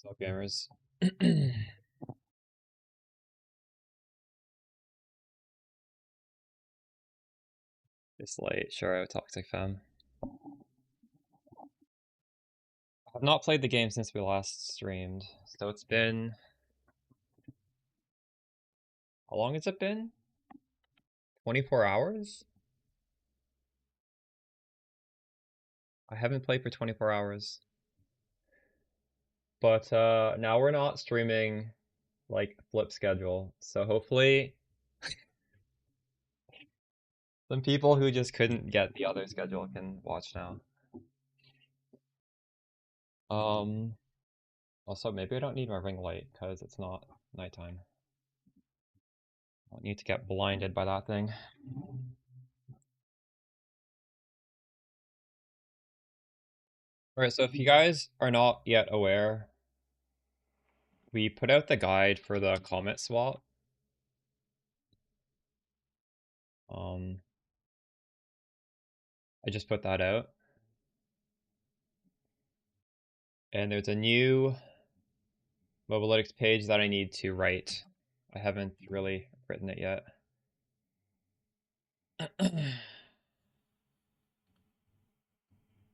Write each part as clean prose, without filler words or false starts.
What's up, gamers? It's late. Sure, I would Toxic Femme. I've not played the game since we last streamed, so it's been... How long has it been? 24 hours? I haven't played for 24 hours. But now we're not streaming like flip schedule, so hopefully some people who just couldn't get the other schedule can watch now. Also maybe I don't need my ring light because it's not nighttime. I don't need to get blinded by that thing. Alright, so if you guys are not yet aware, we put out the guide for the COMET swap. I just put that out. And there's a new Mobalytics page that I need to write. I haven't really written it yet.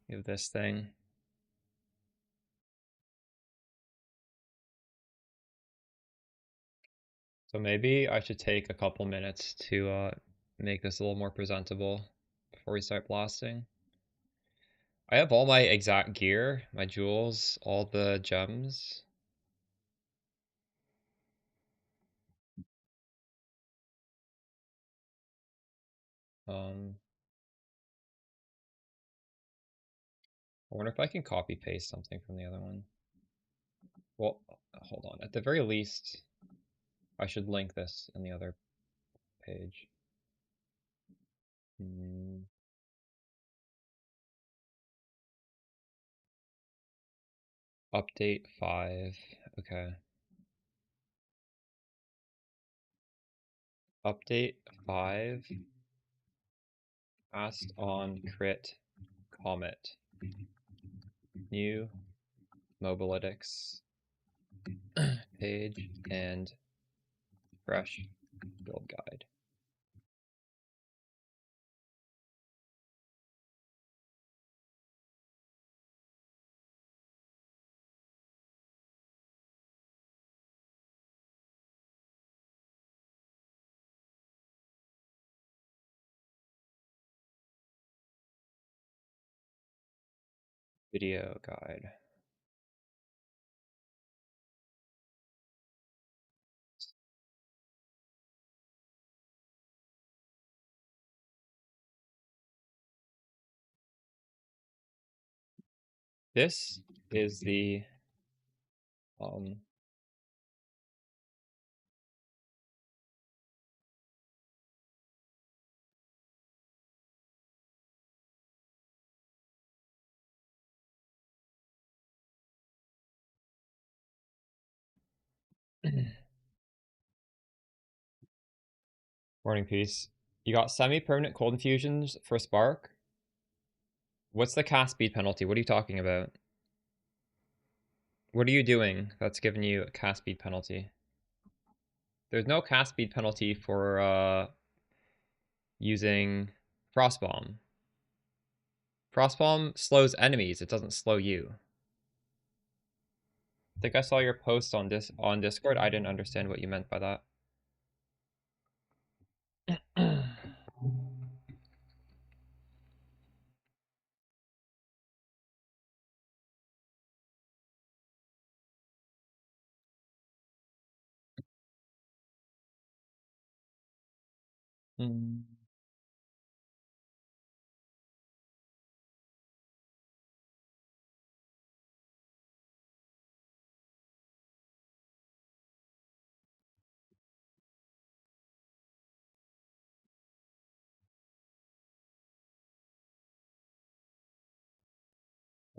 You have this thing. So maybe I should take a couple minutes to make this a little more presentable before we start blasting. I have all my exact gear, my jewels, all the gems. I wonder if I can copy paste something from the other one. Well, hold on. At the very least, I should link this in the other page. Update 5. Okay. Update 5. Cast on crit comet. New Mobalytics page and fresh build guide. Video guide. This is the warning piece. You got semi-permanent cold infusions for Spark. What's the cast speed penalty? What are you talking about? What are you doing that's giving you a cast speed penalty? There's no cast speed penalty for using Frostbomb. Frostbomb slows enemies, it doesn't slow you. I think I saw your post on Discord. I didn't understand what you meant by that.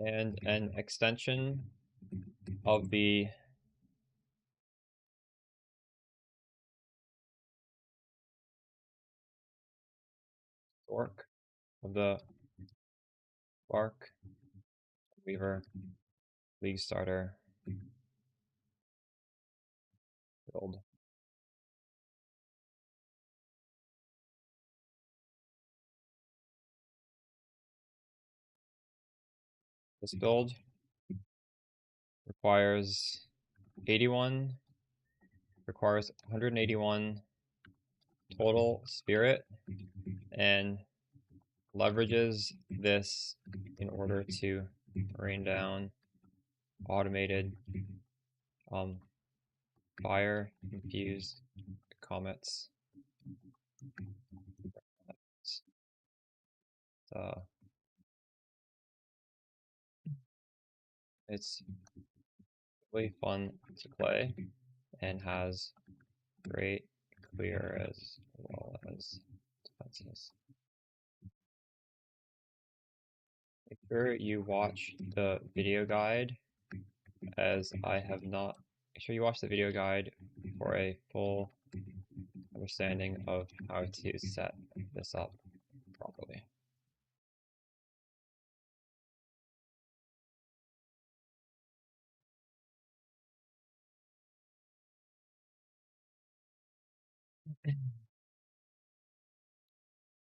And an extension of the Stork of the Spark Weaver League Starter build. This build requires 81, requires 181 total spirit, and leverages this in order to rain down automated fire infused comets. It's really fun to play and has great clear as well as defenses. Make sure you watch the video guide, as I have not. Make sure you watch the video guide for a full understanding of how to set this up properly.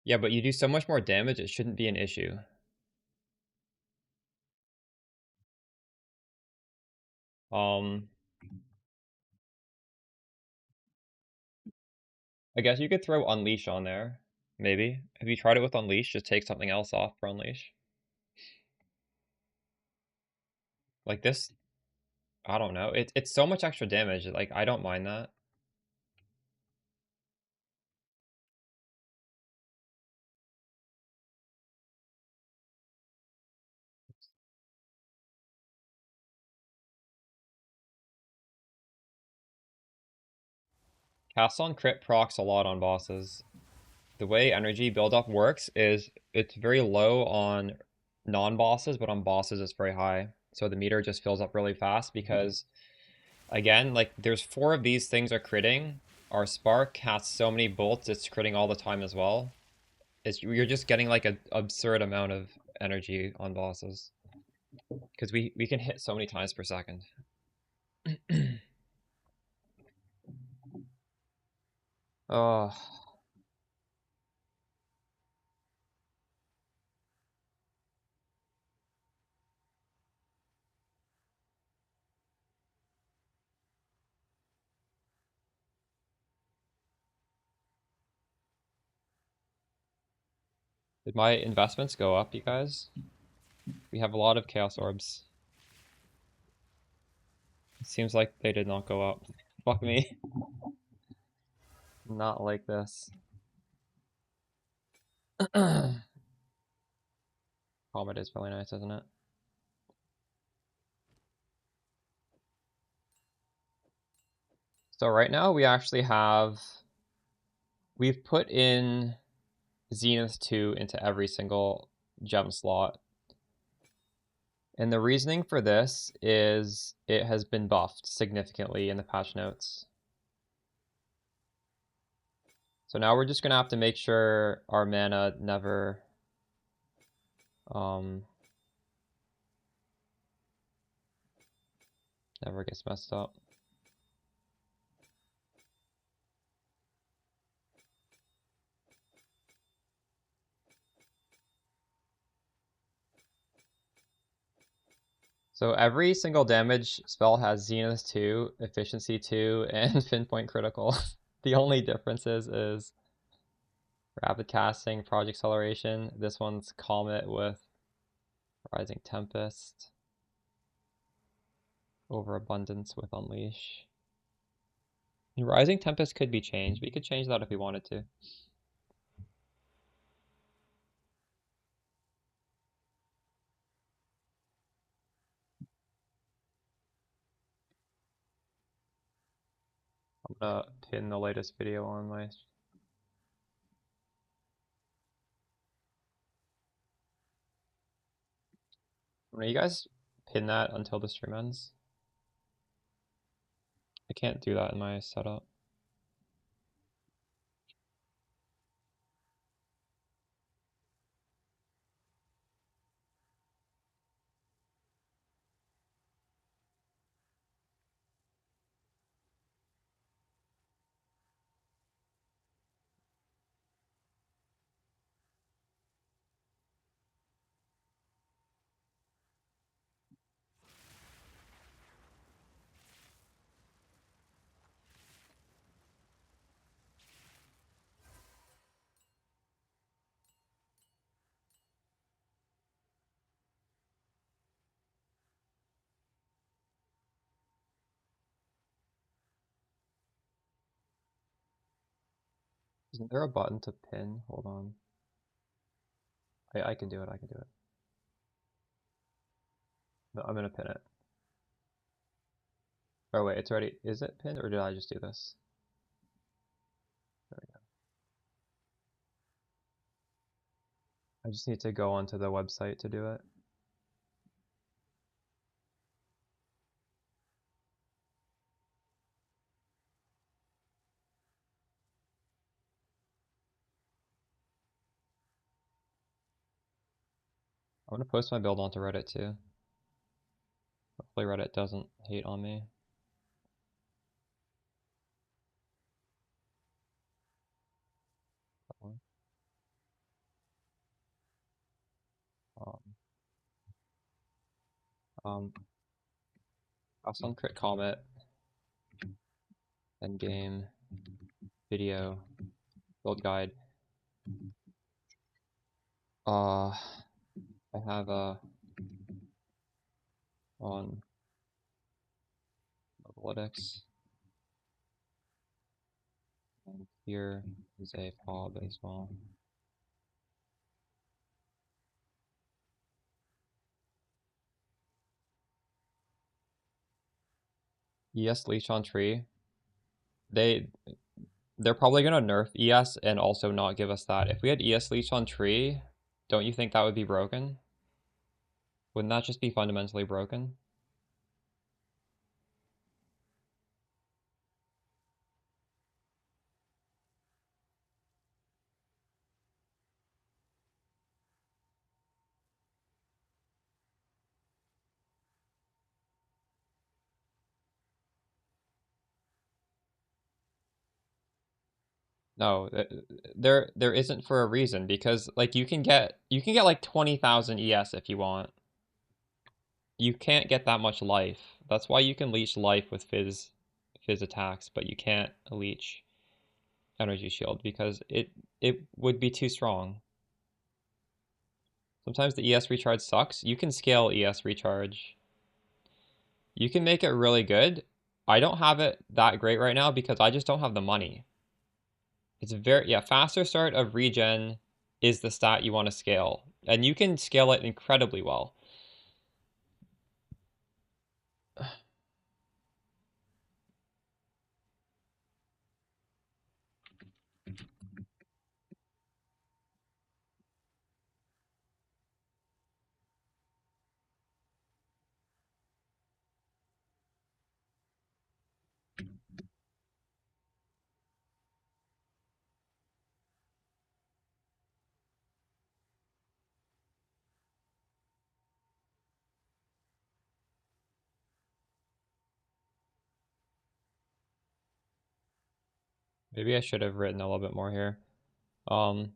Yeah, but you do so much more damage, it shouldn't be an issue. I guess you could throw Unleash on there, maybe. Have you tried it with Unleash? Just take something else off for Unleash. Like this, I don't know. It's so much extra damage. Like, I don't mind that. Cast on crit procs a lot on bosses. The way energy buildup works is it's very low on non-bosses, but on bosses it's very high. So the meter just fills up really fast because, again, like there's 4 of these things are critting. Our Spark casts so many bolts, it's critting all the time as well. You're just getting like an absurd amount of energy on bosses. Because we can hit so many times per second. Oh, did my investments go up, you guys? We have a lot of Chaos Orbs. It seems like they did not go up. Fuck me. Not like this. COMET is really nice, isn't it? So right now we actually have... We've put in Zenith 2 into every single gem slot. And the reasoning for this is it has been buffed significantly in the patch notes. So now we're just going to have to make sure our mana never never gets messed up. So every single damage spell has Zenith 2, Efficiency 2, and Pinpoint Critical. The only differences is Rapid Casting, Project Acceleration. This one's Comet with Rising Tempest. Overabundance with Unleash. And Rising Tempest could be changed. We could change that if we wanted to. I'm gonna pin the latest video on my... When you guys pin that until the stream ends? I can't do that in my setup. Isn't there a button to pin? Hold on. I can do it, I can do it. No, I'm gonna pin it. Oh wait, it's already, is it pinned or did I just do this? There we go. I just need to go onto the website to do it. I'm gonna post my build onto Reddit too. Hopefully Reddit doesn't hate on me. Um, um, also crit comet, end game, video, build guide. I have a on analytics, and here is a PoE as well. ES leech on tree. They're probably gonna nerf ES and also not give us that. If we had ES leech on tree, don't you think that would be broken? Wouldn't that just be fundamentally broken? No, there isn't for a reason because like you can get like 20,000 ES if you want. You can't get that much life. That's why you can leech life with fizz attacks, but you can't leech energy shield because it would be too strong. Sometimes the ES recharge sucks. You can scale ES recharge. You can make it really good. I don't have it that great right now because I just don't have the money. It's yeah, faster start of regen is the stat you want to scale. And you can scale it incredibly well. Maybe I should have written a little bit more here. Um,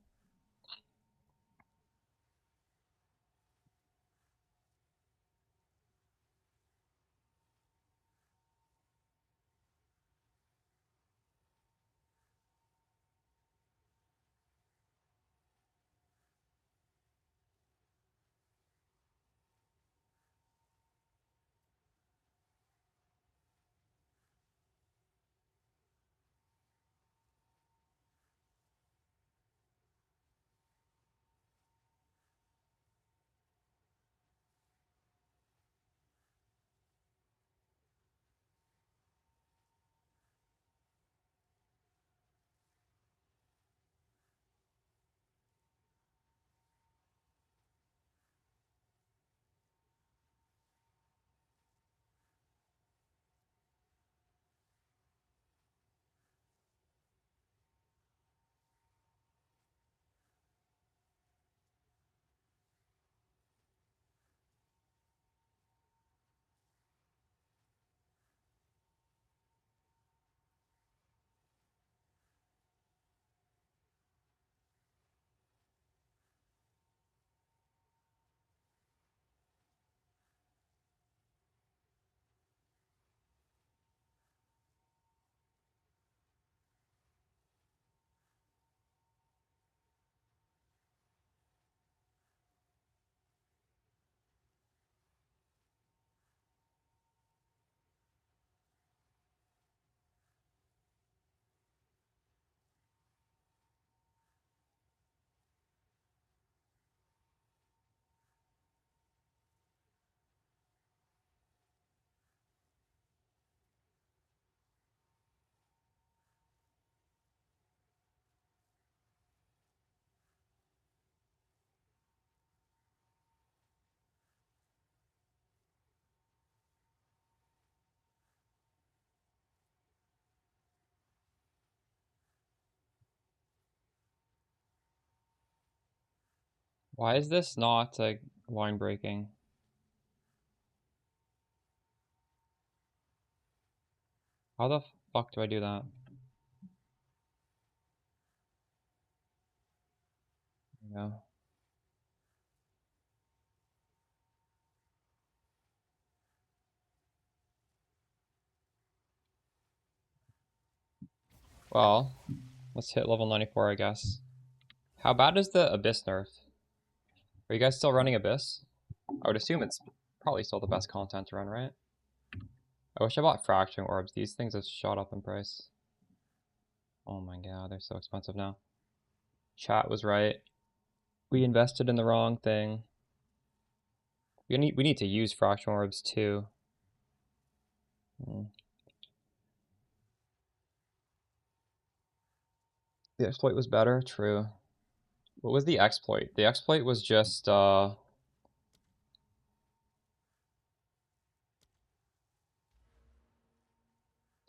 Why is this not line breaking? How the fuck do I do that? Yeah. Well, let's hit level 94, I guess. How bad is the Abyss nerf? Are you guys still running Abyss? I would assume it's probably still the best content to run, right? I wish I bought Fracturing Orbs. These things have shot up in price. Oh my god, they're so expensive now. Chat was right. We invested in the wrong thing. We need to use Fracturing Orbs too. The exploit was better, true. What was the exploit? The exploit was just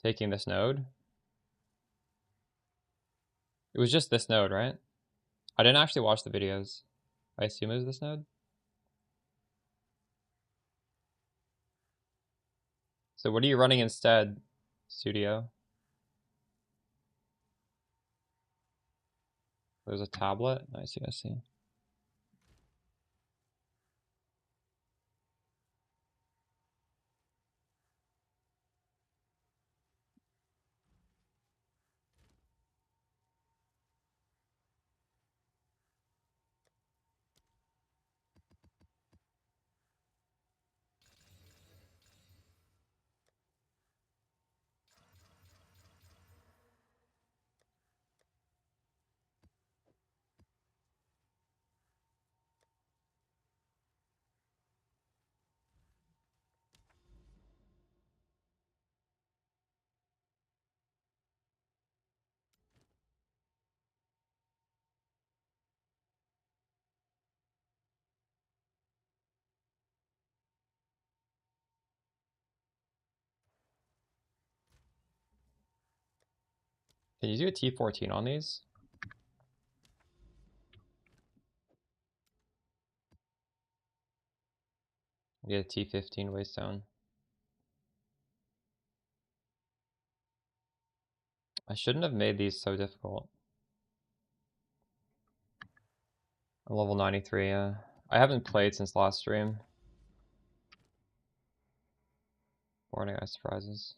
taking this node. It was just this node, right? I didn't actually watch the videos. I assume it was this node. So what are you running instead, Studio? There's a tablet. I see, I see. Can you do a T14 on these? Get a T15 waystone. I shouldn't have made these so difficult. I'm level 93, yeah. I haven't played since last stream. Warning, I surprises.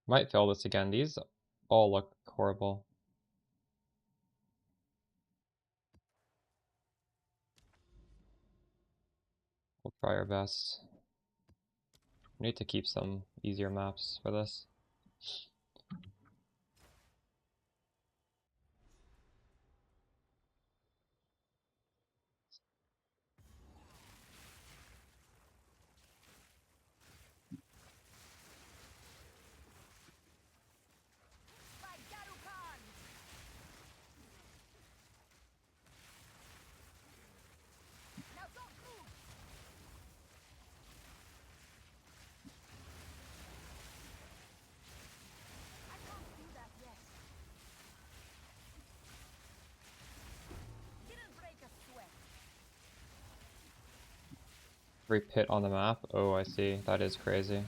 Might fail this again. These all look horrible. We'll try our best. We need to keep some easier maps for this. Every pit on the map? Oh, I see. That is crazy.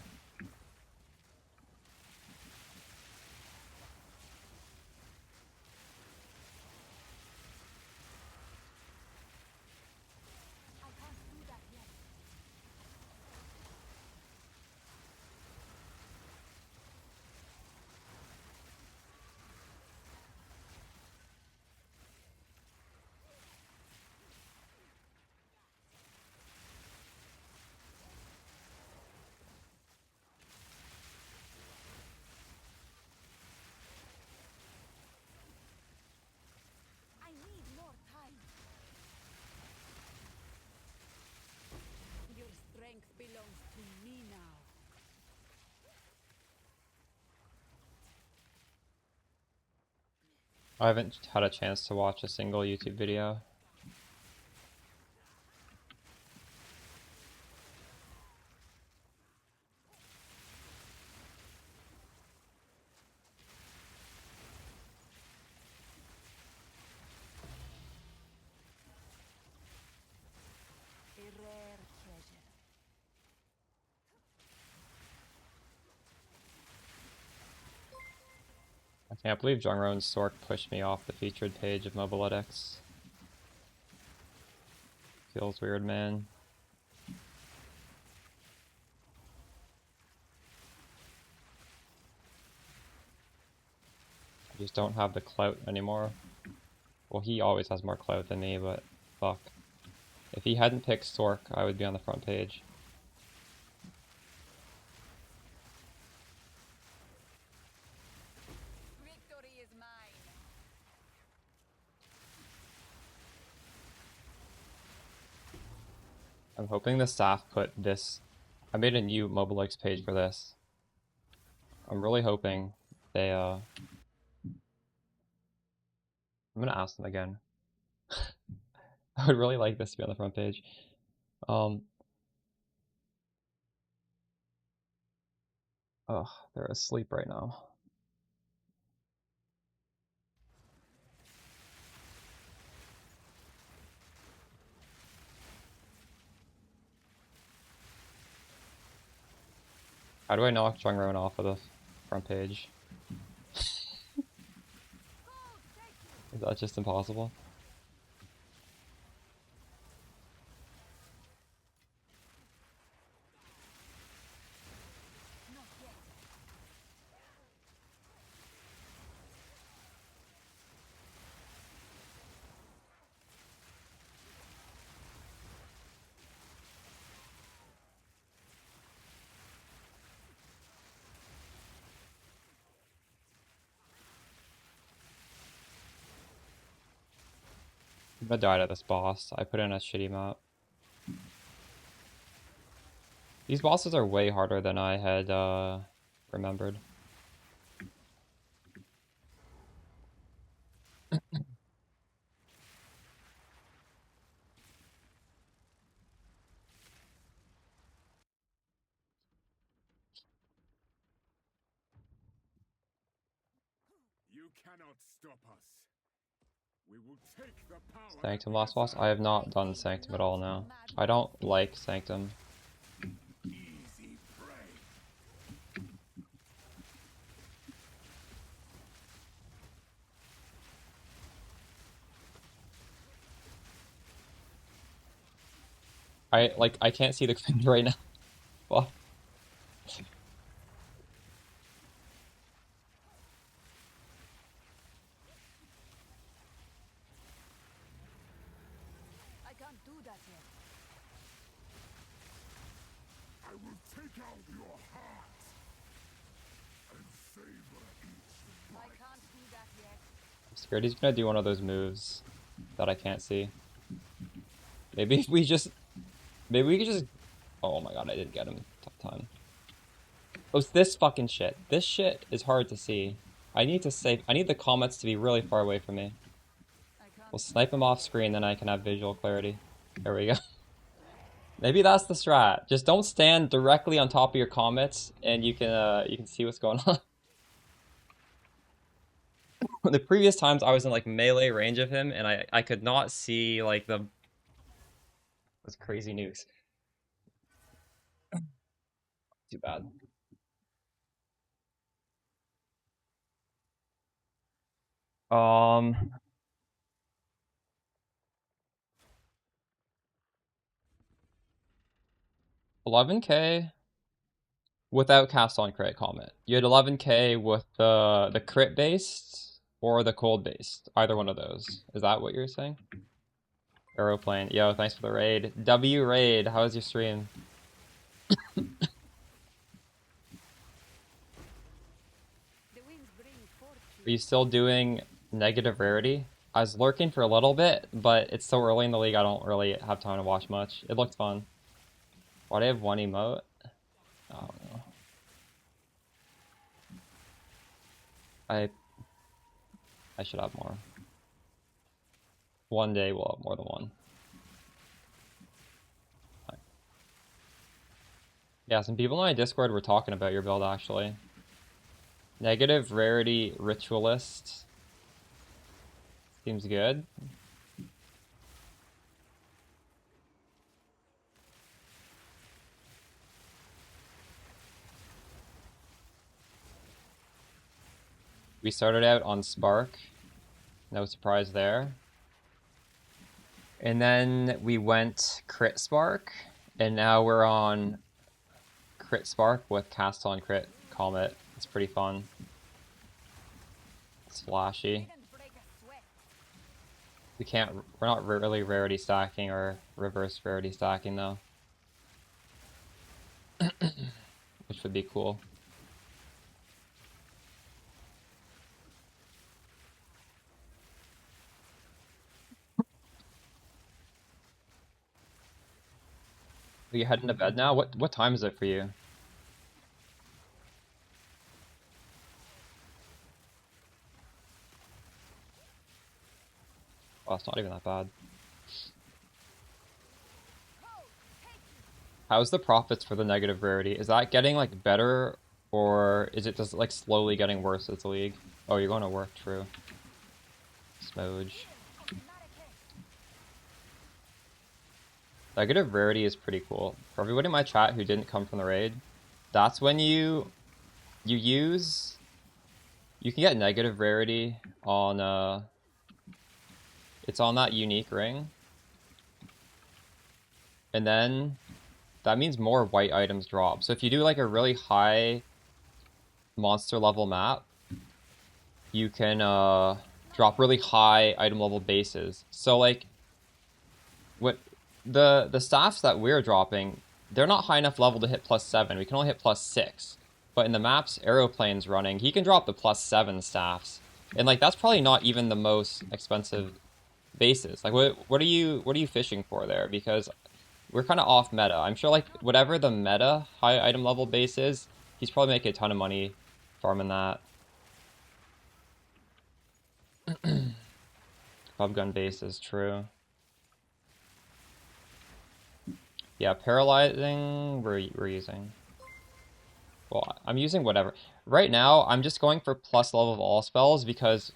Belongs to me now. I haven't had a chance to watch a single YouTube video. I can't believe Jungron's Sork pushed me off the featured page of Mobalytics. Feels weird, man. I just don't have the clout anymore. Well, he always has more clout than me, but fuck. If he hadn't picked Sork, I would be on the front page. Victory is mine. I'm hoping the staff put this... I made a new Mobalytics page for this. I'm really hoping they, I'm gonna ask them again. I would really like this to be on the front page. Oh, they're asleep right now. How do I knock Jungron off of the front page? Is that just impossible? I'm gonna die to this boss. I put in a shitty map. These bosses are way harder than I had remembered. You cannot stop us. We will take the power. Sanctum last boss? I have not done Sanctum at all now. I don't like Sanctum. Easy prey. I can't see the commander right now. Fuck. I can't do that yet. I will take out your heart and savor each I bite. can't do that yet. I'm scared he's gonna do one of those moves that I can't see. Maybe we just... Maybe we could just... Oh my god, I didn't get him. Tough time. Oh, it's this fucking shit. This shit is hard to see. I need the comets to be really far away from me. I can't. We'll snipe him off screen, then I can have visual clarity. There we go. Maybe that's the strat. Just don't stand directly on top of your comets, and you can see what's going on. The previous times I was in like melee range of him, and I could not see like those crazy nukes. Too bad. 11k without cast on crit comment. You had 11k with the crit based or the cold based. Either one of those. Is that what you're saying? Aeroplane. Yo, thanks for the raid. W raid. How was your stream? The winds bring fortune. Are you still doing negative rarity? I was lurking for a little bit, but it's so early in the league I don't really have time to watch much. It looked fun. Why do I have one emote? I don't know. I should have more. One day we'll have more than one. Fine. Yeah, some people in my Discord were talking about your build actually. Negative rarity ritualist. Seems good. We started out on Spark. No surprise there. And then we went Crit Spark. And now we're on Crit Spark with Cast on Crit Comet. It's pretty fun. It's flashy. We're not really rarity stacking or reverse rarity stacking though. Which would be cool. Are you heading to bed now? What time is it for you? Oh, it's not even that bad. How's the profits for the negative rarity? Is that getting like better, or is it just like slowly getting worse as the league? Oh, you're going to work, true. Smooge. Negative rarity is pretty cool. For everybody in my chat who didn't come from the raid, that's when you can get negative rarity on it's on that unique ring. And then that means more white items drop. So if you do like a really high monster level map, you can drop really high item level bases. So like what the staffs that we're dropping, they're not high enough level to hit +7. We can only hit +6. But in the maps Aeroplane's running, he can drop the +7 staffs. And like that's probably not even the most expensive bases. Like what are you fishing for there? Because we're kind of off meta. I'm sure like whatever the meta high item level base is, he's probably making a ton of money farming that. Club gun base is true. Yeah, paralyzing we're using. Well, I'm using whatever. Right now, I'm just going for plus level of all spells because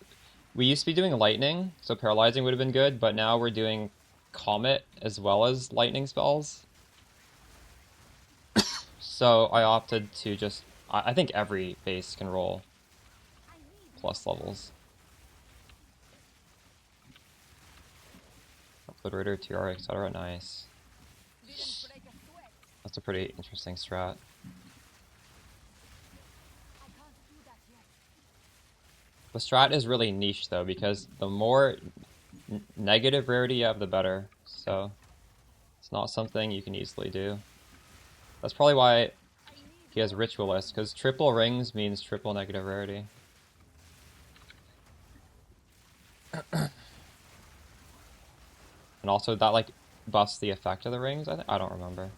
we used to be doing lightning, so paralyzing would have been good, but now we're doing Comet as well as lightning spells. So I opted to just... I think every base can roll plus levels. Obliterator, Tiara, etc. Nice. That's a pretty interesting strat. The strat is really niche though, because the more negative rarity you have, the better. So it's not something you can easily do. That's probably why he has Ritualist, because triple rings means triple negative rarity. And also that like buffs the effect of the rings, I don't remember.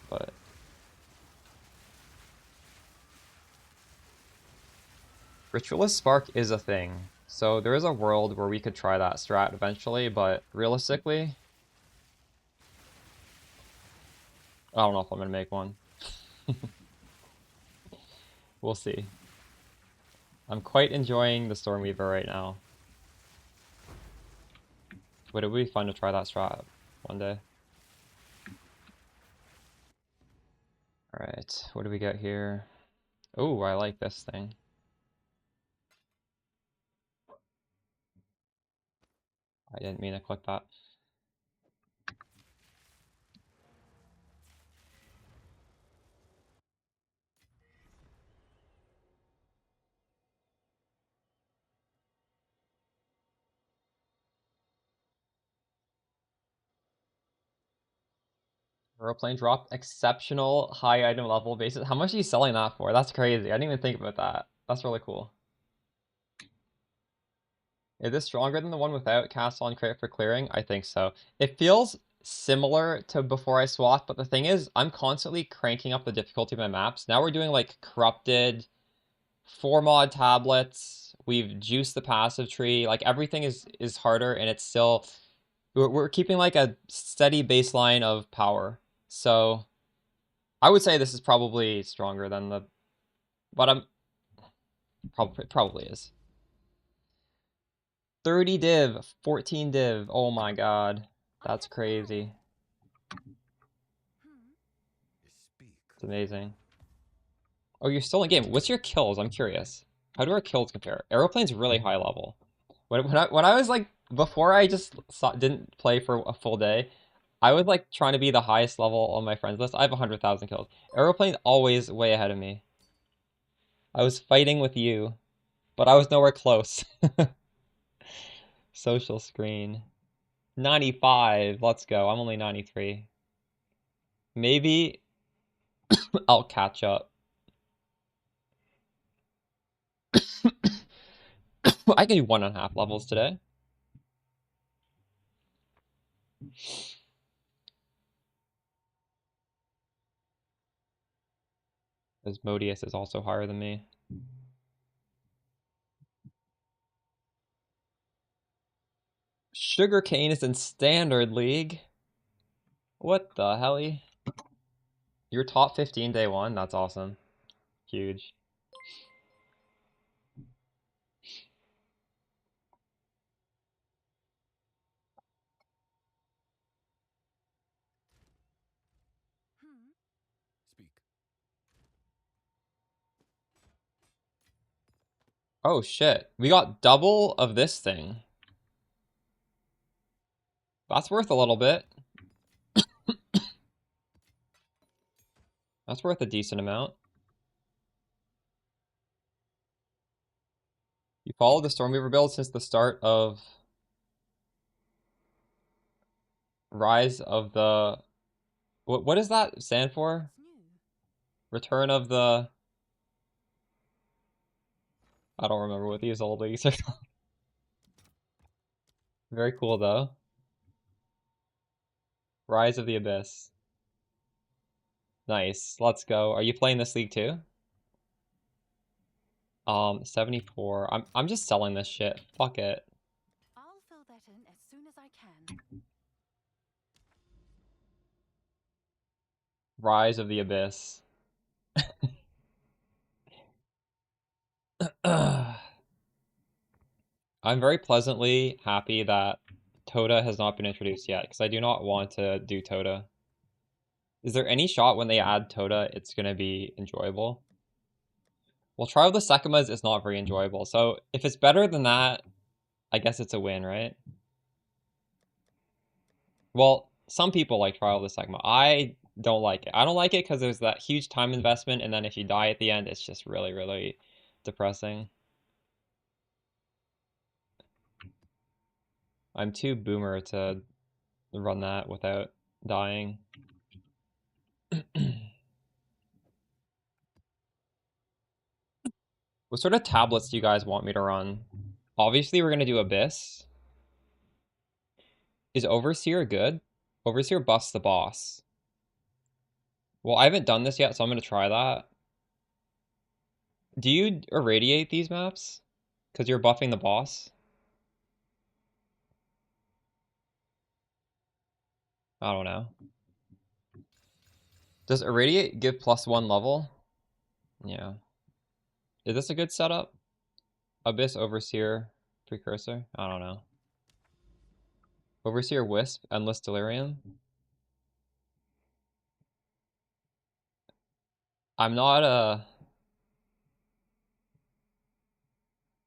But Ritualist Spark is a thing. So there is a world where we could try that strat eventually, but realistically, I don't know if I'm gonna make one. We'll see. I'm quite enjoying the Stormweaver right now. But it would be fun to try that strat one day. Alright, what do we get here? Oh, I like this thing. I didn't mean to click that. Aeroplane dropped exceptional high item level bases. How much are you selling that for? That's crazy. I didn't even think about that. That's really cool. Is this stronger than the one without cast on crit for clearing? I think so. It feels similar to before I swapped, but the thing is, I'm constantly cranking up the difficulty of my maps. Now we're doing like corrupted, 4 mod tablets. We've juiced the passive tree. Like everything is harder, and it's still we're keeping like a steady baseline of power. So I would say this is probably stronger than the, but I'm probably is. 30 div, 14 div. Oh my god, that's crazy. It's amazing. Oh, you're still in game. What's your kills? I'm curious. How do our kills compare? Aeroplane's really high level. When I was like, before I just didn't play for a full day, I was like trying to be the highest level on my friends list. I have 100,000 kills. Aeroplane always way ahead of me. I was fighting with you, but I was nowhere close. Social screen. 95. Let's go. I'm only 93. Maybe I'll catch up. I can do 1.5 levels today. Asmodeus is also higher than me. Sugarcane is in Standard League. What the helly? You're top 15 day one? That's awesome. Huge. Speak. Oh shit. We got double of this thing. That's worth a little bit. That's worth a decent amount. You followed the Stormweaver build since the start of Rise of the... What does that stand for? Return of the... I don't remember what these old leagues are called. Very cool though. Rise of the Abyss. Nice. Let's go. Are you playing this league too? 74. I'm just selling this shit. Fuck it. I'll fill that in as soon as I can. Rise of the Abyss. I'm very pleasantly happy that Toda has not been introduced yet, because I do not want to do Toda. Is there any shot when they add Toda it's going to be enjoyable? Well, Trial of the Sekimas is not very enjoyable, so if it's better than that, I guess it's a win, right? Well, some people like Trial of the Sekima. I don't like it. I don't like it because there's that huge time investment, and then if you die at the end, it's just really, really depressing. I'm too boomer to run that without dying. What sort of tablets do you guys want me to run? Obviously, we're going to do Abyss. Is Overseer good? Overseer buffs the boss. Well, I haven't done this yet, so I'm going to try that. Do you irradiate these maps? Because you're buffing the boss? I don't know. Does irradiate give +1 level? Yeah. Is this a good setup? Abyss, Overseer, Precursor? I don't know. Overseer, Wisp, Endless Delirium? I'm not a...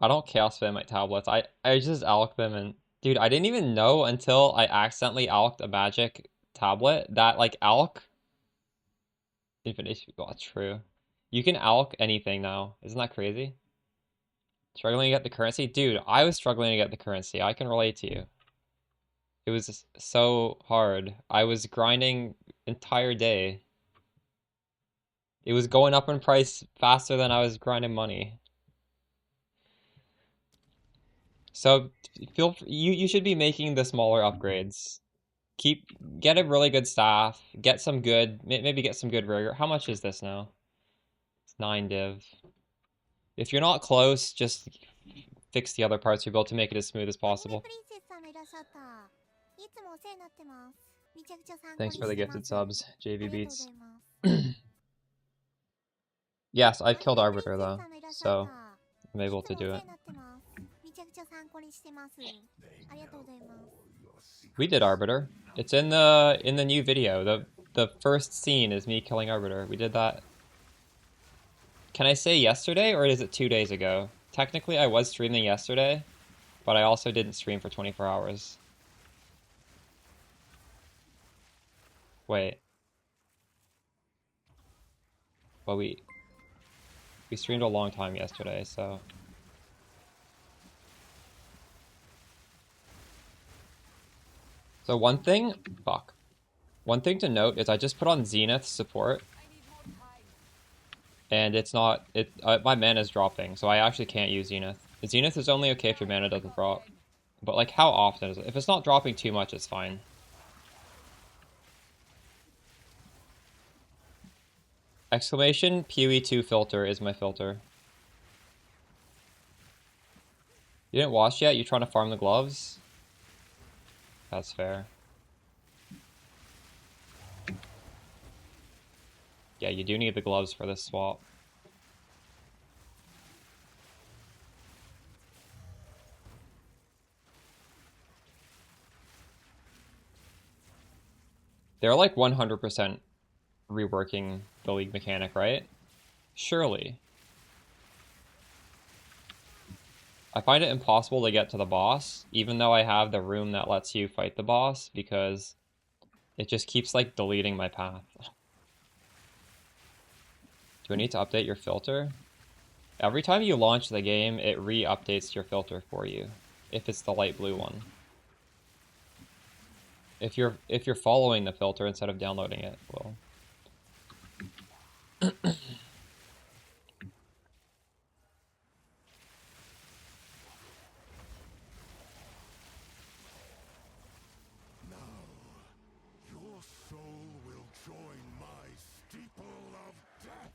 I don't Chaos Fan my tablets. I just alch them and... Dude, I didn't even know until I accidentally alched a magic tablet that, like, alch... Infinite HP... Oh, that's true. You can alch anything now. Isn't that crazy? Struggling to get the currency? Dude, I was struggling to get the currency. I can relate to you. It was so hard. I was grinding entire day. It was going up in price faster than I was grinding money. So you should be making the smaller upgrades. Get a really good staff. Get some good, maybe get some good rigor. How much is this now? It's 9 div. If you're not close, just fix the other parts you built to make it as smooth as possible. Thanks for the gifted subs, JV Beats. Yes, I've killed Arbiter though, so I'm able to do it. We did Arbiter. It's in the new video. The first scene is me killing Arbiter. We did that. Can I say yesterday or is it 2 days ago? Technically, I was streaming yesterday, but I also didn't stream for 24 hours. Wait. Well, we streamed a long time yesterday, so... So one thing... Fuck. One thing to note is I just put on Zenith support. And it's not... my mana is dropping, so I actually can't use Zenith. Zenith is only okay if your mana doesn't drop. But, like, how often is it? If it's not dropping too much, it's fine. Exclamation PoE 2 filter is my filter. You didn't wash yet? You trying to farm the gloves? That's fair. Yeah, you do need the gloves for this swap. They're like 100% reworking the league mechanic, right? Surely. I find it impossible to get to the boss, even though I have the room that lets you fight the boss, because it just keeps like deleting my path. Do I need to update your filter? Every time you launch the game, it re-updates your filter for you, if it's the light blue one. If you're following the filter instead of downloading it, well. Now, your soul will join my steeple of death.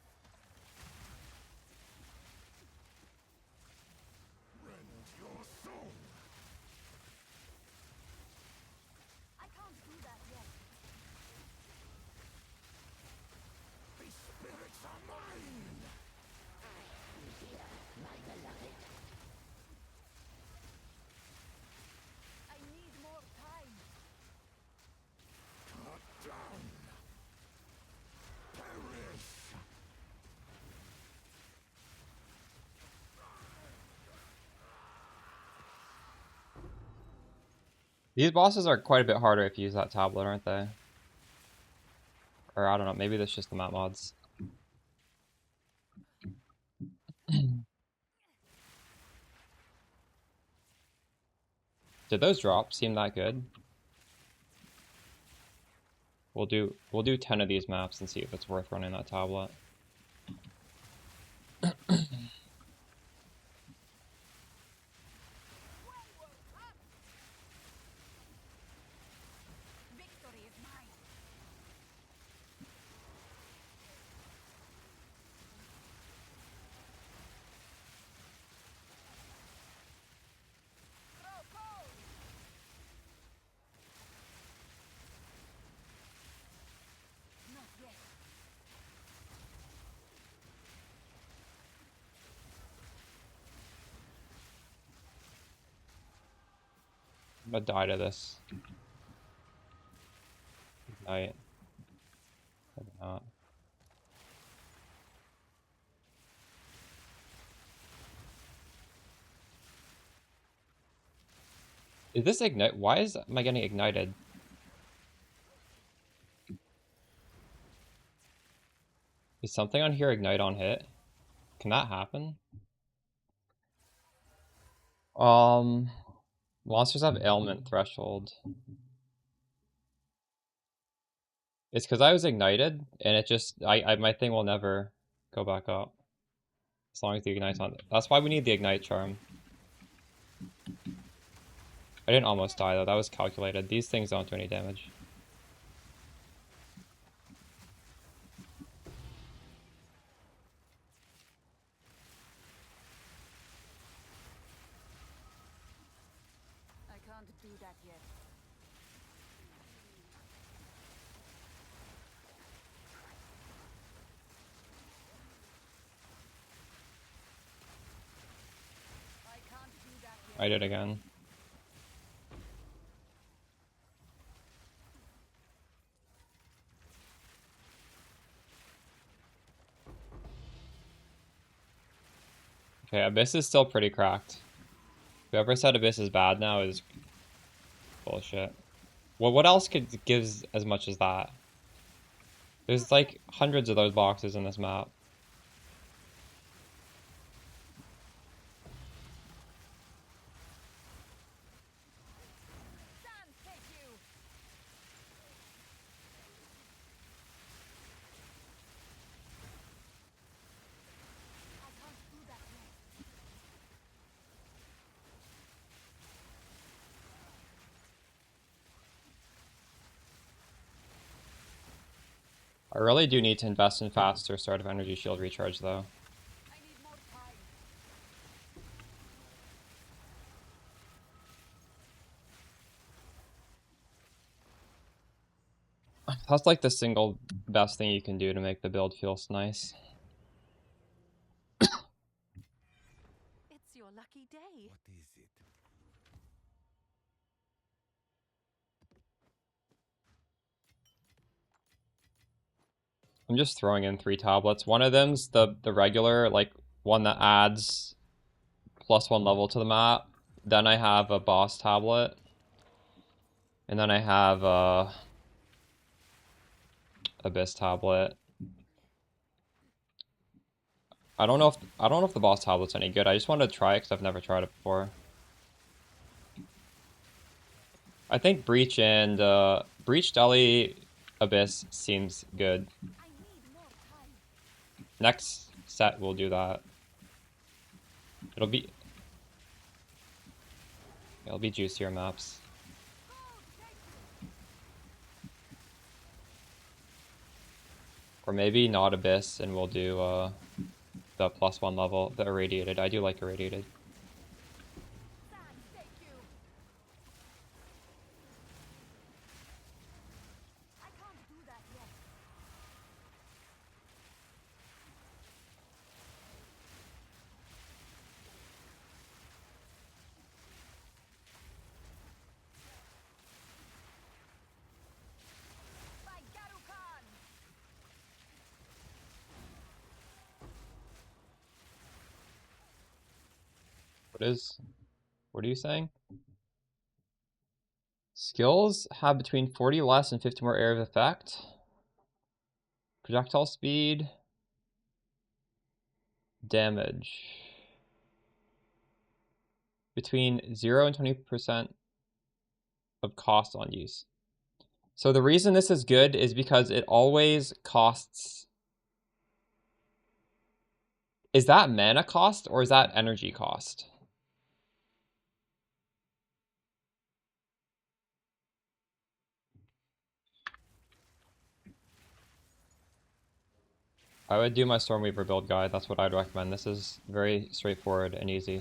Rend your soul. I can't do that yet. The spirits are mine. I need more time. Cut down. Perish. These bosses are quite a bit harder if you use that tablet, aren't they? Or I don't know, maybe that's just the map mods. Did those drops seem that good? We'll do 10 of these maps and see if it's worth running that tablet. Victory is mine. Not yet. I'm gonna die to this. Ignite. Maybe not. Is this ignite? Why am I getting ignited? Is something on here ignite on hit? Can that happen? Monsters have ailment threshold. It's because I was ignited, and it just my thing will never go back up as long as the ignite's on. That's why we need the ignite charm. I didn't almost die though. That was calculated. These things don't do any damage. I can't do that yet. I can't do that yet. I did again. Okay, Abyss is still pretty cracked. Whoever said Abyss is bad now is bullshit. Well, what else gives as much as that? There's like hundreds of those boxes in this map. I really do need to invest in faster start of energy shield recharge though. That's like the single best thing you can do to make the build feel nice. It's your lucky day. What is it? I'm just throwing in 3 tablets. One of them's the regular, like one that adds +1 level to the map. Then I have a boss tablet. And then I have a Abyss tablet. I don't know if the boss tablet's any good. I just wanted to try it because I've never tried it before. I think Breach and Breach Deli Abyss seems good. Next set we'll do that. It'll be juicier maps. Or maybe not Abyss and we'll do the +1 level, the irradiated. I do like irradiated. What are you saying? Skills have between 40 less and 50 more area of effect. Projectile speed. Damage. Between 0 and 20% of cost on use. So the reason this is good is because it always costs... Is that mana cost or is that energy cost? I would do my Stormweaver build guide. That's what I'd recommend. This is very straightforward and easy.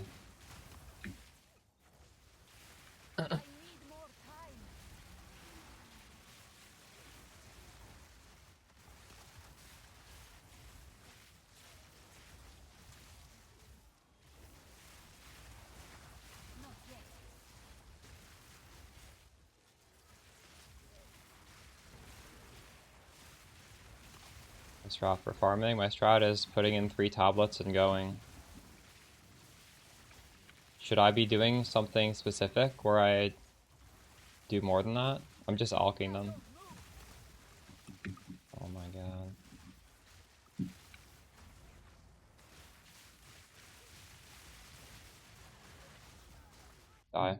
My strat for farming. My strat is putting in 3 tablets and going. Should I be doing something specific where I do more than that? I'm just alking them. Oh my god. Die.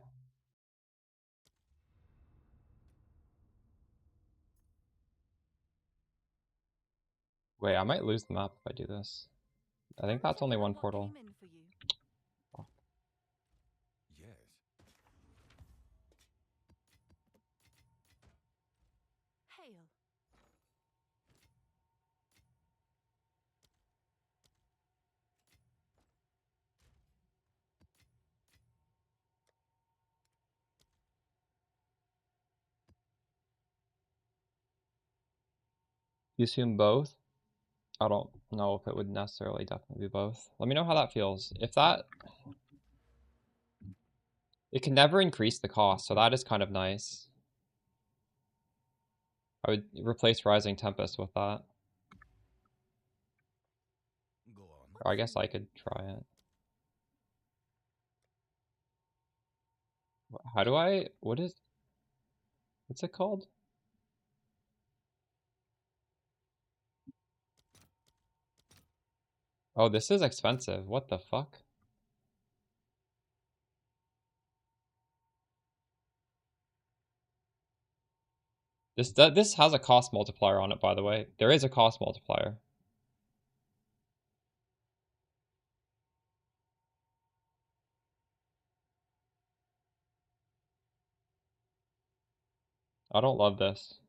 Wait, I might lose the map if I do this. I think that's only one portal. Yes. Hail. You assume both? I don't know if it would necessarily definitely be both. Let me know how that feels. If that... It can never increase the cost, so that is kind of nice. I would replace Rising Tempest with that. Go on. Or I guess I could try it. How do I, what's it called? Oh, this is expensive. What the fuck? This has a cost multiplier on it, by the way. There is a cost multiplier. I don't love this.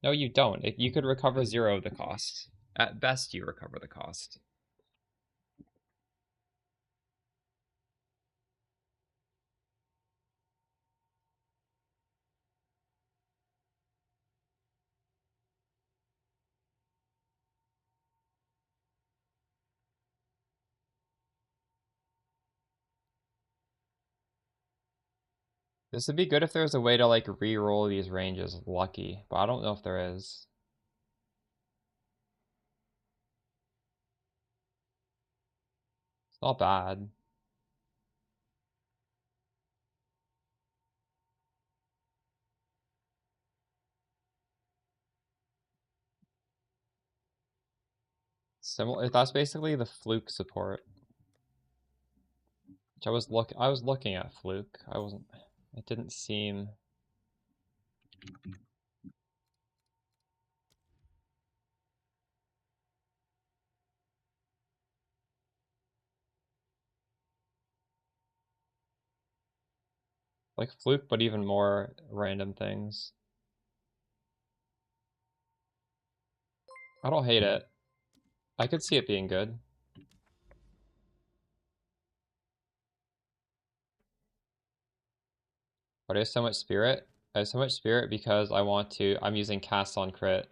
No, you don't. You could recover 0 of the cost. At best, you recover the cost. This would be good if there was a way to like re-roll these ranges lucky, but I don't know if there is. It's not bad. Similar. That's basically the fluke support. Which I was looking at fluke. I wasn't. It didn't seem. Like fluke, but even more random things. I don't hate it. I could see it being good. But I have so much spirit. I have so much spirit because I'm using cast on crit.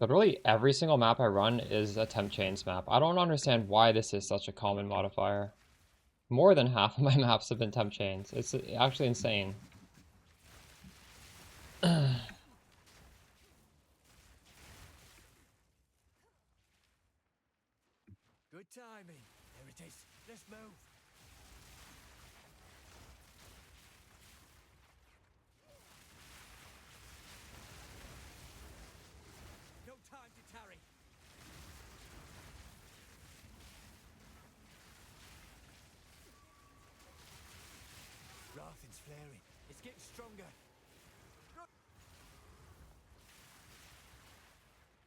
Literally every single map I run is a temp chains map. I don't understand why this is such a common modifier. More than half of my maps have been temp chains. It's actually insane. Good timing. There it is. Let's move. No time to tarry. Rathen's flaring. It's getting stronger.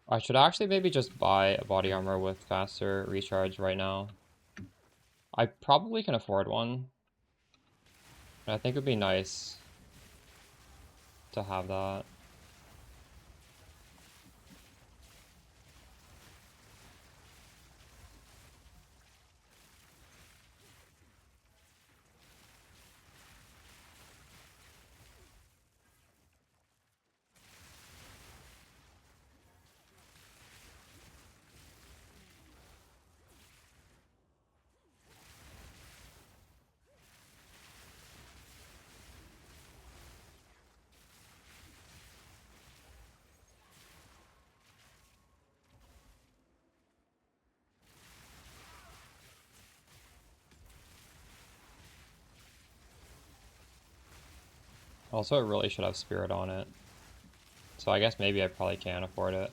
I should actually maybe just buy a body armor with faster recharge right now. I probably can afford one. And I think it would be nice to have that. Also, it really should have spirit on it. So I guess maybe I probably can afford it.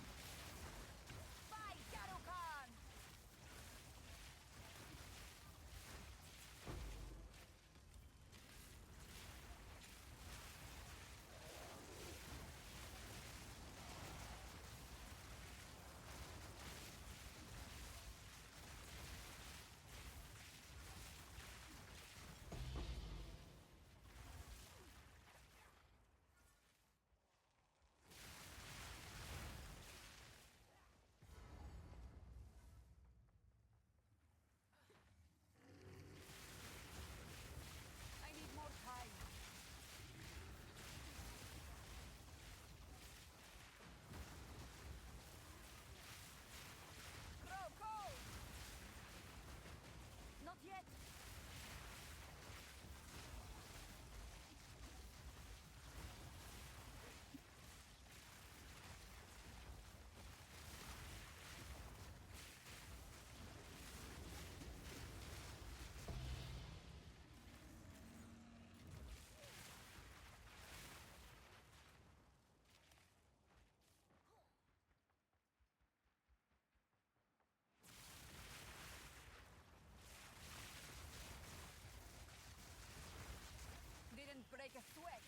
break a sweat.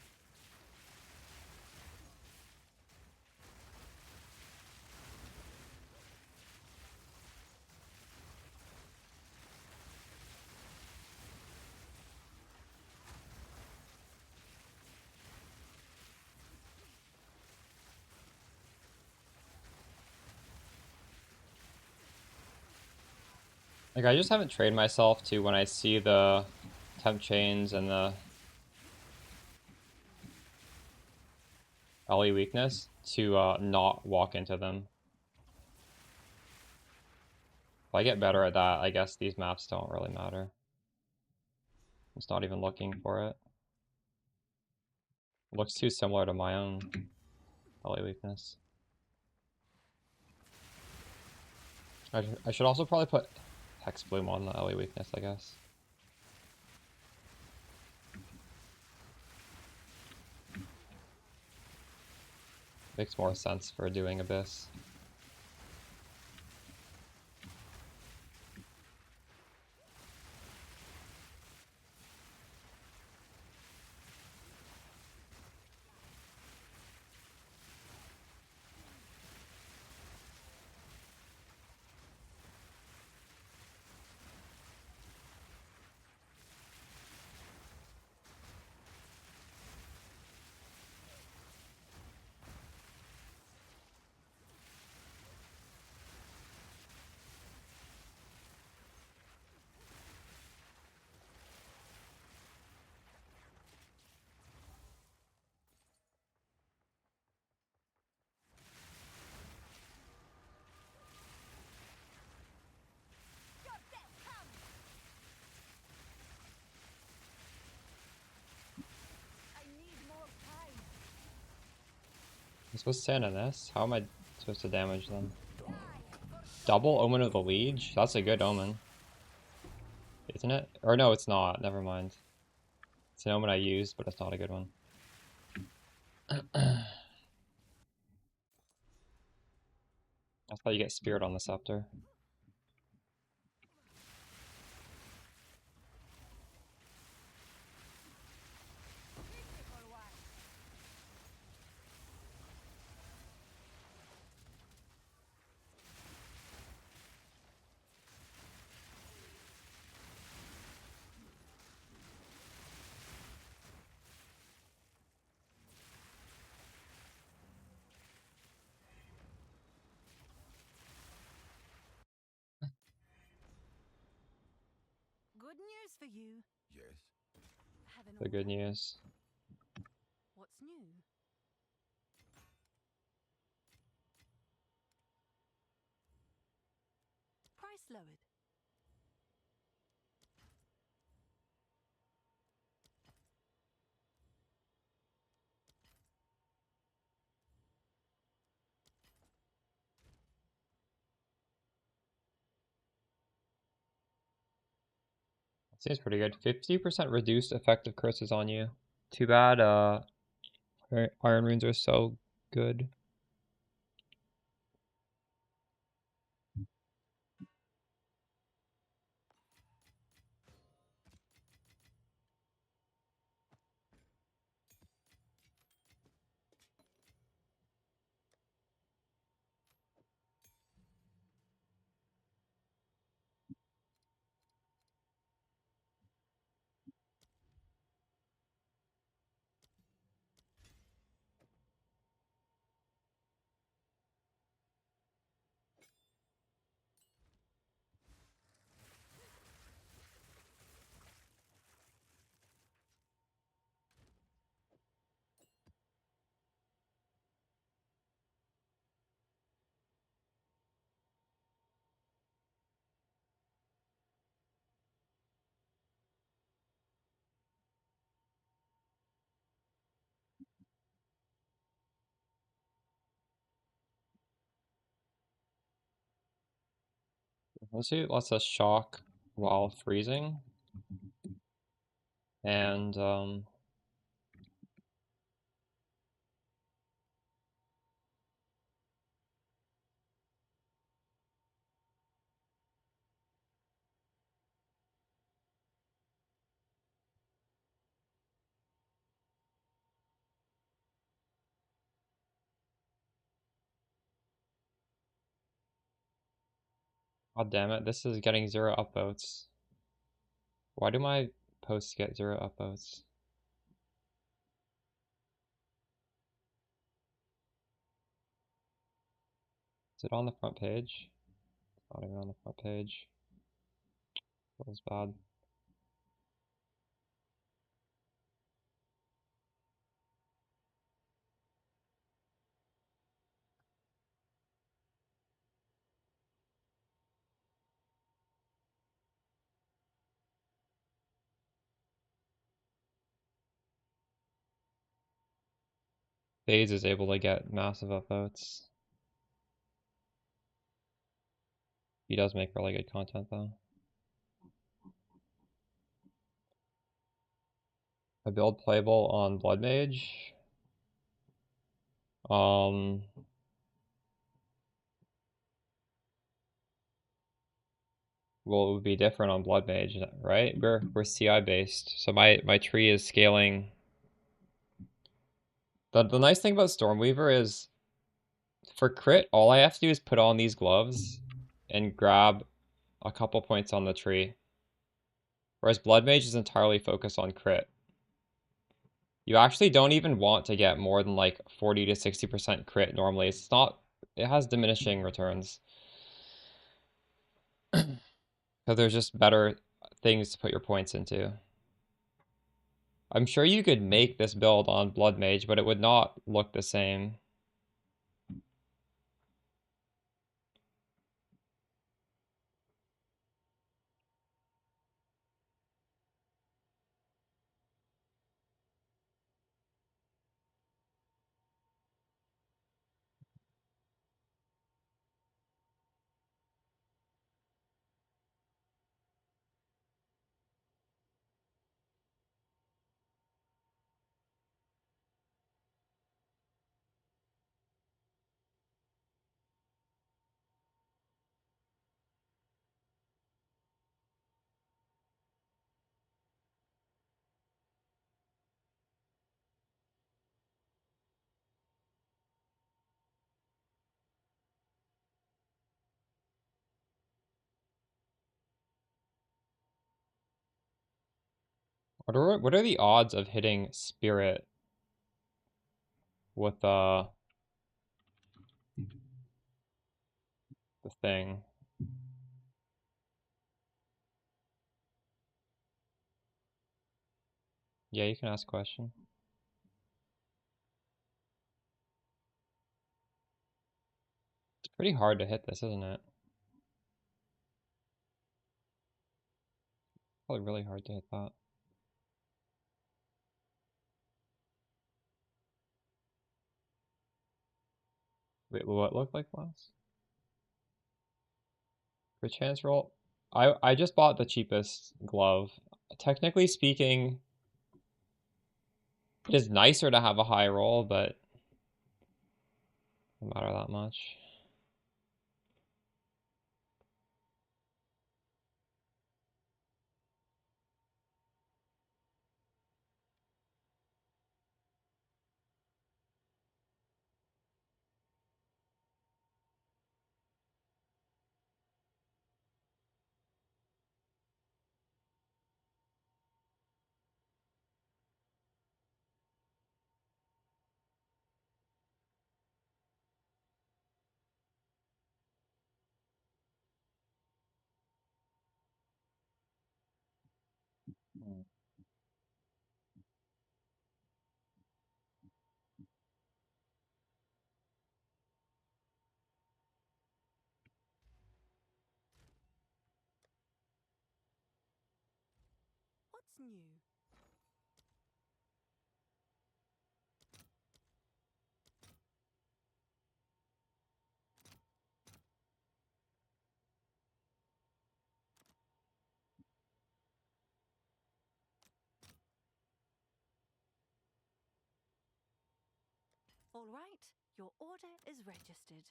Like, I just haven't trained myself to, when I see the temp chains and the LE weakness, to not walk into them. If I get better at that, I guess these maps don't really matter. It's not even looking for it. It looks too similar to my own LE weakness. I should also probably put Hex Bloom on the LE weakness, I guess. Makes more sense for doing Abyss. I need more time. I'm supposed to stand in this? How am I supposed to damage them? Double Omen of the Liege? That's a good omen. Isn't it? Or no, it's not. Never mind. It's an omen I used, but it's not a good one. That's how you get Spirit on the Scepter. Keep me for a while. Good news for you. Yes. Have an The good order? news. What's new? Price lowered. Seems pretty good. 50% reduced effective curses on you. Too bad Iron Runes are so good. Let's see, it lets us shock while freezing. And God damn it, this is getting 0 upvotes. Why do my posts get 0 upvotes? Is it on the front page? It's not even on the front page. Feels bad. VODS is able to get massive upvotes. He does make really good content though. I build playable on Blood Mage. Well, it would be different on Blood Mage, right? We're CI based, so my tree is scaling. The nice thing about Stormweaver is for crit, all I have to do is put on these gloves and grab a couple points on the tree. Whereas Blood Mage is entirely focused on crit. You actually don't even want to get more than like 40 to 60% crit normally. It's not, it has diminishing returns. So there's just better things to put your points into. I'm sure you could make this build on Blood Mage, but it would not look the same. What are the odds of hitting Spirit with the thing? Yeah, you can ask a question. It's pretty hard to hit this, isn't it? Probably really hard to hit that. Wait, what looked like last? For chance roll? I just bought the cheapest glove. Technically speaking, it is nicer to have a high roll, but doesn't matter that much. What's new? All right, your order is registered.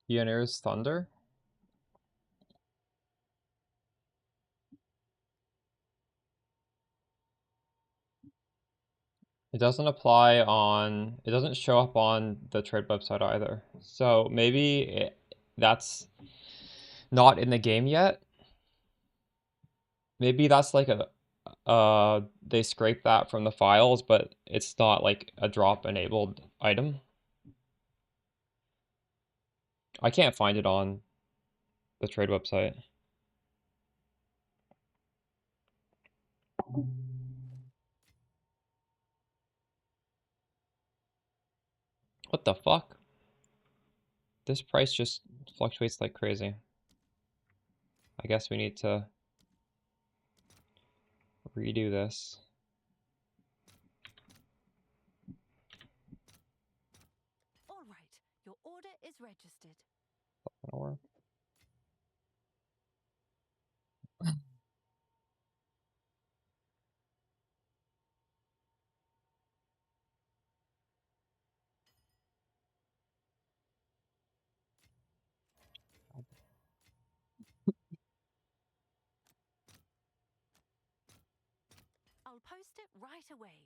Pioneer's Thunder? It doesn't apply on, it doesn't show up on the trade website either. So maybe that's not in the game yet. Maybe that's like they scrape that from the files, but it's not like a drop enabled item. I can't find it on the trade website. What the fuck? This price just fluctuates like crazy. I guess we need to redo this. All right, your order is registered. That'll work. I'll post it right away.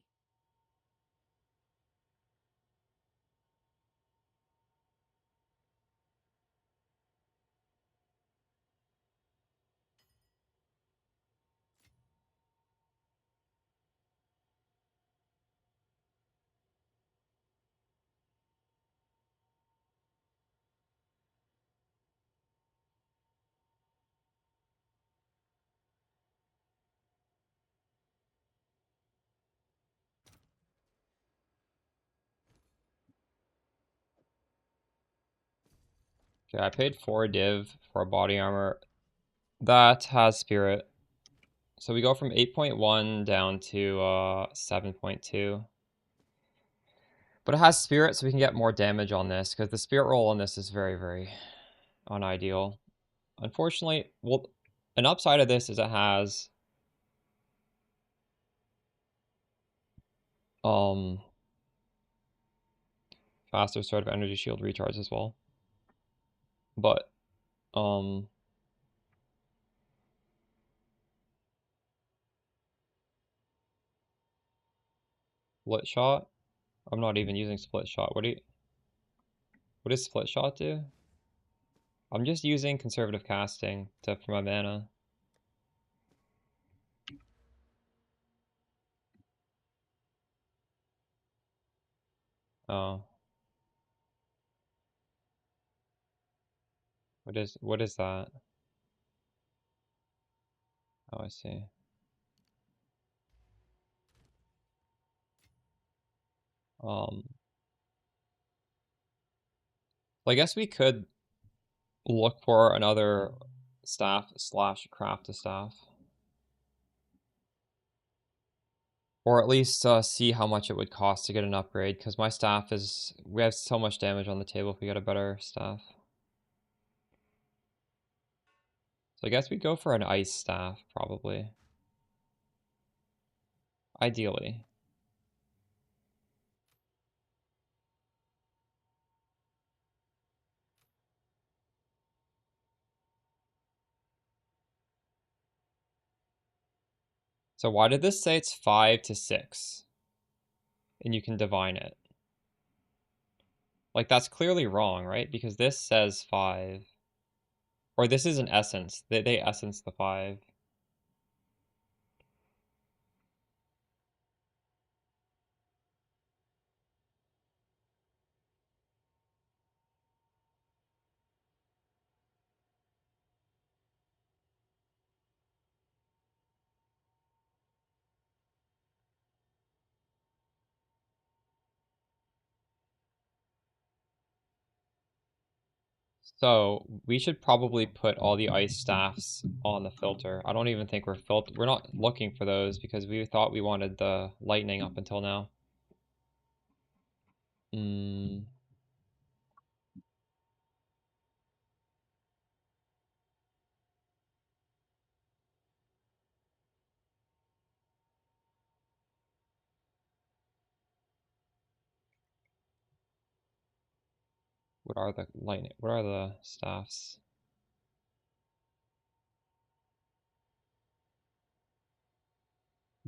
Okay, I paid 4 div for a body armor. That has spirit. So we go from 8.1 down to 7.2. But it has spirit, so we can get more damage on this, because the spirit roll on this is very, very unideal. Unfortunately, well, an upside of this is it has faster sort of energy shield recharge as well. But split shot? I'm not even using split shot. What does split shot do? I'm just using conservative casting for my mana. Oh. What is that? Oh, I see. Well, I guess we could look for another staff slash craft a staff. Or at least see how much it would cost to get an upgrade, because my staff is... We have so much damage on the table if we get a better staff. So I guess we go for an ice staff, probably. Ideally. So why did this say it's 5 to 6? And you can divine it. Like, that's clearly wrong, right? Because this says 5. Or this is an essence. They essence the 5. So we should probably put all the ice staffs on the filter. I don't even think we're not looking for those because we thought we wanted the lightning up until now. What are the lightning? What are the staffs?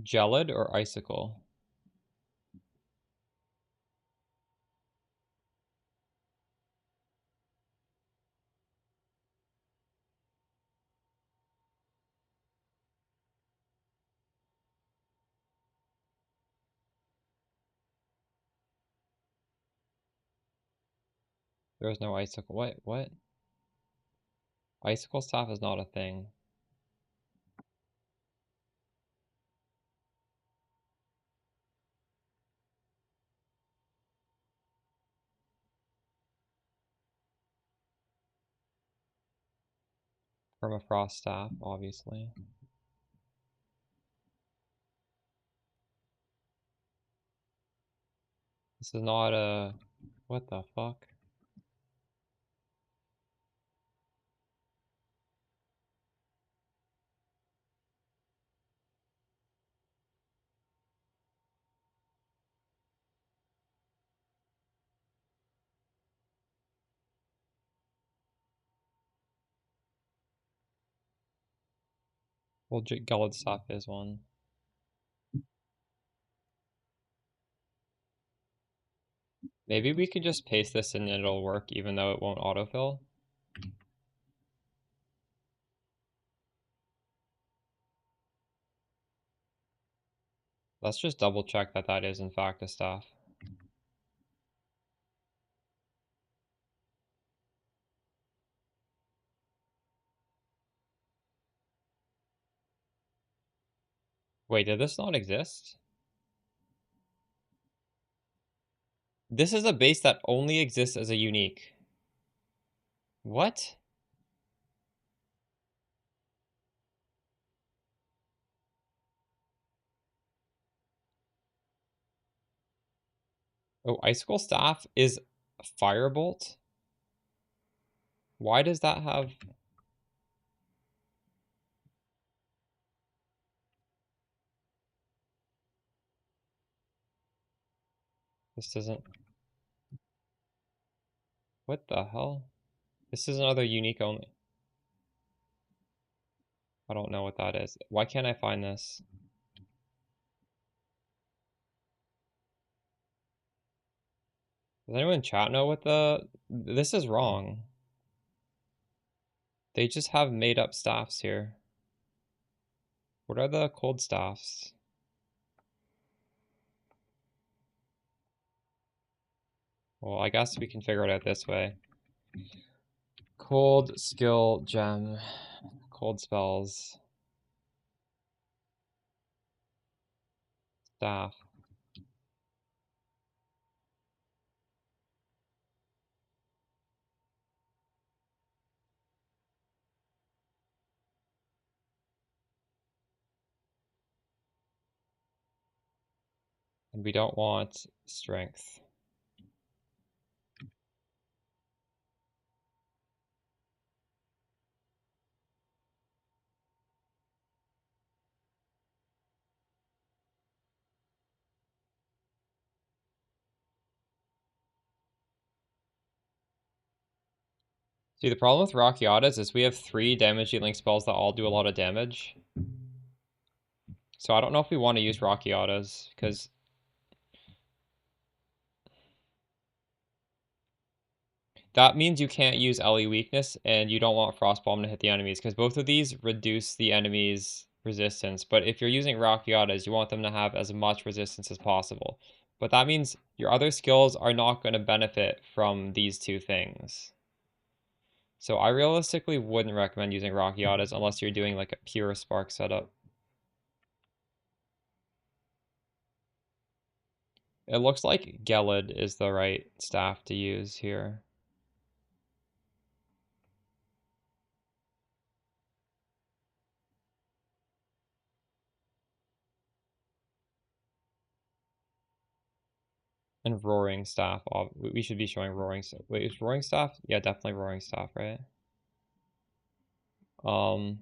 Gelid or icicle? There's no icicle. What? Icicle staff is not a thing. Permafrost staff, obviously. This is not a... What the fuck? Well, Galled staff is one. Maybe we could just paste this in and it'll work even though it won't autofill. Let's just double check that that is in fact a staff. Wait, did this not exist? This is a base that only exists as a unique. What? Oh, Icicle Staff is Firebolt? Why does that have... This doesn't... What the hell? This is another unique only. I don't know what that is. Why can't I find this? Does anyone in chat know what the... This is wrong. They just have made up staffs here. What are the cold staffs? Well, I guess we can figure it out this way. Cold skill gem. Cold spells. Staff. And we don't want strength. See, the problem with Rockiatas is we have 3 damage dealing spells that all do a lot of damage. So I don't know if we want to use Rockiatas, because that means you can't use LE weakness, and you don't want Frostbomb to hit the enemies, because both of these reduce the enemy's resistance. But if you're using Rockiatas, you want them to have as much resistance as possible. But that means your other skills are not going to benefit from these 2 things. So I realistically wouldn't recommend using Rockiatas unless you're doing like a pure Spark setup. It looks like Gelid is the right staff to use here. And Roaring Staff. We should be showing Roaring Staff. Wait, is Roaring Staff? Yeah, definitely Roaring Staff, right? Okay,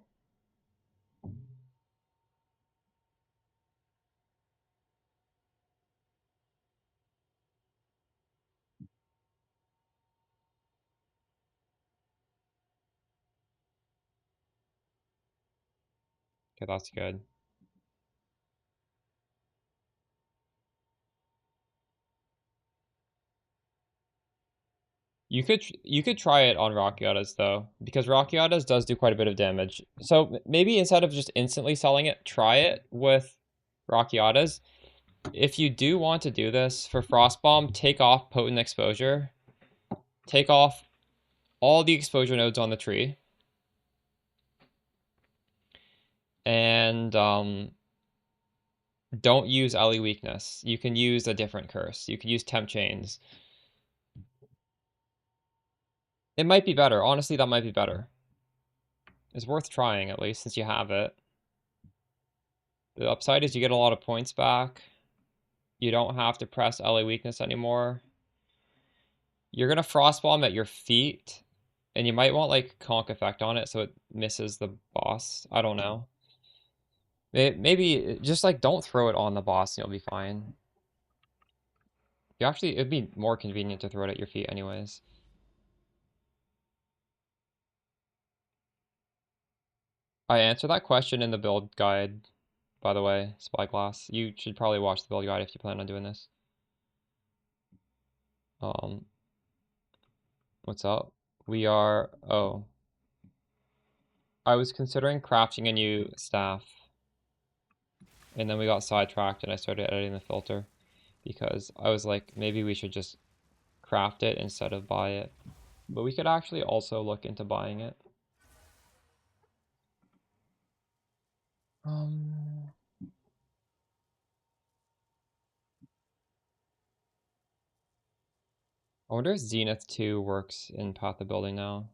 that's good. You could try it on Rockiatas though, because Rockiatas does do quite a bit of damage. So maybe instead of just instantly selling it, try it with Rockiatas. If you do want to do this for Frostbomb, take off Potent Exposure. take off all the exposure nodes on the tree. And don't use LE weakness. You can use a different curse. You can use temp chains. It might be better. Honestly, that might be better. It's worth trying, at least, since you have it. The upside is you get a lot of points back. You don't have to press LA weakness anymore. You're going to frostbomb at your feet. And you might want, like, conk effect on it so it misses the boss. I don't know. Maybe just, like, don't throw it on the boss and you'll be fine. You actually, it'd be more convenient to throw it at your feet anyways. I answered that question in the build guide, by the way, Spyglass. You should probably watch the build guide if you plan on doing this. Um, what's up? Oh. I was considering crafting a new staff. And then we got sidetracked and I started editing the filter. Because I was like, maybe we should just craft it instead of buy it. But we could actually also look into buying it. I wonder if Zenith 2 works in Path of Building now.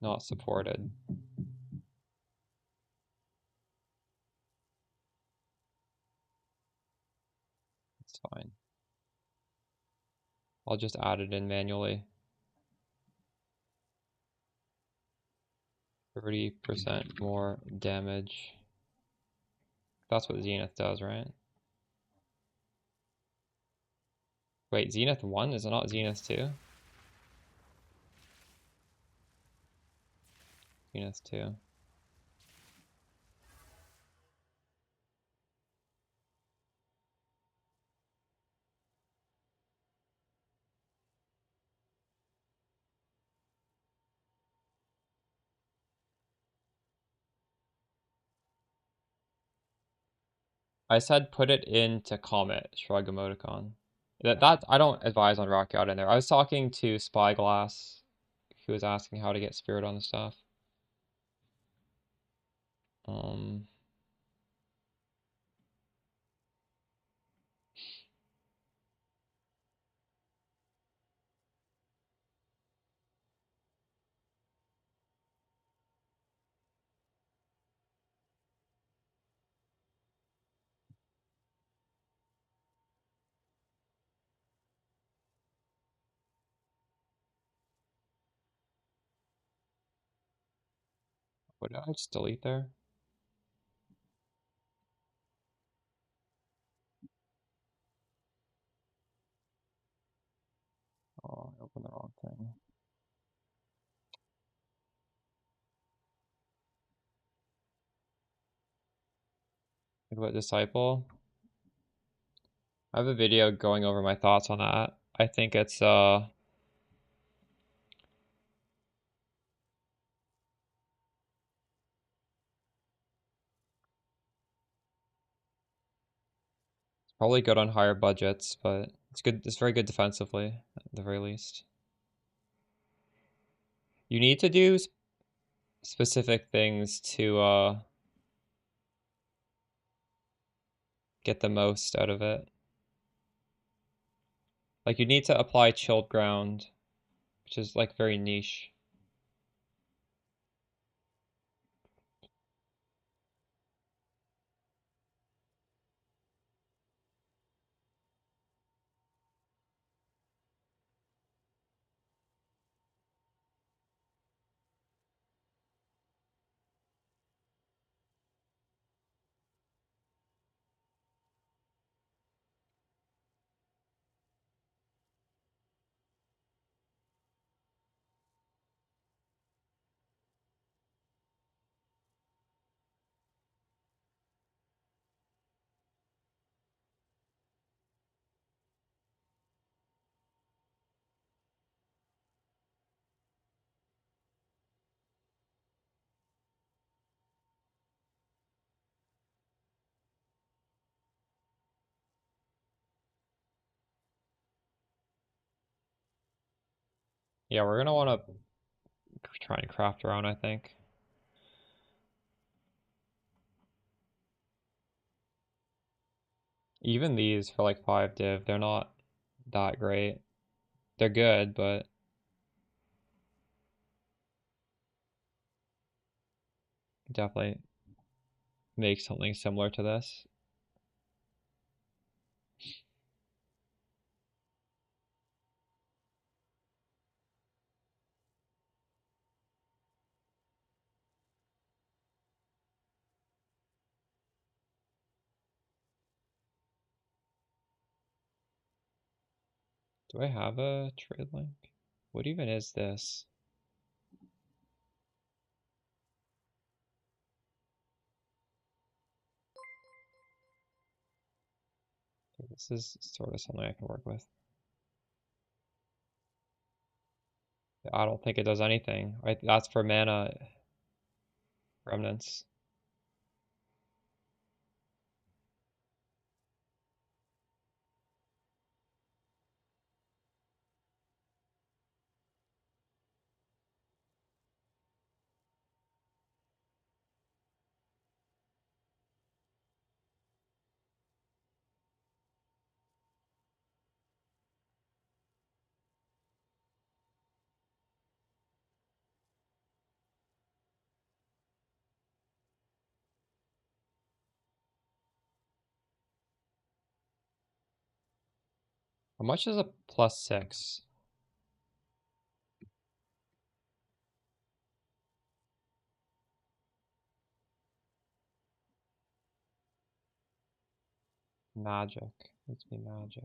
Not supported. It's fine. I'll just add it in manually. 30% more damage. That's what Zenith does, right? Wait, Zenith 1? Is it not Zenith 2? Zenith 2. I said put it into Comet, shrug emoticon. That I don't advise on Rock Out in there. I was talking to Spyglass, who was asking how to get Spirit on the stuff. What did I just delete there? Oh, I opened the wrong thing. Think about Disciple. I have a video going over my thoughts on that. I think it's probably good on higher budgets, but it's good. It's very good defensively, at the very least. You need to do specific things to get the most out of it. Like you need to apply chilled ground, which is like very niche. Yeah, we're gonna want to try and craft around, I think. Even these for like 5 div, they're not that great. They're good, but definitely make something similar to this. Do I have a trade link? What even is this? This is sort of something I can work with. I don't think it does anything. That's for mana remnants. How much is a +6? Magic. Let's be magic.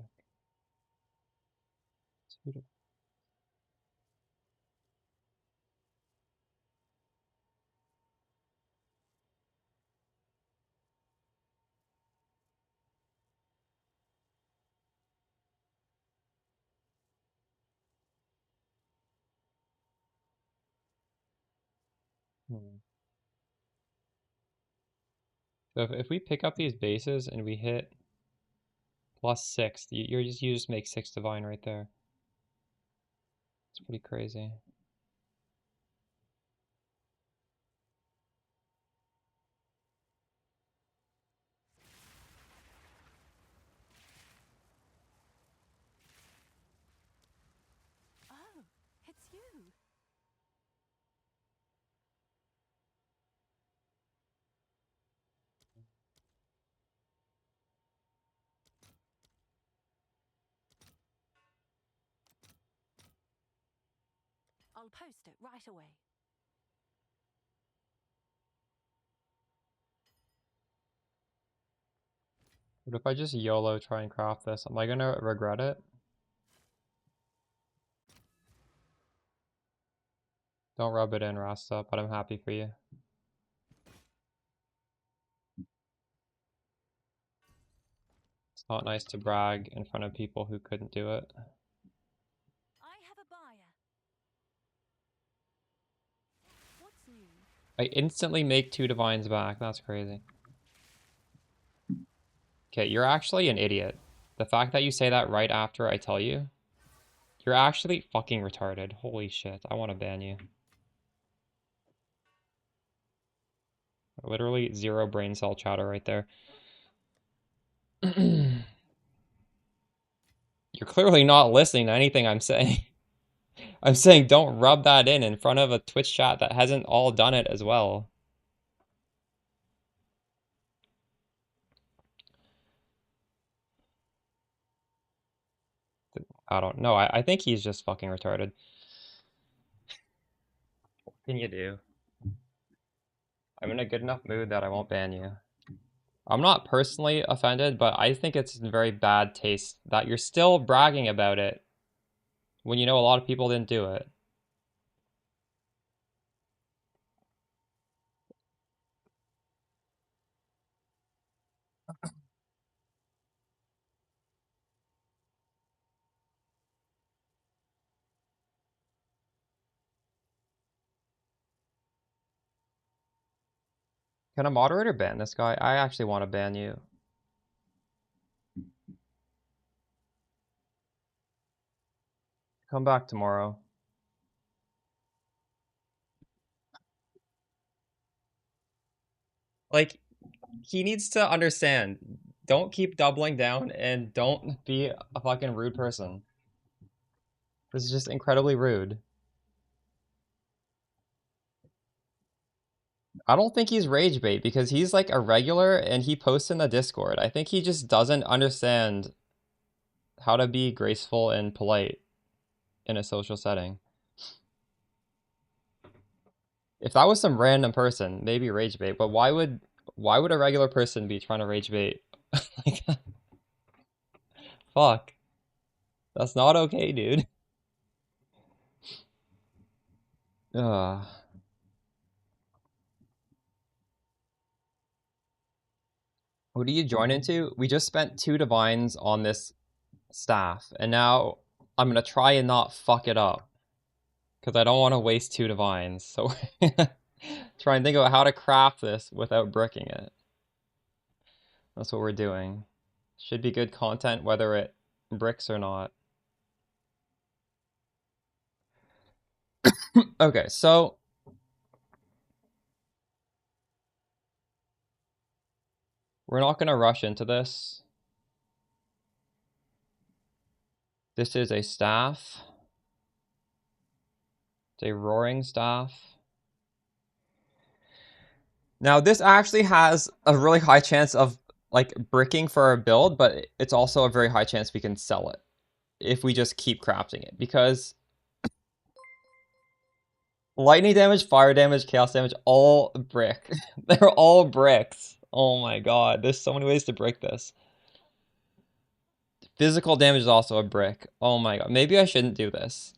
So if we pick up these bases and we hit +6, you just make 6 divine right there. It's pretty crazy. Oh, it's you. I'll post it right away. What if I just YOLO try and craft this? Am I gonna regret it? Don't rub it in, Rasta, but I'm happy for you. It's not nice to brag in front of people who couldn't do it. I have a buyer. What's new? I instantly make 2 divines back. That's crazy. Okay, you're actually an idiot. The fact that you say that right after I tell you, you're actually fucking retarded. Holy shit, I want to ban you. Literally 0 brain cell chatter right there. You're clearly not listening to anything I'm saying. I'm saying don't rub that in front of a Twitch chat that hasn't all done it as well. I don't know. I think he's just fucking retarded. What can you do? I'm in a good enough mood that I won't ban you. I'm not personally offended, but I think it's in very bad taste that you're still bragging about it when you know a lot of people didn't do it. Can a moderator ban this guy? I actually want to ban you. Come back tomorrow. Like, he needs to understand. Don't keep doubling down and don't be a fucking rude person. This is just incredibly rude. I don't think he's rage bait because he's like a regular and he posts in the Discord. I think he just doesn't understand how to be graceful and polite in a social setting. If that was some random person, maybe rage bait, but why would a regular person be trying to rage bait? Like, fuck. That's not okay, dude. Ugh. What do you join into? We just spent 2 divines on this staff, and now I'm gonna try and not fuck it up. Because I don't want to waste 2 divines, so try and think about how to craft this without bricking it. That's what we're doing. Should be good content whether it bricks or not. Okay, so we're not gonna rush into this. This is a staff. It's a roaring staff. Now this actually has a really high chance of like bricking for our build, but it's also a very high chance we can sell it if we just keep crafting it, because lightning damage, fire damage, chaos damage, all brick. They're all bricks. Oh my god, there's so many ways to brick this. Physical damage is also a brick. Oh my god, maybe I shouldn't do this.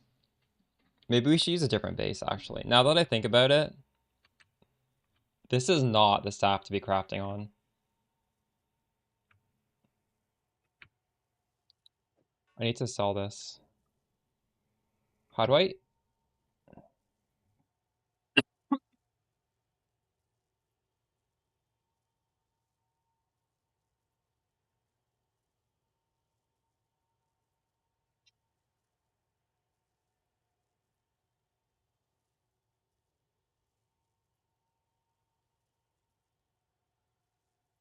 Maybe we should use a different base, actually. Now that I think about it, this is not the staff to be crafting on. I need to sell this. How do I...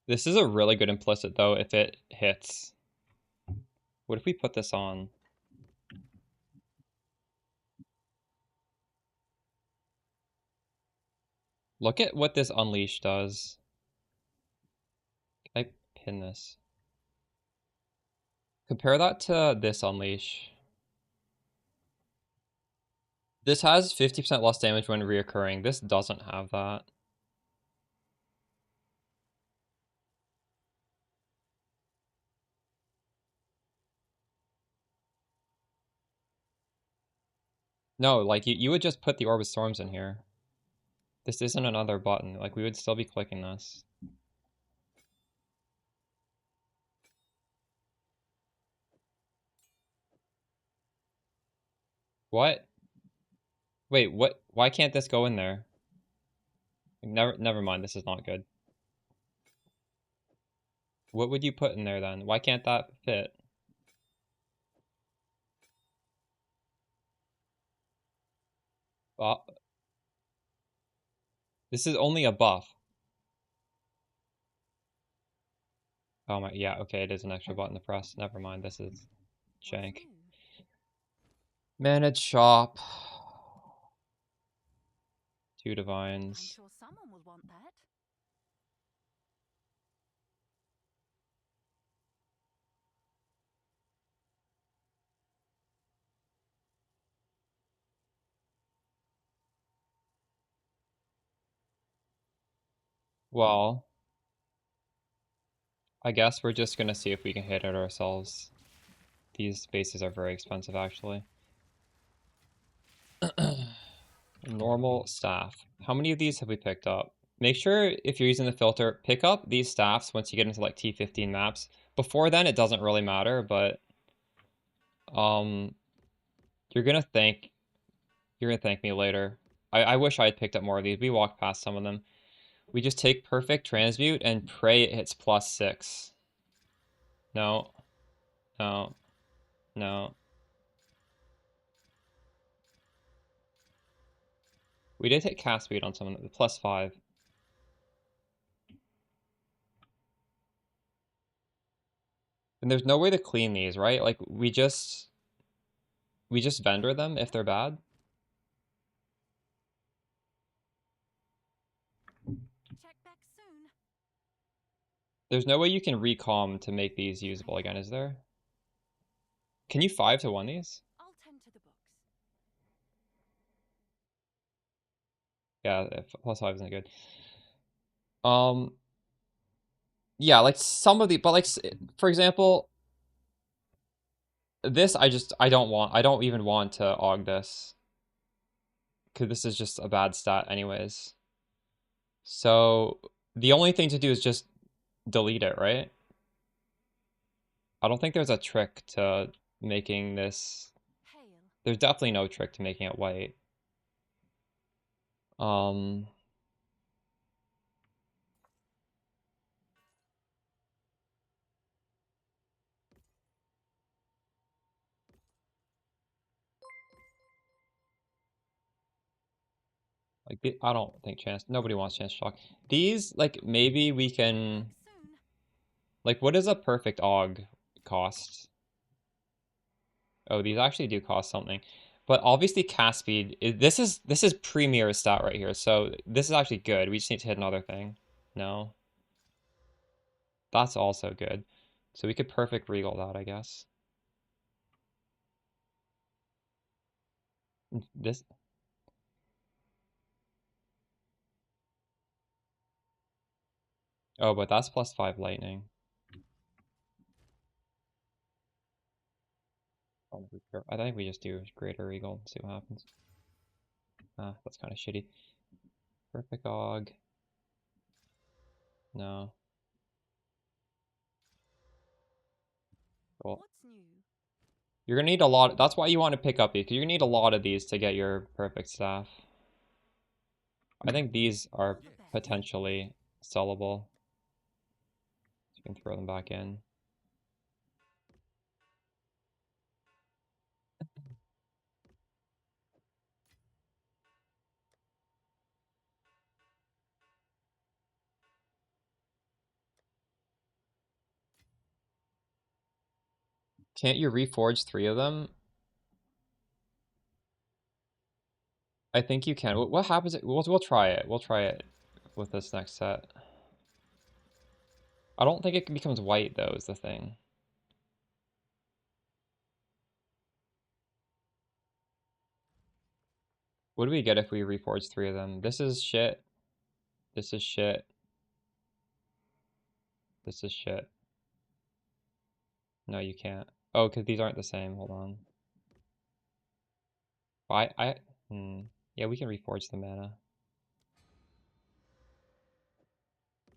This is a really good implicit, though, if it hits. What if we put this on? Look at what this unleash does. Can I pin this? Compare that to this unleash. This has 50% less damage when reoccurring. This doesn't have that. No, like you would just put the Orb of Storms in here. This isn't another button. Like we would still be clicking this. What? Wait, what? Why can't this go in there? Never mind. This is not good. What would you put in there then? Why can't that fit? This is only a buff. Oh my, yeah, okay, it is an extra button to press. Never mind, this is jank. Manage shop. 2 I'm divines. sure someone will want that. Well, I guess we're just gonna see if we can hit it ourselves. These bases are very expensive, actually. Normal staff. How many of these have we picked up? Make sure if you're using the filter, pick up these staffs once you get into like T15 maps. Before then, it doesn't really matter, but um, you're gonna thank me later. I wish I had picked up more of these. We walked past some of them. We just take perfect transmute and pray it hits +6. No, no, no. We did hit cast speed on some of them, +5. And there's no way to clean these, right? Like we just vendor them if they're bad. Check back soon. There's no way you can recom to make these usable again, is there? Can you 5-1 these? I'll tend to the books. Yeah, +5 isn't good. Yeah, like some of the, but like for example, this I don't even want to aug this because this is just a bad stat anyways. So the only thing to do is just delete it, right? I don't think there's a trick to making this. Hail. There's definitely no trick to making it white. Like I don't think chance. Nobody wants chance shock. These like maybe we can. Soon. Like what does a perfect aug cost? Oh, these actually do cost something. But obviously cast speed, this is premier stat right here. So this is actually good. We just need to hit another thing. No. That's also good. So we could perfect regal that, I guess. This. Oh, but that's +5 lightning. I think we just do greater regal and see what happens. Ah, that's kind of shitty. Perfect aug. No. Cool. What's new? You're gonna need a lot. That's why you want to pick up these, because you're gonna need a lot of these to get your perfect staff. I think these are potentially sellable. You can throw them back in. Can't you reforge 3 of them? I think you can. What happens? We'll try it. We'll try it with this next set. I don't think it becomes white though, is the thing. What do we get if we reforge 3 of them? This is shit. This is shit. This is shit. No, you can't. Oh, because these aren't the same. Hold on. Yeah, we can reforge the mana.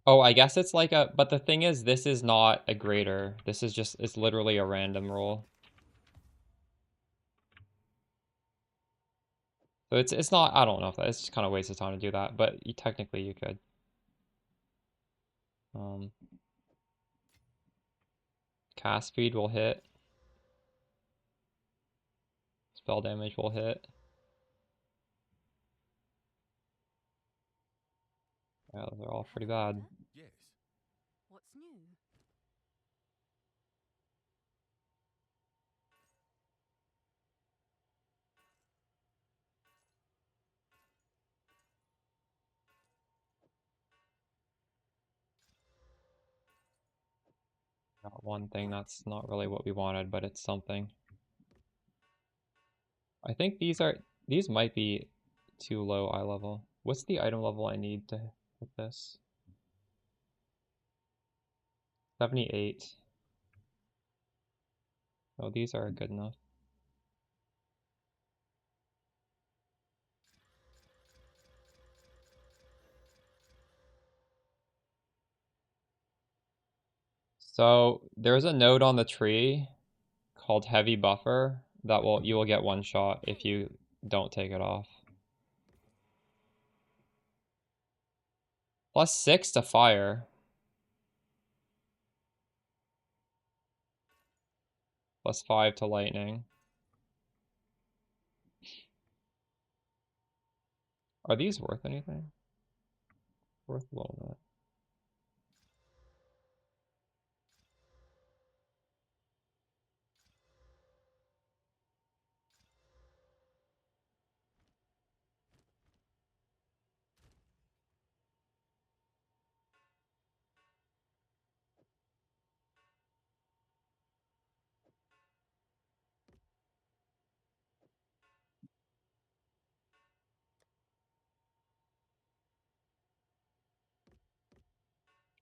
Oh, I guess it's like a, but the thing is, this is not a greater. This is just, it's literally a random roll. So it's not, I don't know if that, it's just kind of a waste of time to do that, but technically you could. Cast speed will hit. Spell damage will hit. Yeah, those are all pretty bad. Yes. What's new? Got one thing that's not really what we wanted, but it's something. I think these might be too low eye level. What's the item level I need to hit this? 78. Oh, these are good enough. So there's a node on the tree called heavy buffer that you will get one shot if you don't take it off. +6 to fire. +5 to lightning. Are these worth anything? Worth a little bit.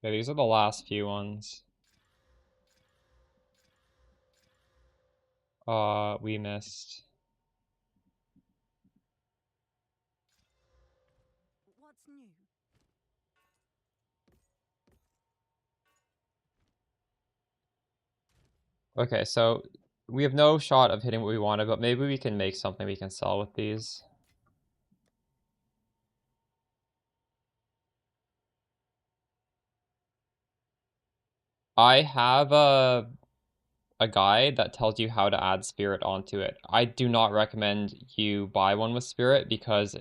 Yeah, these are the last few ones. We missed. What's new? Okay, so we have no shot of hitting what we wanted, but maybe we can make something we can sell with these. I have a guide that tells you how to add spirit onto it. I do not recommend you buy one with spirit because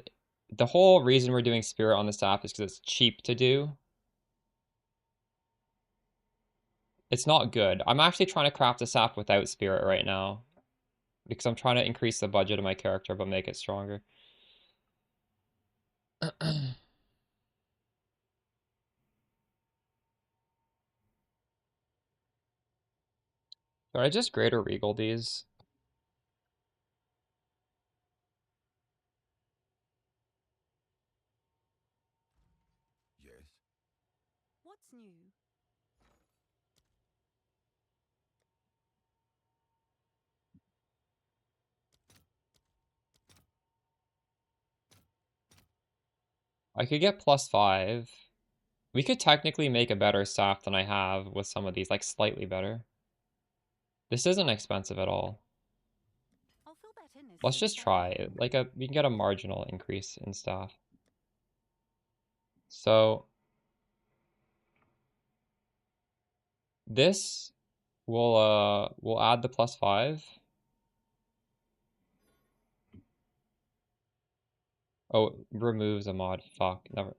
the whole reason we're doing spirit on the staff is because it's cheap to do. It's not good. I'm actually trying to craft a staff without spirit right now because I'm trying to increase the budget of my character but make it stronger. Should I just greater regal these? Yes. What's new? I could get +5. We could technically make a better staff than I have with some of these, like slightly better. This isn't expensive at all. I'll fill that in as Let's soon just as I try can. it. Like we can get a marginal increase in staff. So this we'll add the +5. Oh, it removes a mod. Fuck. Never.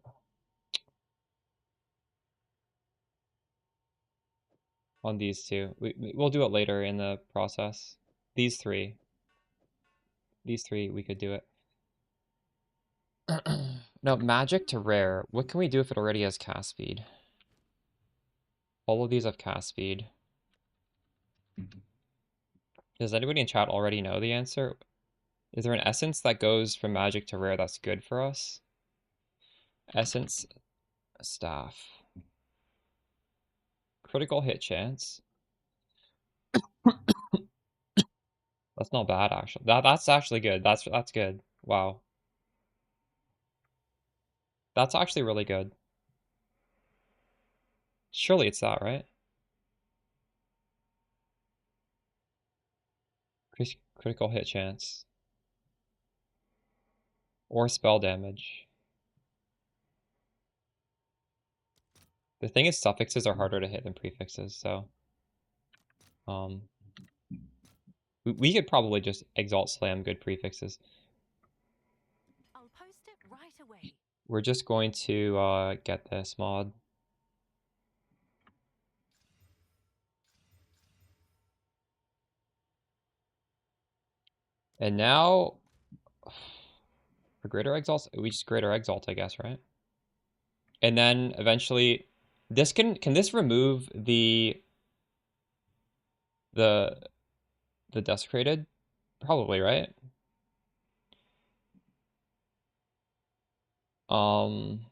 On these two. We'll do it later in the process. These three. These three, we could do it. No, magic to rare. What can we do if it already has cast speed? All of these have cast speed. Does anybody in chat already know the answer? Is there an essence that goes from magic to rare that's good for us? Essence staff. Critical hit chance. That's not bad actually. That's actually good. That's good. Wow. That's actually really good. Surely it's that, right? Critical hit chance. Or spell damage. The thing is suffixes are harder to hit than prefixes, so um we could probably just exalt slam good prefixes. I'll post it right away. We're just going to get this mod. And now for greater exalts, we just greater exalt, I guess, right? And then eventually this can this remove the desecrated? Probably, right? Um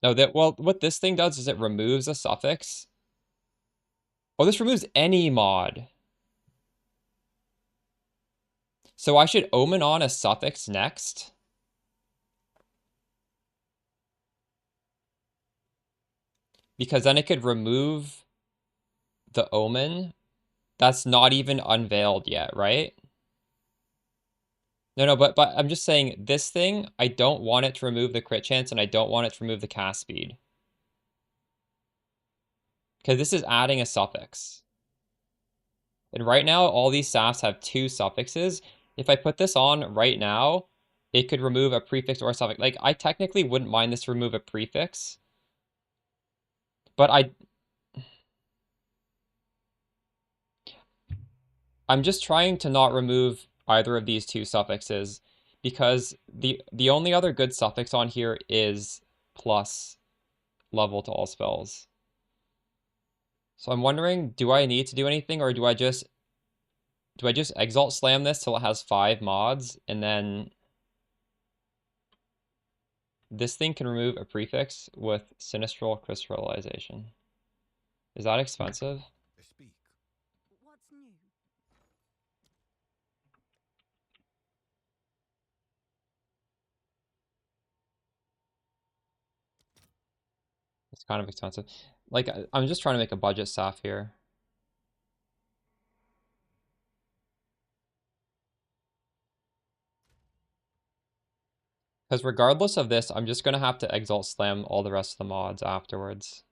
No, that well what this thing does is it removes a suffix. Oh, this removes any mod. So I should omen on a suffix next. Because then it could remove the omen that's not even unveiled yet, right? No, but I'm just saying this thing, I don't want it to remove the crit chance and I don't want it to remove the cast speed. Because this is adding a suffix. And right now, all these staffs have 2 suffixes. If I put this on right now, it could remove a prefix or a suffix. Like, I technically wouldn't mind this to remove a prefix. But I'm just trying to not remove either of these 2 suffixes. Because the only other good suffix on here is plus level to all spells. So I'm wondering, do I need to do anything or do I just do I just Exalt Slam this till it has 5 mods, and then this thing can remove a prefix with Sinistral Crystallization. Is that expensive? Speak. What's new? It's kind of expensive. Like, I'm just trying to make a budget staff here. Because regardless of this, I'm just going to have to Exalt Slam all the rest of the mods afterwards.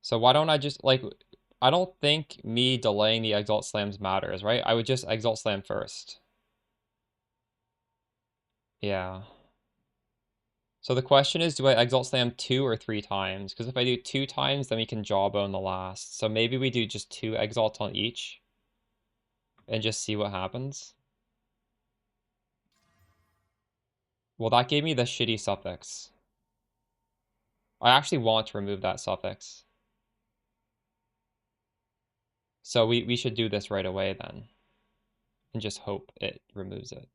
So why don't I just, like, I don't think me delaying the Exalt Slams matters, right? I would just Exalt Slam first. Yeah. So the question is, do I Exalt Slam 2 or 3 times? Because if I do 2 times, then we can Jawbone the last. So maybe we do just 2 Exalts on each and just see what happens. Well, that gave me the shitty suffix. I actually want to remove that suffix. So we should do this right away then. And just hope it removes it.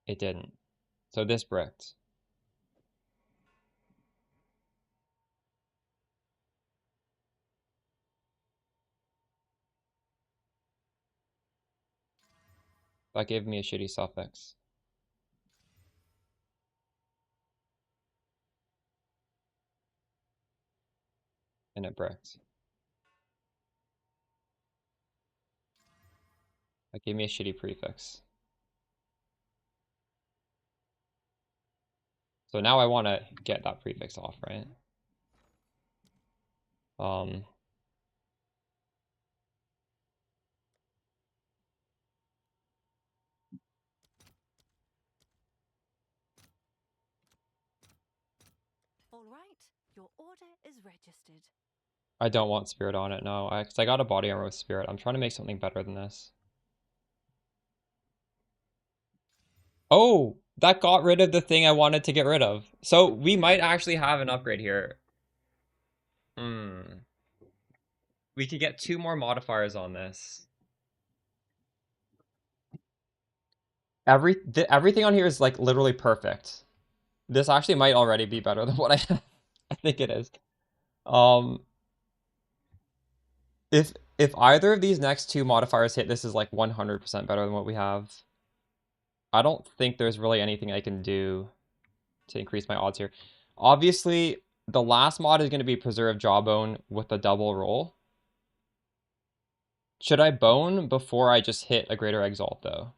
It didn't. So this bricked. That gave me a shitty suffix. And it bricked. That gave me a shitty prefix. So now I want to get that prefix off, right? All right, your order is registered. I don't want Spirit on it, no. Because I got a body armor with Spirit. I'm trying to make something better than this. Oh, that got rid of the thing I wanted to get rid of. So we might actually have an upgrade here. We could get 2 more modifiers on this. Everything on here is like literally perfect. This actually might already be better than what I have. I think it is. If either of these next 2 modifiers hit, this is like 100% better than what we have. I don't think there's really anything I can do to increase my odds here. Obviously, the last mod is going to be Preserve Jawbone with a double roll. Should I bone before I just hit a Greater Exalt, though?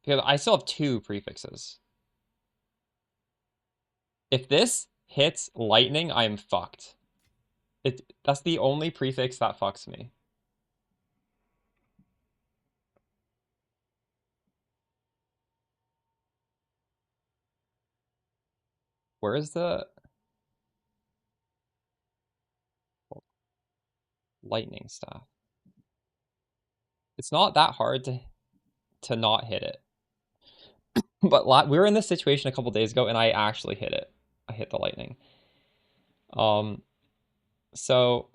Because I still have 2 prefixes. If this hits Lightning, I am fucked. That's the only prefix that fucks me. Where is the Lightning Staff? It's not that hard to not hit it. But we were in this situation a couple days ago, and I actually hit it. I hit the lightning. So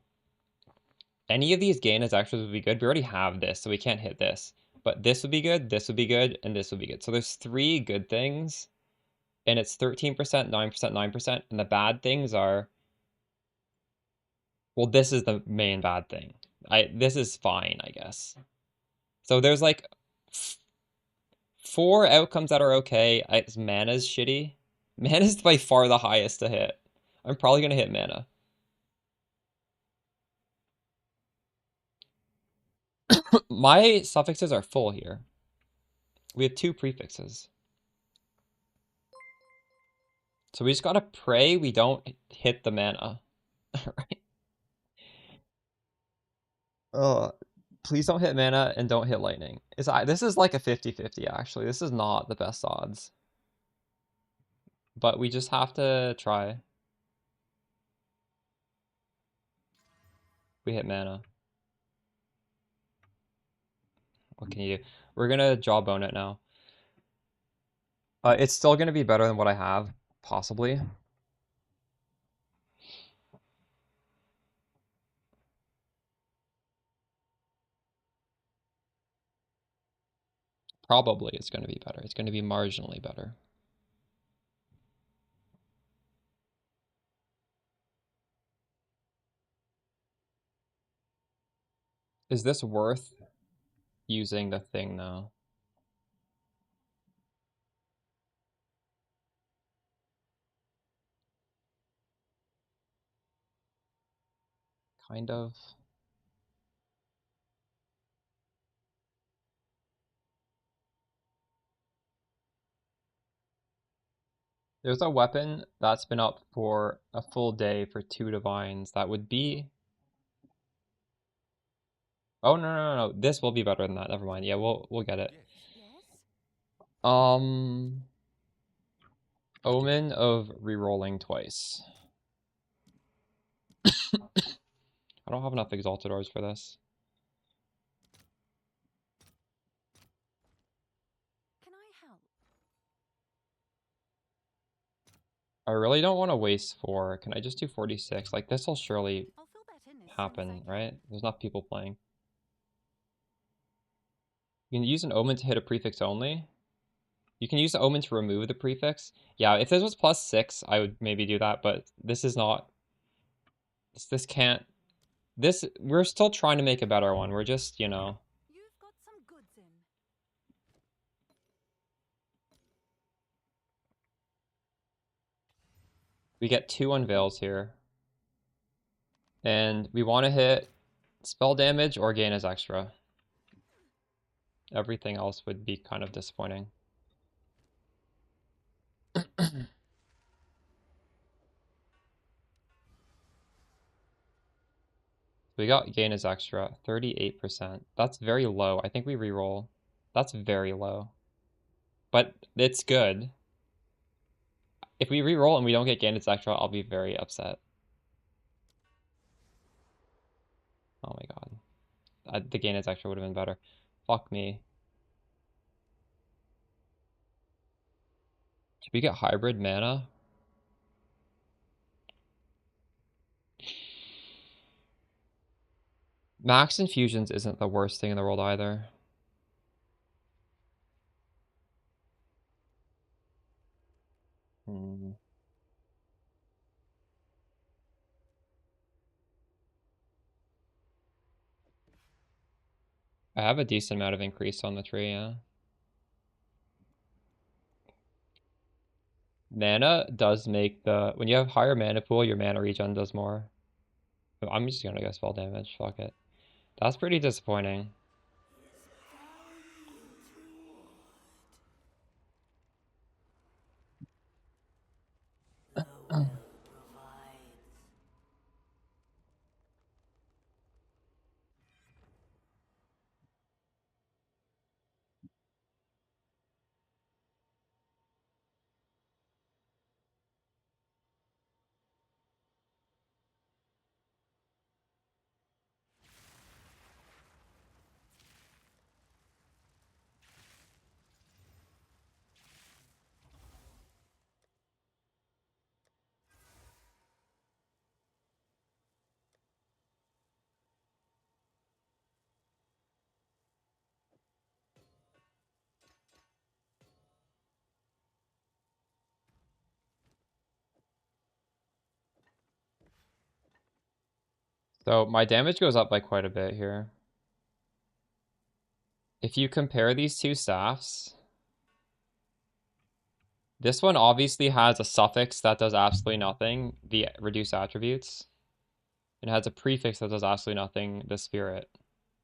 any of these gain as extras would be good. We already have this, so we can't hit this. But this would be good, this would be good, and this would be good. So there's 3 good things, and it's 13%, 9%, 9%, and the bad things are... Well, this is the main bad thing. This is fine, I guess. So there's like 4 outcomes that are okay. Mana's shitty. Mana's by far the highest to hit. I'm probably going to hit mana. My suffixes are full here. We have 2 prefixes. So we just gotta pray we don't hit the mana. Right? Please don't hit mana and don't hit lightning. This is like a 50-50 actually. This is not the best odds. But we just have to try. We hit mana. What can you do? We're gonna Jawbone it now. It's still gonna be better than what I have, possibly. Probably it's going to be better. It's going to be marginally better. Is this worth using the thing though? Kind of. There's a weapon that's been up for a full day for 2 divines. That would be... Oh, no. This will be better than that. Never mind. Yeah, we'll get it. Yes? Omen of rerolling twice. I don't have enough exalted ores for this. Can I help? I really don't want to waste 4. Can I just do 46? Like, this will surely I'll fill that in as soon as happen, I right? can. There's enough people playing. You can use an omen to hit a prefix only. You can use the omen to remove the prefix. Yeah, if this was +6, I would maybe do that, but this is not. This can't. This, we're still trying to make a better one. We're just, you know. You've got some goods in. We get 2 unveils here. And we want to hit spell damage or gain as extra. Everything else would be kind of disappointing. We got gain as extra, 38%. That's very low. I think we reroll. That's very low. But it's good. If we reroll and we don't get gain as extra, I'll be very upset. Oh my god. The gain as extra would have been better. Fuck me. Should we get hybrid mana? Max infusions isn't the worst thing in the world either. I have a decent amount of increase on the tree, yeah. Mana does make the... When you have higher mana pool, your mana regen does more. I'm just gonna go spell damage. Fuck it. That's pretty disappointing. So my damage goes up by quite a bit here. If you compare these two staffs, this one obviously has a suffix that does absolutely nothing, the reduce attributes. It has a prefix that does absolutely nothing, the spirit.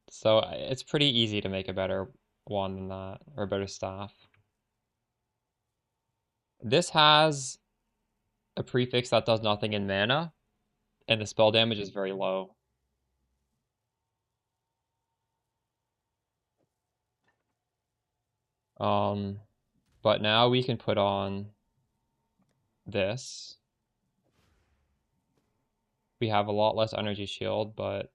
So it's pretty easy to make a better one than that, or a better staff. This has a prefix that does nothing in mana, and the spell damage is very low. But now we can put on this. We have a lot less energy shield, but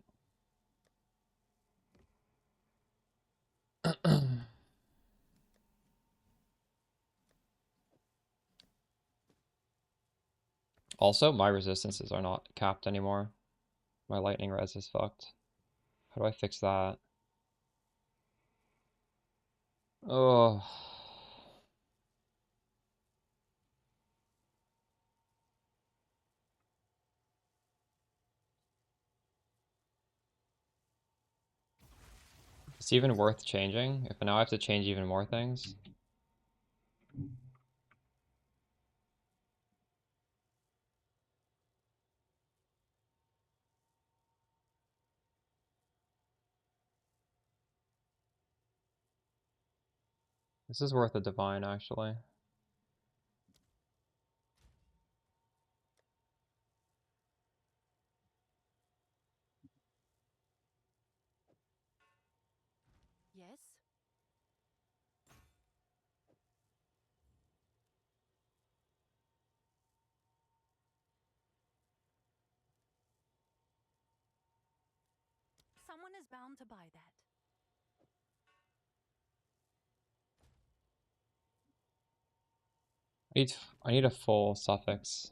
also my resistances are not capped anymore. My lightning res is fucked. How do I fix that? Oh. It's even worth changing if now I have to change even more things. This is worth a divine, actually. Yes? Someone is bound to buy that. I need a full suffix.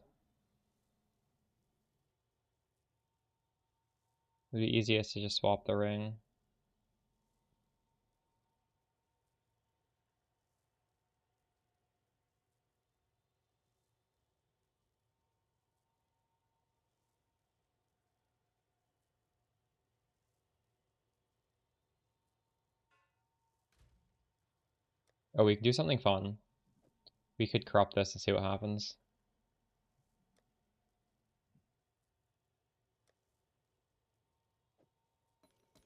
It'd be easiest to just swap the ring. Oh, we can do something fun. We could corrupt this and see what happens.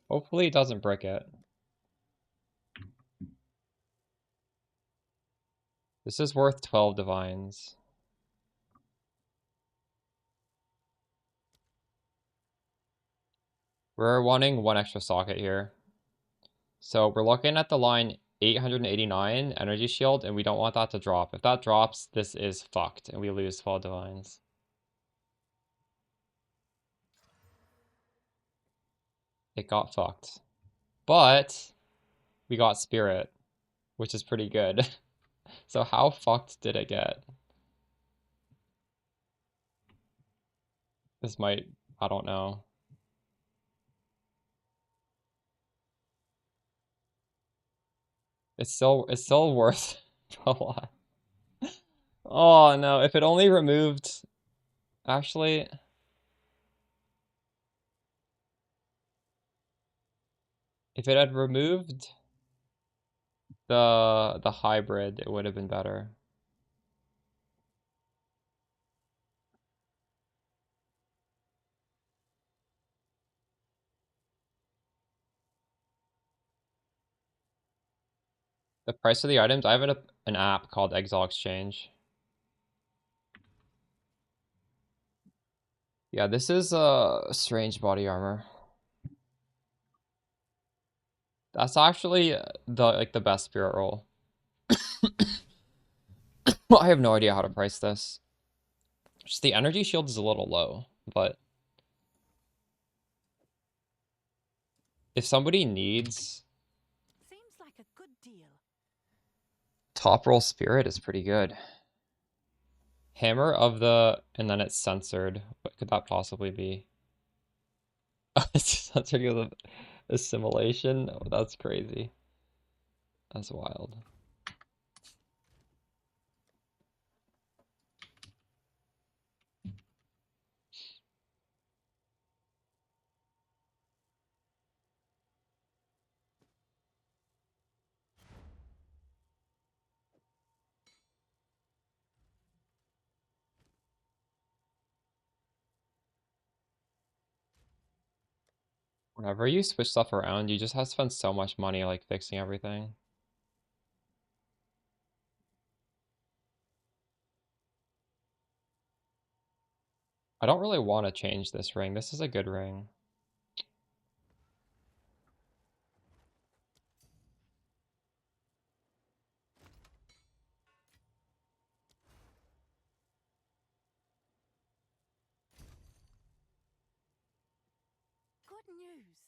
Hopefully it doesn't brick it. This is worth 12 divines. We're wanting one extra socket here. So we're looking at the line 889 energy shield, and we don't want that to drop. If that drops, this is fucked, and we lose 12 divines. It got fucked. But we got spirit, which is pretty good. So how fucked did it get? This might, I don't know. It's still worth a lot. Oh no, if it only removed, actually, if it had removed the hybrid, it would have been better. The price of the items, I have an app called Exile Exchange. Yeah, this is a strange body armor. That's actually the best spirit roll. I have no idea how to price this. Just the energy shield is a little low, but if somebody needs Seems like a good deal. top roll spirit is pretty good. Hammer of the, and then it's censored. What could that possibly be? It's censored because of assimilation? Oh, that's crazy. That's wild. Whenever you switch stuff around, you just have to spend so much money like fixing everything. I don't really want to change this ring. This is a good ring. Good news.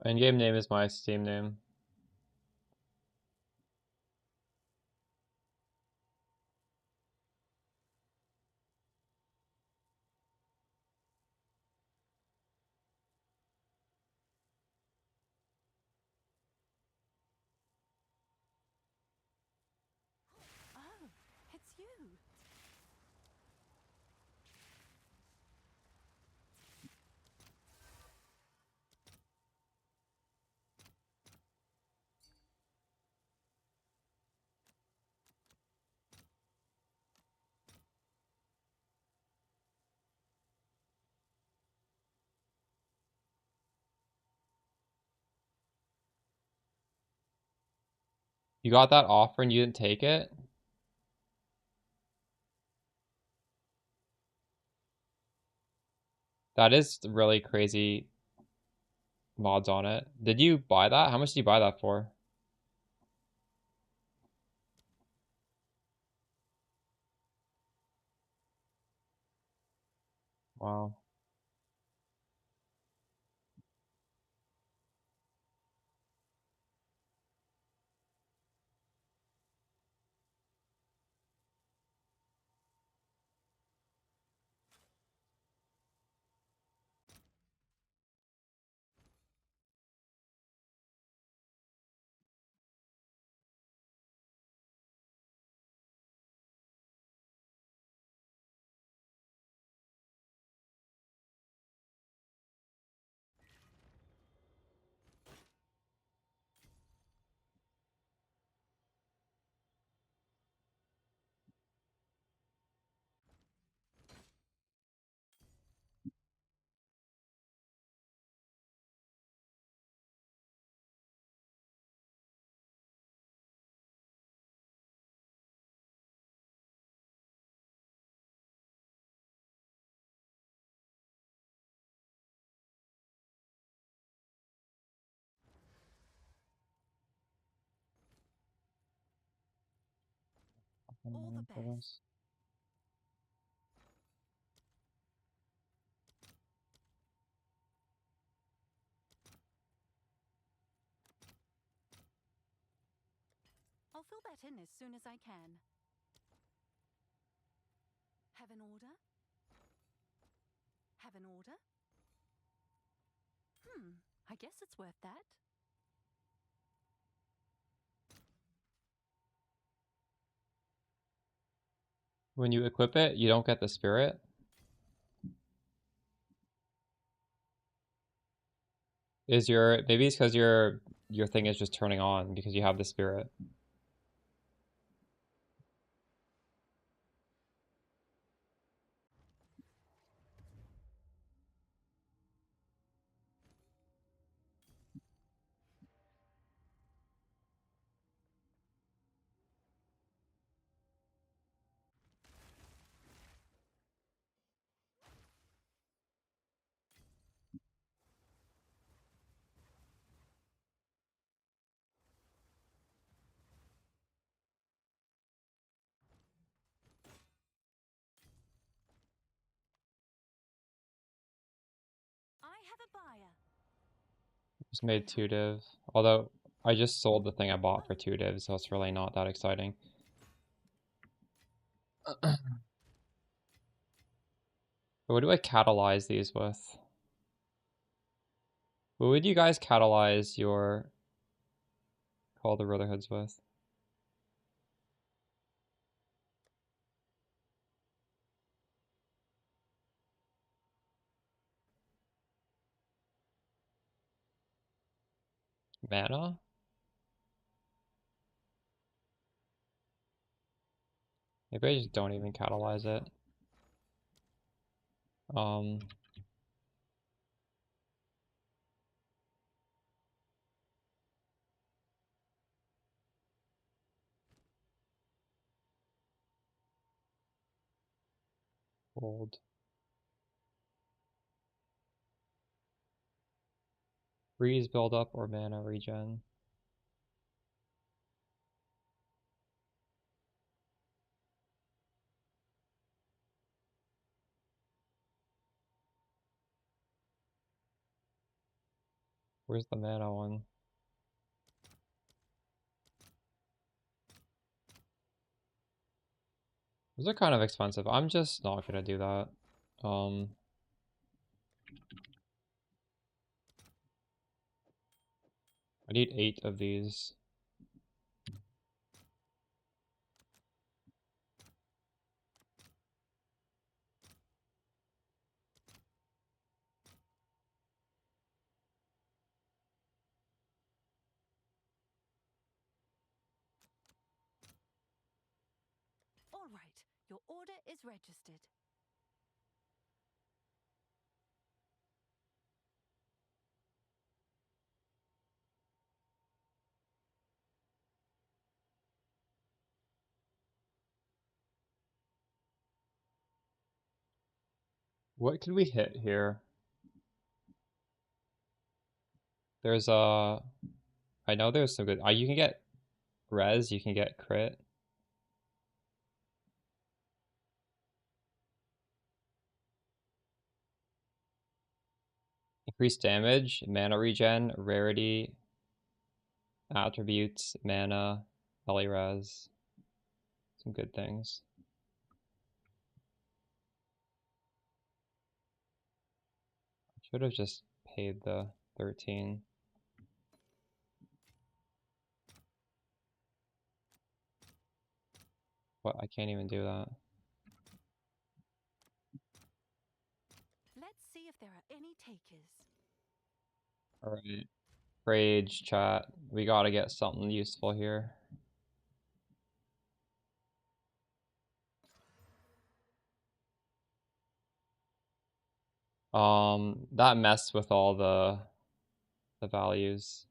In-game name is my Steam name. Oh, it's you. You got that offer and you didn't take it? That is really crazy mods on it. Did you buy that? How much did you buy that for? Wow. All the best. I'll fill that in as soon as I can. Have an order? Have an order? I guess it's worth that. When you equip it, you don't get the spirit. Maybe it's because your thing is just turning on because you have the spirit. I have a buyer. Just made 2 div. Although I just sold the thing I bought for 2 divs, so it's really not that exciting. What do I catalyze these with? What would you guys catalyze your Call the Brotherhoods with? Mana? Maybe I just don't even catalyze it. Um, Hold. Freeze buildup or mana regen. Where's the mana one? Those are kind of expensive. I'm just not gonna do that. I need 8 of these. All right, your order is registered. What can we hit here? There's I know there's some good. You can get res, you can get crit. Increased damage, mana regen, rarity, attributes, mana, res. Some good things. Should have just paid the 13. What? I can't even do that. Let's see if there are any takers. Alright. Rage chat. We gotta get something useful here. That messed with all the values.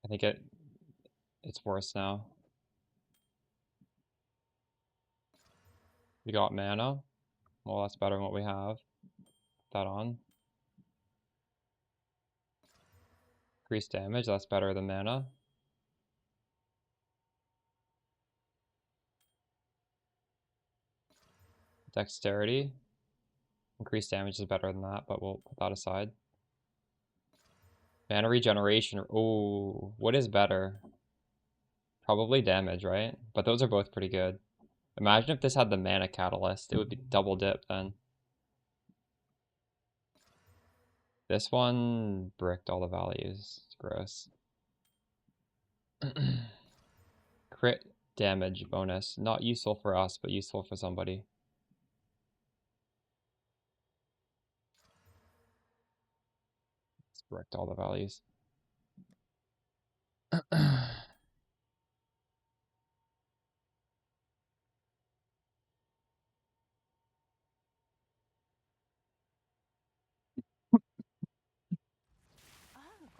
I think it's worse now. We got mana. Well, that's better than what we have. Put that on. Increased damage, that's better than mana. Dexterity. Increased damage is better than that, but we'll put that aside. Mana regeneration. Oh, what is better? Probably damage, right? But those are both pretty good. Imagine if this had the mana catalyst. It would be double dip then. This one bricked all the values. It's gross. Crit damage bonus. Not useful for us, but useful for somebody. It's bricked all the values. Oh,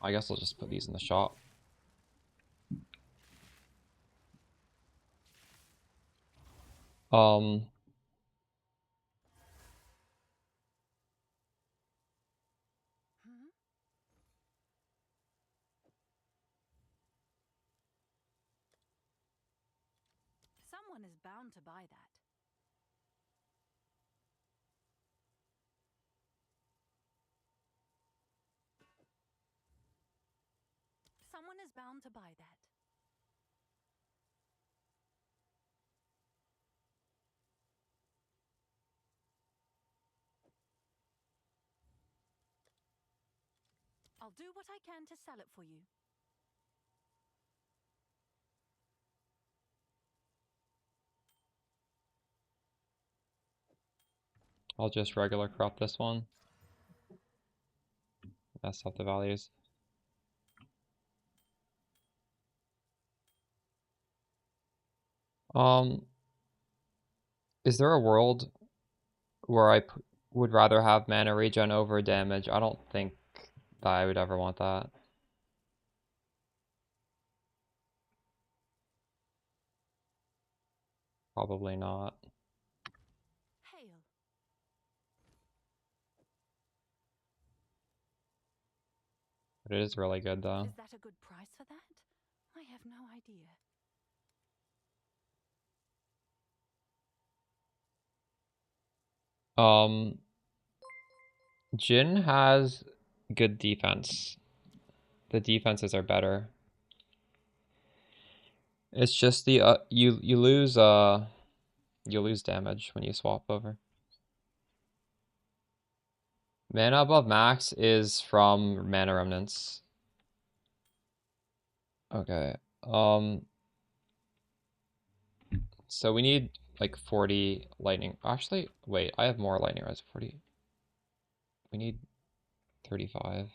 I guess I'll just put these in the shop. Um, hmm? Someone is bound to buy that. Someone is bound to buy that. I'll do what I can to sell it for you. I'll just regular crop this one. Mess up the values. Is there a world where I would rather have mana regen over damage? I don't think that I would ever want that. Probably not. Hail. But it is really good though. Is that a good price for that? I have no idea. Jin has good defense. The defenses are better. It's just the you lose damage when you swap over. Mana above max is from mana remnants. Okay. So we need like 40 lightning. Actually, wait, I have more lightning res. 40. We need 35.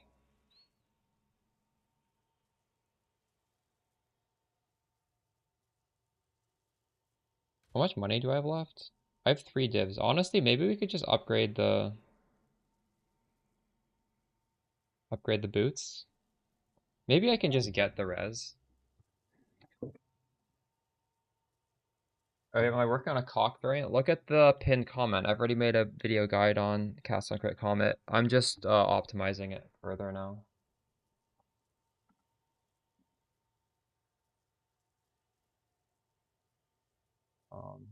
How much money do I have left? I have 3 divs. Honestly, maybe we could just upgrade the boots. Maybe I can just get the res. Alright, am I working on a cock variant? Look at the pinned comment. I've already made a video guide on cast on crit comet. I'm just optimizing it further now. Um,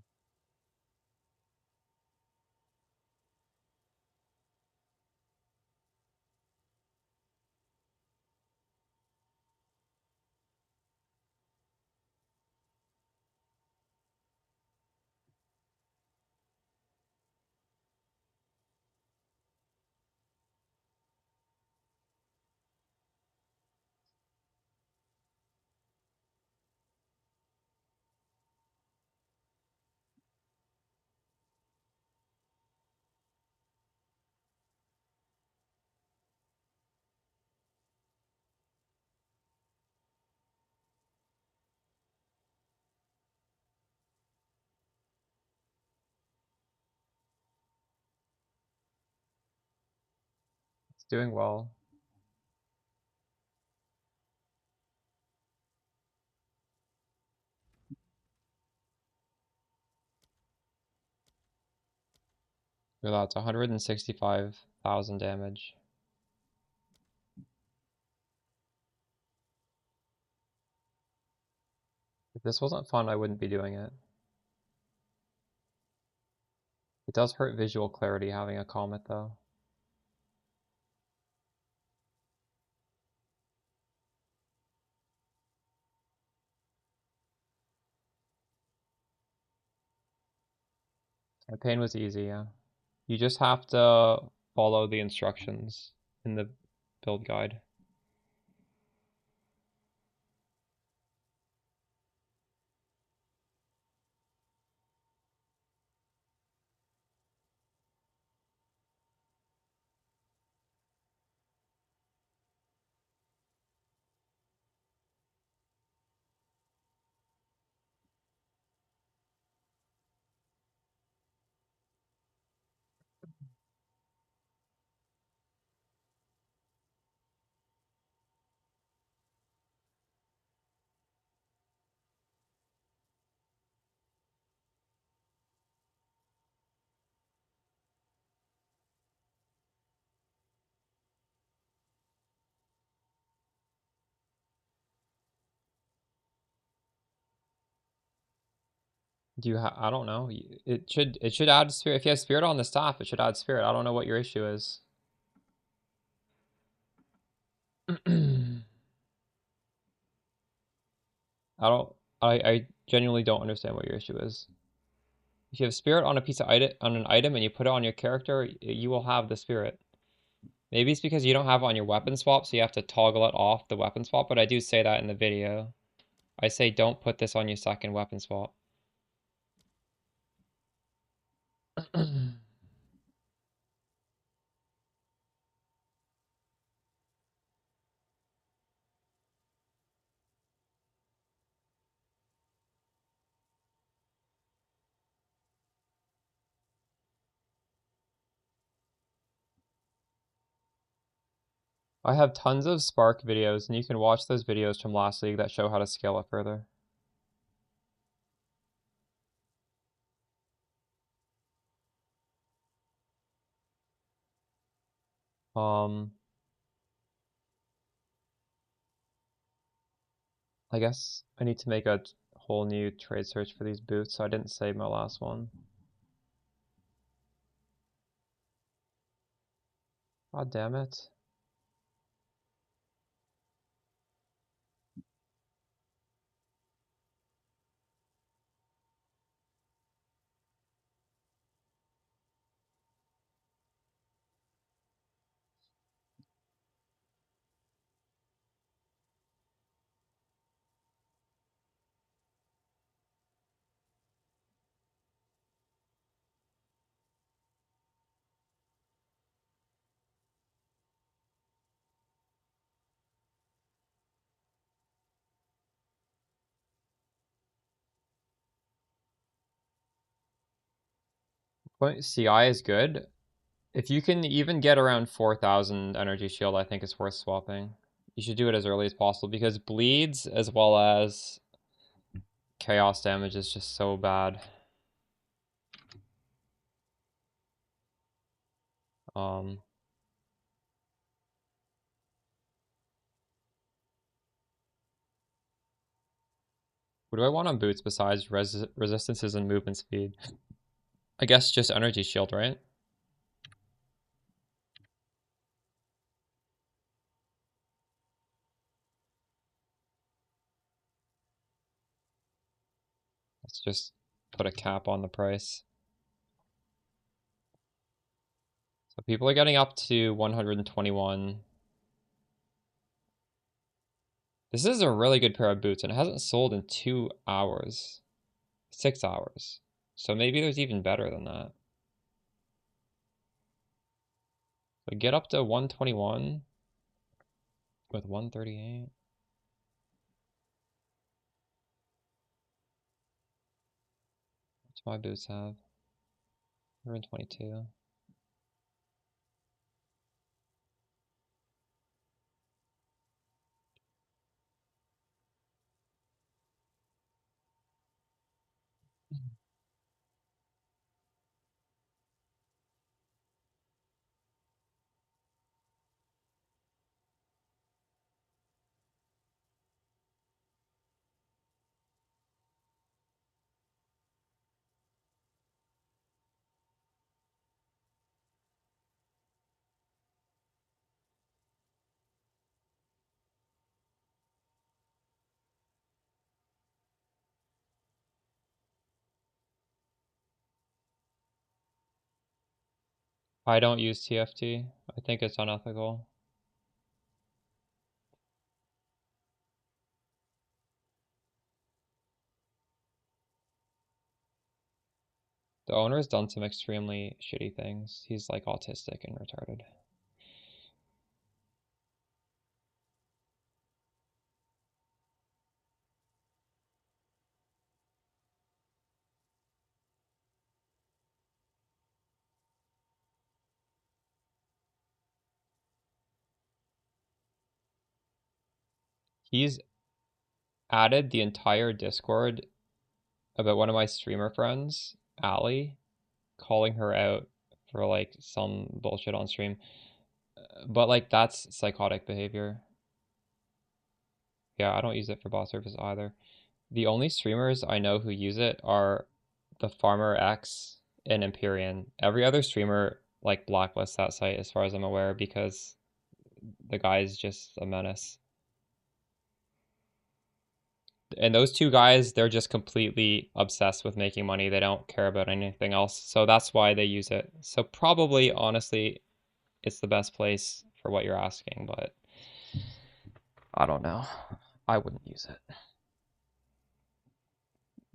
it's doing well. That's 165,000 damage. If this wasn't fun, I wouldn't be doing it. It does hurt visual clarity having a comet though. My pain was easy, yeah. You just have to follow the instructions in the build guide. Do you I don't know. It should add spirit. If you have spirit on the staff, it should add spirit. I don't know what your issue is. I genuinely don't understand what your issue is. If you have spirit on a piece of item on an item and you put it on your character, you will have the spirit. Maybe it's because you don't have it on your weapon swap, so you have to toggle it off the weapon swap, but I do say that in the video. I say don't put this on your second weapon swap. I have tons of Spark videos, and you can watch those videos from last league that show how to scale it further. I guess I need to make a whole new trade search for these boots, so I didn't save my last one. God damn it. But CI is good. If you can even get around 4,000 energy shield, I think it's worth swapping. You should do it as early as possible because bleeds as well as chaos damage is just so bad. Um, what do I want on boots besides resistances and movement speed? I guess just energy shield, right? Let's just put a cap on the price. So people are getting up to 121. This is a really good pair of boots, and it hasn't sold in 2 hours. 6 hours. So maybe there's even better than that. So get up to 121 with 138. What's my boots have? 122. I don't use TFT. I think it's unethical. The owner has done some extremely shitty things. He's like autistic and retarded. He's added the entire Discord about one of my streamer friends, Allie, calling her out for like some bullshit on stream. But like that's psychotic behavior. Yeah, I don't use it for bot service either. The only streamers I know who use it are the Farmer X and Empyrean. Every other streamer like blacklists that site as far as I'm aware because the guy is just a menace. And those two guys, they're just completely obsessed with making money. They don't care about anything else. So that's why they use it. So probably, honestly, it's the best place for what you're asking, but I don't know. I wouldn't use it.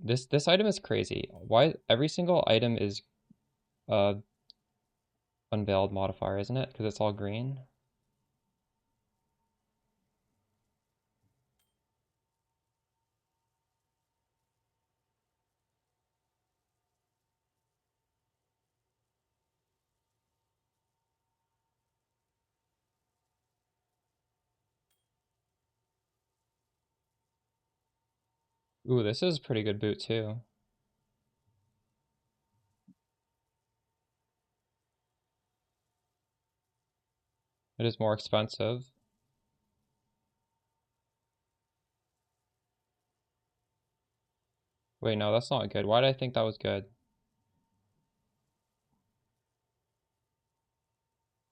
This item is crazy. Why every single item is uh unveiled modifier, isn't it? Because it's all green. Ooh, this is a pretty good boot too. It is more expensive. Wait, no, that's not good. Why did I think that was good?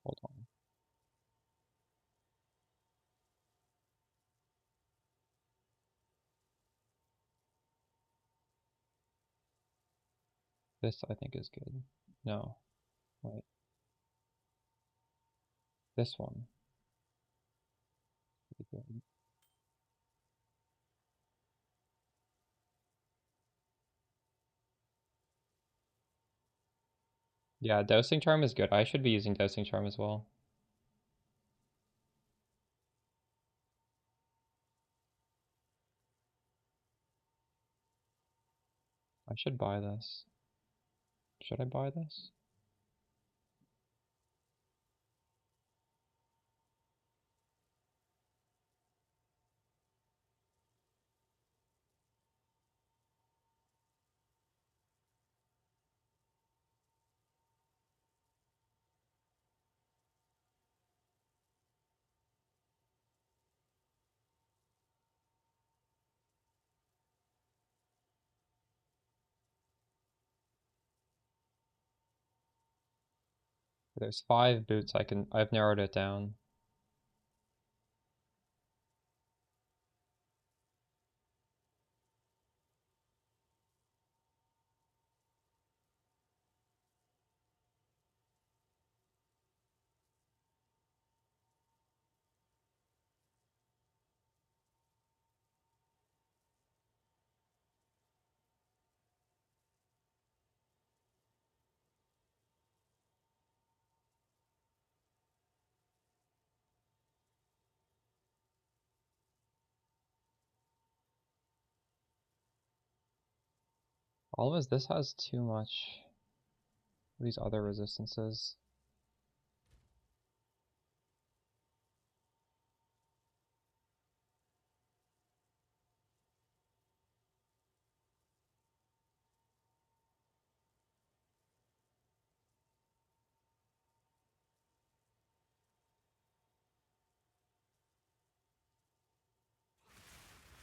Hold on. This I think is good. No. Wait. This one. Yeah, dosing charm is good. I should be using dosing charm as well. I should buy this. Should I buy this? There's 5 boots. I've narrowed it down. Problem is this has too much of these other resistances.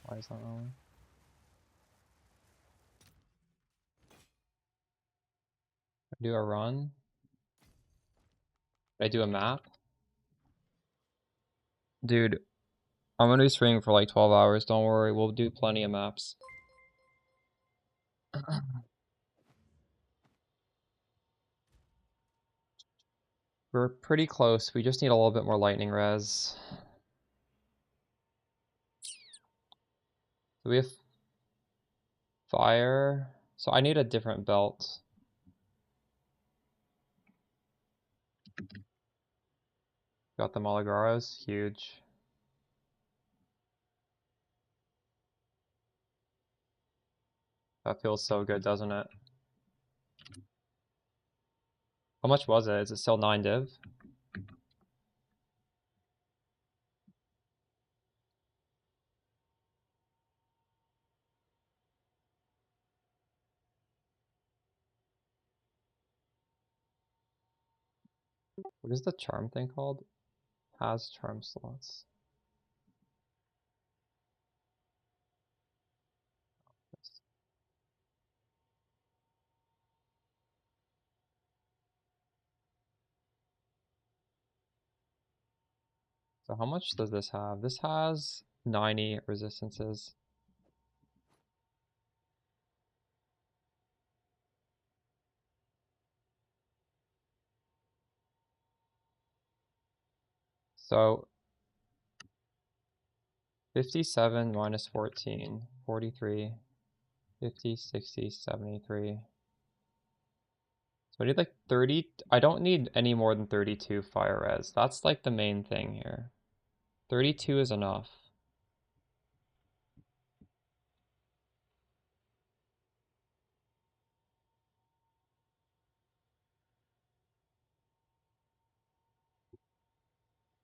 Why is that wrong? I do a run. I do a map. Dude, I'm gonna be streaming for like 12 hours. Don't worry, we'll do plenty of maps. We're pretty close. We just need a little bit more lightning res. So we have fire. So I need a different belt. Got the Malagaros, huge. That feels so good, doesn't it? How much was it? Is it still 9 div? What is the charm thing called? Has charm slots. So how much does this have? This has 90 resistances. So 57 minus 14, 43, 50, 60, 73. So I need like 30. I don't need any more than 32 fire res. That's like the main thing here. 32 is enough.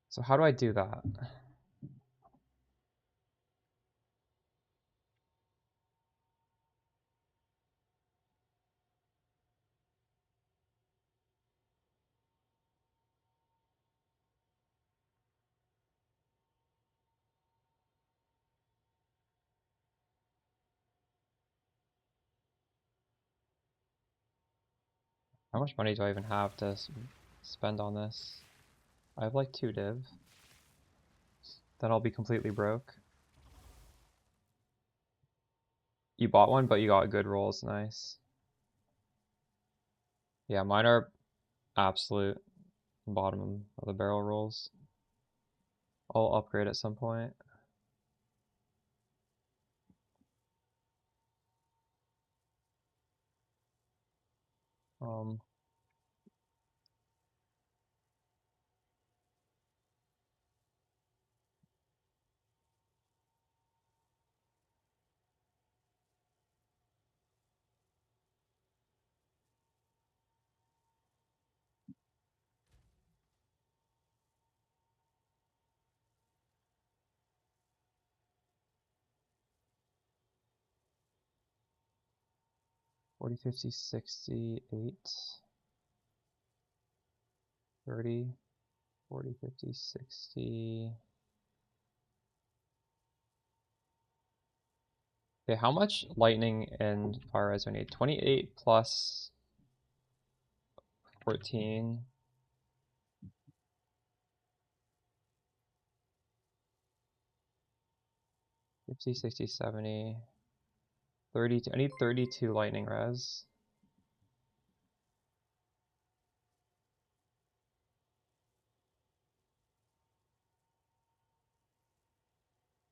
So how do I do that? How much money do I even have to spend on this? I have like 2 div. Then I'll be completely broke. You bought one, but you got good rolls. Nice. Yeah, mine are absolute bottom of the barrel rolls. I'll upgrade at some point. Um, $40, $50, $60, $8, $30, $40, $50, $60. Okay, how much lightning and fire res do I need? 28 plus 14. 50, 60, 70. 32. I need 32 lightning res.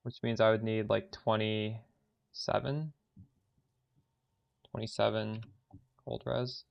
Which means I would need like 27. 27 cold res.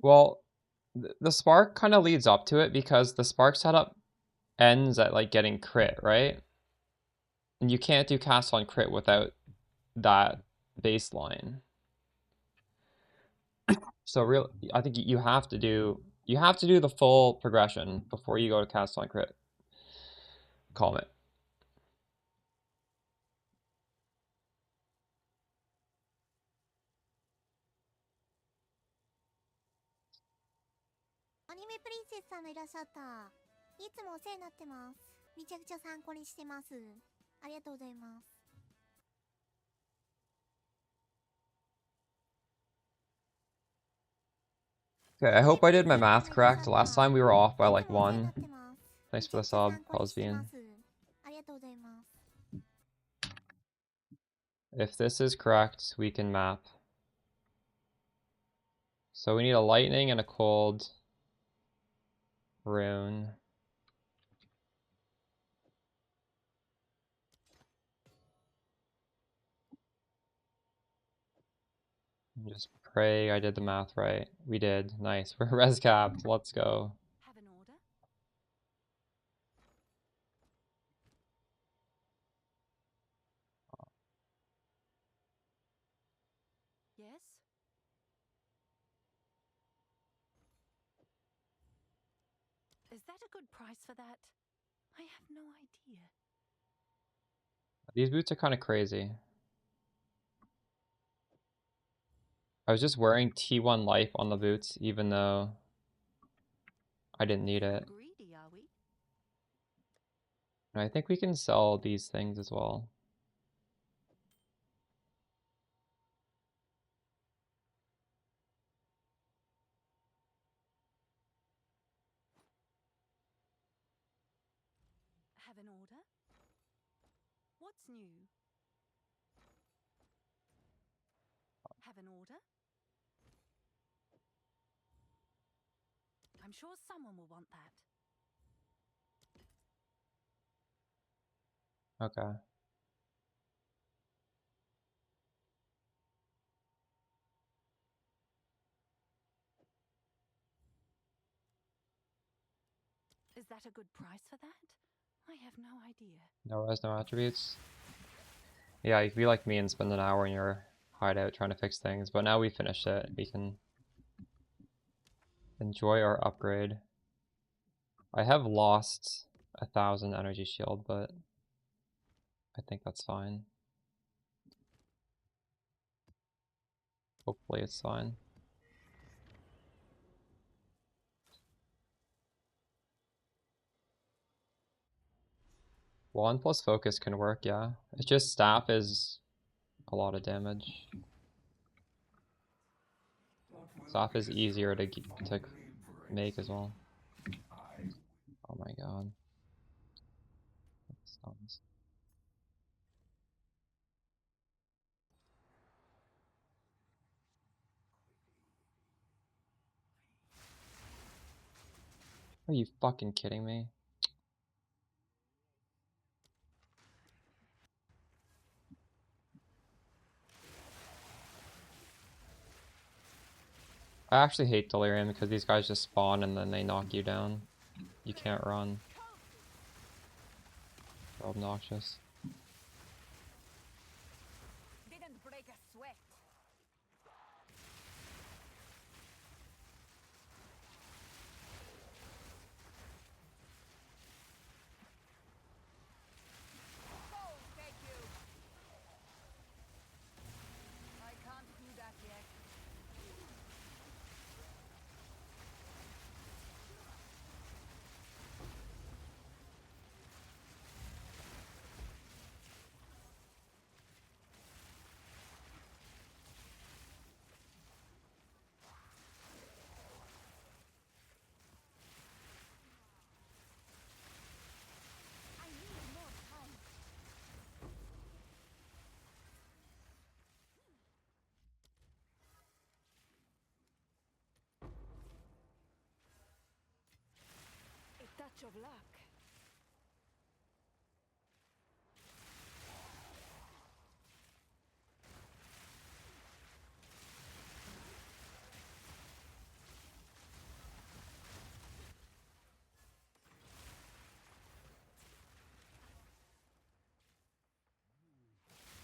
Well, the spark kind of leads up to it because the spark setup ends at like getting crit, right? And you can't do cast on crit without that baseline. So I think you have to do the full progression before you go to cast on crit. COMET. Anime Princess さんがいらっしゃった。いつもお世話になってます。めちゃくちゃ参考にしてます。ありがとうございます。Okay, I hope I did my math correct. Last time we were off by like 1. Thanks for the sub, Cosvian. If this is correct, we can map. So we need a lightning and a cold rune. Just pray I did the math right. We did. Nice. We're res capped. Let's go. Have an order? Yes? Is that a good price for that? I have no idea. These boots are kind of crazy. I was just wearing T1 life on the boots even though I didn't need it. Greedy, are we? And I think we can sell these things as well. Have an order? What's new? Have an order? I'm sure someone will want that. Okay. Is that a good price for that? I have no idea. No res, no attributes. Yeah, you could be like me and spend an hour in your hideout trying to fix things, but now we finished it. We can enjoy our upgrade. I have lost 1,000 energy shield, but I think that's fine. Hopefully it's fine. One plus focus can work, yeah. It's just staff is a lot of damage. Staff is easier to make as well. Oh my god. Stuns. Are you fucking kidding me? I actually hate Delirium because these guys just spawn and then they knock you down. You can't run. They're obnoxious. Didn't break a sweat. Oh, thank you. I can't do that yet. I need more time. A touch of luck.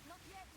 Not yet.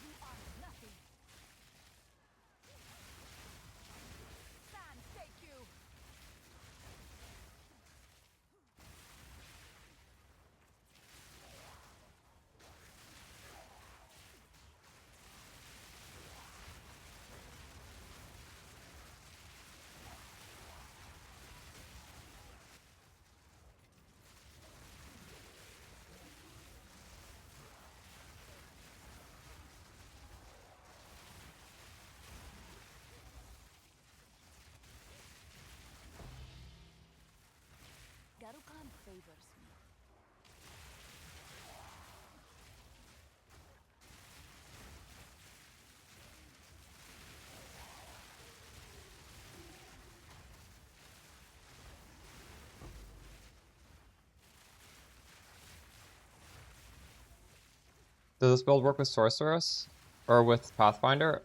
You are nothing. Sand, thank you. Garukan favors me. Does this build work with Sorceress? Or with Pathfinder?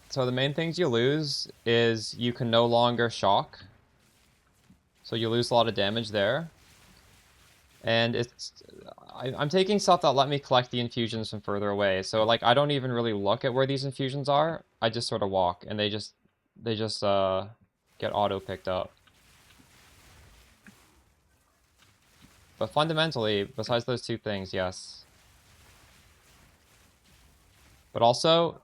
So the main things you lose is you can no longer shock. So you lose a lot of damage there. And I'm taking stuff that let me collect the infusions from further away. So like I don't even really look at where these infusions are. I just sort of walk and they just get auto picked up. But fundamentally, besides those two things, yes. But also,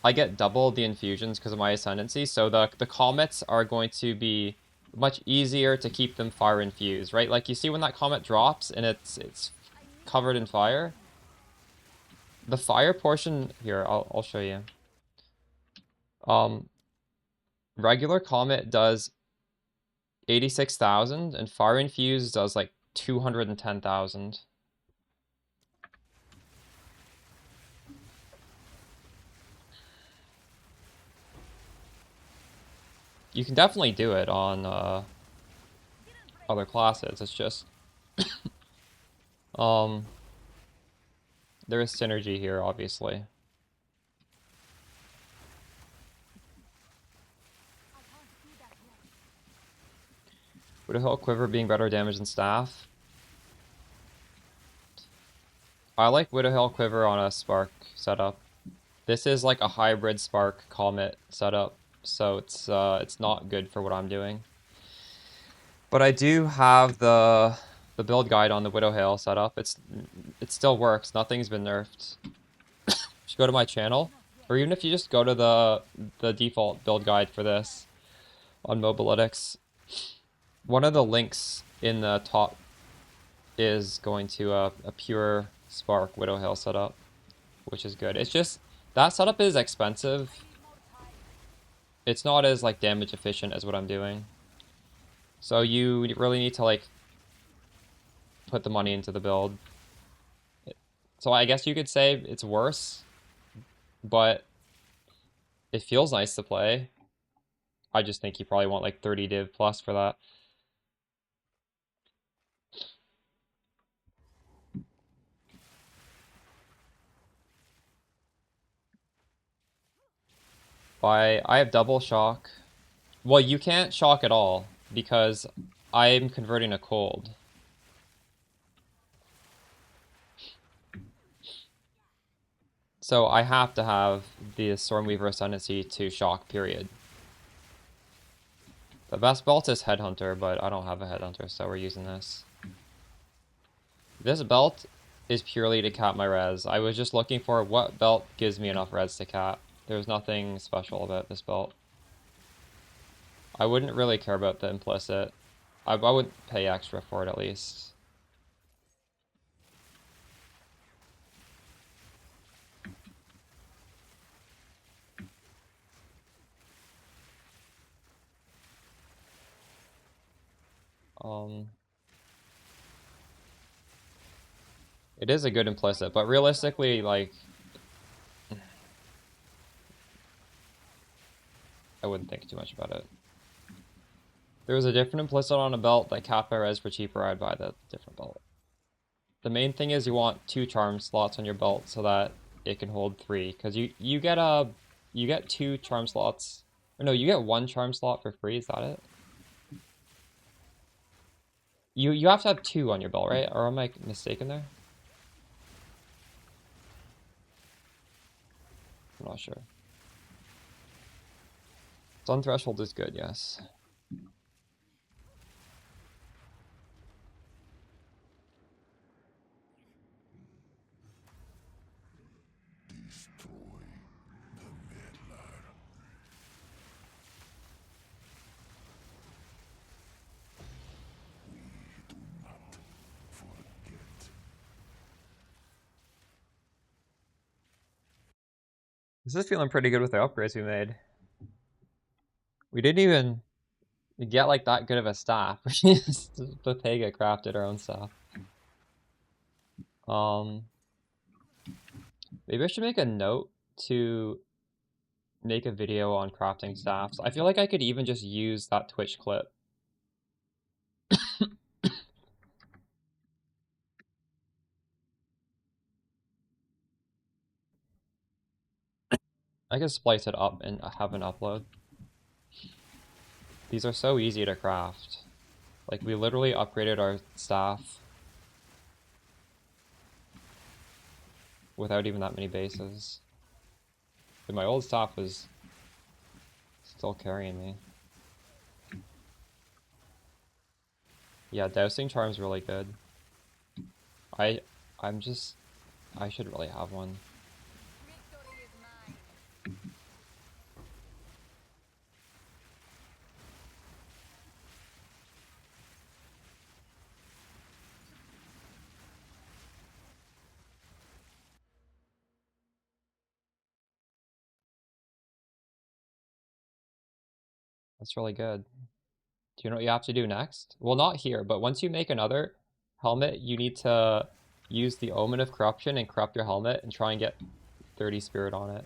I get double the infusions because of my ascendancy, so the comets are going to be much easier to keep them fire infused, right? Like you see when that comet drops and it's covered in fire. The fire portion here, I'll show you. Regular comet does 86,000 and fire infused does like 210,000. You can definitely do it on other classes. It's just there is synergy here, obviously. Would a Hill Quiver being better damage than Staff? I like Widow Hill Quiver on a Spark setup. This is like a hybrid Spark Comet setup, so it's not good for what I'm doing. But I do have the build guide on the Widow Hail setup. It still works. Nothing's been nerfed. Just go to my channel, or even if you just go to the default build guide for this on Mobalytics, one of the links in the top is going to a pure Spark Widow Hail setup, which is good. It's just that setup is expensive. It's not as like damage efficient as what I'm doing. So you really need to like put the money into the build. So I guess you could say it's worse, but it feels nice to play. I just think you probably want like 30 div plus for that. I have double shock. Well, you can't shock at all because I'm converting a cold. So I have to have the Stormweaver Ascendancy to shock, period. The best belt is Headhunter, but I don't have a Headhunter, so we're using this. This belt is purely to cap my res. I was just looking for what belt gives me enough res to cap. There's nothing special about this belt. I wouldn't really care about the implicit. I would pay extra for it at least. It is a good implicit, but realistically, like, I wouldn't think too much about it. If there was a different implicit on a belt that capped my res for cheaper, I'd buy the different belt. The main thing is you want 2 charm slots on your belt so that it can hold 3, because you get 2 charm slots. Or no, you get 1 charm slot for free. Is that it? You have to have 2 on your belt, right? Or am I mistaken there? I'm not sure. Sun threshold is good, yes. This is feeling pretty good with the upgrades we made. We didn't even get like that good of a staff. Bottega crafted our own stuff. Maybe I should make a note to make a video on crafting staffs. I feel like I could even just use that Twitch clip. I could splice it up and have an upload. These are so easy to craft. Like, we literally upgraded our staff without even that many bases. And my old staff was still carrying me. Yeah, Dousing Charm's really good. I should really have one. That's really good. Do you know what you have to do next? Well, not here, but once you make another helmet, you need to use the Omen of Corruption and corrupt your helmet and try and get 30 spirit on it.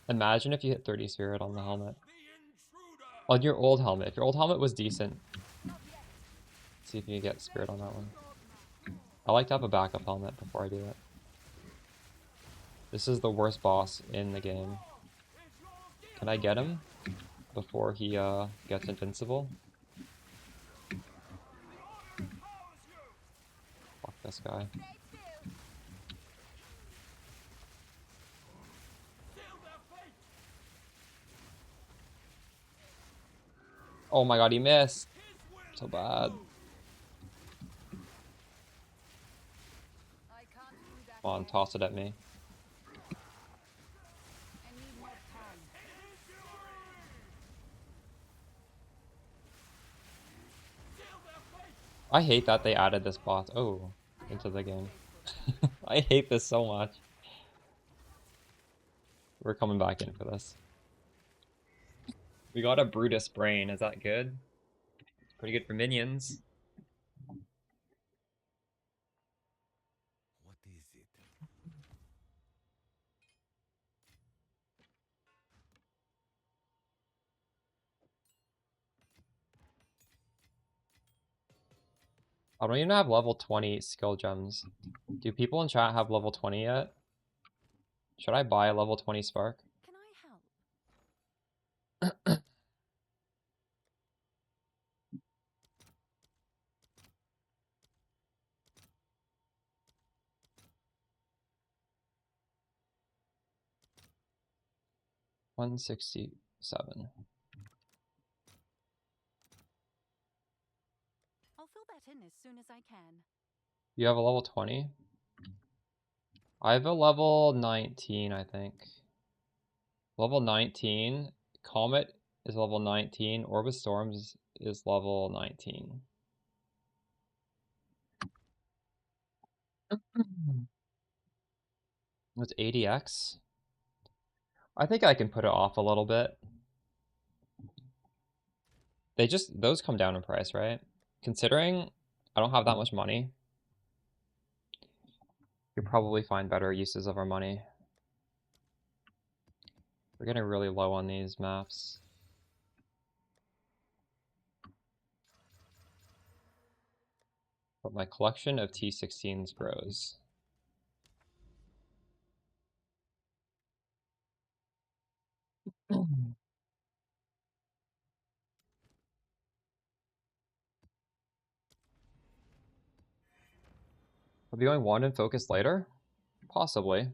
Imagine if you hit 30 spirit on the helmet. On your old helmet. If your old helmet was decent. See if you can get spirit on that one. I like to have a backup helmet before I do it. This is the worst boss in the game. Can I get him before he gets invincible? Fuck this guy. Oh my god, he missed. So bad. Come on, toss it at me. I hate that they added this boss into the game. I hate this so much. We're coming back in for this. We got a Brutus Brain, is that good? It's pretty good for minions. What is it? I don't even have level 20 skill gems. Do people in chat have level 20 yet? Should I buy a level 20 spark? Can I help? 167. I'll fill that in as soon as I can. You have a level 20? I have a level 19, I think. Level 19. Comet is level 19. Orbit Storms is level 19. It's 80x. I think I can put it off a little bit. Those come down in price, right? Considering I don't have that much money, you could probably find better uses of our money. We're getting really low on these maps. But my collection of T16s grows. Are we going wand and focus later? Possibly.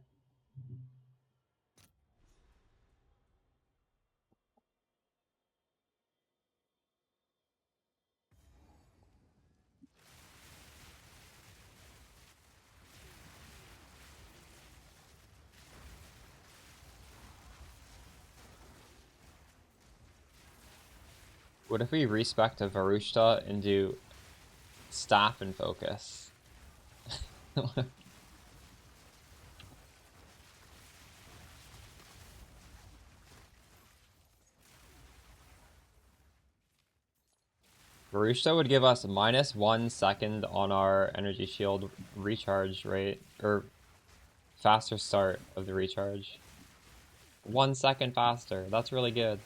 What if we respec to Varushta and do staff and focus? Varushta would give us -1 second on our energy shield recharge rate, or faster start of the recharge. 1 second faster, that's really good.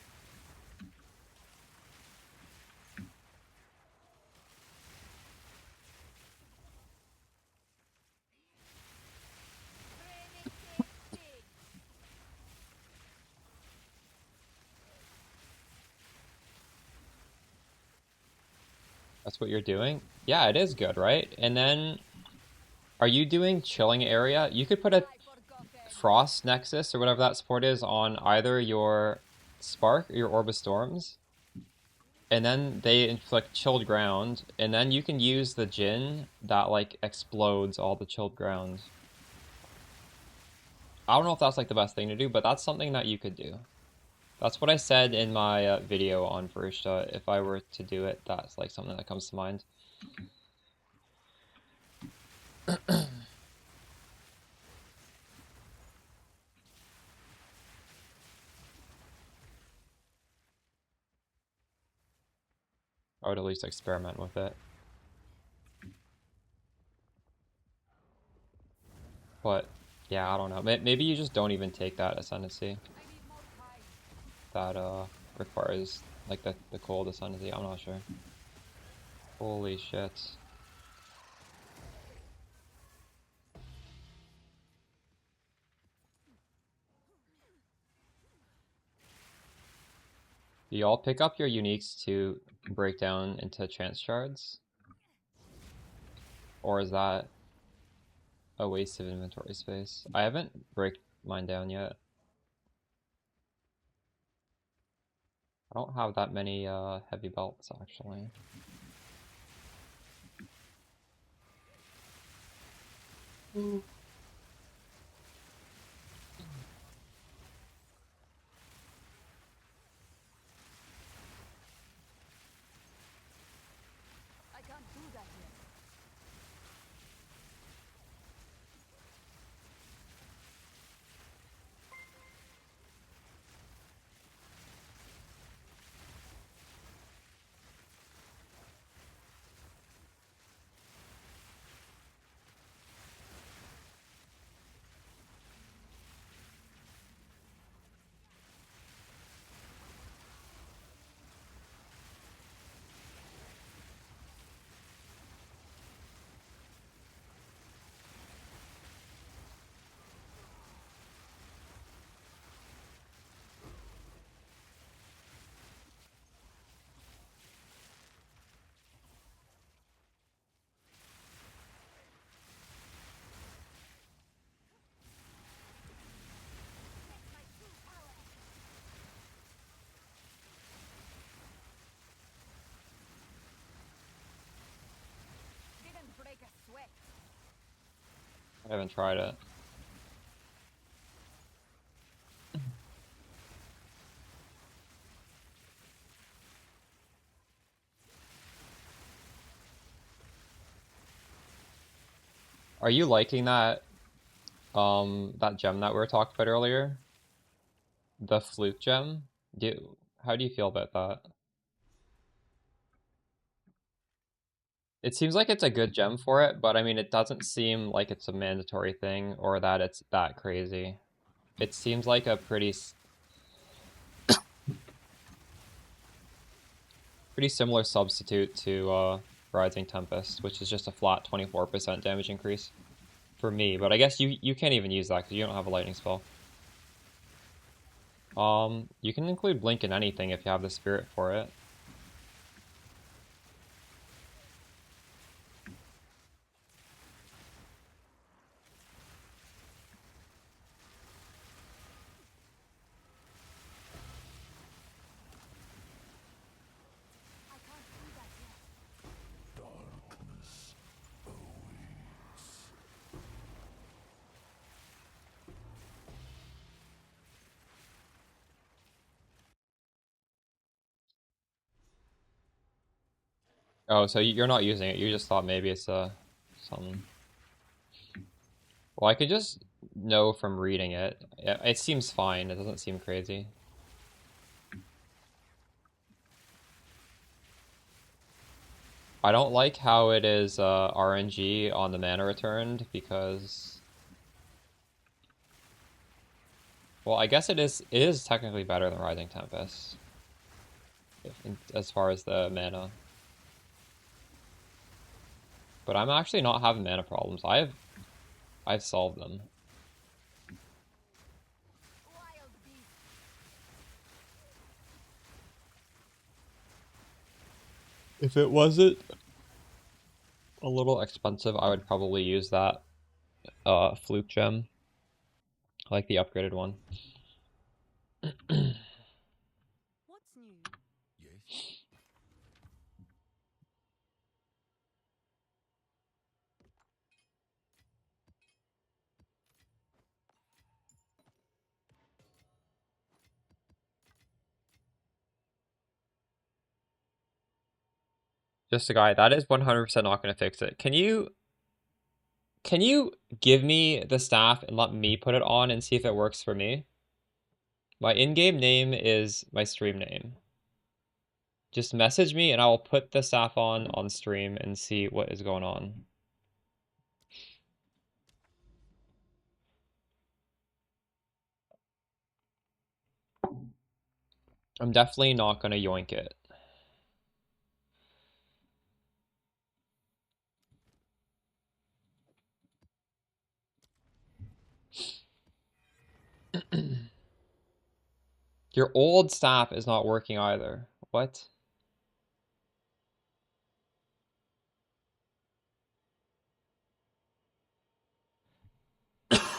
That's what you're doing? Yeah, it is good, right? And then, are you doing chilling area? You could put a Frost Nexus, or whatever that support is, on either your Spark or your Orb of Storms. And then they inflict chilled ground, and then you can use the Jin that, like, explodes all the chilled ground. I don't know if that's, like, the best thing to do, but that's something that you could do. That's what I said in my video on Farishta. If I were to do it, that's, like, something that comes to mind. I would at least experiment with it. But, yeah, I don't know. Maybe you just don't even take that ascendancy. That requires Like the coldest sun is the, I'm not sure. Holy shit. Do y'all pick up your uniques to break down into chance shards? Or is that a waste of inventory space? I haven't break mine down yet. I don't have that many heavy belts actually. I can't do that yet. Didn't break a sweat. I haven't tried it. Are you liking that that gem that we were talking about earlier? The flute gem? How do you feel about that? It seems like it's a good gem for it, but I mean it doesn't seem like it's a mandatory thing or that it's that crazy. It seems like a pretty similar substitute to Rising Tempest, which is just a flat 24% damage increase for me, but I guess you can't even use that because you don't have a lightning spell. You can include Blink in anything if you have the spirit for it. I can't do that yet. Darkness awaits. Oh, so you're not using it. You just thought maybe it's something. Well, I could just know from reading it. It seems fine. It doesn't seem crazy. I don't like how it is RNG on the mana returned because, well, I guess it is technically better than Rising Tempest as far as the mana. But I'm actually not having mana problems. I've solved them. Wild beast. If it wasn't a little expensive, I would probably use that fluke gem, like the upgraded one. What's new? Yes? Just a guy. That is 100% not going to fix it. Can you give me the staff and let me put it on and see if it works for me? My in-game name is my stream name. Just message me and I will put the staff on stream and see what is going on. I'm definitely not gonna yoink it. Your old staff is not working either. What?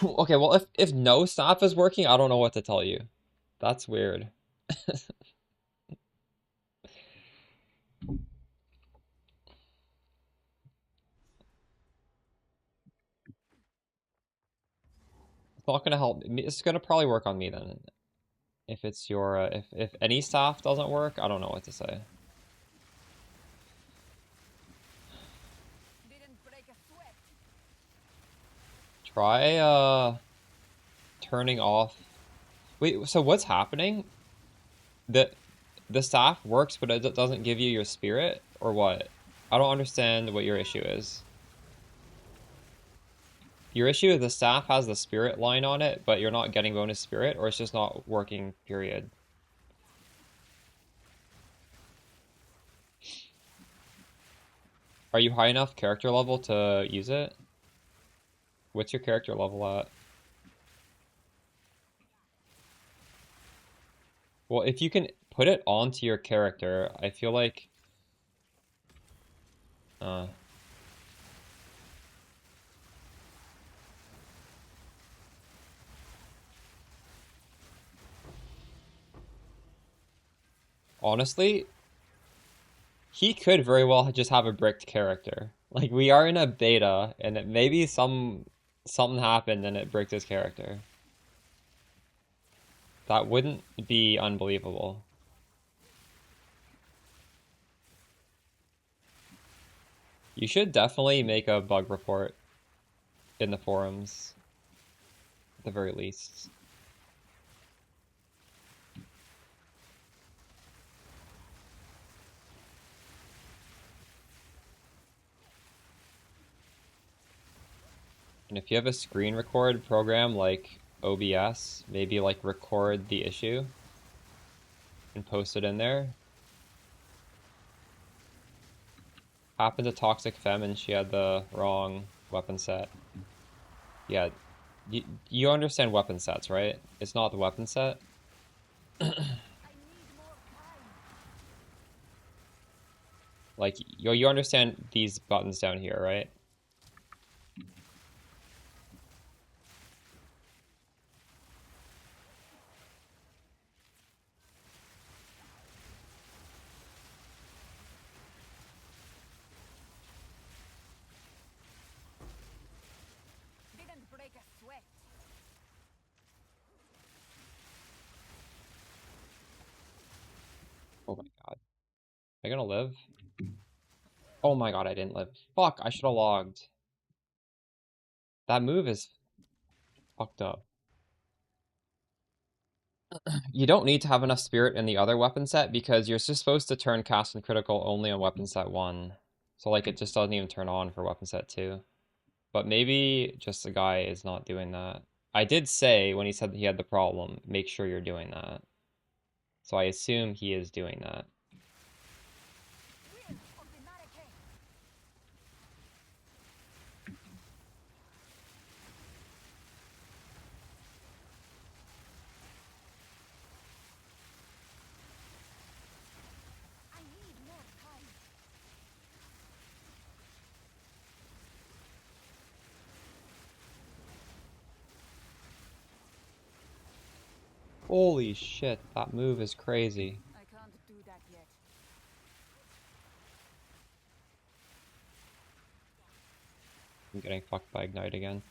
Okay, well, if no staff is working, I don't know what to tell you. That's weird. It's not gonna help me. It's gonna probably work on me then. If it's your if any staff doesn't work, I don't know what to say. Didn't break a sweat. Try turning off. Wait, so what's happening? The staff works, but it doesn't give you your spirit, or what? I don't understand what your issue is. Your issue is the staff has the spirit line on it, but you're not getting bonus spirit, or it's just not working, period. Are you high enough character level to use it? What's your character level at? Well, if you can put it onto your character, I feel like... Uh, honestly, he could very well just have a bricked character. Like, we are in a beta, and it maybe something happened and it bricked his character. That wouldn't be unbelievable. You should definitely make a bug report in the forums, at the very least. And if you have a screen record program like OBS, maybe like record the issue and post it in there. Happened to Toxic Femme and she had the wrong weapon set. Yeah, you understand weapon sets, right? It's not the weapon set. I need more time. Like, you understand these buttons down here, right? Didn't break a sweat. Oh my god. Am I gonna live? Oh my god, I didn't live. Fuck, I should have logged. That move is fucked up. You don't need to have enough spirit in the other weapon set because you're just supposed to turn cast and critical only on weapon set 1. So like it just doesn't even turn on for weapon set 2. But maybe just the guy is not doing that. I did say when he said that he had the problem, make sure you're doing that. So I assume he is doing that. Wheel of the Narake. I need more time. Holy shit, that move is crazy. I can't do that yet. I'm getting fucked by Ignite again.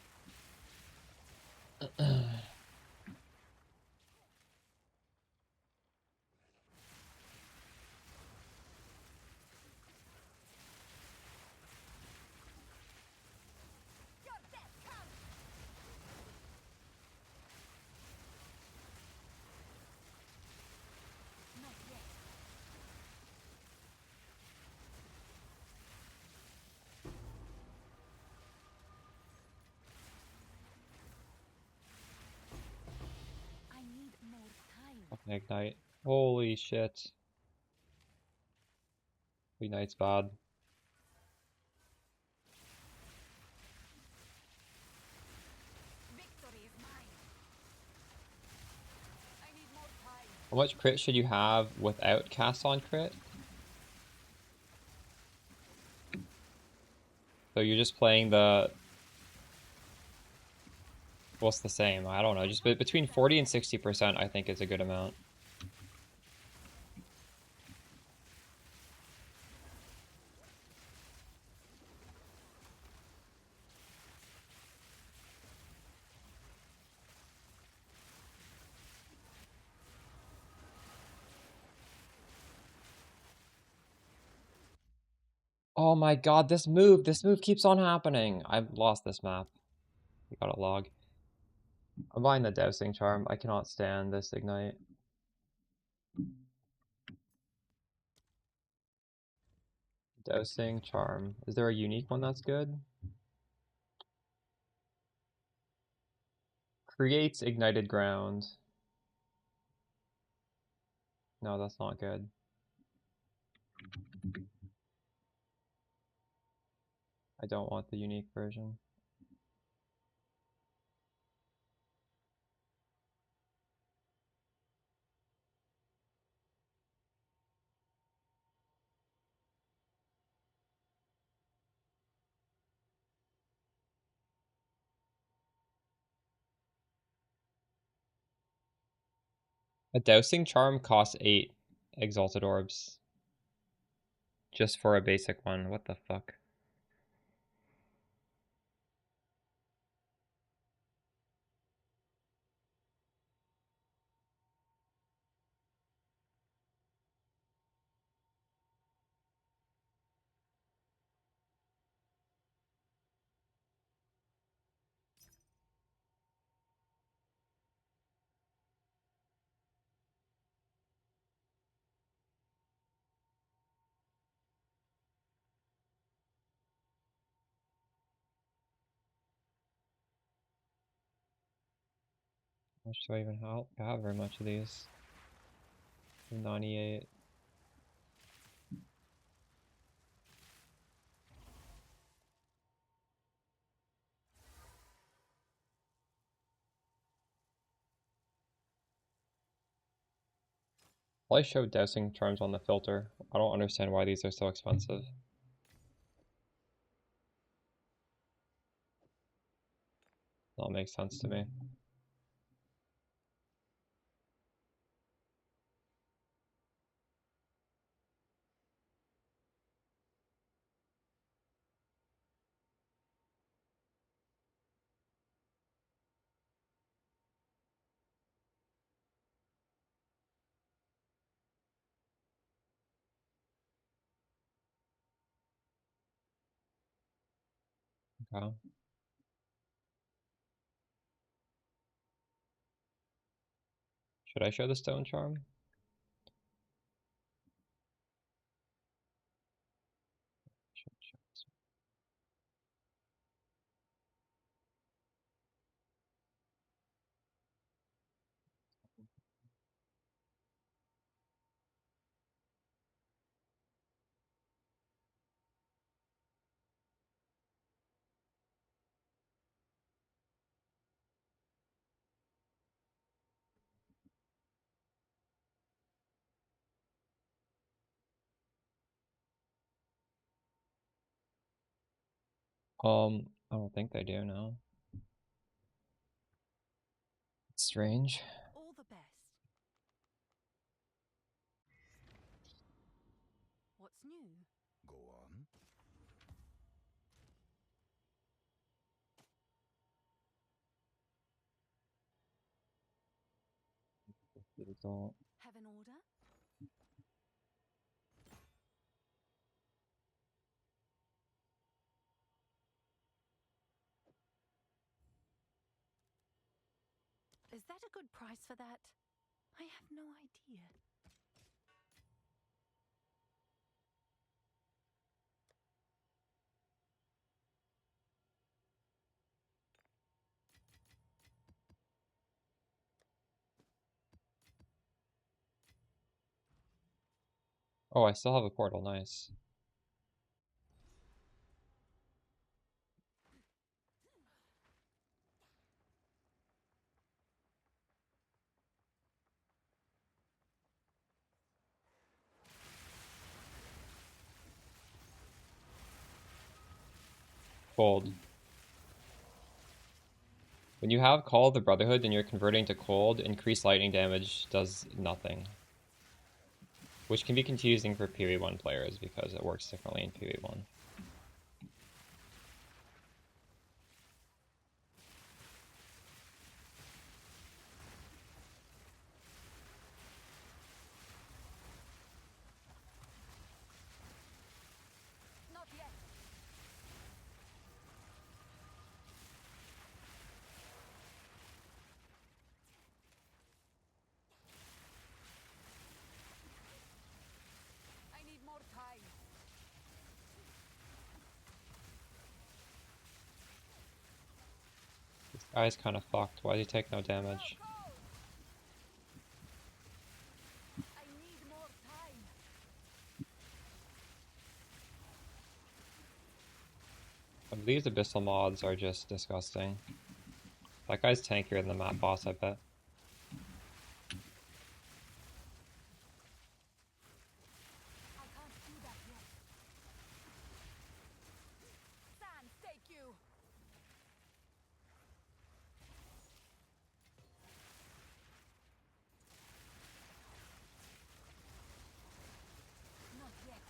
Your death comes. Not yet. I need more time. Fucking Ignite. Holy shit. Knight's bad. Victory is mine. I need more time. How much crit should you have without cast on crit? So you're just playing the... What's the same? I don't know. Just between 40 and 60% I think is a good amount. Oh my god, this move keeps on happening. I've lost this map. We got a log. I'm buying the Dousing Charm. I cannot stand this Ignite. Dousing Charm. Is there a unique one that's good? Creates Ignited Ground. No, that's not good. I don't want the unique version. A Dousing Charm costs 8 Exalted Orbs. Just for a basic one. What the fuck? How much do I even have very much of these? 98. Well, I showed Dousing Charms on the filter. I don't understand why these are so expensive. That makes sense to me. Okay. Should I show the Stone Charm? I don't think they do, no. It's strange. All the best. What's new? Go on. Don't. Have an order? Is that a good price for that? I have no idea. Oh, I still have a portal, nice. Cold. When you have Call of the Brotherhood and you're converting to cold, increased lightning damage does nothing. Which can be confusing for PoE 1 players because it works differently in PoE 1. Not yet. I need more time. This guy's kind of fucked. Why does he take no damage? Go! I need more time. These abyssal mods are just disgusting. That guy's tankier than the map boss, I bet. I can't do that yet. Sans, take you. Not yet.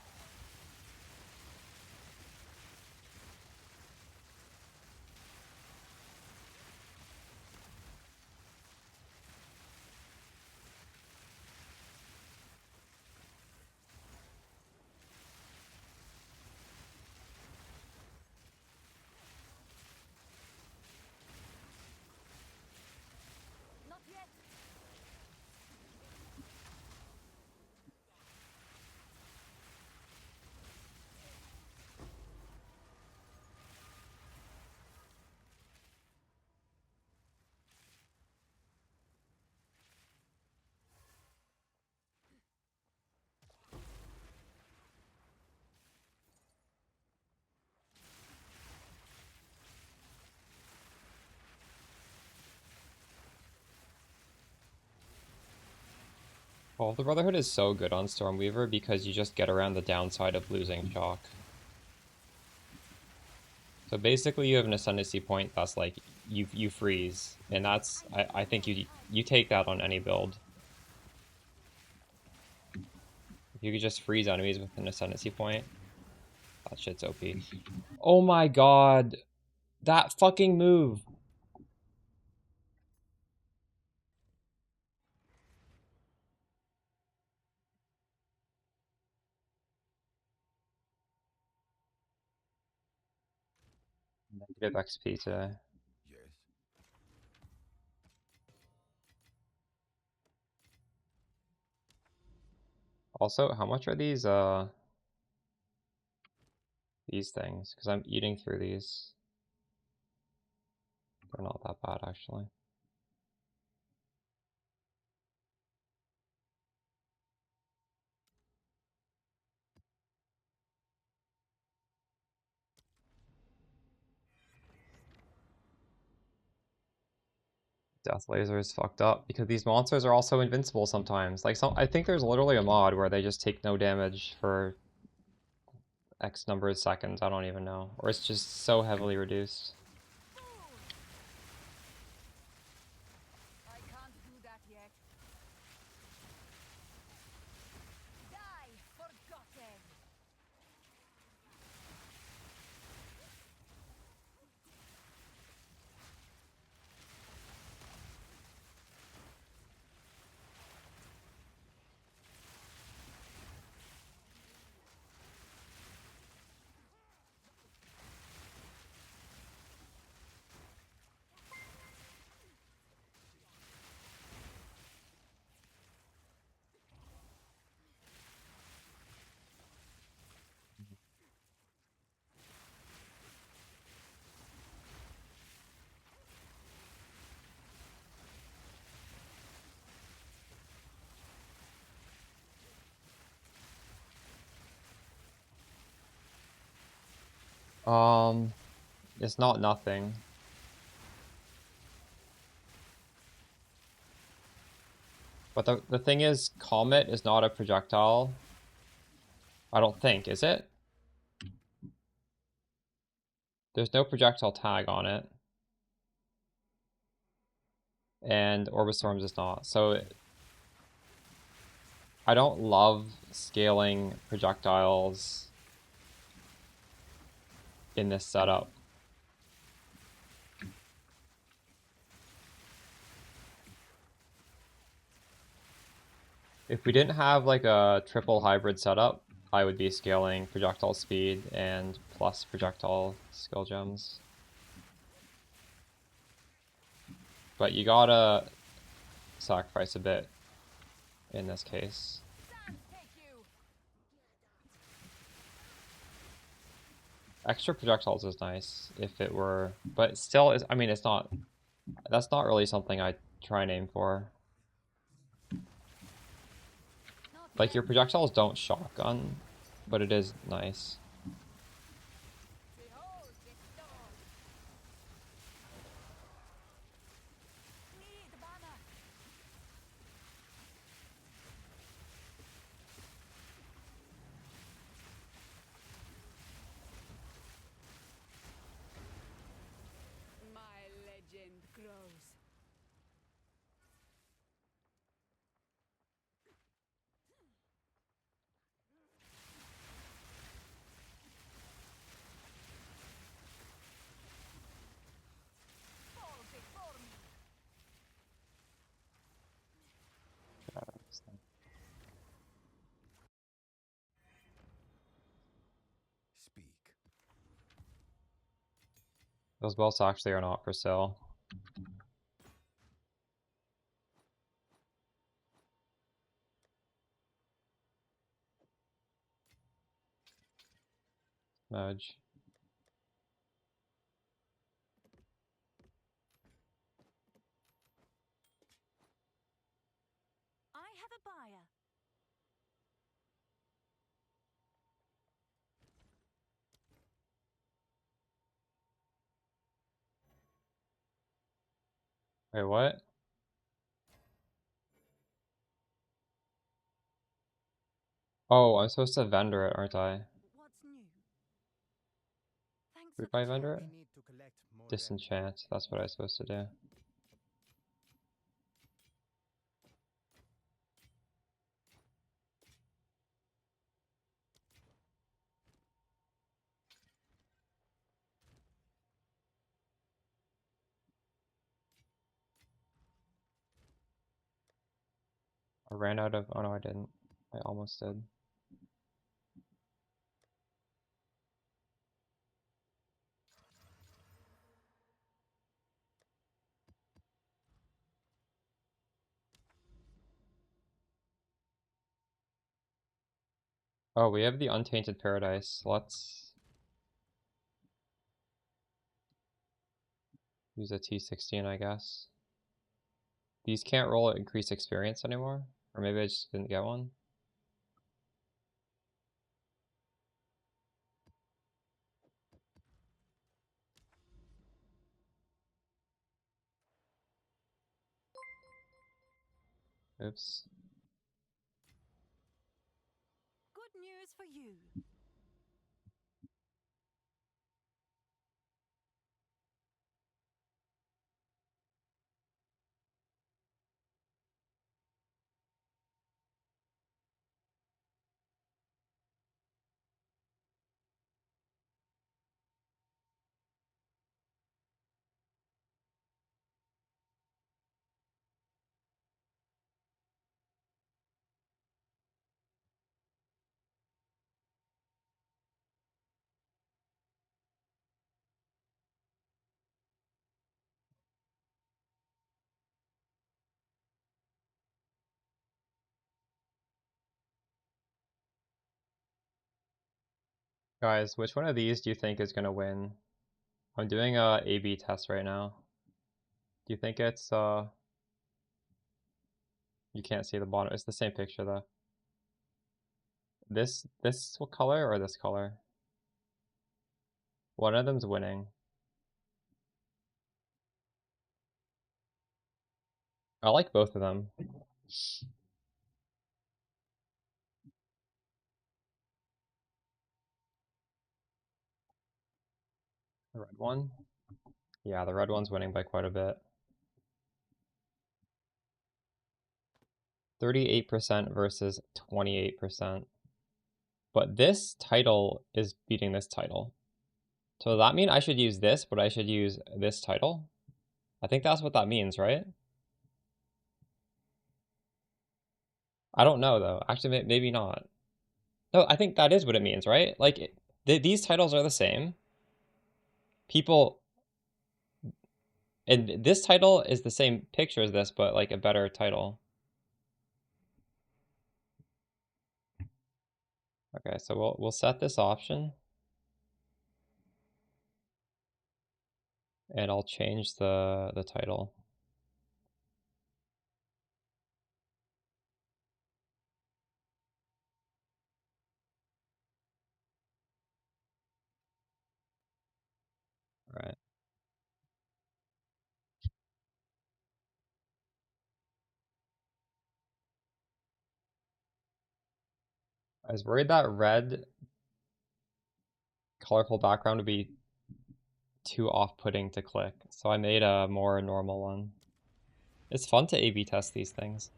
Not yet. Well, the Brotherhood is so good on Stormweaver because you just get around the downside of losing Shock. So basically you have an ascendancy point that's like, you freeze, and that's, I think you take that on any build. If you could just freeze enemies with an ascendancy point, that shit's OP. Oh my god! That fucking move! Negative XP today. Yes. Also, how much are these things? Because I'm eating through these. They're not that bad, actually. Death Laser is fucked up because these monsters are also invincible sometimes. Like, I think there's literally a mod where they just take no damage for X number of seconds. I don't even know. Or it's just so heavily reduced. I can't do that yet. Die, forgotten. It's not nothing. But the thing is, Comet is not a projectile. I don't think, is it? There's no projectile tag on it. And Orbistorms is not. So I don't love scaling projectiles in this setup. If we didn't have like a triple hybrid setup, I would be scaling projectile speed and plus projectile skill gems. But you gotta sacrifice a bit in this case. Extra projectiles is nice if it were, but still is, I mean, it's not, that's not really something I try and aim for. Like, your projectiles don't shotgun, but it is nice. My legend grows. Fall before me. Speak. Those belts actually are not for sale. Merge. I have a buyer. Wait, what? Oh, I'm supposed to vendor it, aren't I? What's new? Thanks Should for I the vendor check. it? We need to collect more Disenchant, that's what I'm supposed to do. I ran out of, oh no I didn't. I almost did. Oh, we have the Untainted Paradise. Let's use a T16, I guess. These can't roll at increased experience anymore? Or maybe I just didn't get one? Oops. Good news for you. Guys, which one of these do you think is gonna win? I'm doing a A/B test right now. Do you think it's, you can't see the bottom. It's the same picture though. This color or this color? One of them's winning. I like both of them. The red one? Yeah, the red one's winning by quite a bit. 38% versus 28%. But this title is beating this title. So does that mean I should use this, but I should use this title? I think that's what that means, right? I don't know, though. Actually, maybe not. No, I think that is what it means, right? Like, these titles are the same. People... And this title is the same picture as this, but, like, a better title. Okay, so we'll set this option. And I'll change the title. All right. I was worried that red colorful background would be too off-putting to click, so I made a more normal one. It's fun to A/B test these things.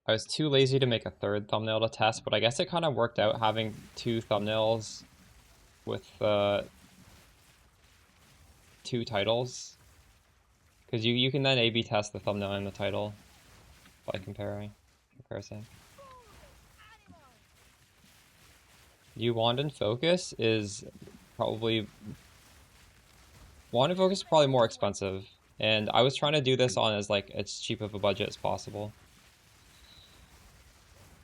I was too lazy to make a third thumbnail to test, but I guess it kind of worked out having two thumbnails with two titles. Because you can then A/B test the thumbnail and the title by comparison. Wand and Focus is probably... Wand and Focus is probably more expensive. And I was trying to do this on as like as cheap of a budget as possible.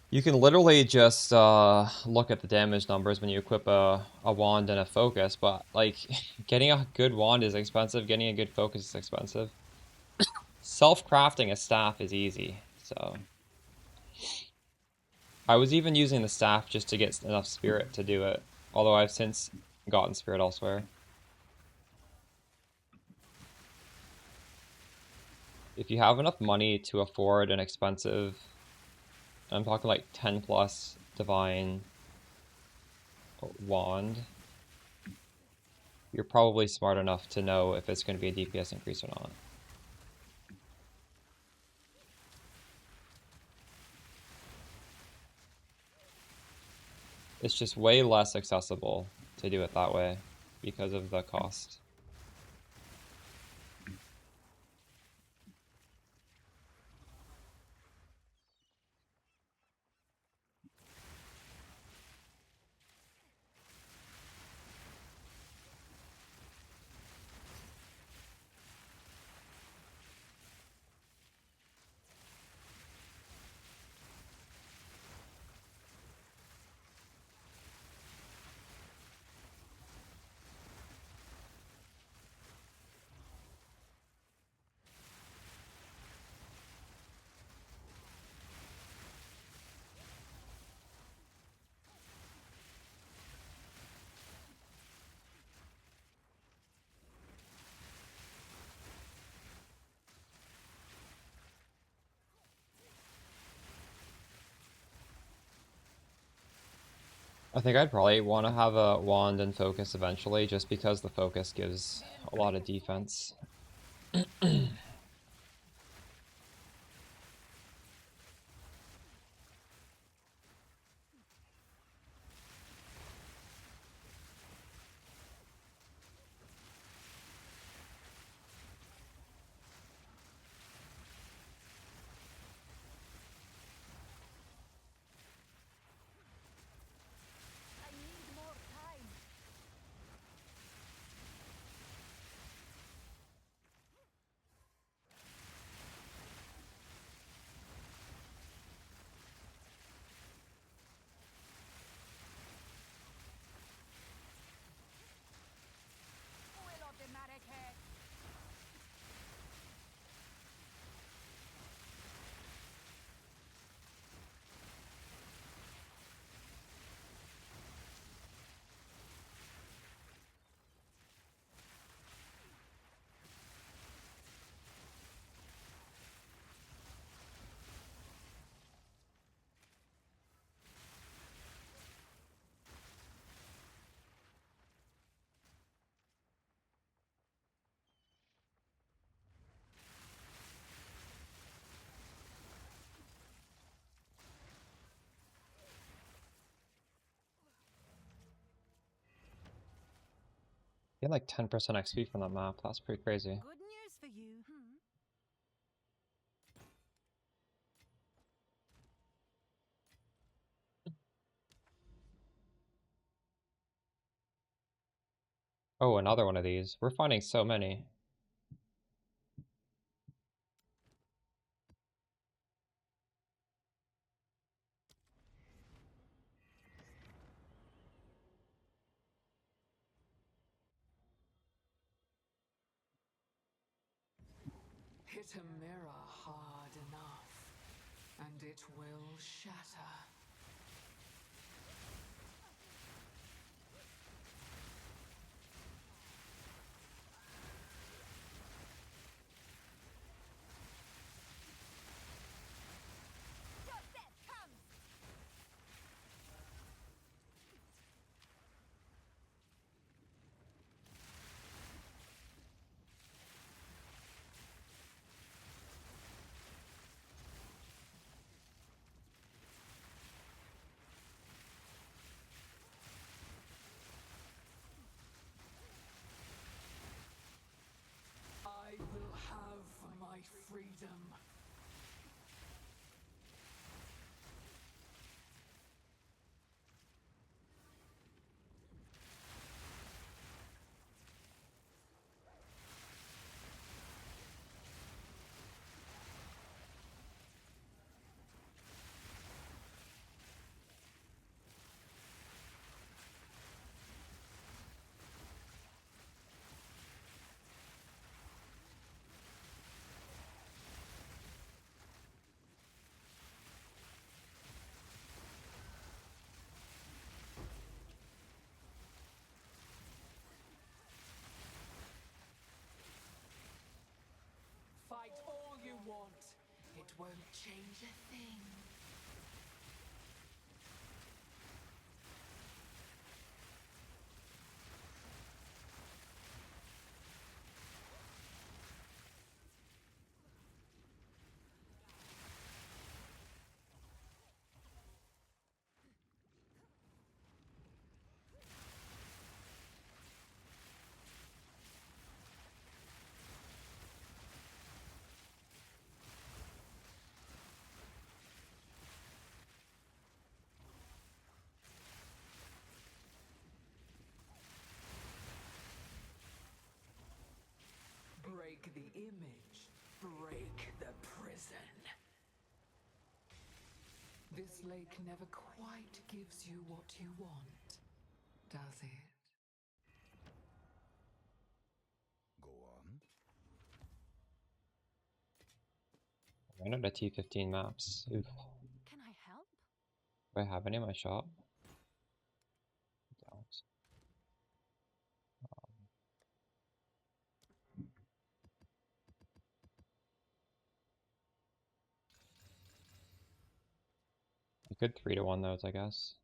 You can literally just look at the damage numbers when you equip a wand and a focus, but like getting a good wand is expensive, getting a good focus is expensive. Self-crafting a staff is easy, so... I was even using the staff just to get enough spirit to do it, although I've since gotten spirit elsewhere. If you have enough money to afford an expensive... I'm talking like 10 plus divine wand, you're probably smart enough to know if it's going to be a DPS increase or not. It's just way less accessible to do it that way because of the cost. I think I'd probably want to have a wand and focus eventually, just because the focus gives a lot of defense. I need more time. Getting like 10% XP from that map, that's pretty crazy. Good news for you. Oh, another one of these. We're finding so many. Hit a mirror hard enough, and it will shatter. I will have my freedom. Fight all you want. It won't change a thing. Break the image. Break the prison. This lake never quite gives you what you want, does it? Go on. I ran out of T15 maps. Oof. Can I help? Do I have any in my shop? Don't. A good 3-to-1 those, I guess.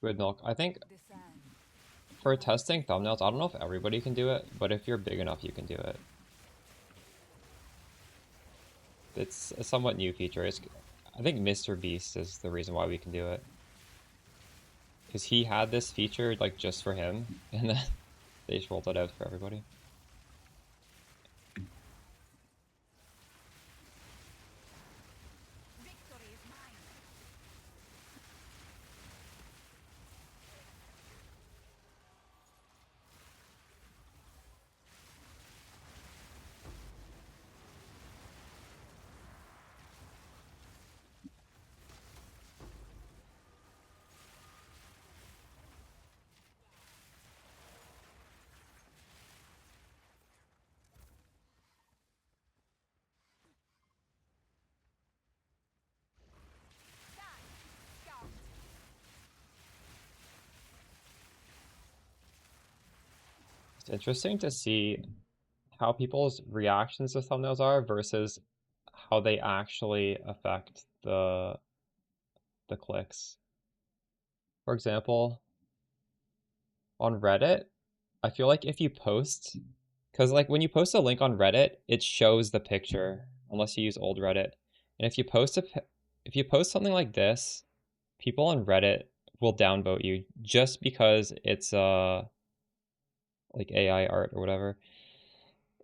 Good milk. I think Discern. for testing thumbnails, I don't know if everybody can do it, but if you're big enough, you can do it. It's a somewhat new feature. I think Mr. Beast is the reason why we can do it. Because he had this feature like just for him, and then they just rolled it out for everybody. Victory is mine. It's interesting to see how people's reactions to thumbnails are versus how they actually affect the clicks. For example, on Reddit, I feel like if you post, because like when you post a link on Reddit, it shows the picture unless you use old Reddit. And if you post something like this, people on Reddit will downvote you just because it's like AI art or whatever.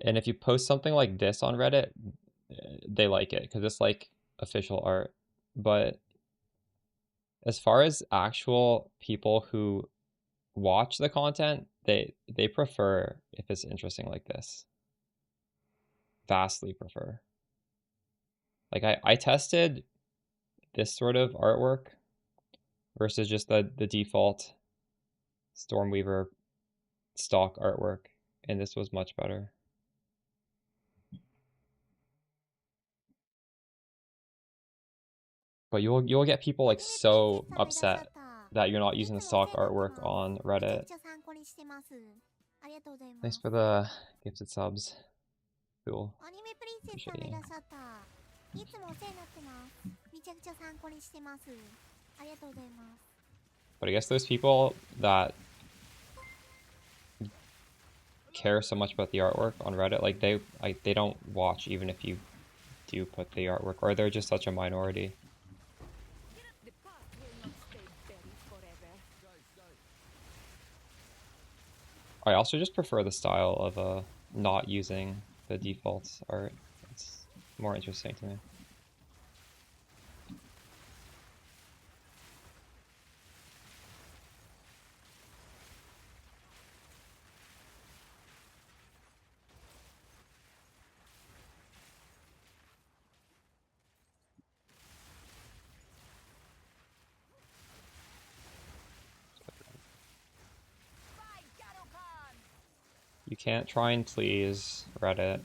And if you post something like this on Reddit, they like it because it's like official art. But as far as actual people who watch the content, they prefer if it's interesting like this. Vastly prefer. Like I tested this sort of artwork versus just the default Stormweaver stock artwork, and this was much better. But you'll get people like so upset that you're not using the stock artwork on Reddit. Thanks for the gifted subs. Cool. Appreciate you. But I guess there's people that care so much about the artwork on Reddit, like they don't watch even if you do put the artwork, or they're just such a minority. The past will not stay buried forever. I also just prefer the style of not using the default art. It's more interesting to me. You can't try and please Reddit.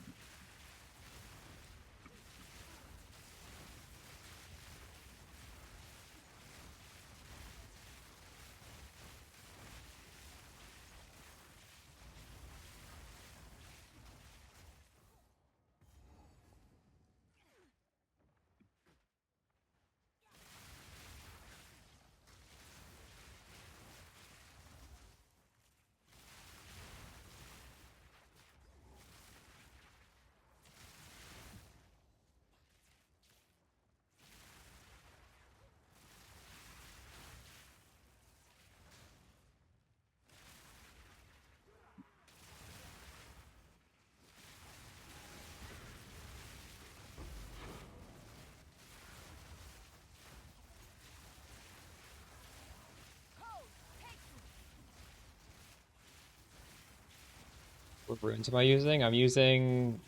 What runes am I using? I'm using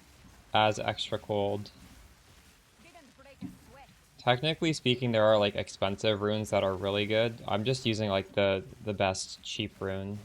as extra cold. Technically speaking, there are like expensive runes that are really good. I'm just using like the best cheap rune.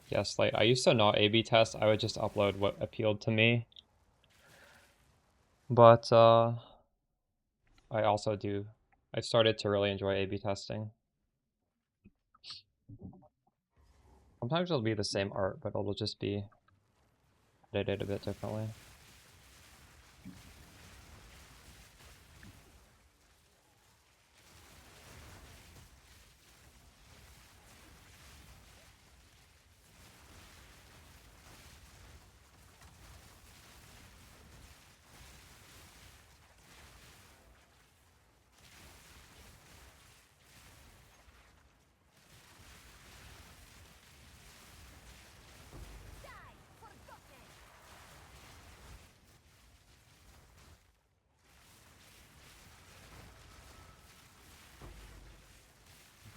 Yes, like I used to not A/B test. I would just upload what appealed to me. But I also do. I've started to really enjoy A/B testing. Sometimes it'll be the same art, but it'll just be edited a bit differently.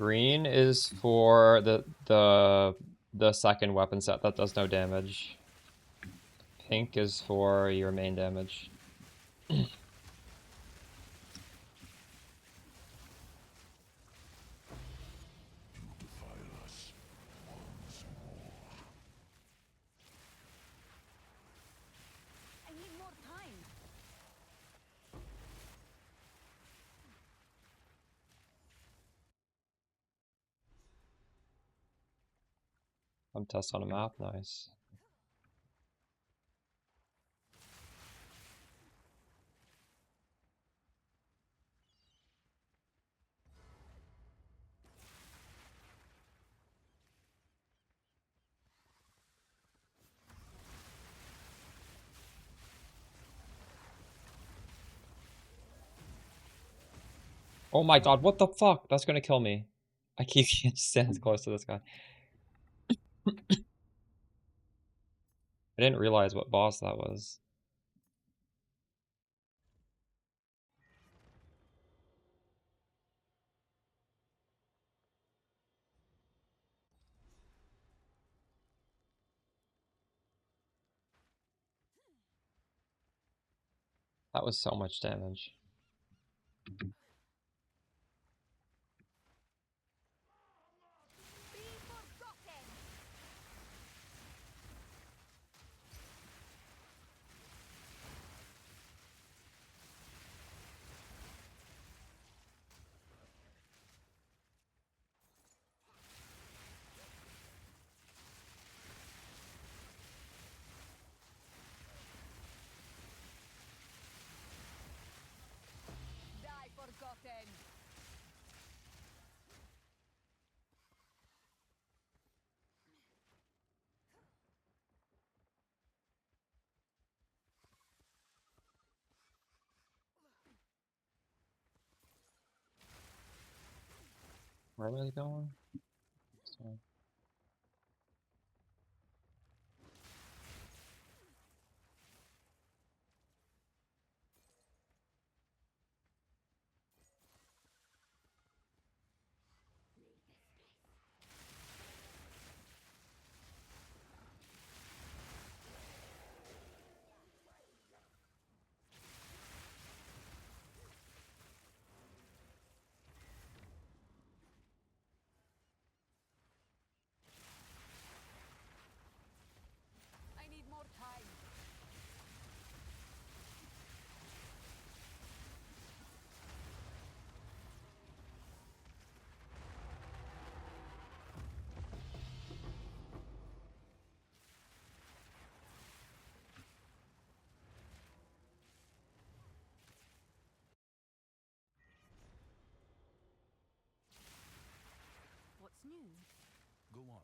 Green is for the second weapon set that does no damage. Pink is for your main damage. I need more time. I'm test on a map, nice. Oh my god, what the fuck? That's gonna kill me. I can't stand close to this guy. I didn't realize what boss that was. That was so much damage. Die forgotten. Where am I going? So, I need more time. What's new? Go on.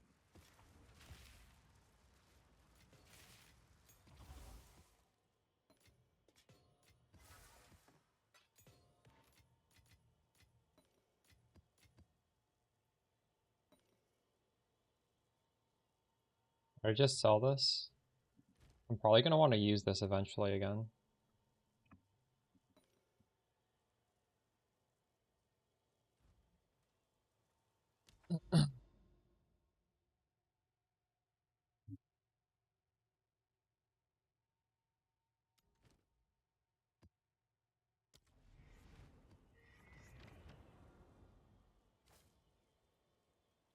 I just sell this. I'm probably gonna want to use this eventually again.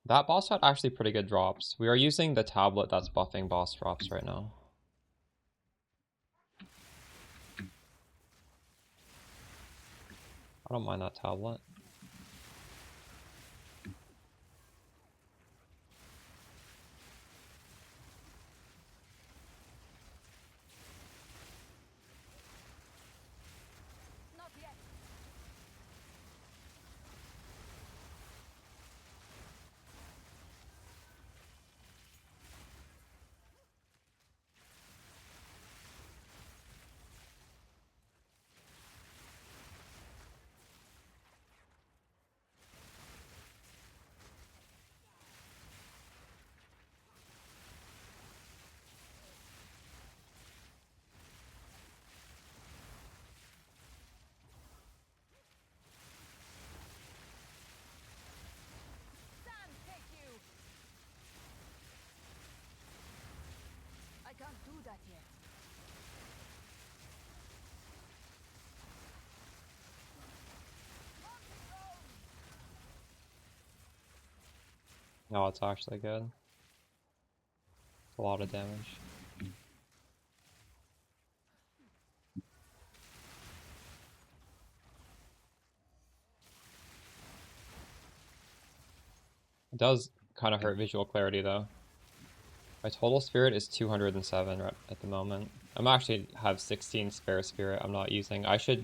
That boss had actually pretty good drops. We are using the tablet that's buffing boss drops right now. I don't mind that tablet. Not yet. can't do that yet. No, it's actually good. It's a lot of damage. It does kind of hurt visual clarity though. My total spirit is 207 right at the moment. I'm actually have 16 spare spirit I'm not using. I should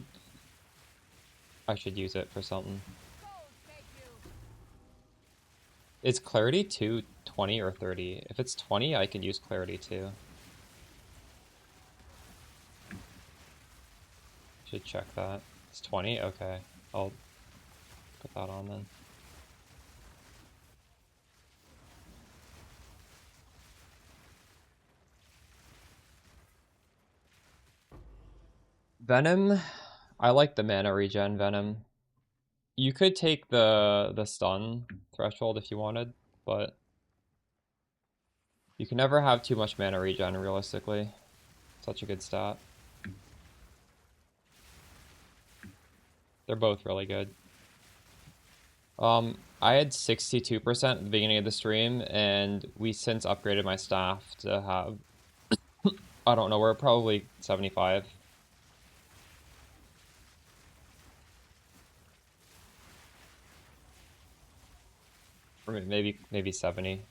use it for something. Is clarity 2 20 or 30? If it's 20, I can use clarity too. Should check that. It's 20? Okay. I'll put that on then. Venom, I like the mana regen Venom. You could take the stun threshold if you wanted, but you can never have too much mana regen realistically. Such a good stat. They're both really good. I had 62% at the beginning of the stream, and we since upgraded my staff to have, I don't know, we're probably 75. Or maybe 70.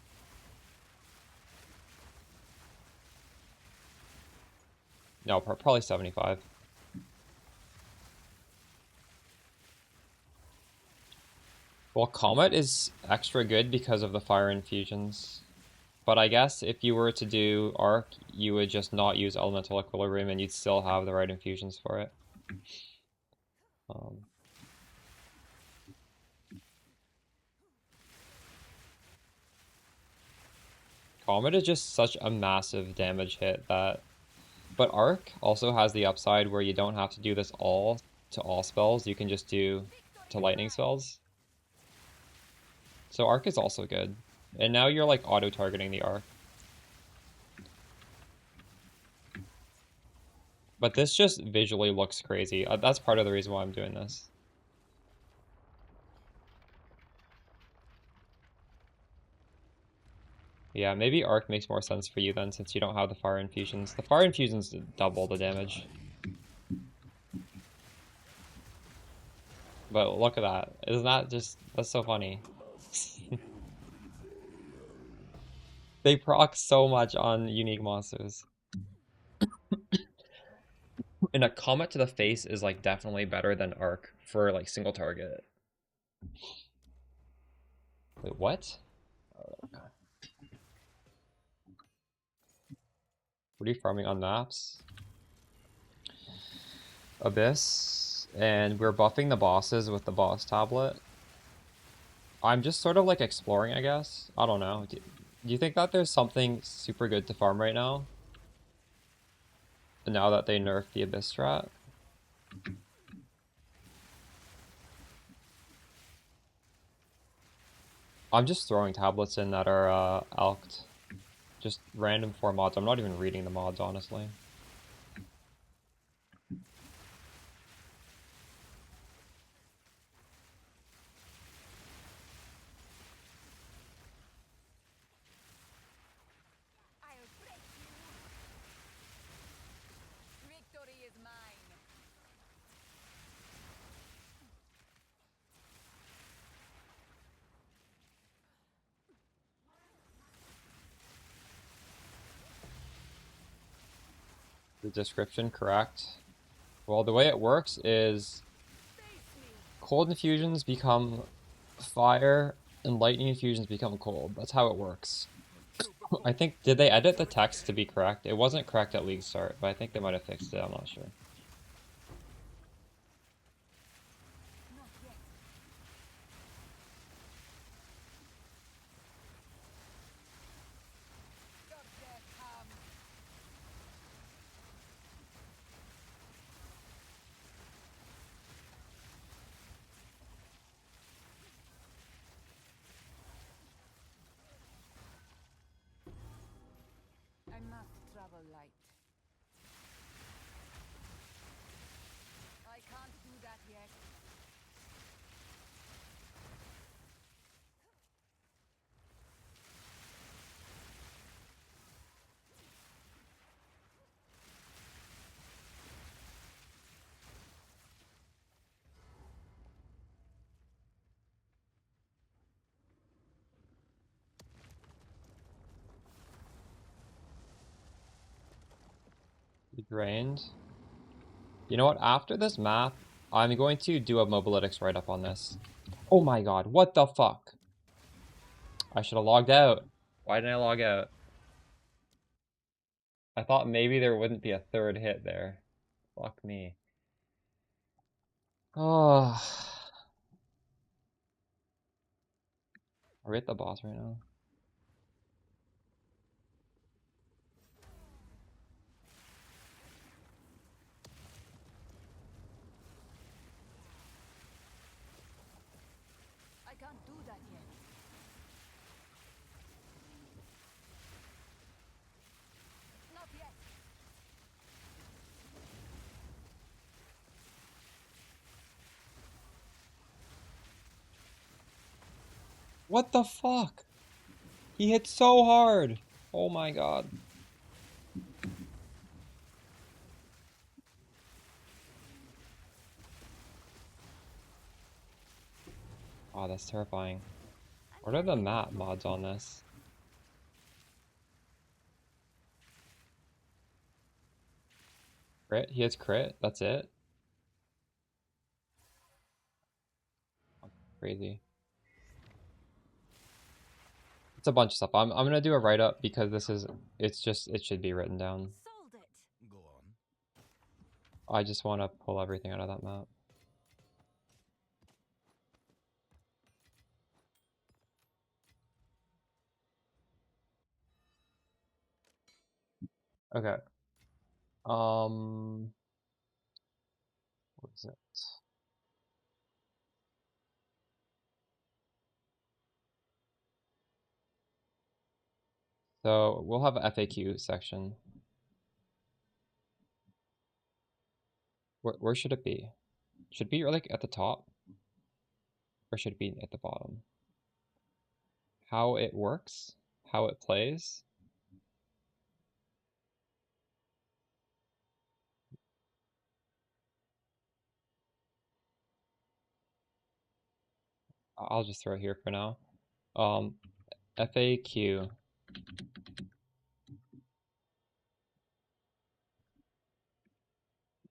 No, probably 75. Well, Comet is extra good because of the fire infusions. But I guess if you were to do Arc, you would just not use Elemental Equilibrium and you'd still have the right infusions for it. Comet is just such a massive damage hit that... But Arc also has the upside where you don't have to do this all to all spells, you can just do to lightning spells. So Arc is also good. And now you're like auto-targeting the Arc. But this just visually looks crazy. That's part of the reason why I'm doing this. Yeah, maybe Arc makes more sense for you then, since you don't have the fire infusions. The fire infusions double the damage. But look at that. Isn't that just... That's so funny. They proc so much on unique monsters. And a Comet to the face is like definitely better than Arc for like single target. Wait, what? What are you farming on maps? Abyss. And we're buffing the bosses with the boss tablet. I'm just sort of like exploring, I guess. I don't know. Do you think that there's something super good to farm right now? Now that they nerfed the Abyss strat? I'm just throwing tablets in that are alked. Just random 4 mods. I'm not even reading the mods, honestly. The description correct? Well, the way it works is cold infusions become fire and lightning infusions become cold. That's how it works. I think, did they edit the text to be correct? It wasn't correct at league start, but I think they might have fixed it, I'm not sure. I must travel. travel light. I can't do that yet. Drained. You know what? After this map, I'm going to do a mobalytics write-up on this. Oh my god, what the fuck? I should have logged out. Why didn't I log out? I thought maybe there wouldn't be a third hit there. Fuck me. Oh. Are we at the boss right now? I can't do that yet. Not yet. What the fuck? He hit so hard. Oh my god. Oh, that's terrifying. What are the map mods on this? Crit? He has crit? That's it? Crazy. It's a bunch of stuff. I'm gonna do a write-up because it should be written down. Sold it. Go on. I just want to pull everything out of that map. Okay. What is it? So we'll have a FAQ section. Where should it be? Should it be like at the top? Or should it be at the bottom? How it works? How it plays? I'll just throw it here for now. FAQ.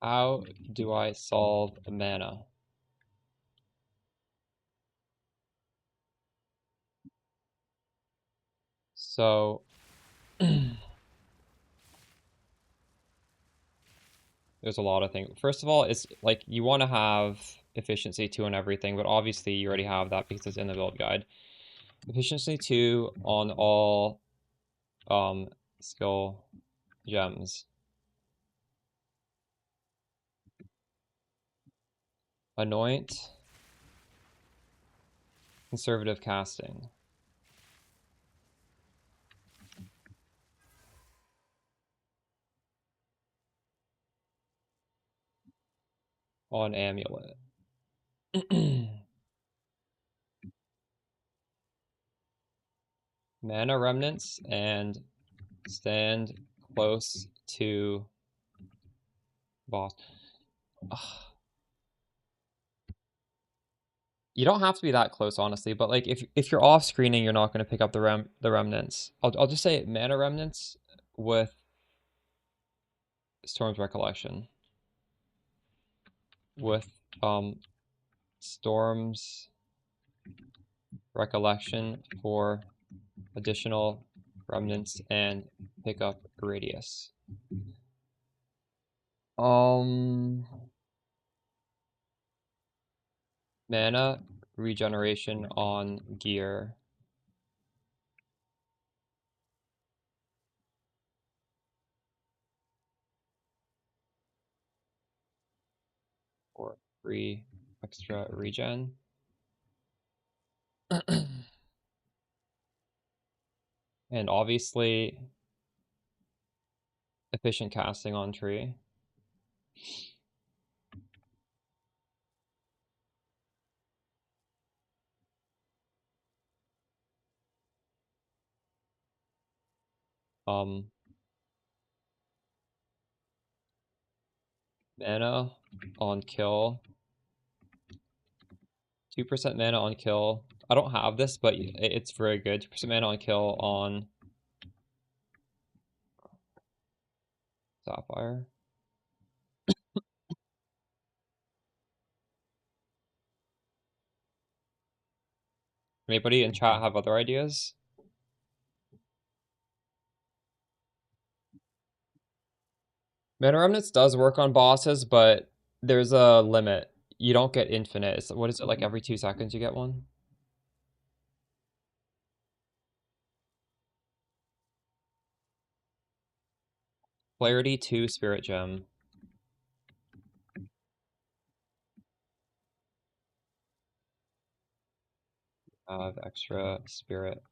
How do I solve mana? So there's a lot of things. First of all, it's like you want to have efficiency 2 on everything, but obviously you already have that because it's in the build guide. Efficiency 2 on all skill gems. Anoint. Conservative casting. On amulet. Mana remnants and stand close to boss. Ugh. You don't have to be that close, honestly, but like if you're off screening, you're not going to pick up the remnants. I'll just say mana remnants with Storm's Recollection. With Storm's Recollection for additional remnants and pick up radius. Mana regeneration on gear. For free extra regen. And obviously efficient casting on tree. Mana on kill. 2% mana on kill. I don't have this, but it's very good. 2% mana on kill on Sapphire. Anybody in chat have other ideas? Mana Remnants does work on bosses, but there's a limit. You don't get infinite. What is it, like every 2 seconds you get one? Clarity 2 Spirit Gem. Have extra spirit.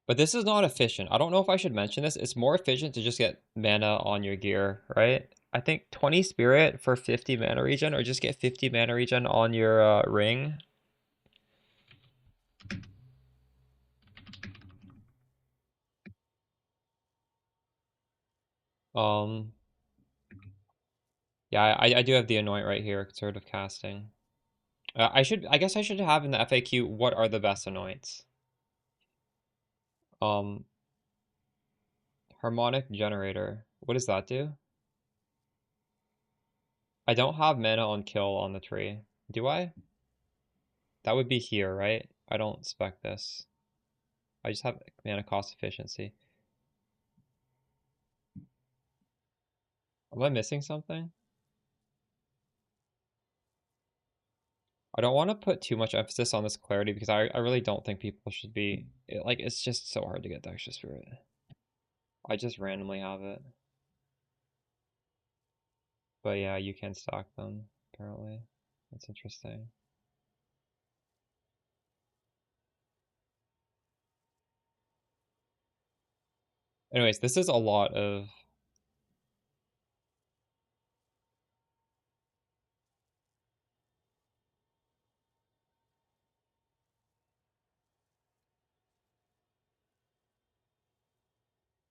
But this is not efficient. I don't know if I should mention this. It's more efficient to just get mana on your gear, right? I think 20 spirit for 50 mana regen, or just get 50 mana regen on your ring. Yeah, I do have the anoint right here, conservative casting. I guess I should have in the FAQ, what are the best anoints? Harmonic generator. What does that do? I don't have mana on kill on the tree. Do I? That would be here, right? I don't spec this. I just have mana cost efficiency. Am I missing something? I don't want to put too much emphasis on this clarity because I really don't think people should be... it's just so hard to get the extra spirit. I just randomly have it. But yeah, you can stack them, apparently. That's interesting. Anyways, this is a lot of...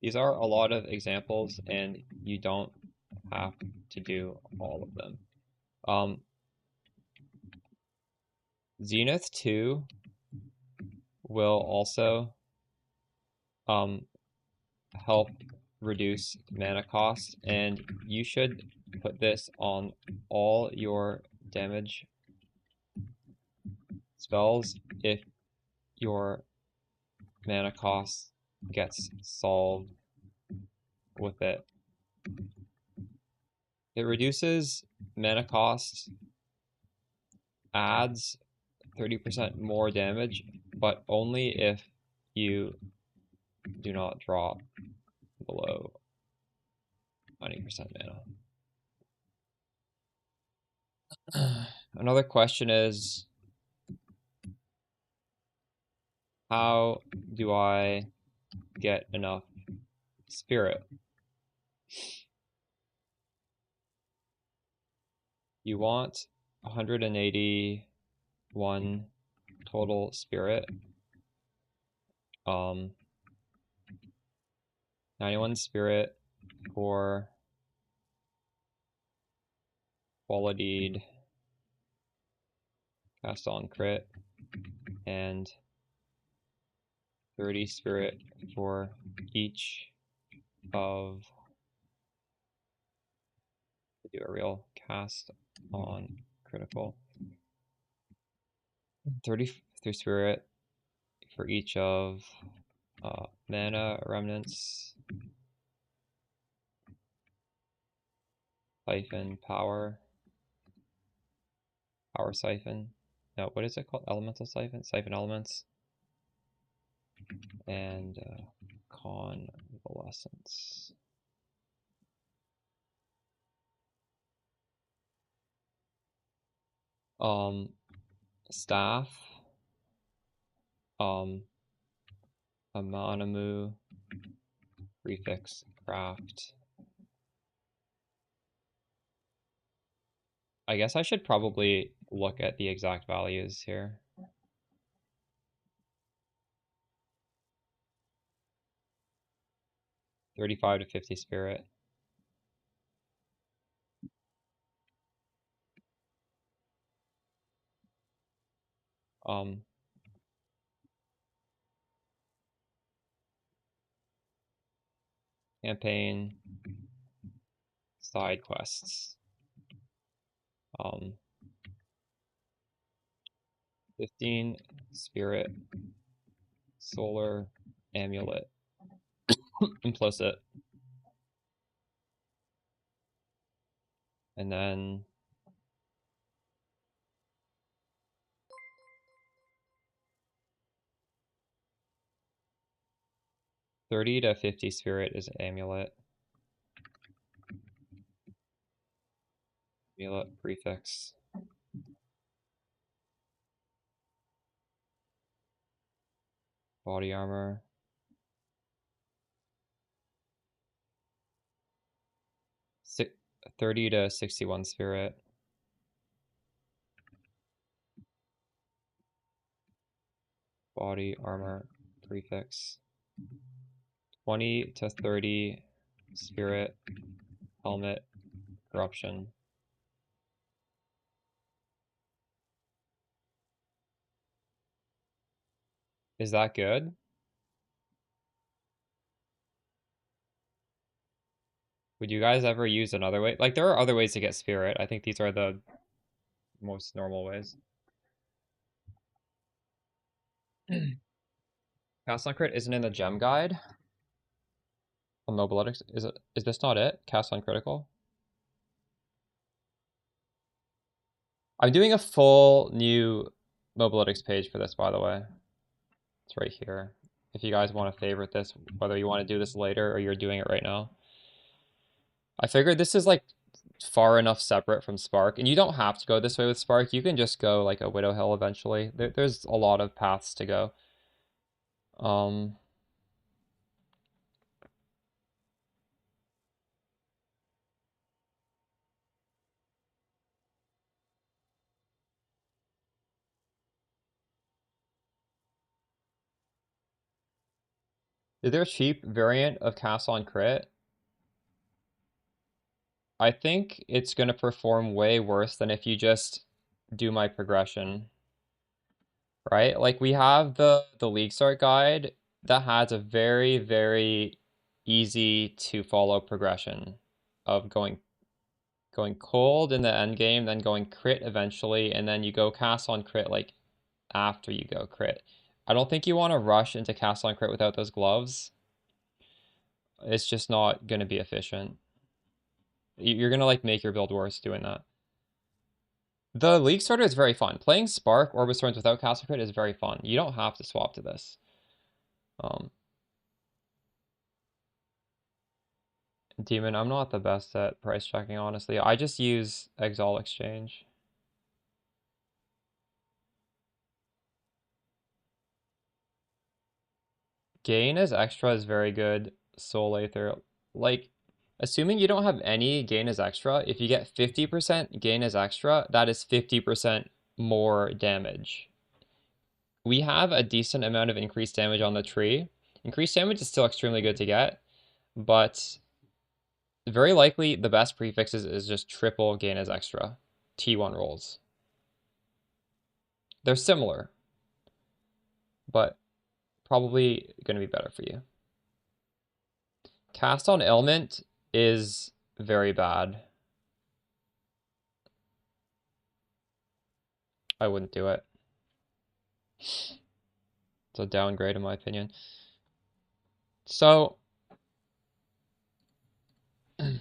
These are a lot of examples, and you don't have to do all of them. Zenith 2 will also help reduce mana cost, and you should put this on all your damage spells if your mana cost gets solved with it. It reduces mana cost, adds 30% more damage, but only if you do not drop below 90% mana. Another question is, how do I get enough spirit? You want 181 total spirit. 91 spirit for qualityed cast on crit, and 30 spirit for each of... do a real cast on critical. 33 spirit for each of mana remnants, siphon, power siphon. No, what is it called? Elemental siphon? Siphon elements. And convalescence. Staff. Amanamu prefix Craft. I guess I should probably look at the exact values here. $35 to $50 spirit. Campaign, side quests. 15 spirit, solar amulet, implicit. And then $30 to $50 spirit is amulet. Amulet prefix. Body armor. 30 to 61 spirit. Body armor prefix. 20 to 30 spirit. Helmet. Corruption. Is that good? Would you guys ever use another way? Like, there are other ways to get spirit. I think these are the most normal ways. Cast on crit isn't in the gem guide. On Mobiletics, is this not it? Cast on critical? I'm doing a full new Mobiletics page for this, by the way. It's right here. If you guys want to favorite this, whether you want to do this later or you're doing it right now. I figured this is like far enough separate from Spark, and you don't have to go this way with Spark. You can just go like a Widow Hill eventually. There's a lot of paths to go. Is there a cheap variant of Cast on Crit? I think it's going to perform way worse than if you just do my progression. Right? Like, we have the League Start guide that has a very, very easy to follow progression of going cold in the end game, then going crit eventually, and then you go cast on crit like after you go crit. I don't think you want to rush into cast on crit without those gloves. It's just not going to be efficient. You're going to like make your build worse doing that. The League Starter is very fun. Playing Spark Orbis Thorns without cast on crit is very fun. You don't have to swap to this. Demon, I'm not the best at price checking, honestly. I just use Exalt Exchange. Gain as extra is very good. Soul Aether. Like, assuming you don't have any gain as extra, if you get 50% gain as extra, that is 50% more damage. We have a decent amount of increased damage on the tree. Increased damage is still extremely good to get, but very likely the best prefixes is just triple gain as extra. T1 rolls. They're similar, but probably going to be better for you. Cast on Ailment is very bad. I wouldn't do it. It's a downgrade in my opinion. So I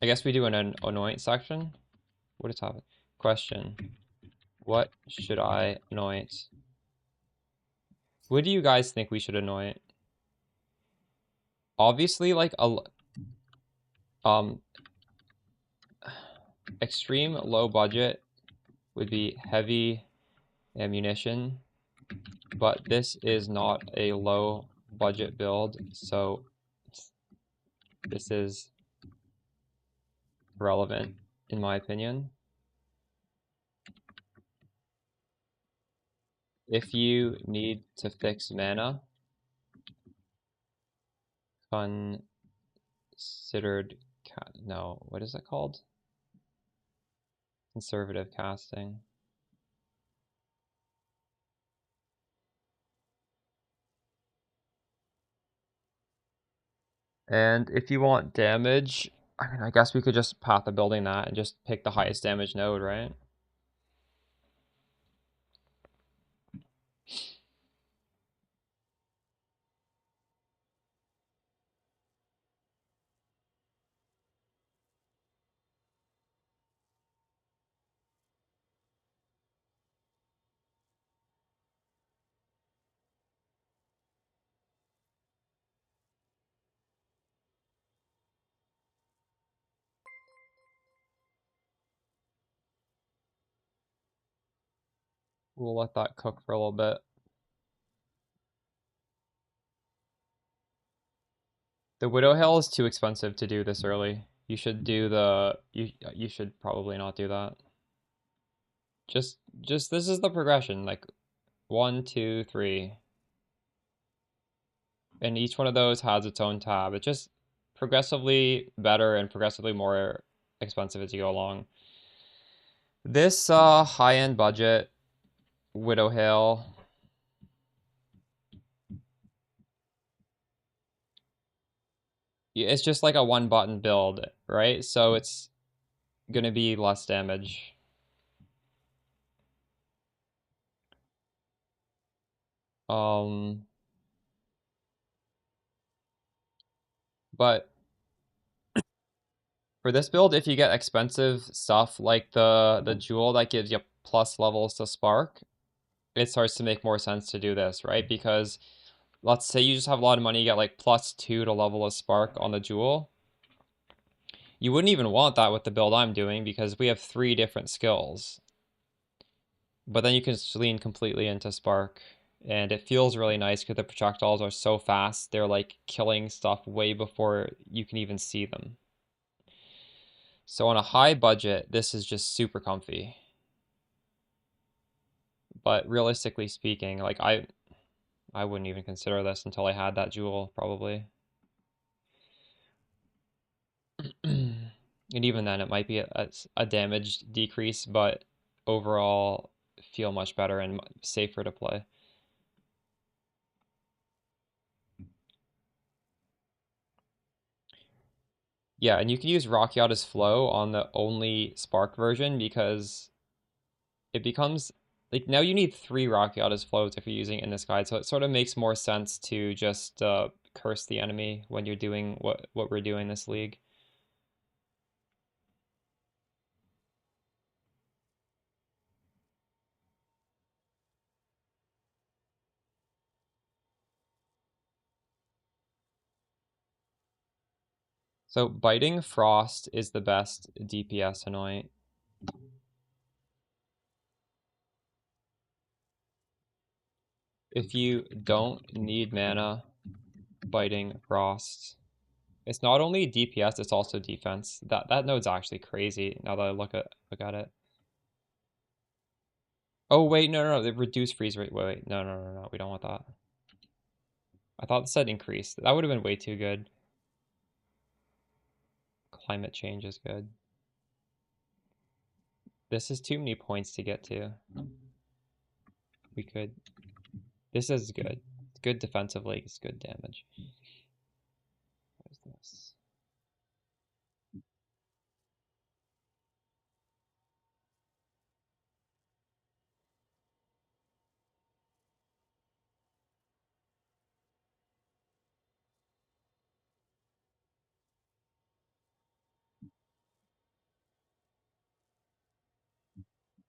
guess we do an anoint section. What is happening? Question. What should I anoint? What do you guys think we should anoint? Obviously, like extreme low budget would be heavy ammunition, but this is not a low budget build, so this is relevant in my opinion. If you need to fix mana, considered no, what is it called? Conservative casting. And if you want damage, I mean, I guess we could just path of building that and just pick the highest damage node, right? We'll let that cook for a little bit. The Widow Hill is too expensive to do this early. You should do the you should probably not do that. Just this is the progression, like 1, 2, 3. And each one of those has its own tab. It's just progressively better and progressively more expensive as you go along. This high-end budget Widow Hill, it's just like a one button build, right? So it's gonna be less damage. But for this build, if you get expensive stuff like the jewel that gives you plus levels to spark, it starts to make more sense to do this, right? Because let's say you just have a lot of money, you get like +2 to level a spark on the jewel. You wouldn't even want that with the build I'm doing because we have 3 different skills. But then you can lean completely into spark. And it feels really nice because the projectiles are so fast. They're like killing stuff way before you can even see them. So on a high budget, this is just super comfy. But realistically speaking, like I wouldn't even consider this until I had that jewel, probably. And even then, it might be a damage decrease, but overall feel much better and safer to play. Yeah, and you can use Rock Yacht flow on the only Spark version because it becomes like now you need 3 Rock Yacht flows if you're using it in this guide, so it sort of makes more sense to just curse the enemy when you're doing what we're doing this league. So Biting Frost is the best DPS anoint. If you don't need mana, Biting Frost. It's not only DPS, it's also defense. That node's actually crazy now that I look at it. Oh wait, no, the reduced freeze rate. Wait, no, we don't want that. I thought it said increase. That would have been way too good. Climate change is good. This is too many points to get to. We could. This is good. It's good defensively. It's good damage. What is this?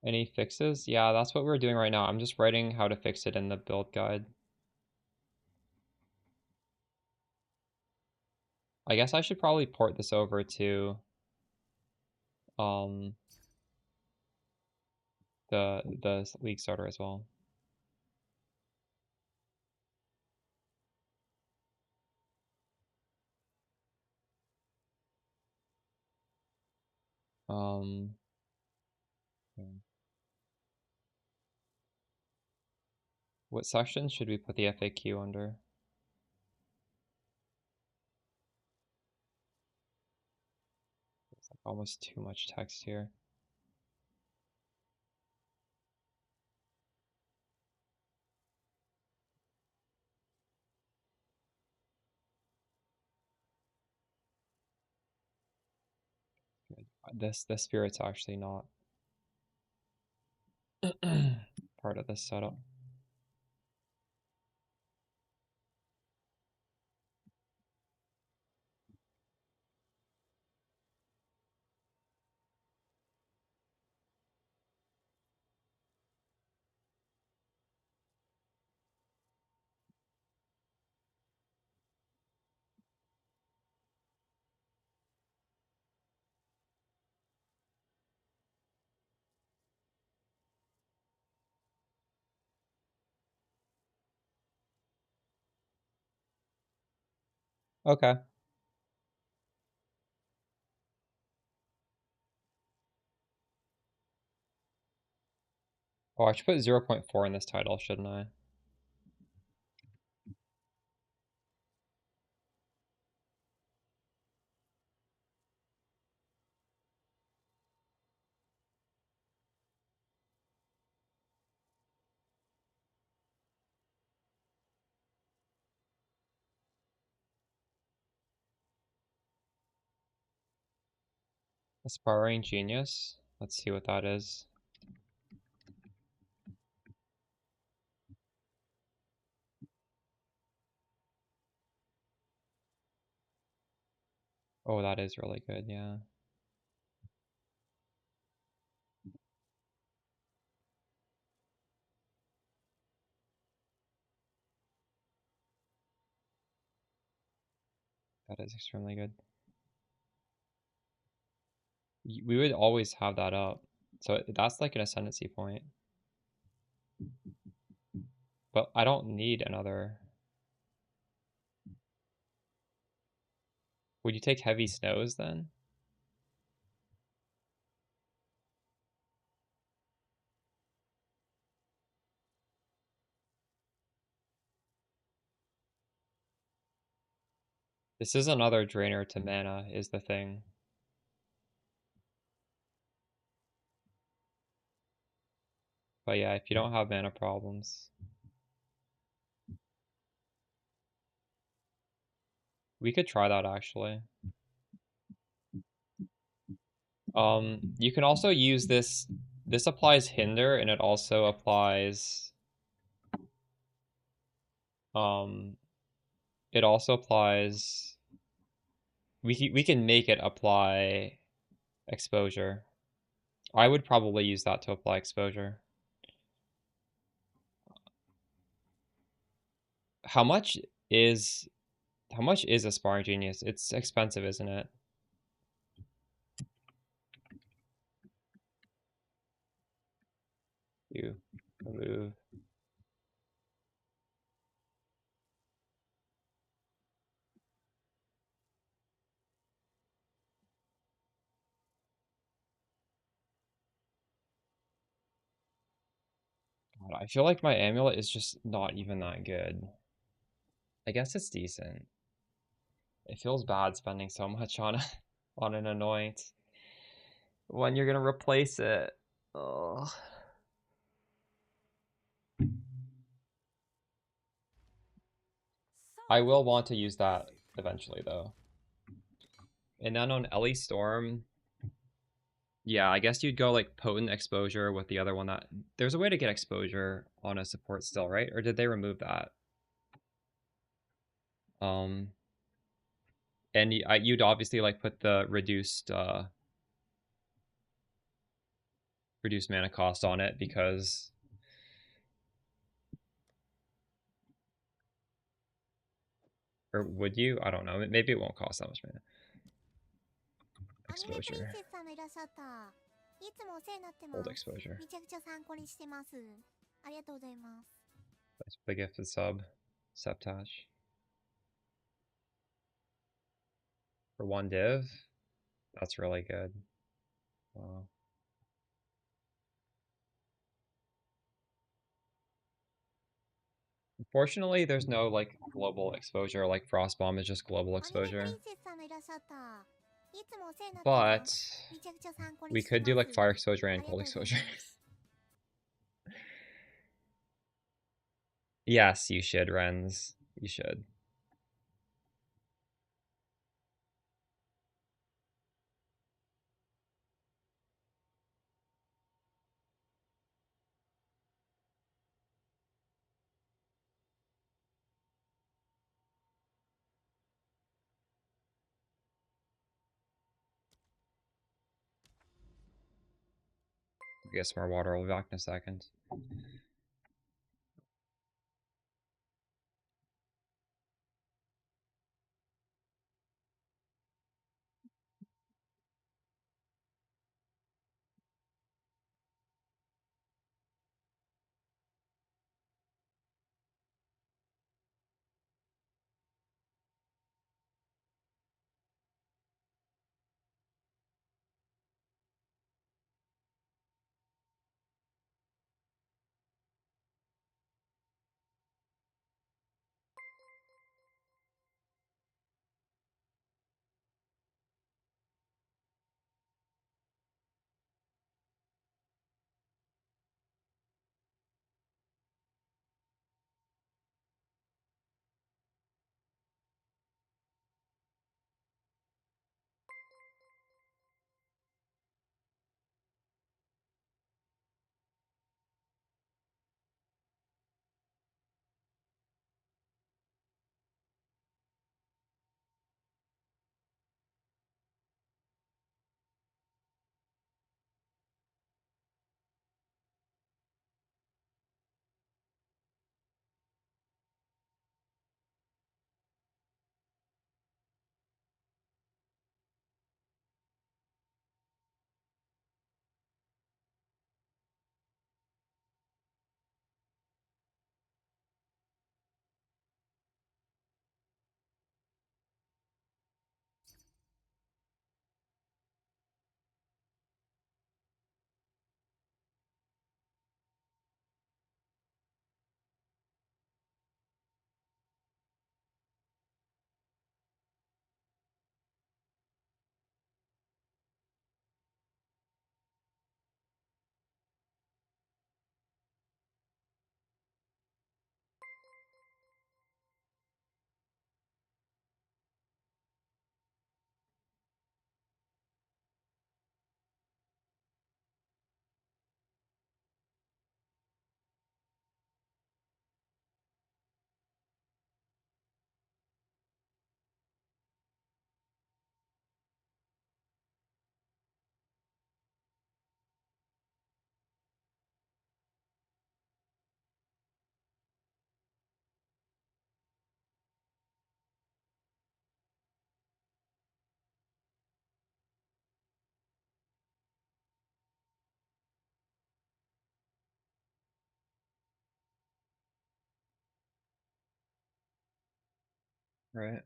Any fixes? Yeah, that's what we're doing right now. I'm just writing how to fix it in the build guide. I guess I should probably port this over to the league starter as well. Hmm. What section should we put the FAQ under? It's like almost too much text here. This spirit's actually not part of this setup. Okay. Oh, I should put 0.4 in this title, shouldn't I? Aspiring genius. Let's see what that is. Oh, that is really good, yeah. That is extremely good. We would always have that up. So that's like an ascendancy point. But I don't need another. Would you take heavy snows then? This is another drainer to mana, is the thing. But yeah, if you don't have mana problems. We could try that actually. You can also use this. This applies hinder, and it also applies. It also applies. We can make it apply exposure. I would probably use that to apply exposure. How much is Aspiring Genius? It's expensive, isn't it? You remove. God, I feel like my amulet is just not even that good. I guess it's decent. It feels bad spending so much on on an annoyance when you're gonna replace it. Ugh. I will want to use that eventually though. And then on Ellie Storm, yeah, I guess you'd go like potent exposure with the other one. That there's a way to get exposure on a support still, right? Or did they remove that? Um, and you'd obviously like put the reduced mana cost on it because, or would you? I don't know. Maybe it won't cost that much mana. アニメプリン Exposure, セスさんがいらっしゃった。いつもお世話になってま hold す。 exposure. めちゃくちゃ参考にしてます。ありがとうございます。 Thanks for the gifted sub, Septash. For one div, that's really good. Wow. Unfortunately, there's no like global exposure. Like frost bomb is just global アニメプリ exposure. ンセスさんがいらっしゃった。いつもお世話になってま But す。めちゃくちゃ参考に we して could ま do す。 like fire exposure あ and りが cold とうござい exposure. ます。Yes, you should, Rens. You should. Get some more water. We'll be back in a second. Right.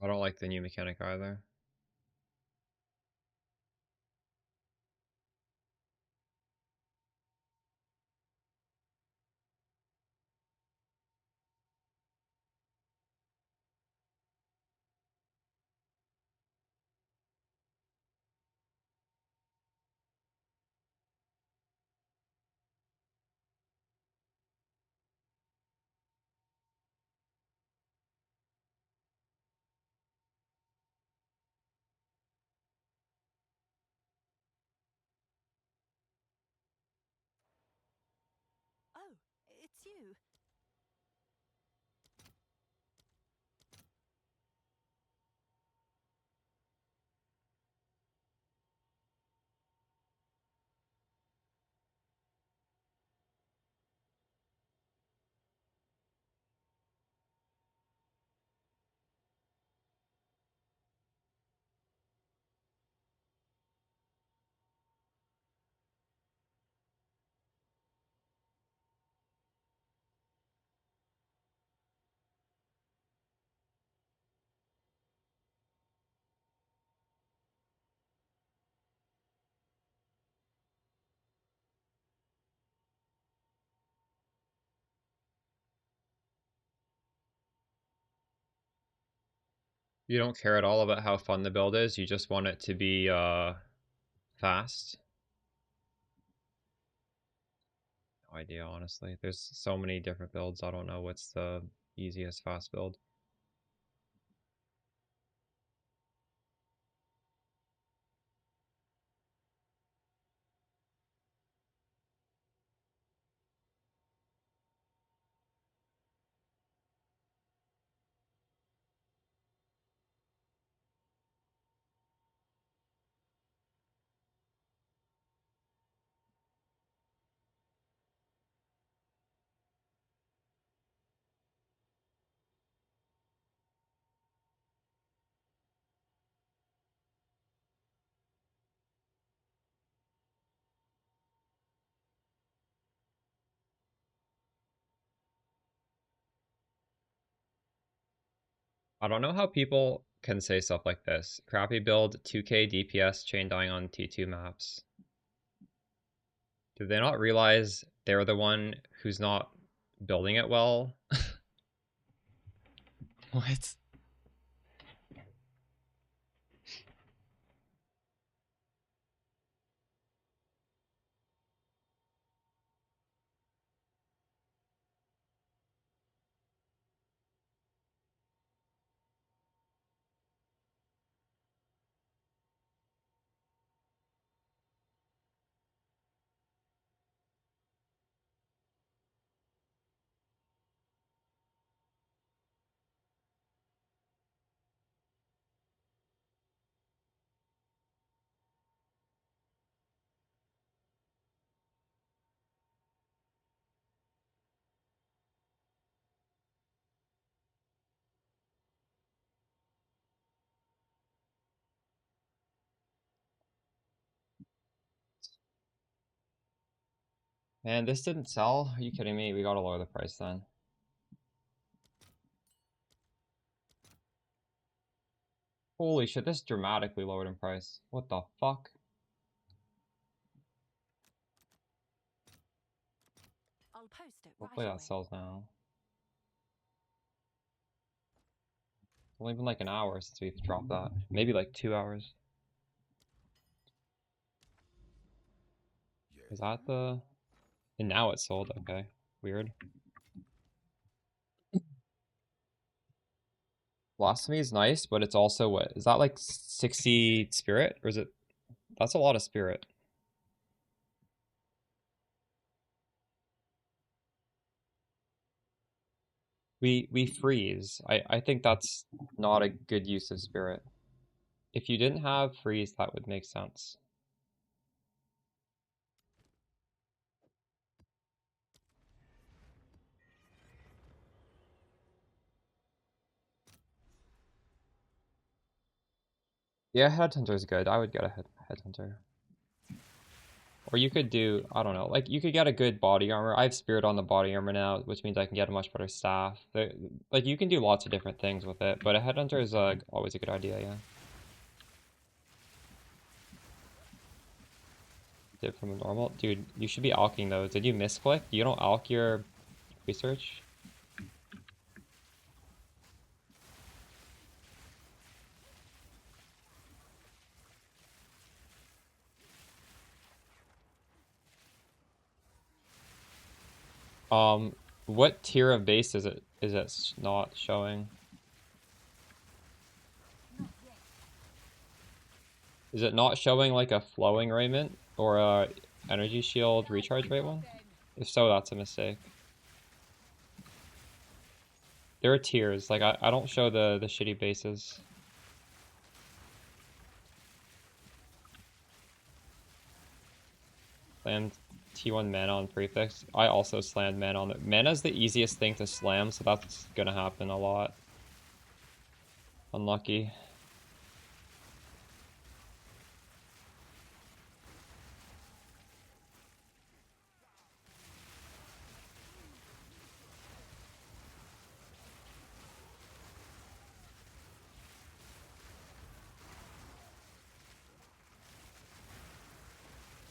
I don't like the new mechanic either. Oh, it's you. You don't care at all about how fun the build is, you just want it to be fast. No idea, honestly. There's so many different builds, I don't know what's the easiest fast build. I don't know how people can say stuff like this. Crappy build, 2k DPS, chain dying on T2 maps. Do they not realize they're the one who's not building it well? What? Man, this didn't sell? Are you kidding me? We gotta lower the price then. Holy shit, this dramatically lowered in price. What the fuck? I'll post it Hopefully right that away. sells now. It's only been like an hour since we've dropped that. Maybe like 2 hours. Is that the... And now it's sold, okay. Weird. Blasphemy is nice, but it's also what? Is that like 60 spirit? Or is it... That's a lot of spirit. We freeze. I think that's not a good use of spirit. If you didn't have freeze, that would make sense. Yeah, headhunter is good. I would get a headhunter. Or you could do, I don't know, like you could get a good body armor. I have spirit on the body armor now, which means I can get a much better staff. Like you can do lots of different things with it, but a headhunter is always a good idea, yeah. Did from a normal? Dude, you should be alking those. Did you misclick? You don't alk your research? What tier of base is it not showing? Is it not showing like a flowing raiment or a energy shield recharge rate one? If so, that's a mistake. There are tiers, like I don't show the shitty bases. Slammed T1 mana on prefix. I also slammed mana on it. Mana's the easiest thing to slam, so that's gonna happen a lot. Unlucky.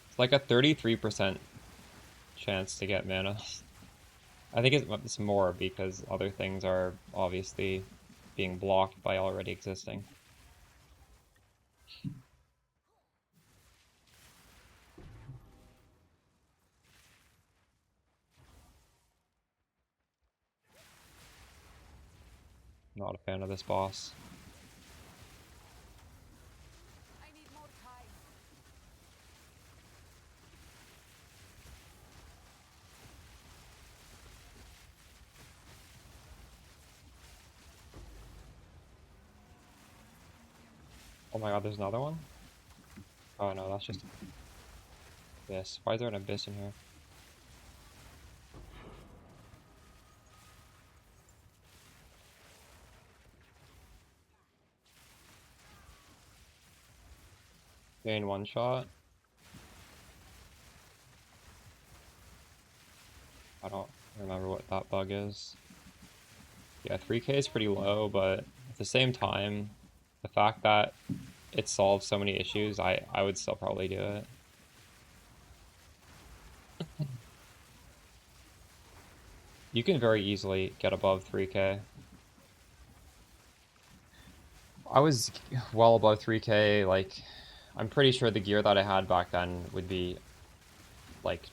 It's like a 33% chance to get mana. I think it's more because other things are obviously being blocked by already existing. Not a fan of this boss. I need more time. Oh my god, there's another one? Oh no, that's just abyss. Why is there an abyss in here? Gain one shot. I don't remember what that bug is. Yeah, 3k is pretty low, but at the same time, the fact that it solves so many issues, I would still probably do it. You can very easily get above 3k. I was well above 3k, like, I'm pretty sure the gear that I had back then would be, like,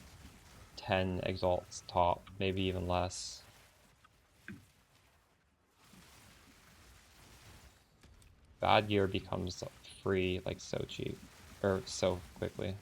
10 exalts top, maybe even less. Bad gear becomes free, like, so cheap, or so quickly.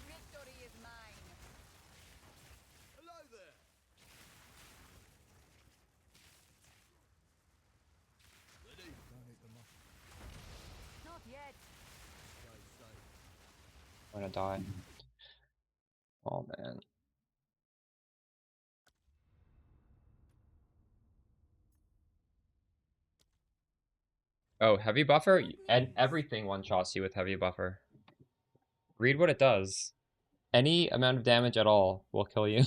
Victory is mine. Hello there. Ready? Don't hit them off. Not yet. Stay safe. I'm gonna die. Oh man. Oh, heavy buffer? And everything one-shots you with heavy buffer. Read what it does. Any amount of damage at all will kill you.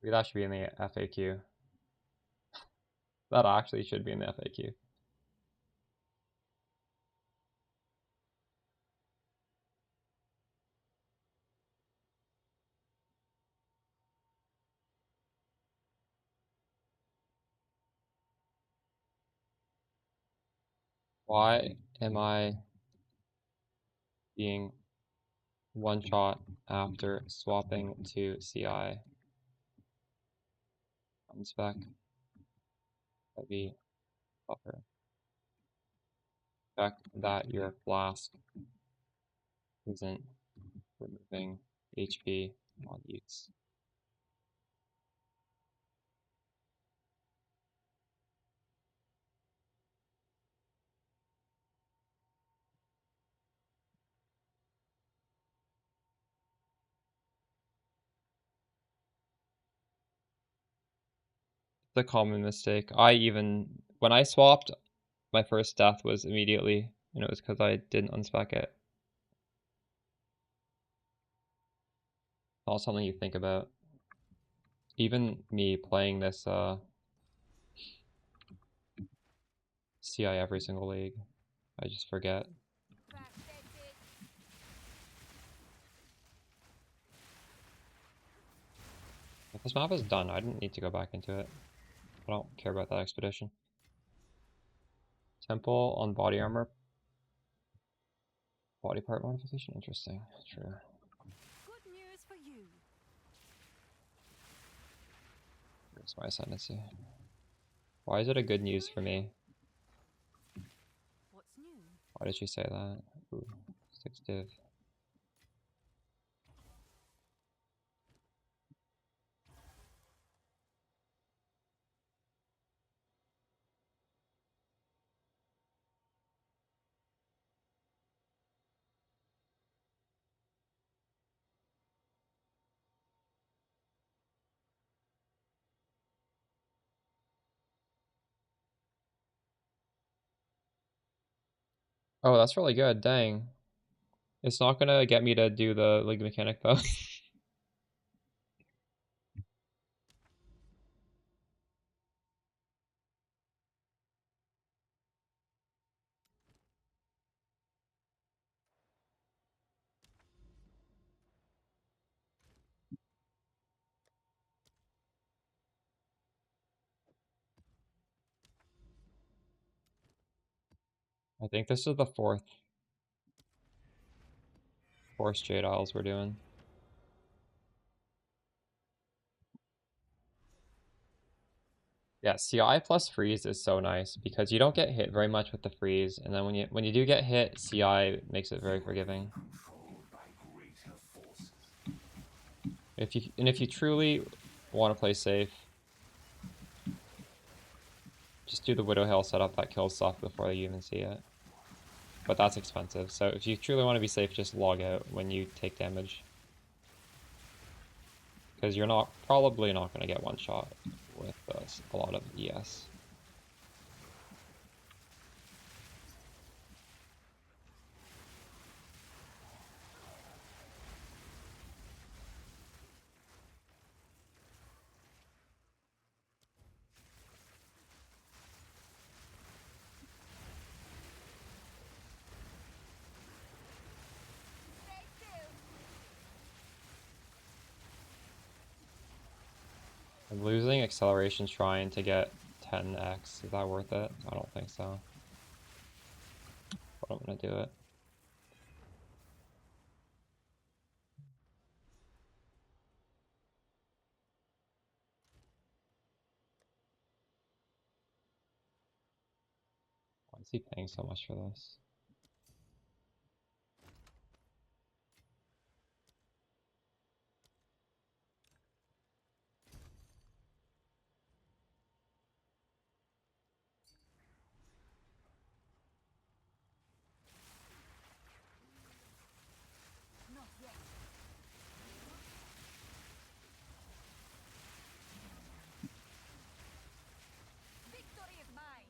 Maybe that should be in the FAQ. That actually should be in the FAQ. Why am I being one shot after swapping to CI? Unspec heavy buffer. Check that your flask isn't removing HP Come on, Utes. The common mistake. When I swapped, my first death was immediately, and it was because I didn't unspec it. Not something you think about. Even me playing this CI every single league, I just forget. If this map is done, I didn't need to go back into it. I don't care about that expedition. Temple on body armor. Body part modification? Interesting. True. Good news for you. Where's my ascendancy? Why is it a good news for me? What's new? Why did she say that? Ooh, 6 div. Oh, that's really good. Dang. It's not gonna get me to do the league mechanic though. I think this is the fourth Jade Isles we're doing. Yeah, CI plus freeze is so nice because you don't get hit very much with the freeze, and then when you do get hit, CI makes it very forgiving. If you truly want to play safe, just do the Widow Hail setup that kills stuff before you even see it. But that's expensive, so if you truly want to be safe, just log out when you take damage. Because you're probably not going to get one shot with a lot of ES. I'm losing acceleration trying to get 10x. Is that worth it? I don't think so. But I'm gonna do it. Why is he paying so much for this? Not yet. Victory is mine.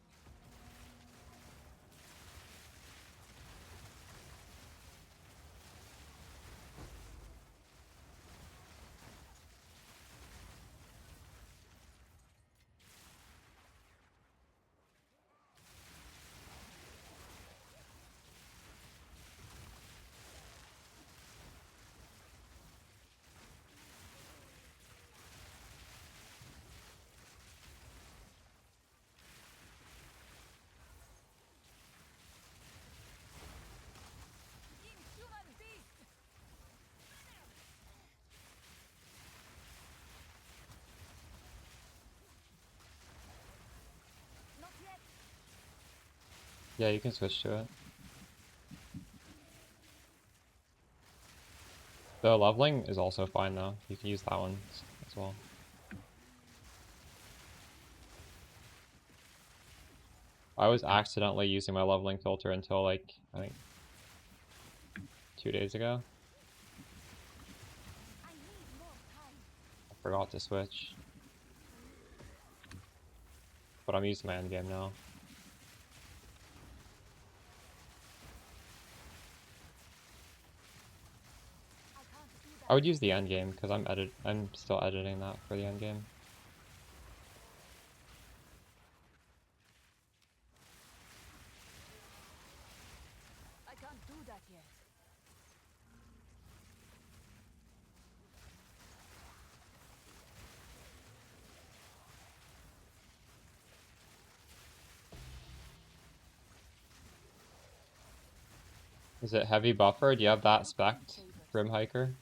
Inhuman beast. Not yet. Yeah, you can switch to it. The leveling is also fine though. You can use that one as well. I was accidentally using my leveling filter until like, I think 2 days ago. I forgot to switch. But I'm using my endgame now. I would use the endgame because I'm still editing that for the endgame. I can't do that yet. Is it heavy buffer? Do you have that spec'd, Grim Hiker?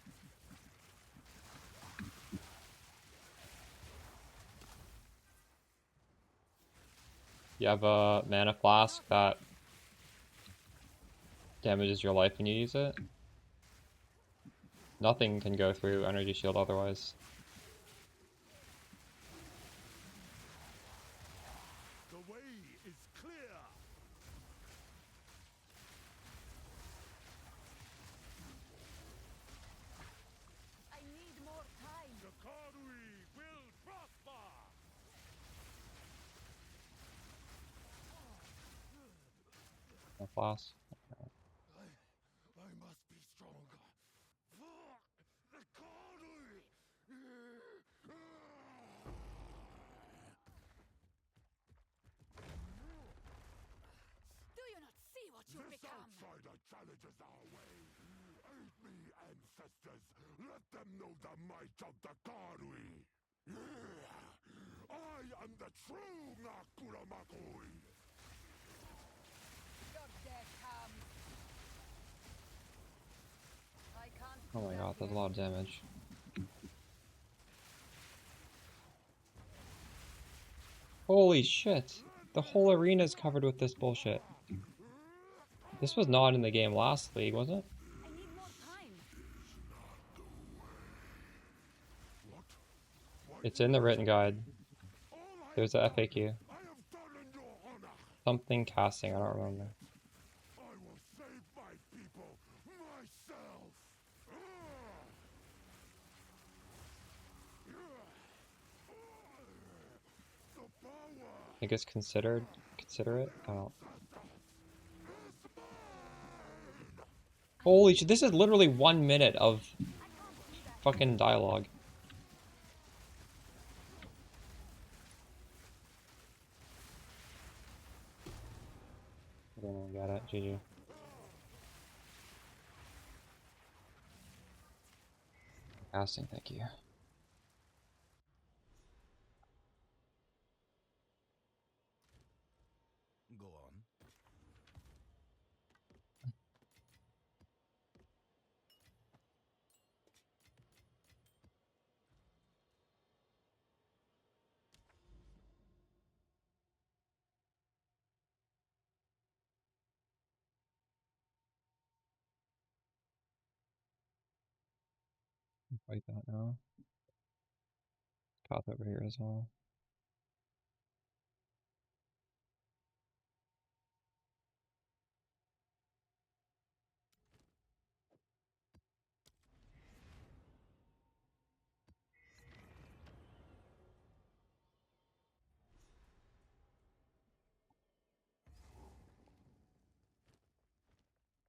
You have a mana flask that damages your life when you use it? Nothing can go through energy shield otherwise. The way is clear. I need more time. The Karui will prosper. No flask. I must be stronger. For the Karui. Do you not see what you've This become? outsider challenges our way. Aid me, ancestors. Let them know the might of the Karui. I am the true Nakuramakoi. Your death comes. I can't Oh do my that god, that's a yet. lot of damage. Holy shit! The whole arena is covered with this bullshit. This was not in the game last league, was it? I need more time. It's in the written guide. There's a FAQ. I have done in your honor. Something casting, I don't remember. I will save my people myself. The power. I think it's considered. Consider it? I don't. Holy shit, this is literally 1 minute of fucking dialogue. I don't even get it. GG. Casting, thank you. Go on. Fight that now. Path over here as well.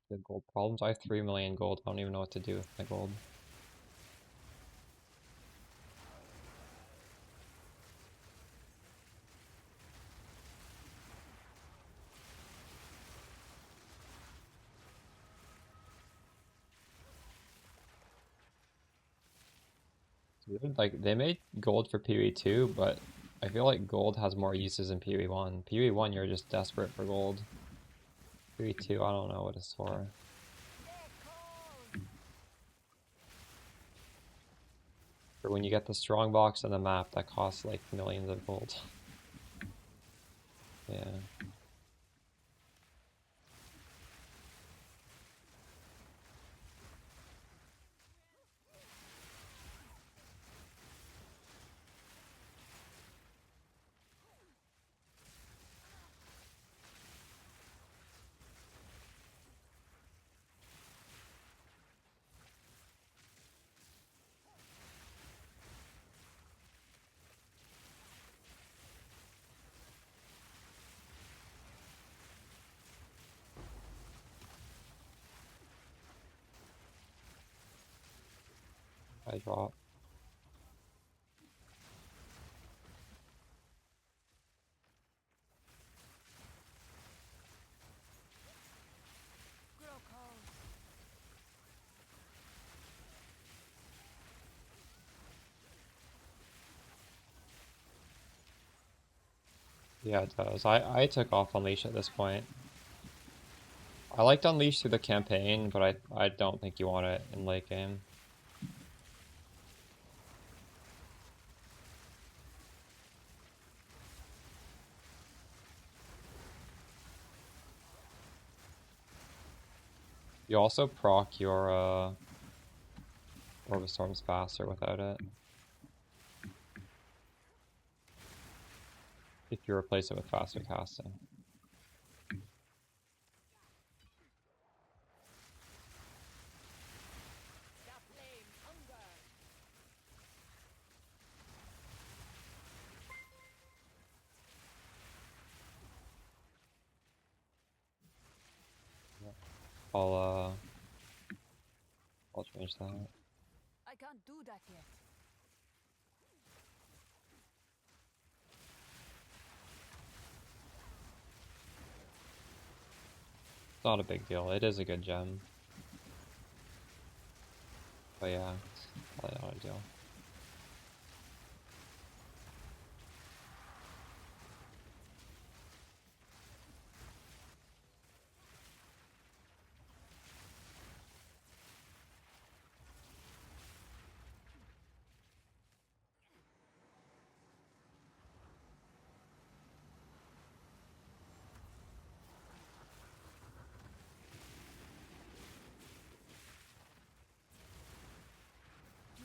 Good gold problems. I have 3 million gold. I don't even know what to do with my gold. Dude, like, they made gold for PoE 2, but I feel like gold has more uses than PoE 1. PoE 1, you're just desperate for gold. PoE 2, I don't know what it's for. For when you get the strong box on the map, that costs like millions of gold. Yeah. I drop. Yeah, it does. I took off Unleash at this point. I liked Unleash through the campaign, but I don't think you want it in late game. You also proc your Orb of Storms faster without it. If you replace it with faster casting. I'll change that. I can't do that yet. It's not a big deal. It is a good gem. But yeah, it's probably not a deal.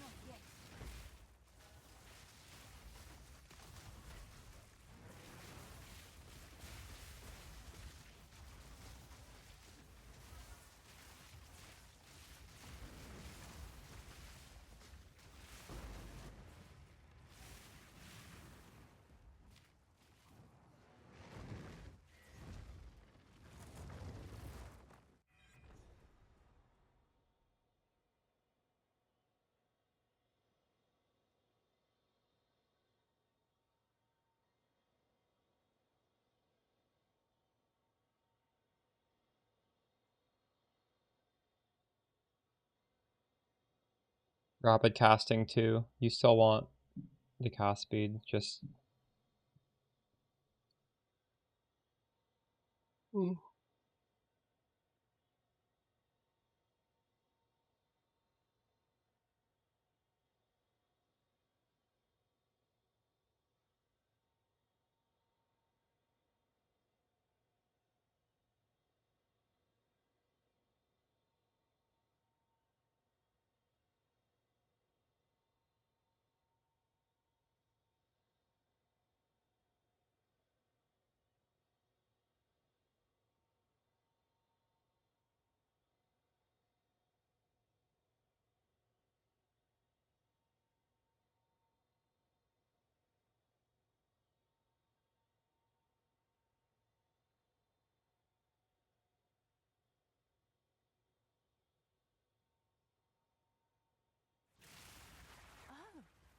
Not yet. Rapid casting too. You still want the cast speed, just Oh,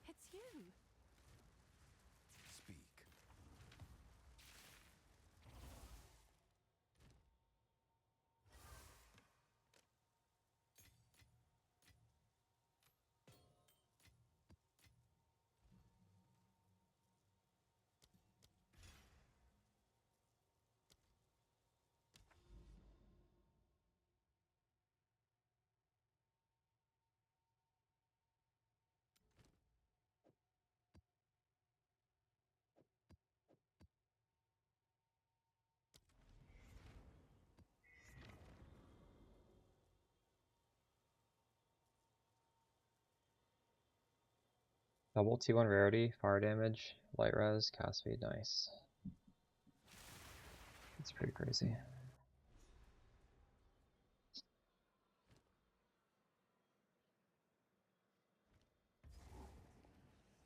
it's you. Speak. double T1 rarity, fire damage, light res, cast speed, nice. It's pretty crazy.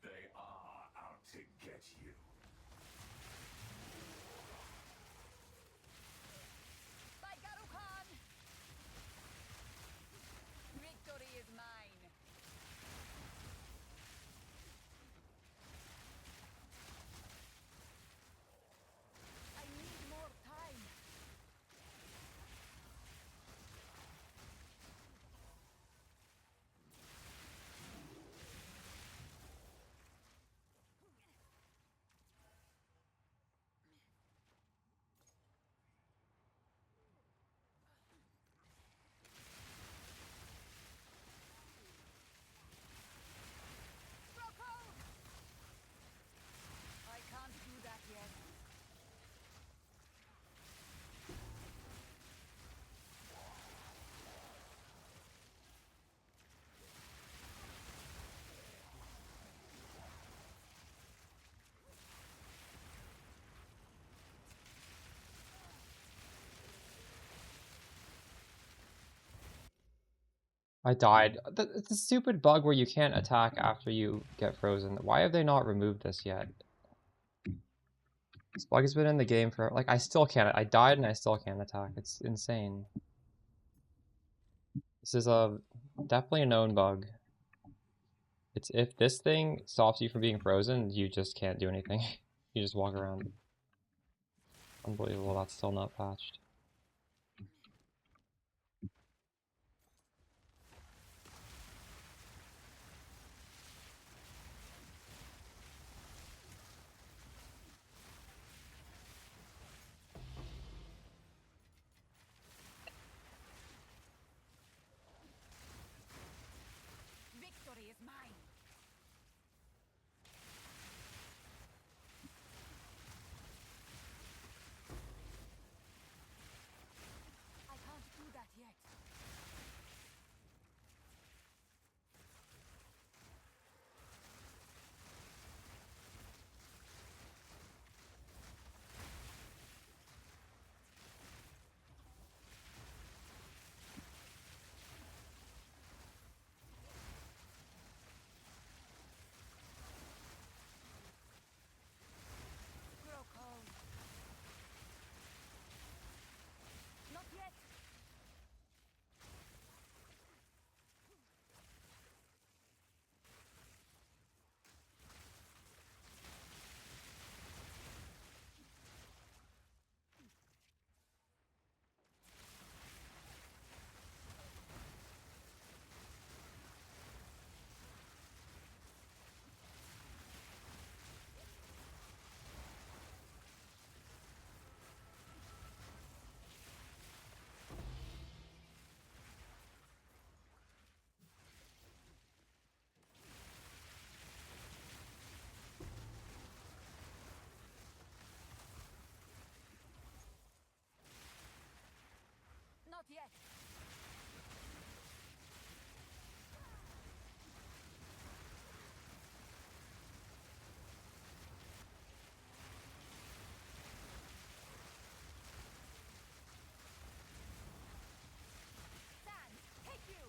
They are out to get you. By Garukan! Victory is mine. I died. It's a stupid bug where you can't attack after you get frozen. Why have they not removed this yet? This bug has been in the game for, like, I still can't. I died and I still can't attack. It's insane. This is definitely a known bug. It's if this thing stops you from being frozen, you just can't do anything. You just walk around. Unbelievable, that's still not patched. Victory is mine. I can't do that yet. Grow cold. Not yet. Not yet. Sand, take you.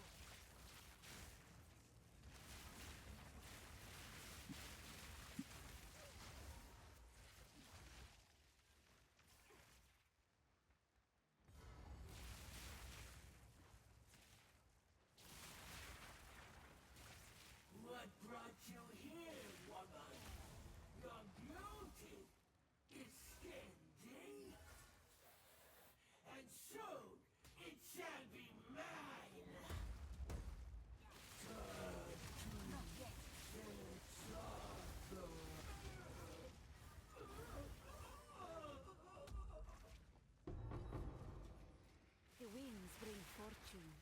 What brought you here, woman? Your beauty is skin and soon it shall be mine. Not yet. The winds bring fortune.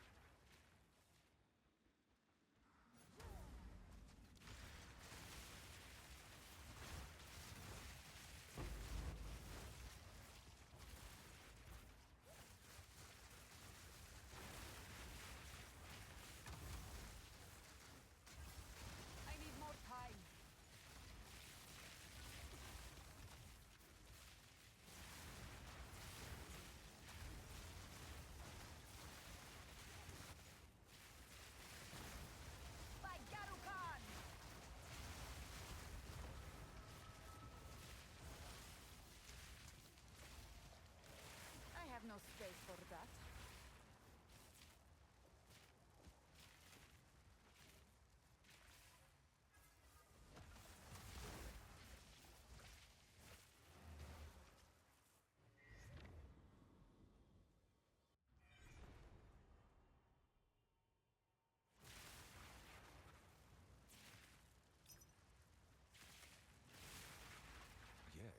I need more time. By Garukan! I have no space for that. Yes.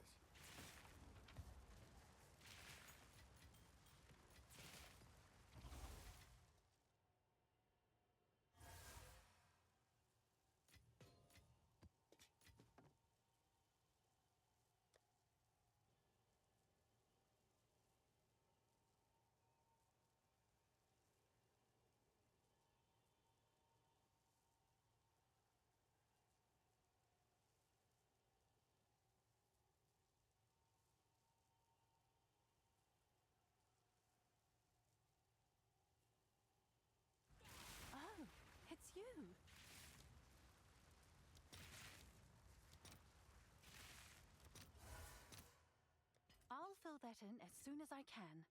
that in as soon as I can.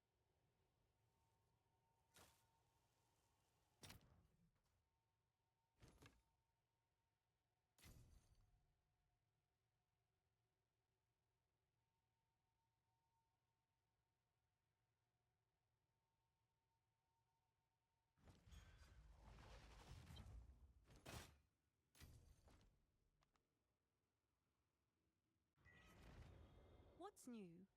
What's new?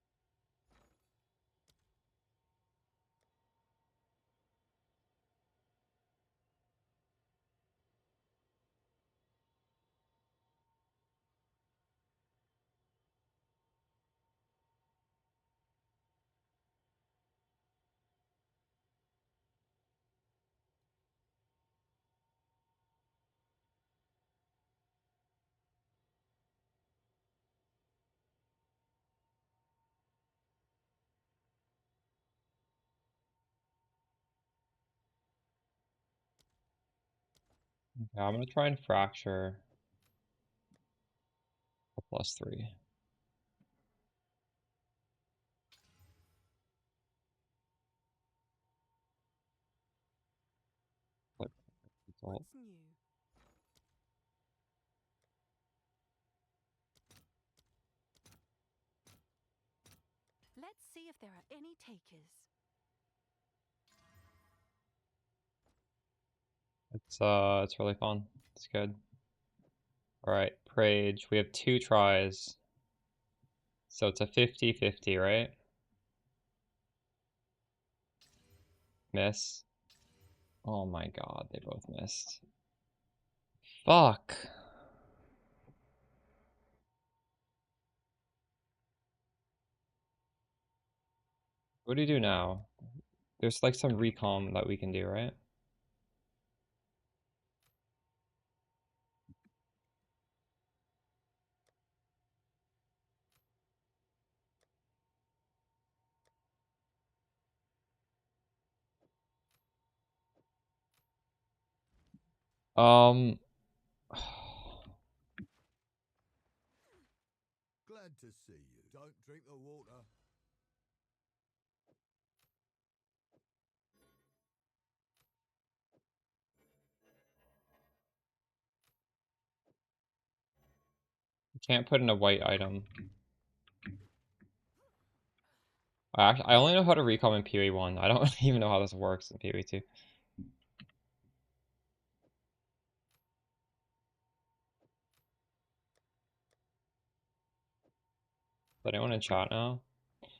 Okay, I'm gonna try and fracture a +3. Like, result. What's new? Let's see if there are any takers. It's really fun. It's good. Alright, Prage. We have 2 tries. So it's a 50-50, right? Miss. Oh my god, they both missed. Fuck. What do you do now? There's like some recom that we can do, right? Um, Glad to see you. Don't drink the water. can't put in a white item. I only know how to recom in PoE 1. I don't even know how this works in PoE 2. Is anyone in chat now?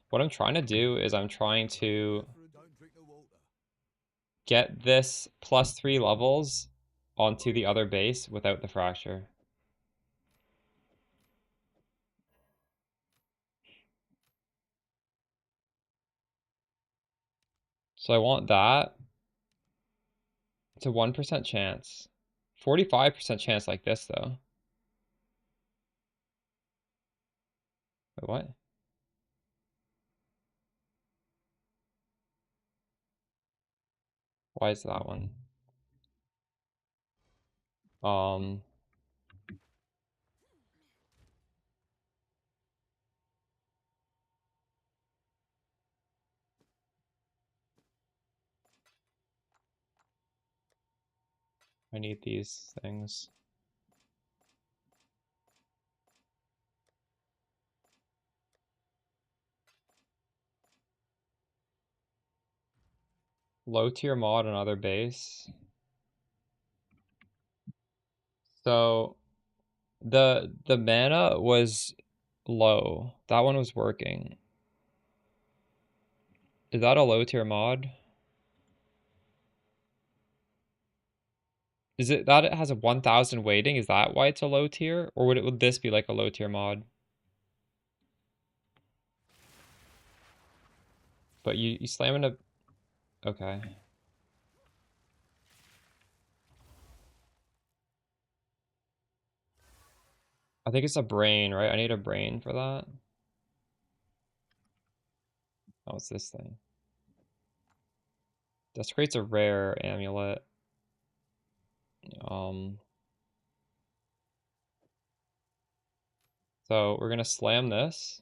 What I'm trying to do is I'm trying to Don't drink the water. get this +3 levels onto the other base without the fracture. So I want that. It's a 1% chance. 45% chance like this, though. Wait, what? Why is that one? Um, I need these things. Low tier mod and other base. So the mana was low. That one was working. Is that a low tier mod? Is it that it has a 1000 weighting? Is that why it's a low tier? Or would this be like a low tier mod? But you slam in a... Okay. I think it's a brain, right? I need a brain for that. Oh, it's this thing. This creates a rare amulet. So we're gonna slam this.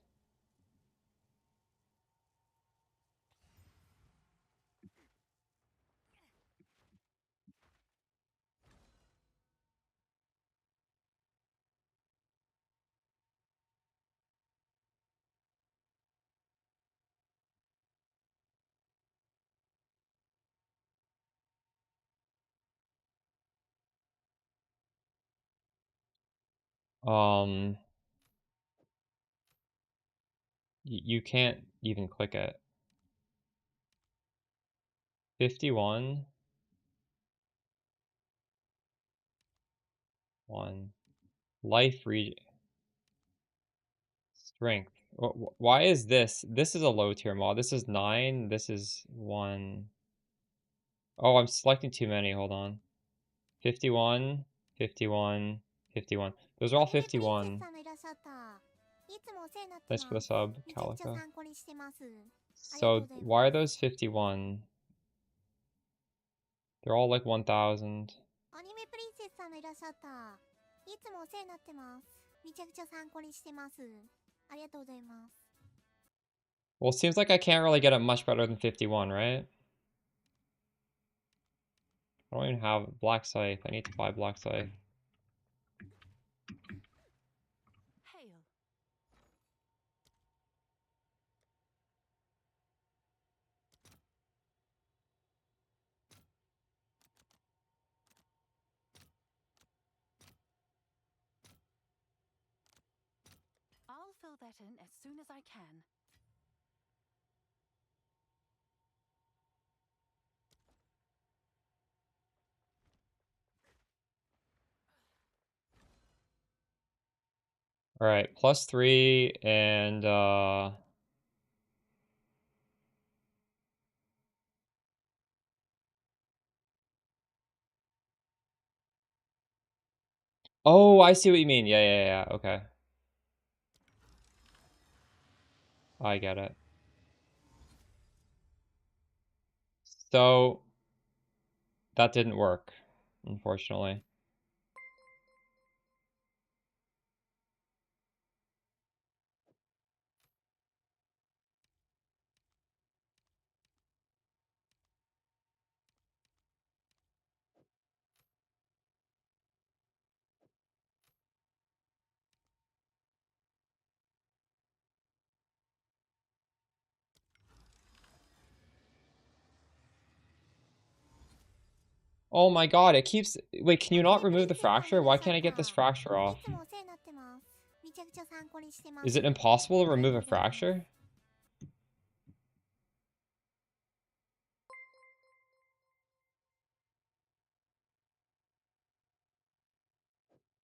You can't even click it. 51. 1. Life region. Strength. Why is this? This is a low tier mod. This is 9. This is 1. Oh, I'm selecting too many. Hold on. 51, 51, 51. Those are all 51. Thanks for the sub, Calico. So why are those 51? They're all like 1,000. Well, it seems like I can't really get it much better than 51, right? I don't even have Black Scythe. I need to buy Black Scythe. Hail. I'll fill that in as soon as I can. Alright, +3 and oh, I see what you mean. Yeah. Okay. I get it. So that didn't work, unfortunately. Oh my god, it keeps... Wait, can you not remove the fracture? Why can't I get this fracture off? Is it impossible to remove a fracture?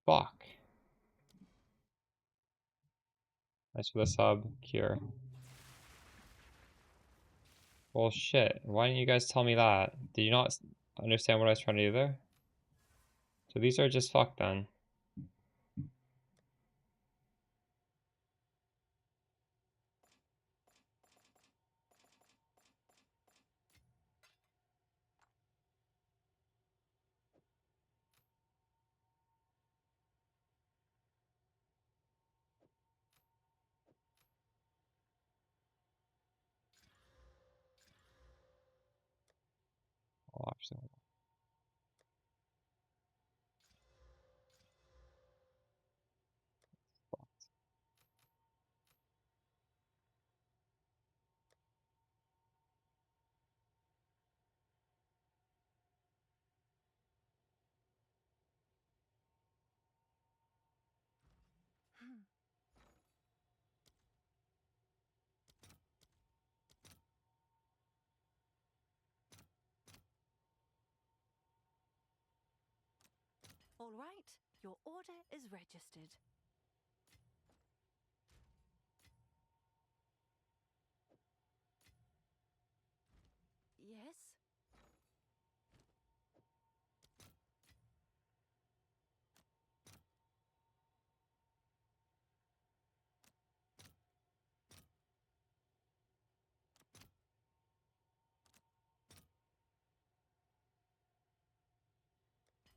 Fuck. Thanks for the sub, Cure. Well, shit. Why didn't you guys tell me that? Did you not understand what I was trying to do there? So these are just fucked then. Oh, actually. All right, your order is registered. Yes?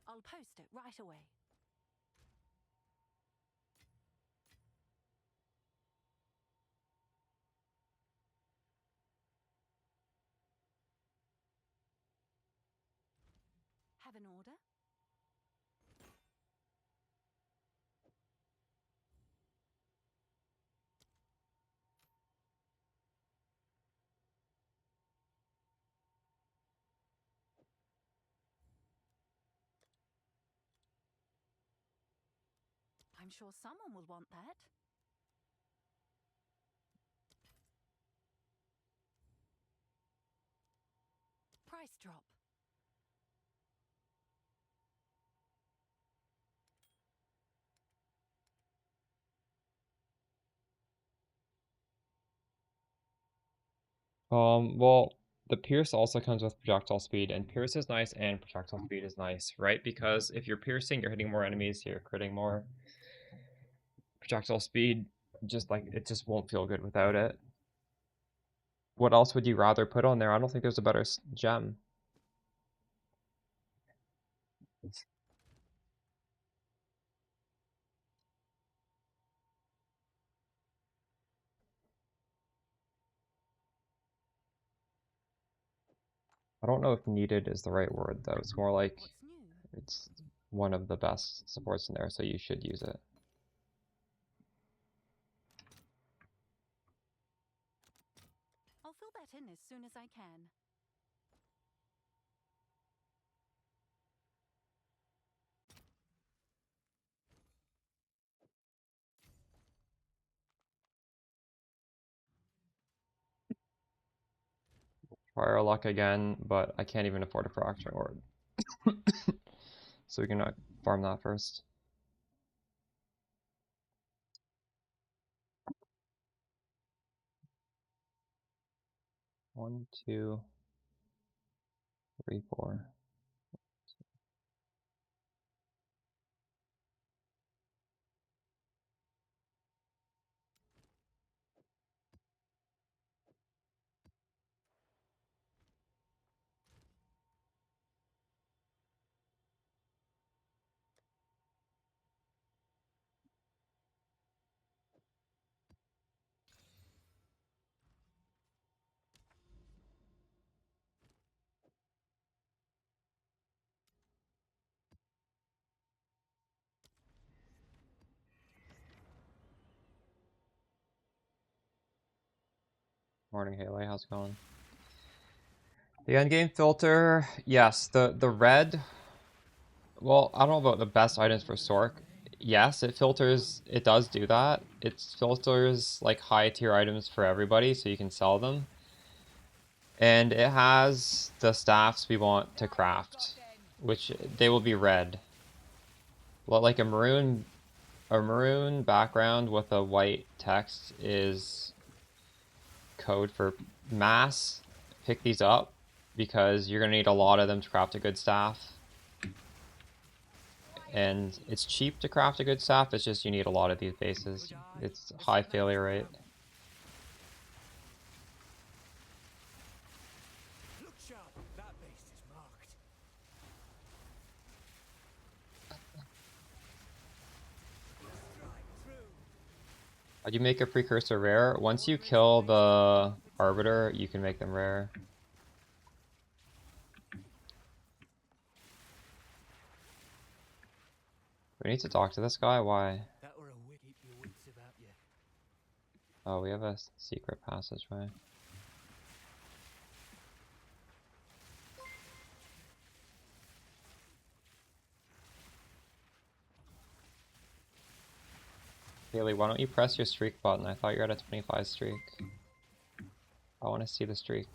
I'll post it right away. Have an order? I'm I'm sure someone will want that. Price drop. Well, the Pierce also comes with projectile speed, and Pierce is nice and projectile speed is nice, right? Because if you're piercing, you're hitting more enemies, you're critting more. Projectile speed, just like, it just won't feel good without it. What else would you rather put on there? I don't think there's a better gem. I don't know if needed is the right word, though. It's more like What's new? it's one of the best supports in there, so you should use it. I'll fill that in as soon as I can. Try our luck again, but I can't even afford a fracturing orb. So we can farm that first. One, two, three, four. Morning, Haley. How's it going? The endgame filter, yes. The red. Well, I don't know about the best items for Sork. Yes, it filters. It does do that. It filters like high tier items for everybody, so you can sell them. And it has the staffs we want to craft, which they will be red. Well, like a maroon background with a white text is code for mass. Pick these up because you're gonna need a lot of them to craft a good staff. And it's cheap to craft a good staff, it's just you need a lot of these bases. It's high failure rate. Look sharp, that base is marked. Strike through. How'd you make a precursor rare? Once you kill the arbiter, you can make them rare. We need to talk to this guy? Why? That were a wick. Keep your wits about you. Oh, we have a secret passageway. Haley, why don't you press your streak button? I thought you were at a 25 streak. I want to see the streak.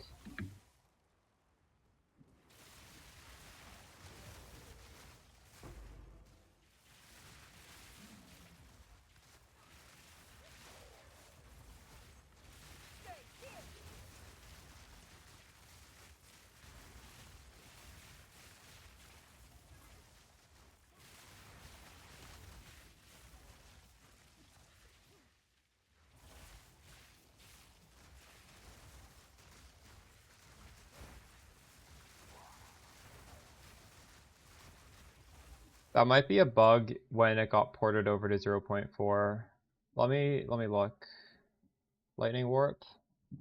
That might be a bug when it got ported over to 0.4. Let me look. Lightning warp. It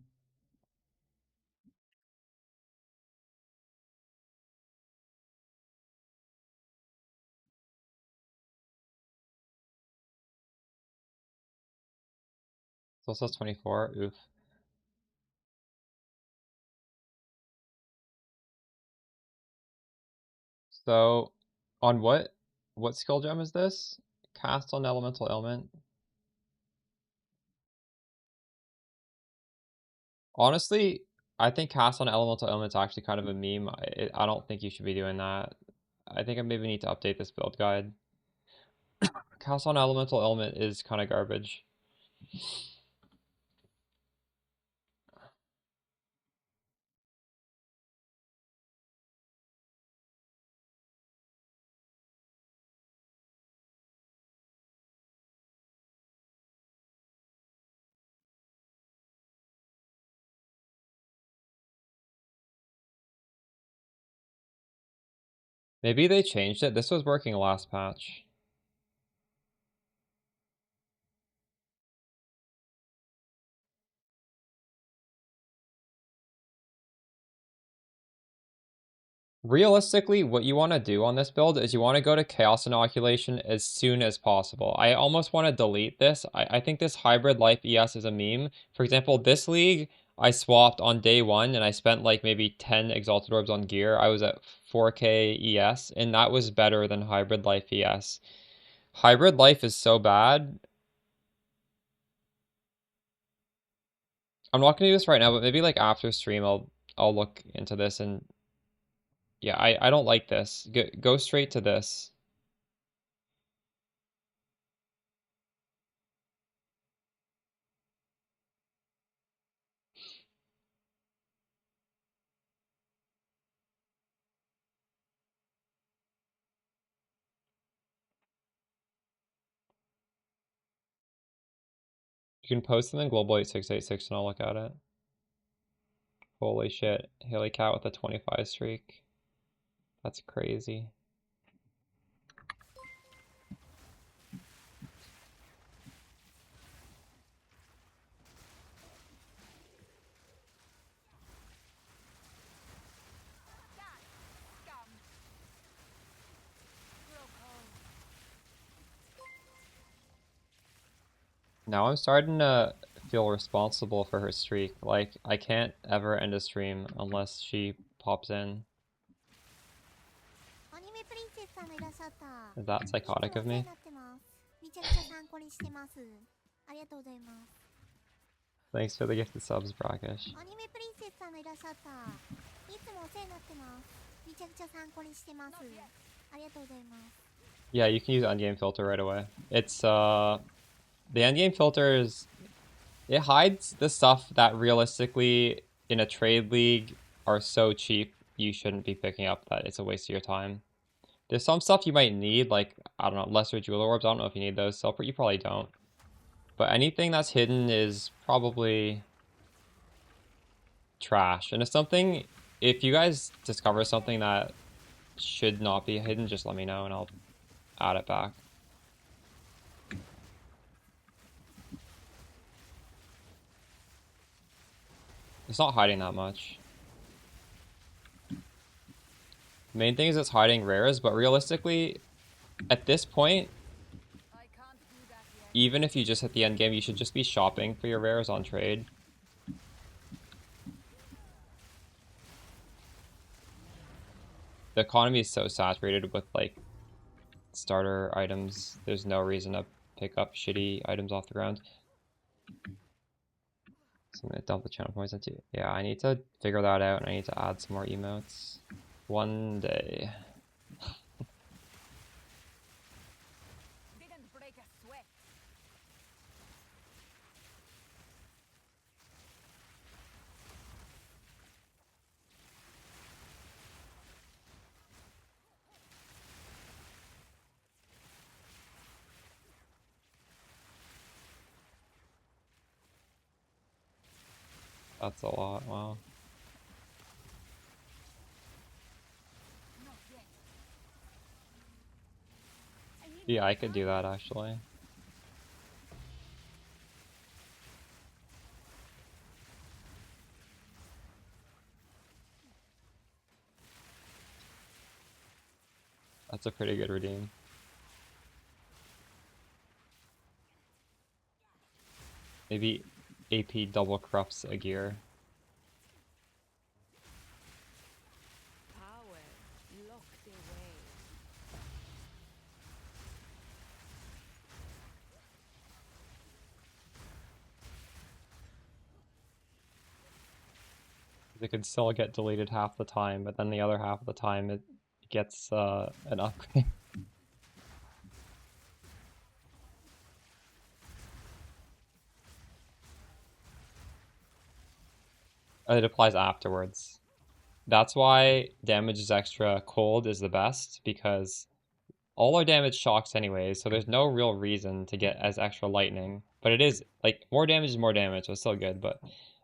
also says 24. Oof. So, on what skill gem is this? Cast on elemental ailment. Honestly, I think cast on elemental ailment is actually kind of a meme. I don't think you should be doing that. I think I maybe need to update this build guide. Cast on elemental ailment is kind of garbage. Maybe they changed it. This was working last patch. Realistically, what you want to do on this build is you want to go to Chaos Inoculation as soon as possible. I almost want to delete this. I think this Hybrid Life ES is a meme. For example, this league, I swapped on day 1 and I spent like maybe 10 Exalted Orbs on gear. I was at 4k ES and that was better than Hybrid Life ES. Hybrid Life is so bad. I'm not going to do this right now, but maybe like after stream I'll look into this and yeah, I don't like this. Go straight to this. You can post them in Global 8686 and I'll look at it. Holy shit. Haley Cat with a 25 streak. That's crazy. Now I'm starting to feel responsible for her streak. Like, I can't ever end a stream unless she pops in. Is that psychotic of me? Thanks for the gifted subs, Brackish. Yeah, you can use endgame filter right away. It's the endgame filter is, it hides the stuff that realistically in a trade league are so cheap you shouldn't be picking up that it's a waste of your time. There's some stuff you might need, like, I don't know, lesser jeweler orbs. I don't know if you need those. You probably don't. But anything that's hidden is probably trash. And if you guys discover something that should not be hidden, just let me know and I'll add it back. It's not hiding that much. Main thing is it's hiding rares, but realistically, at this point, even if you just hit the end game, you should just be shopping for your rares on trade. The economy is so saturated with like starter items. There's no reason to pick up shitty items off the ground. So I'm gonna dump the channel points into. Yeah, I need to figure that out and I need to add some more emotes. One day. That's a lot, wow. Yeah, I could do that actually. That's a pretty good redeem. Maybe AP double corrupts a gear. it could still get deleted half the time, but then the other half of the time it gets an upgrade. It applies afterwards. That's why damage is extra cold is the best, because all our damage shocks anyways, so there's no real reason to get as extra lightning. But it is, like, more damage is more damage, so it's still good, but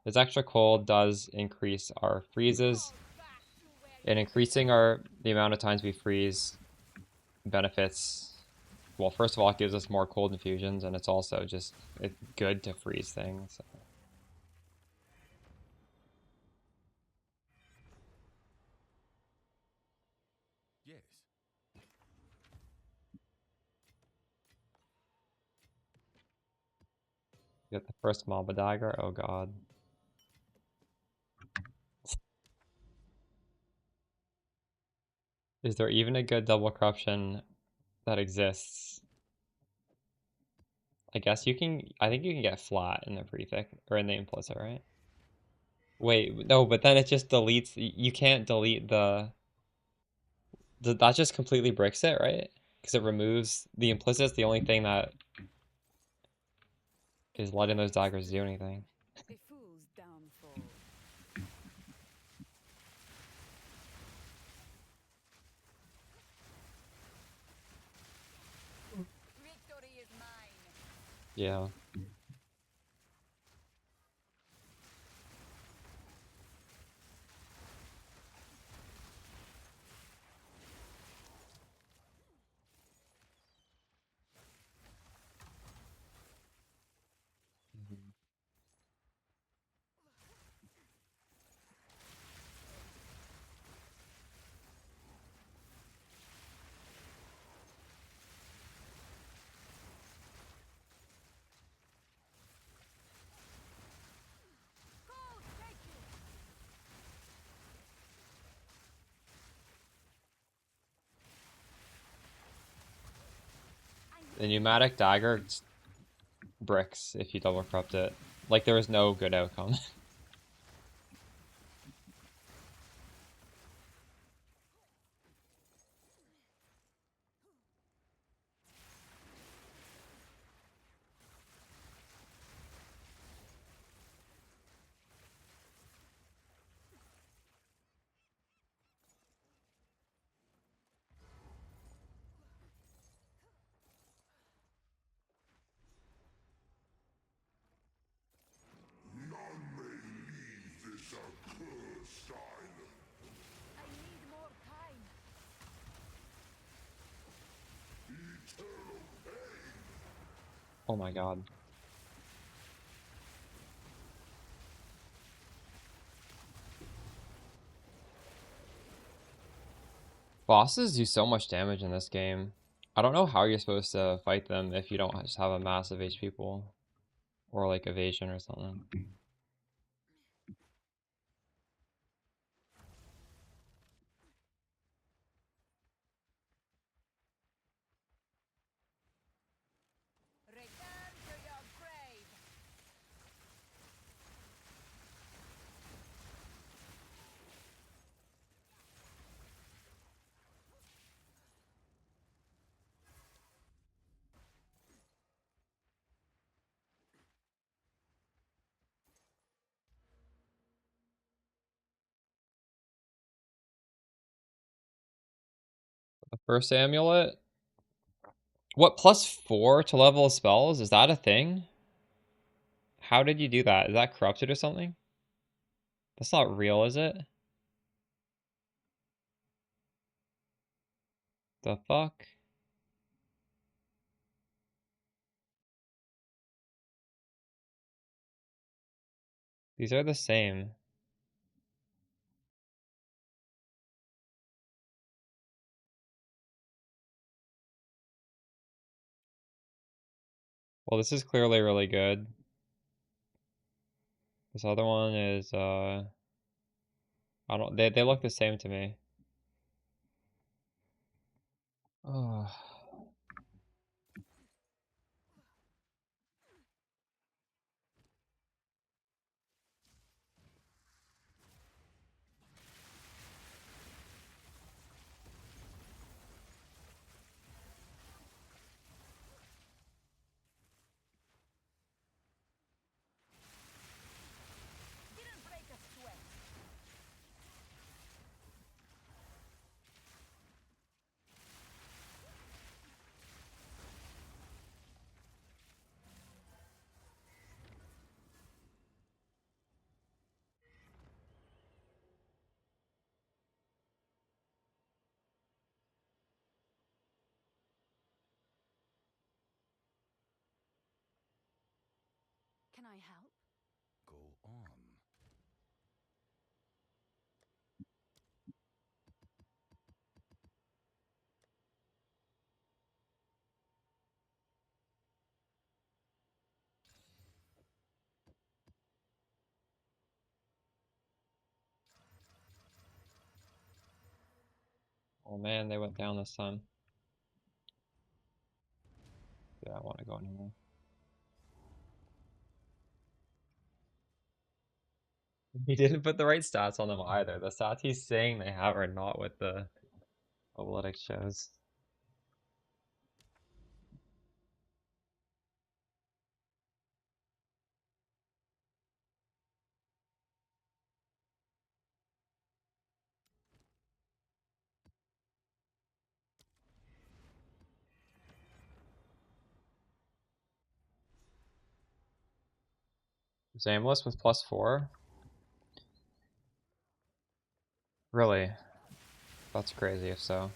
this extra cold does increase our freezes. And increasing the amount of times we freeze benefits, well, first of all, it gives us more cold infusions, and it's also just good to freeze things. So. Yes. Get the first Mamba Dagger, oh god. Is there even a good double corruption that exists? I guess you can, I think you can get flat in the prefix, or in the implicit, right? Wait, no, but then it just deletes, you can't delete that just completely bricks it, right? Because it removes, the implicit is the only thing that is letting those daggers do anything. A fool's downfall. Victory is mine. Yeah. The pneumatic dagger bricks if you double corrupt it. Like there was no good outcome. None may leave this accursed island. I need more time. Eternal pain. Oh my god. Bosses do so much damage in this game. I don't know how you're supposed to fight them if you don't just have a massive HP pool. Or like evasion or something. Return to your grave. The first amulet? What, +4 to level spells? Is that a thing? How did you do that? Is that corrupted or something? That's not real, is it? The fuck? These are the same. Well, this is clearly really good. This other one is, I don't, they look the same to me. Oh. I help? Go on. Oh man, they went down this time. Yeah, I want to go anymore. He didn't put the right stats on them either. The stats he's saying they have are not what the analytics shows. Zameless with +4? Really? That's crazy if so.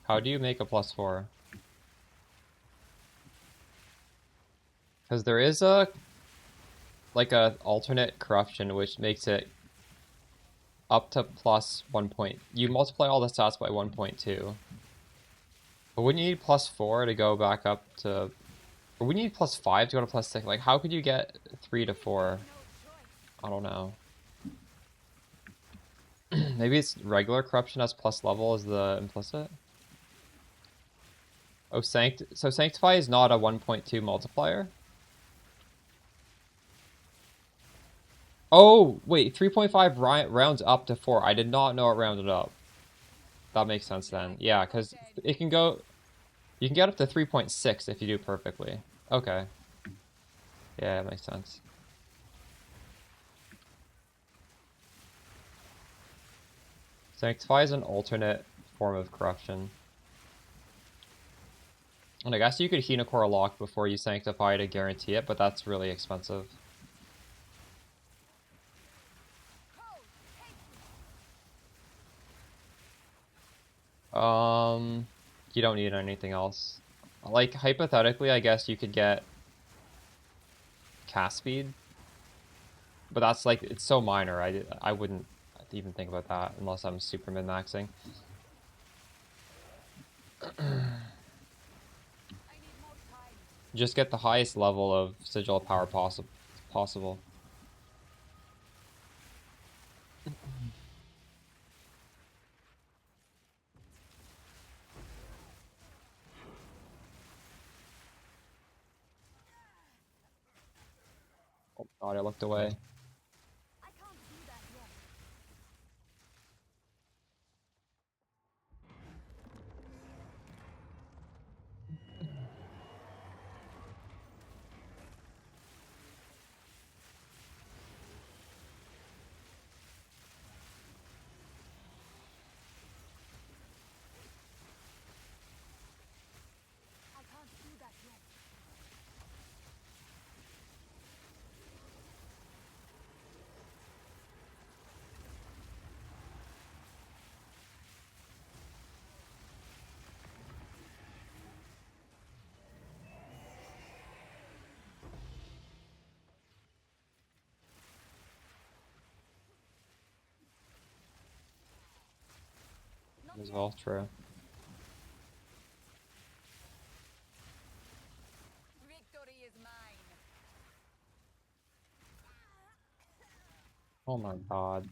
How do you make a +4? Because there is a alternate corruption which makes it up to +1 point. You multiply all the stats by 1.2. But wouldn't you need +4 to go back up to... Or wouldn't you need +5 to go to +6? Like, how could you get 3 to 4? I don't know. Maybe it's regular corruption as plus level as the implicit? Oh, so Sanctify is not a 1.2 multiplier? Oh, wait, 3.5 rounds up to 4. I did not know it rounded up. That makes sense then. Yeah, because it can go... You can get up to 3.6 if you do perfectly. Okay. Yeah, that makes sense. Sanctify is an alternate form of corruption. And I guess you could Hinocore lock before you Sanctify to guarantee it, but that's really expensive. You don't need anything else. Like, hypothetically, I guess you could get cast speed. But that's like, it's so minor, I wouldn't even think about that unless I'm super min-maxing. Just get the highest level of sigil power possible. Oh god, I looked away. I can't do that yet. I can't do that yet. As well, true. Victory is mine. Oh my god.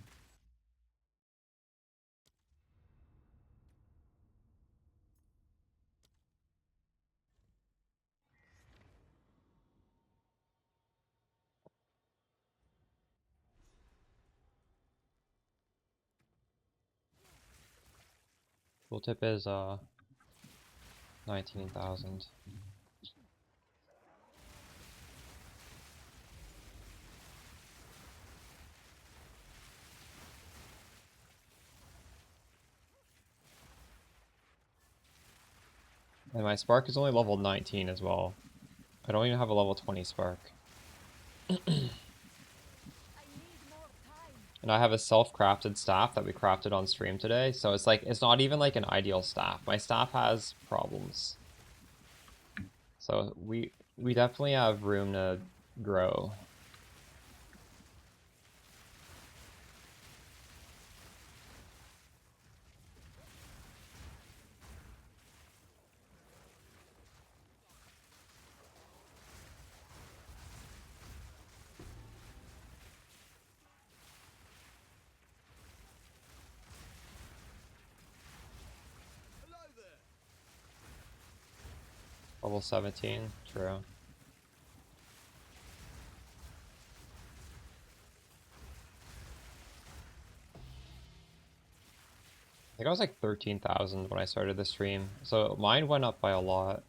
Tooltip is 19,000. And my spark is only level 19 as well. I don't even have a level 20 spark. I need more time. And I have a self-crafted staff that we crafted on stream today, so it's like, it's not even like an ideal staff. My staff has problems. So we definitely have room to grow. Hello there. Level 17, true. I think I was like 13,000 when I started the stream, so mine went up by a lot.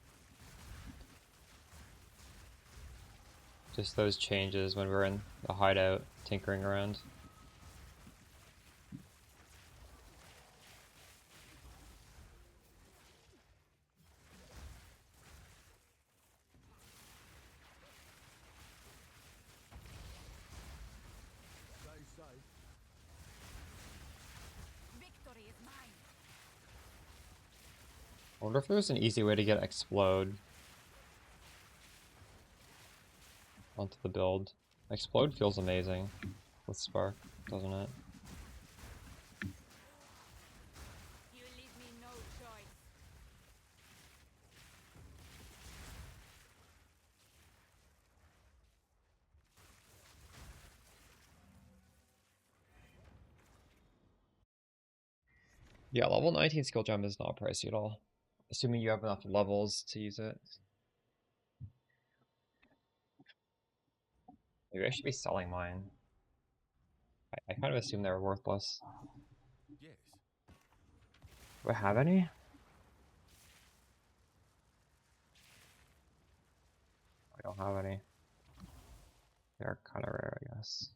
Just those changes when we were in the hideout, tinkering around. Stay safe. Victory is mine. I wonder if there's an easy way to get explode onto the build. Explode feels amazing with Spark, doesn't it? You leave me no choice. Yeah, level 19 skill gem is not pricey at all, assuming you have enough levels to use it. Maybe I should be selling mine. I kind of assume they're worthless. Yes. Do I have any? I don't have any. They're kind of rare, I guess.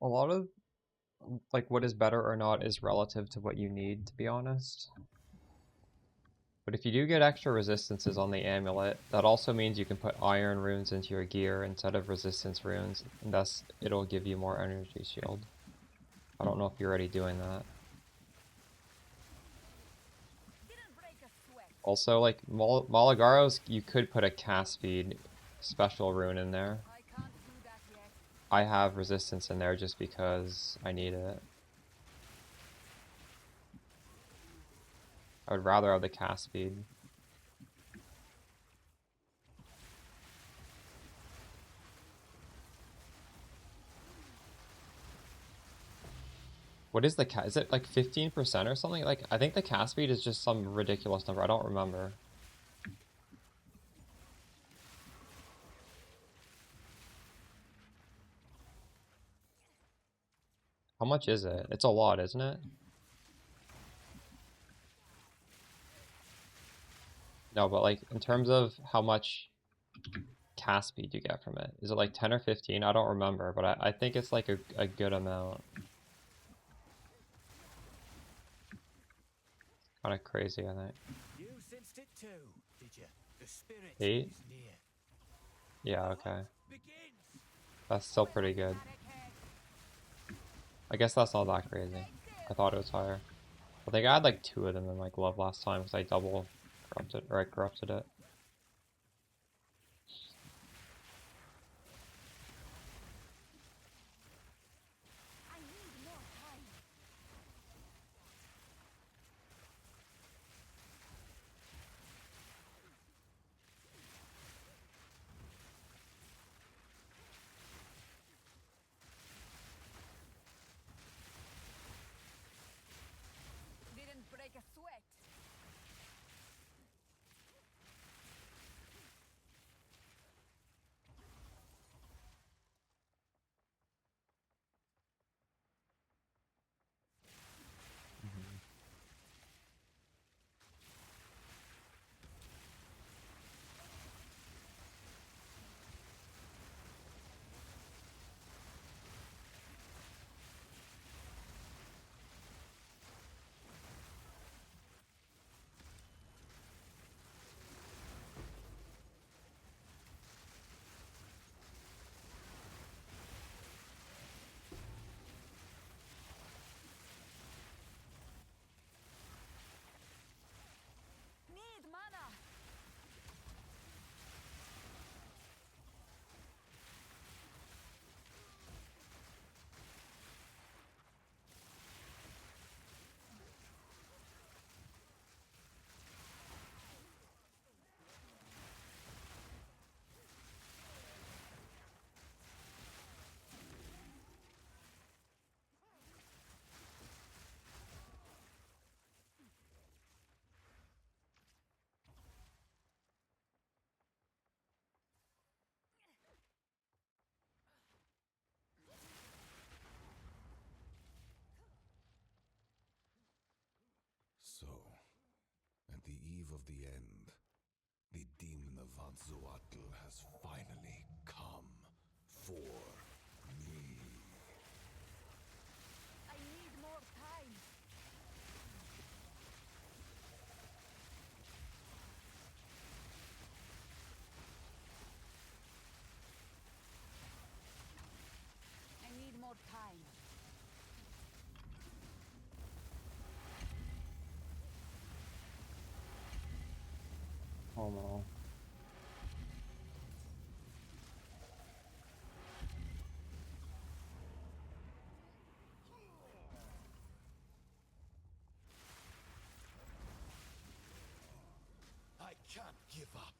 A lot of like what is better or not is relative to what you need, to be honest. But if you do get extra resistances on the amulet, that also means you can put iron runes into your gear instead of resistance runes, and thus it'll give you more energy shield. I don't know if you're already doing that. Didn't break a sweat. Also, like Malagaros, you could put a cast speed special rune in there. I can't do that yet. I have resistance in there just because I need it. I would rather have the cast speed. What is the is it like 15% or something? Like, I think the cast speed is just some ridiculous number. I don't remember. How much is it? It's a lot, isn't it? No, but like in terms of how much cast speed you get from it, is it like 10 or 15? I don't remember, but I think it's like a good amount. Kind of crazy, I think. You sensed it too, did you? The spirit 8? is near. Yeah, okay. Begins. That's still pretty good. I guess that's not that crazy. I thought it was higher. I think I had like 2 of them in my glove last time because I double corrupted, or I corrupted it. I need more time. of the end. The demon of Vanzoatl has finally come for me. I need more time. I need more time. Oh no. I can't give up.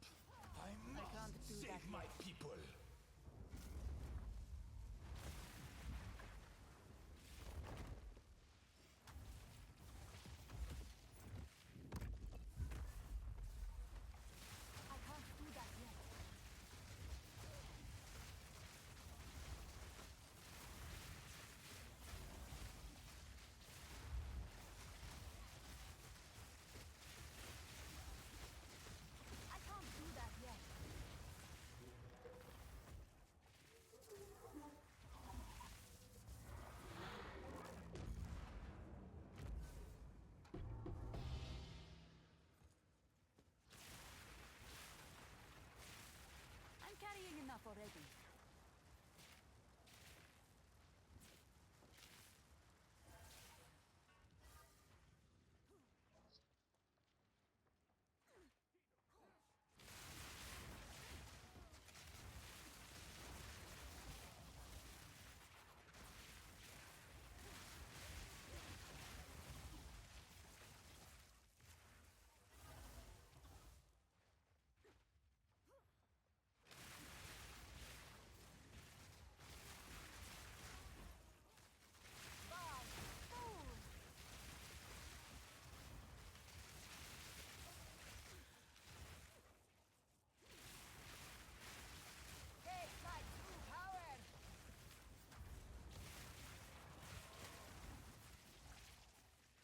I can't must do save that my yet. people. I can't do that yet. I can't do that yet. I'm carrying enough already. Vaal, fool! Take my true power!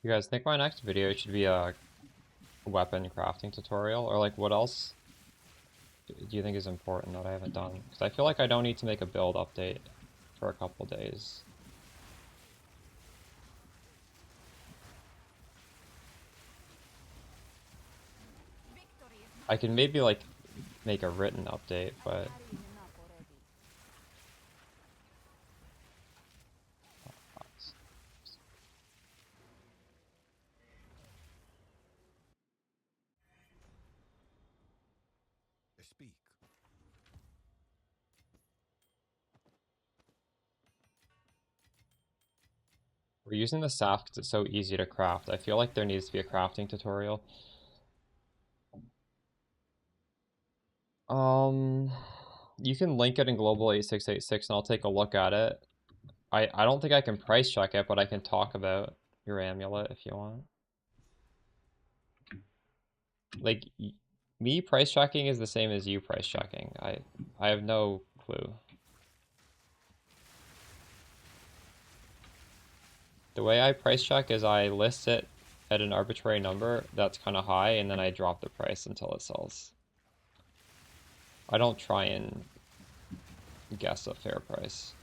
You guys think my next video should be a weapon crafting tutorial? Or like what else do you think is important that I haven't done? Because I feel like I don't need to make a build update for a couple days. Victory is I can maybe like make a written update, I'm but carrying enough already. Speak. we're using the staff because it's so easy to craft. I feel like there needs to be a crafting tutorial. You can link it in Global 8686 and I'll take a look at it. I don't think I can price check it, but I can talk about your amulet if you want. Like, me price checking is the same as you price checking. I have no clue. The way I price check is I list it at an arbitrary number that's kind of high, and then I drop the price until it sells. I don't try and guess a fair price.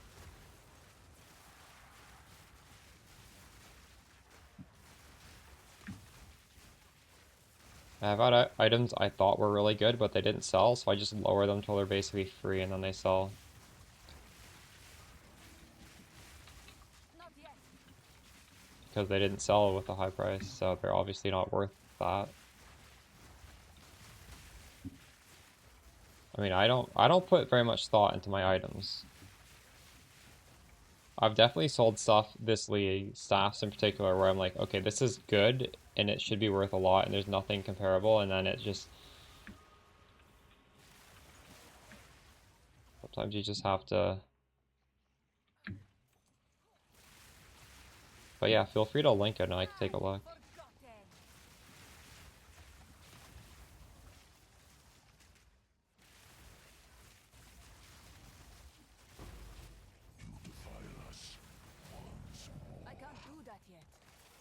I've had items I thought were really good, but they didn't sell, so I just lower them till they're basically free, and then they sell. Not yet. Because they didn't sell with a high price, so they're obviously not worth that. I mean, I don't put very much thought into my items. I've definitely sold stuff this league, staffs in particular, where I'm like, okay, this is good and it should be worth a lot, and there's nothing comparable, and then it just sometimes you just have to. But yeah, feel free to link it and I can take a look. Forgotten. You defile us once more. I can't do that yet.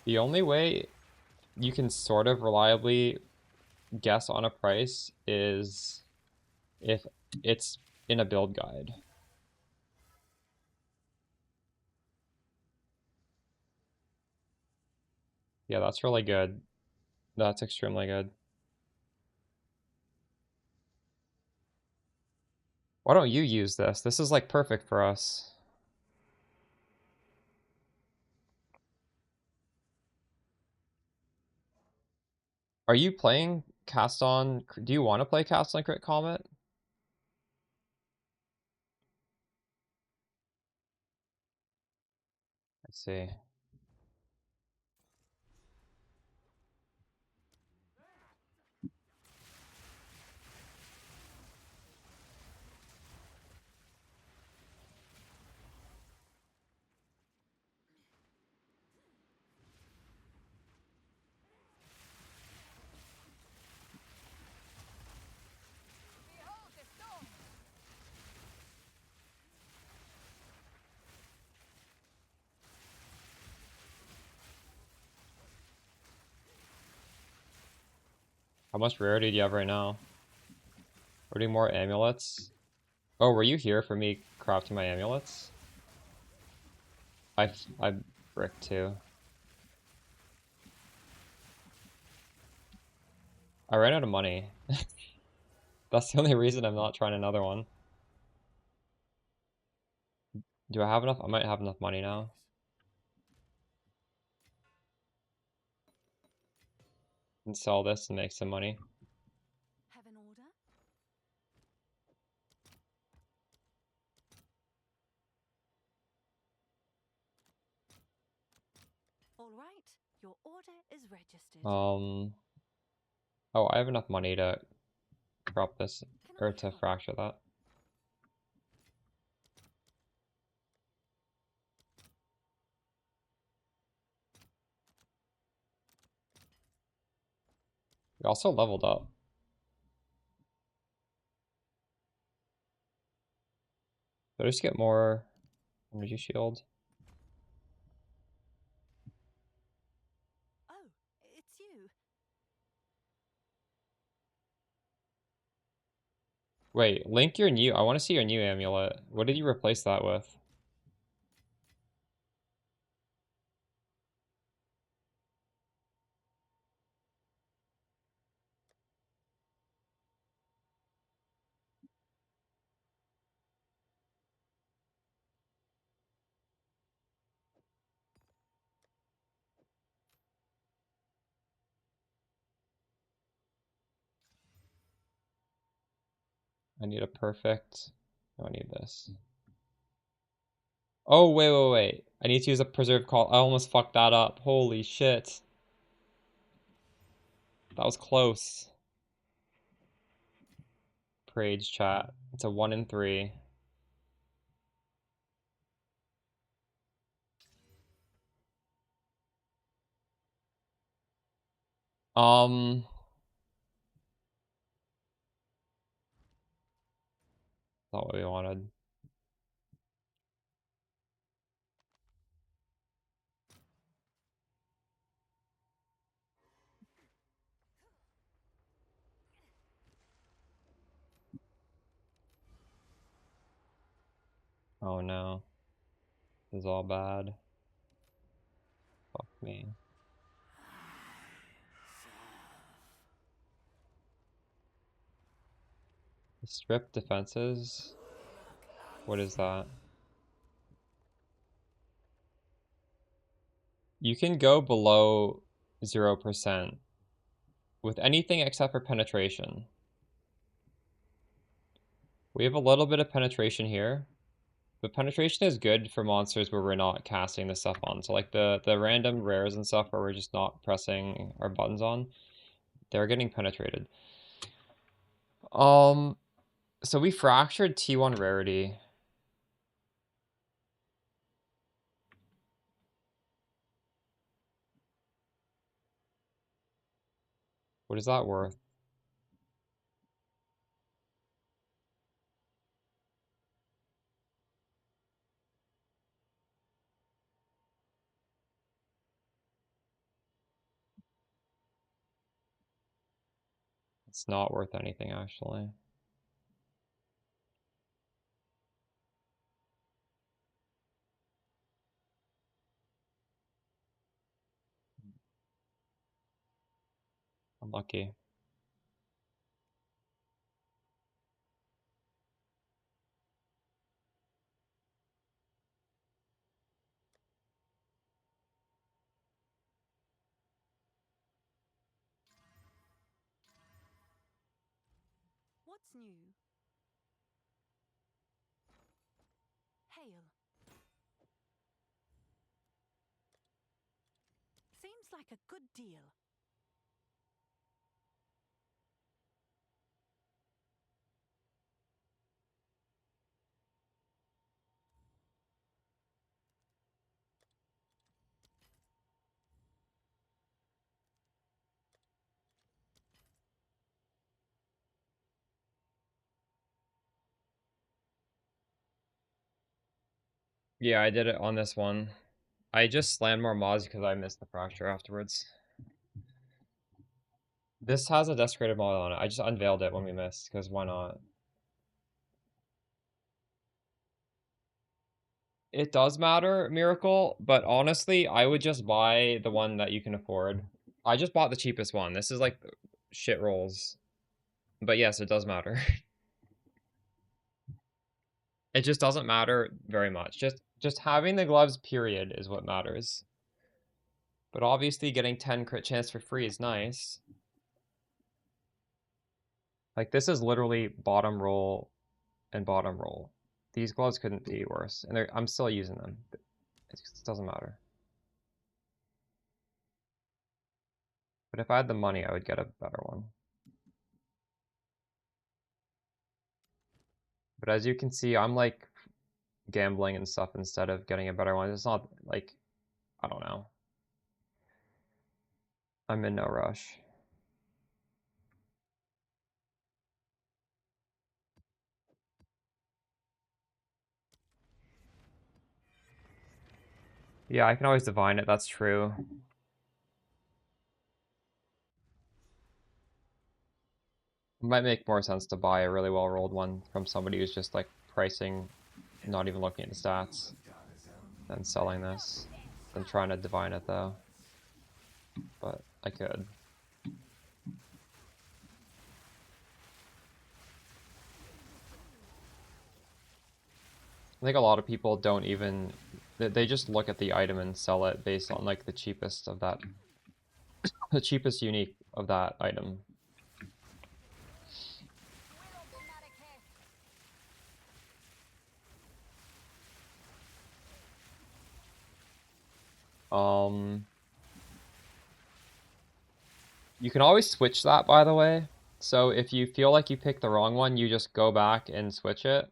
The only way you can sort of reliably guess on a price is if it's in a build guide. Yeah, that's really good. That's extremely good. Why don't you use this? This is like perfect for us. Are you playing Cast on? Do you want to play Cast on Crit Comet? I see. How much rarity do you have right now? Are we doing more amulets? Oh, were you here for me crafting my amulets? I bricked too. I ran out of money. That's the only reason I'm not trying another one. Do I have enough? I might have enough money now. And sell this and make some money. Have an order? All right, your order is registered. Oh, I have enough money to drop this or to fracture that. We also leveled up. Did I just get more energy shield? Oh, it's you. Wait, link your new. I want to see your new amulet. What did you replace that with? I need a perfect. No, I need this. Oh, wait. I need to use a preserved call. I almost fucked that up. Holy shit. That was close. Parades chat. It's a 1 in 3. Um, not what we wanted. Oh no. This is all bad. Fuck me. Strip defenses? What is that? You can go below 0% with anything except for penetration. We have a little bit of penetration here, but penetration is good for monsters where we're not casting this stuff on. So like the random rares and stuff where we're just not pressing our buttons on, they're getting penetrated. So we fractured T1 rarity. What is that worth? It's not worth anything, actually. Unlucky. What's new? Hail. Seems like a good deal. Yeah, I did it on this one. I just slammed more mods because I missed the fracture afterwards. This has a desecrated mod on it. I just unveiled it when we missed, because why not? It does matter, Miracle, but honestly, I would just buy the one that you can afford. I just bought the cheapest one. This is like shit rolls. But yes, it does matter. It just doesn't matter very much. Just having the gloves, period, is what matters. But obviously getting 10 crit chance for free is nice. Like, this is literally bottom roll and bottom roll. These gloves couldn't be worse. And I'm still using them. It just doesn't matter. But if I had the money, I would get a better one. But as you can see, I'm like gambling and stuff instead of getting a better one. It's not like, I don't know. I'm in no rush. Yeah, I can always divine it, that's true. It might make more sense to buy a really well rolled one from somebody who's just like pricing, not even looking at the stats, than selling this, than trying to divine it though. But I could. I think a lot of people don't even, they just look at the item and sell it based on like the cheapest of that, the cheapest unique of that item. You can always switch that, by the way. So if you feel like you picked the wrong one, you just go back and switch it.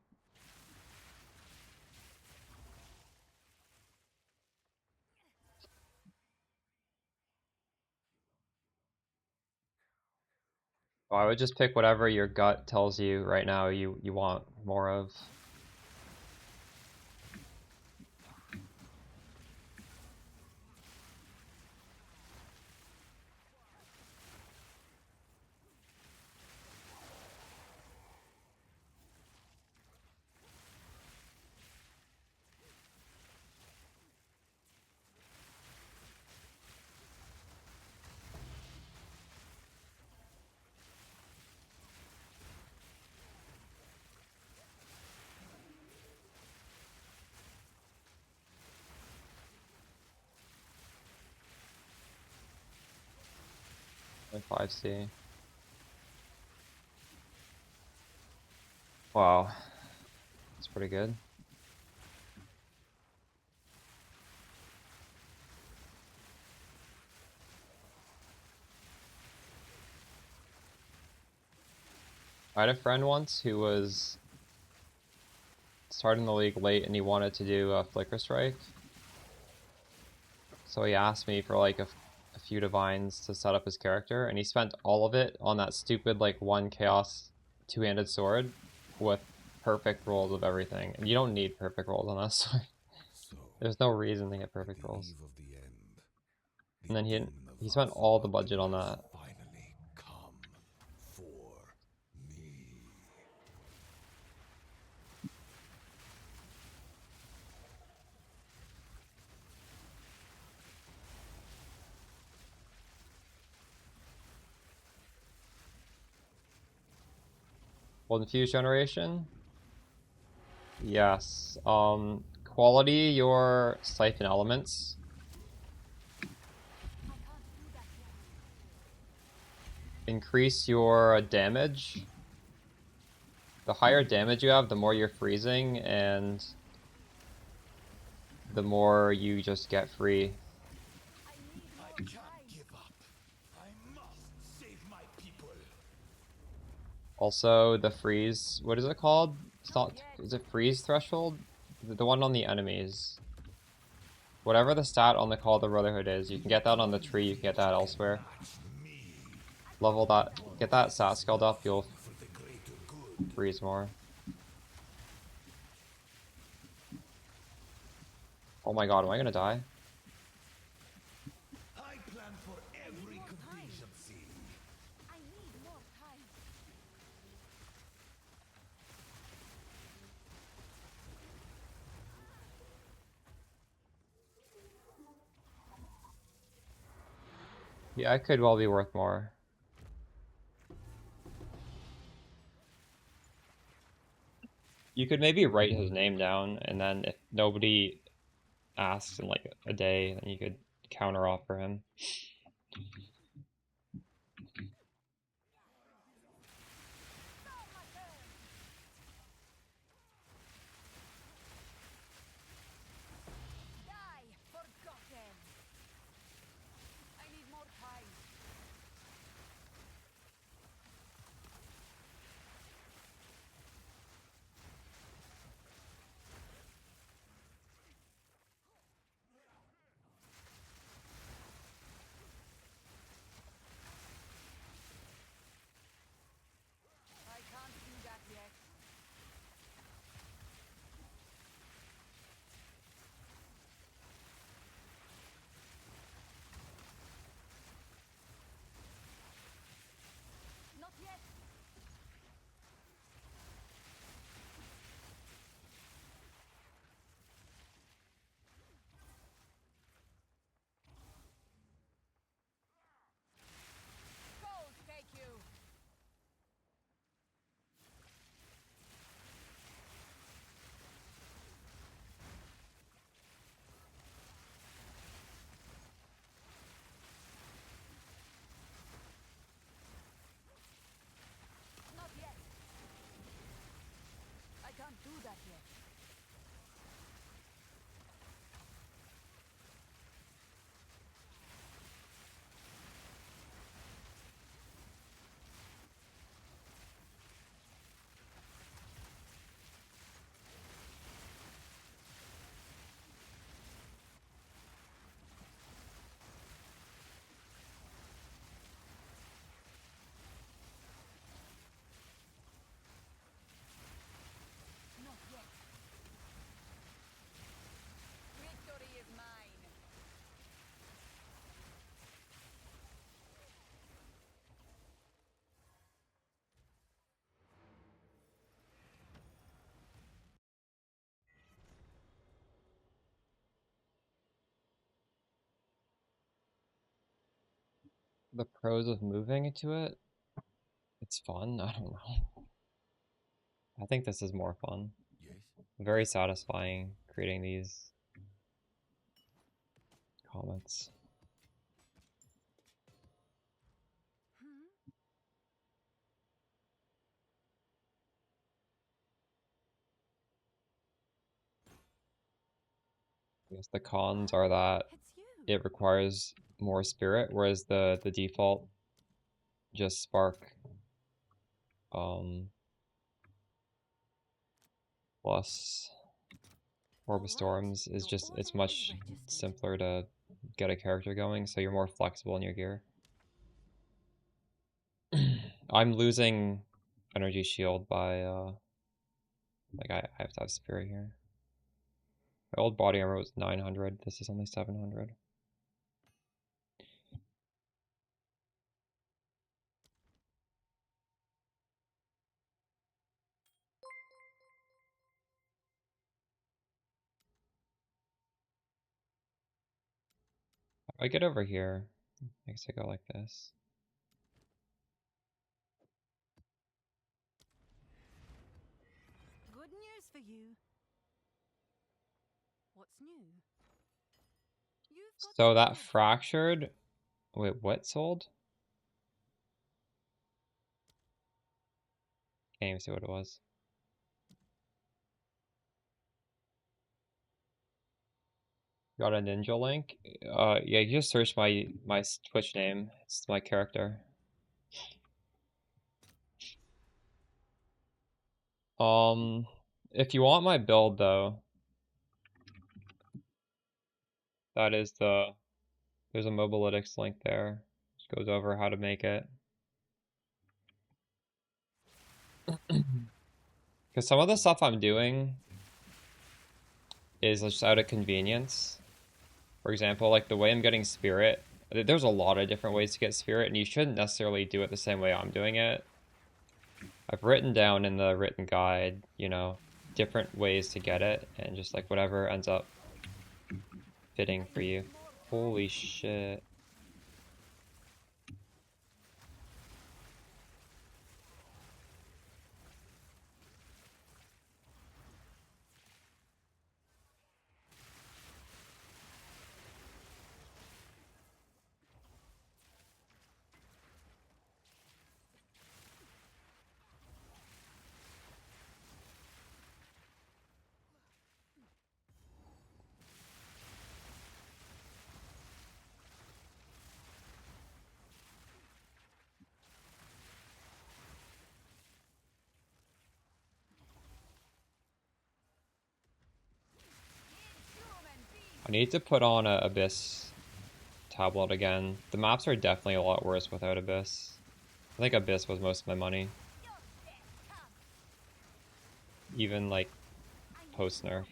So I would just pick whatever your gut tells you right now you want more of. Like 5C. Wow. That's pretty good. I had a friend once who was starting the league late and he wanted to do a Flicker Strike. So he asked me for like a few divines to set up his character, and he spent all of it on that stupid like 1 chaos 2-handed sword with perfect rolls of everything. And you don't need perfect rolls on this. There's no reason to get perfect rolls. And then he spent all the budget on that. Infuse generation? Yes. Quality your siphon elements. Increase your damage. The higher damage you have, the more you're freezing, and the more you just get free. I can't give up. I must save my people. Also, the freeze, what is it called? It's not, is it freeze threshold? The one on the enemies. Whatever the stat on the Call of the Brotherhood is, you can get that on the tree, you can get that elsewhere. Level that, get that stat scaled up, you'll freeze more. Oh my god, am I gonna die? I plan for every contingency. I need more time. Yeah, it could well be worth more. You could maybe write his name down, and then if nobody asks in like a day, then you could counter offer him. Die, forgotten. I need more time. I can't do that yet. Not yet. Gold take you. Not yet. I can't do that yet. Not yet. Victory is mine. The pros of moving into it? It's fun, I don't know. I think this is more fun. Yes. Very satisfying creating these comets. I guess the cons are that It's you. it requires more spirit, whereas the default just spark plus Orb of Storms is just, it's much simpler to get a character going, so you're more flexible in your gear. I'm losing energy shield by like I have to have spirit here. My old body armor was 900, this is only 700. If I get over here, I guess I go like this. you. What's new? You've got So some that goods. fractured... Wait, what sold? Can't even see what it was. Got a ninja link? Yeah, you just search my Twitch name. It's my character. If you want my build though, that is there's a Mobalytics link there. Which goes over how to make it. Because some of the stuff I'm doing is just out of convenience. For example, like the way I'm getting spirit, there's a lot of different ways to get spirit, and you shouldn't necessarily do it the same way I'm doing it. I've written down in the written guide, you know, different ways to get it, and just like whatever ends up fitting for you. Holy shit. I need to put on a Abyss tablet again. The maps are definitely a lot worse without Abyss. I think Abyss was most of my money. Even like post-nerf.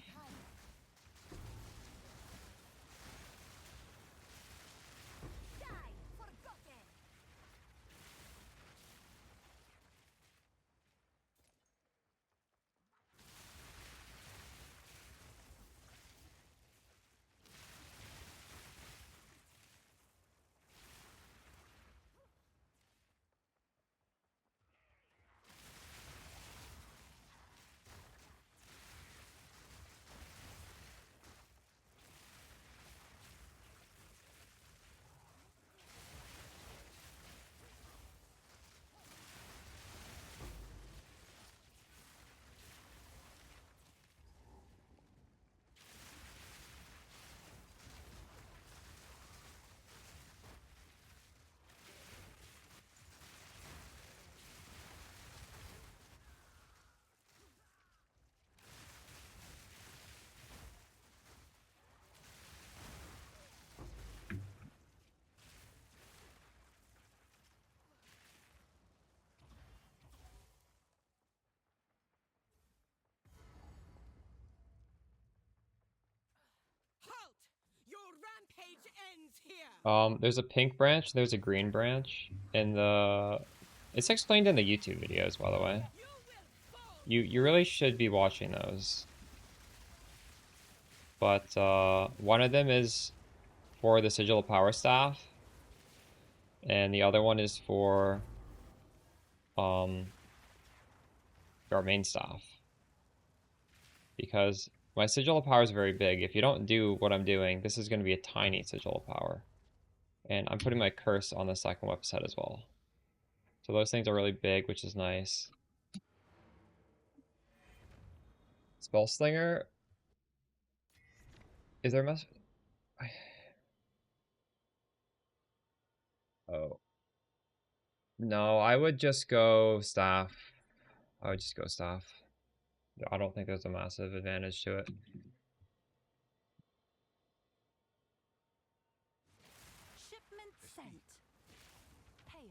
Halt! Your rampage ends here. There's a pink branch, there's a green branch, and it's explained in the YouTube videos, by the way. You will fall. You really should be watching those. But one of them is for the Sigil of Power staff, and the other one is for our main staff. Because my Sigil of Power is very big. If you don't do what I'm doing, this is going to be a tiny Sigil of Power. And I'm putting my curse on the second weapon set as well. So those things are really big, which is nice. Spellslinger? Is there mess? Oh. No, I would just go staff. I would just go staff. I don't think there's a massive advantage to it. Shipment sent. Pale.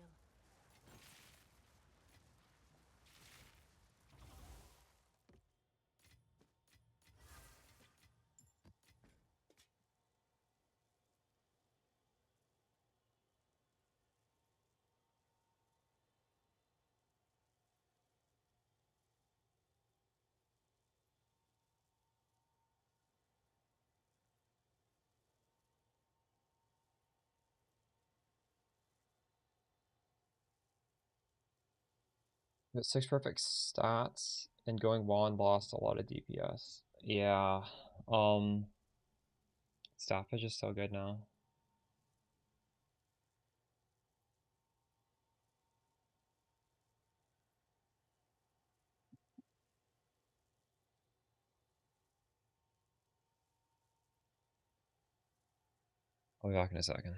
Got 6 perfect stats And going Wand lost a lot of DPS. Yeah. Staff is just so good now. I'll be back in a second.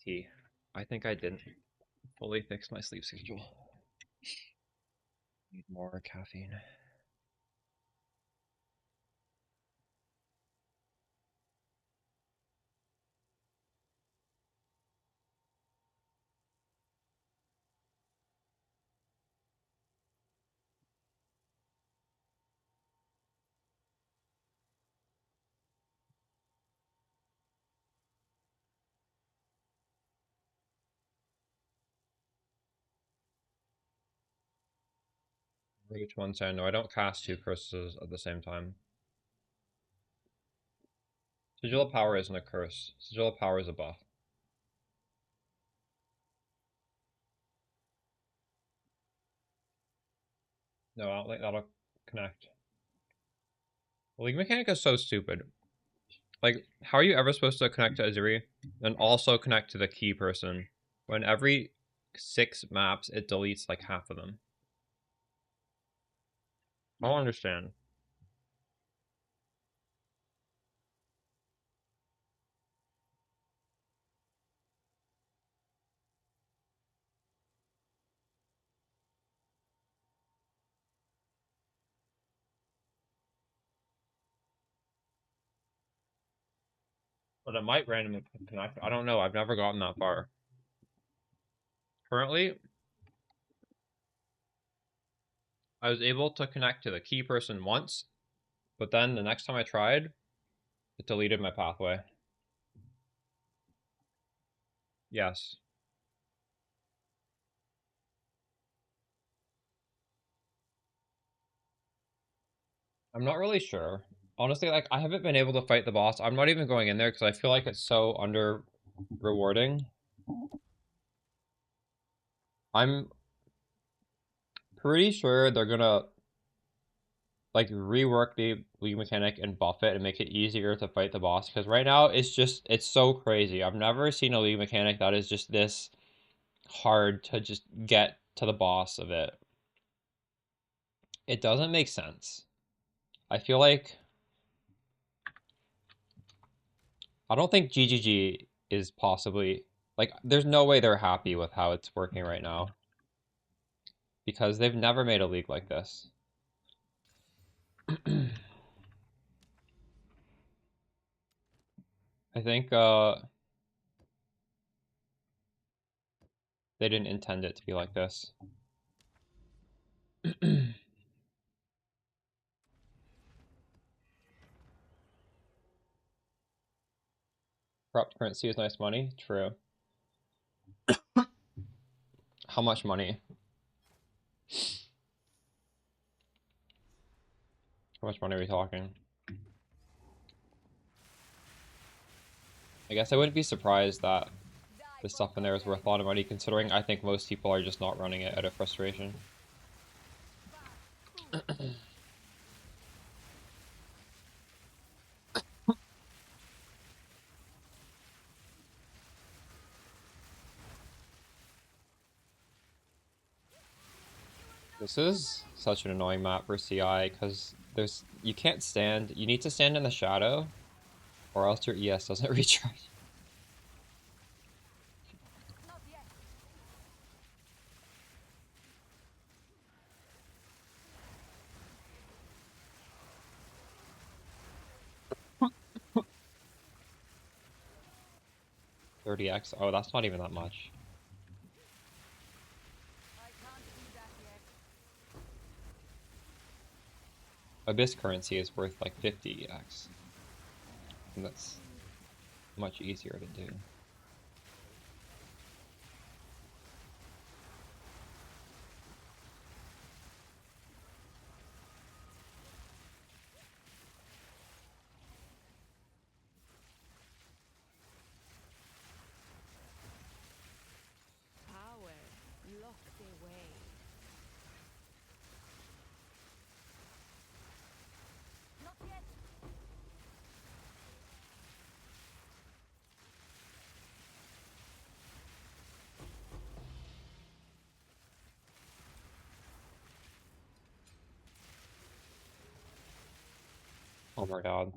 tea. I think I didn't fully fix my sleep schedule. Need more caffeine. Which one's I know I don't cast two curses at the same time. Sigil of Power isn't a curse. Sigil of Power is a buff. No, I don't think that'll connect. League Mechanic is so stupid. Like, how are you ever supposed to connect to Azuri and also connect to the key person when every 6 maps it deletes like half of them? I don't understand. But it might randomly connect. I don't know. I've never gotten that far. Currently, I was able to connect to the key person once, but then the next time I tried, it deleted my pathway. Yes. I'm not really sure. Honestly, like, I haven't been able to fight the boss. I'm not even going in there because I feel like it's so under rewarding. I'm pretty sure they're gonna like rework the League mechanic and buff it and make it easier to fight the boss, because right now it's so crazy. I've never seen a League mechanic that is just this hard to just get to the boss of it. It doesn't make sense. I feel like I don't think GGG is possibly like there's no way they're happy with how it's working right now because they've never made a league like this. I think they didn't intend it to be like this. Corrupt currency is nice money. True. How much money? How much money are we talking? I guess I wouldn't be surprised that this stuff in there is worth a lot of money, considering I think most people are just not running it out of frustration. This is such an annoying map for CI because you can't stand, you need to stand in the shadow or else your ES doesn't recharge. Not yet. 30x? Oh, that's not even that much. I can't do that yet. Abyss currency is worth like 50x. And that's much easier to do. Power locked away. Not yet. Oh my god.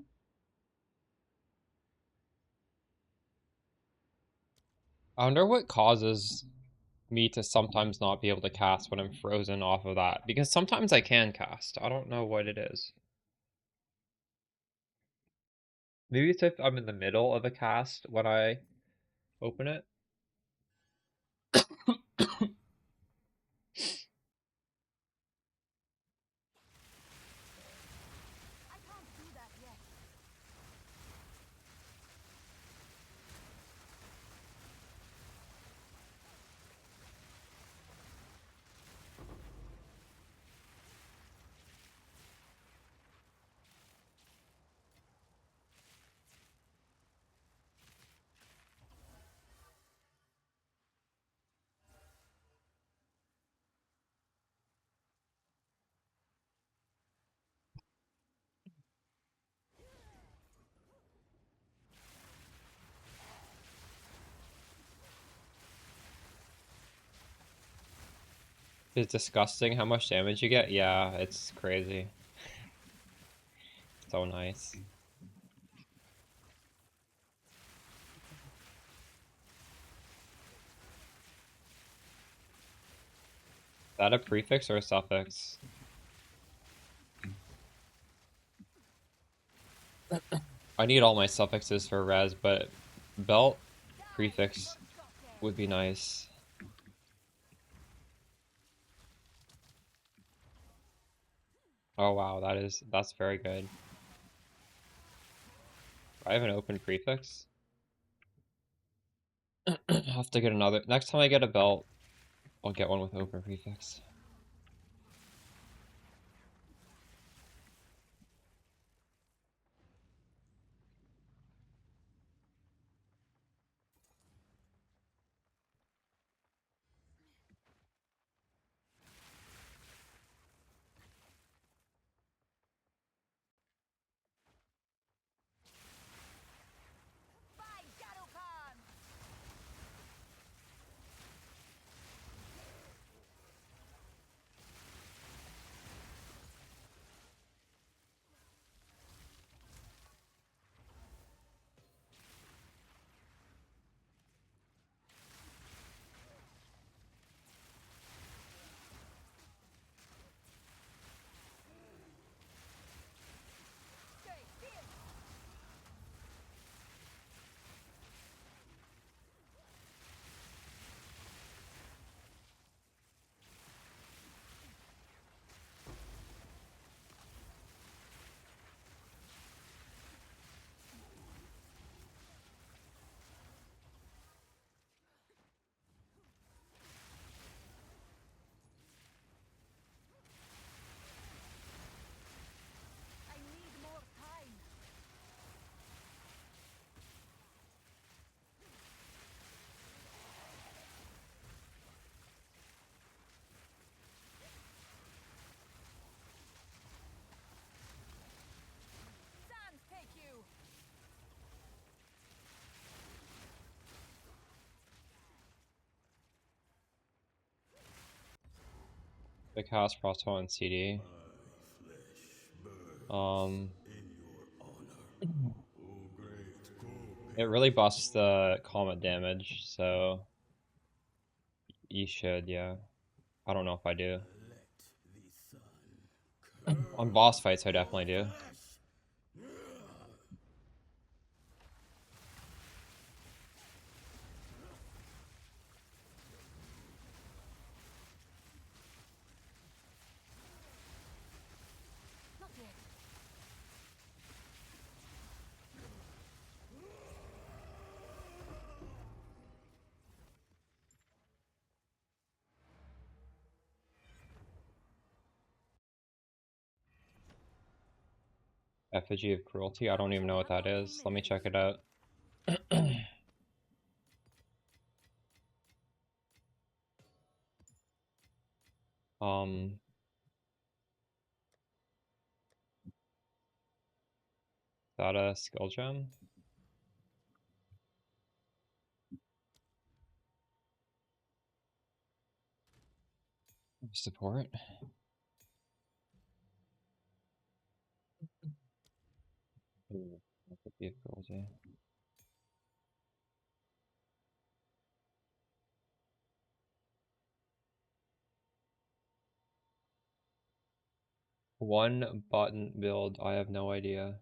I wonder what causes me to sometimes not be able to cast when I'm frozen off of that. Because sometimes I can cast. I don't know what it is. Maybe it's if I'm in the middle of a cast when I open it. It's disgusting how much damage you get. Yeah, it's crazy. So nice. Is that a prefix or a suffix? I need all my suffixes for res, but belt prefix would be nice. Oh wow, that's very good. I have an open prefix. I'll have to get another. Next time I get a belt, I'll get one with open prefix. The cast crossbow and CD. It really busts the comet damage, so you should, yeah. I don't know if I do. On boss fights, I definitely do. Effigy of Cruelty? I don't even know what that is. Let me check it out. um, is that a skill gem? Support? Ooh, Effigy of Cruelty. One button build, I have no idea.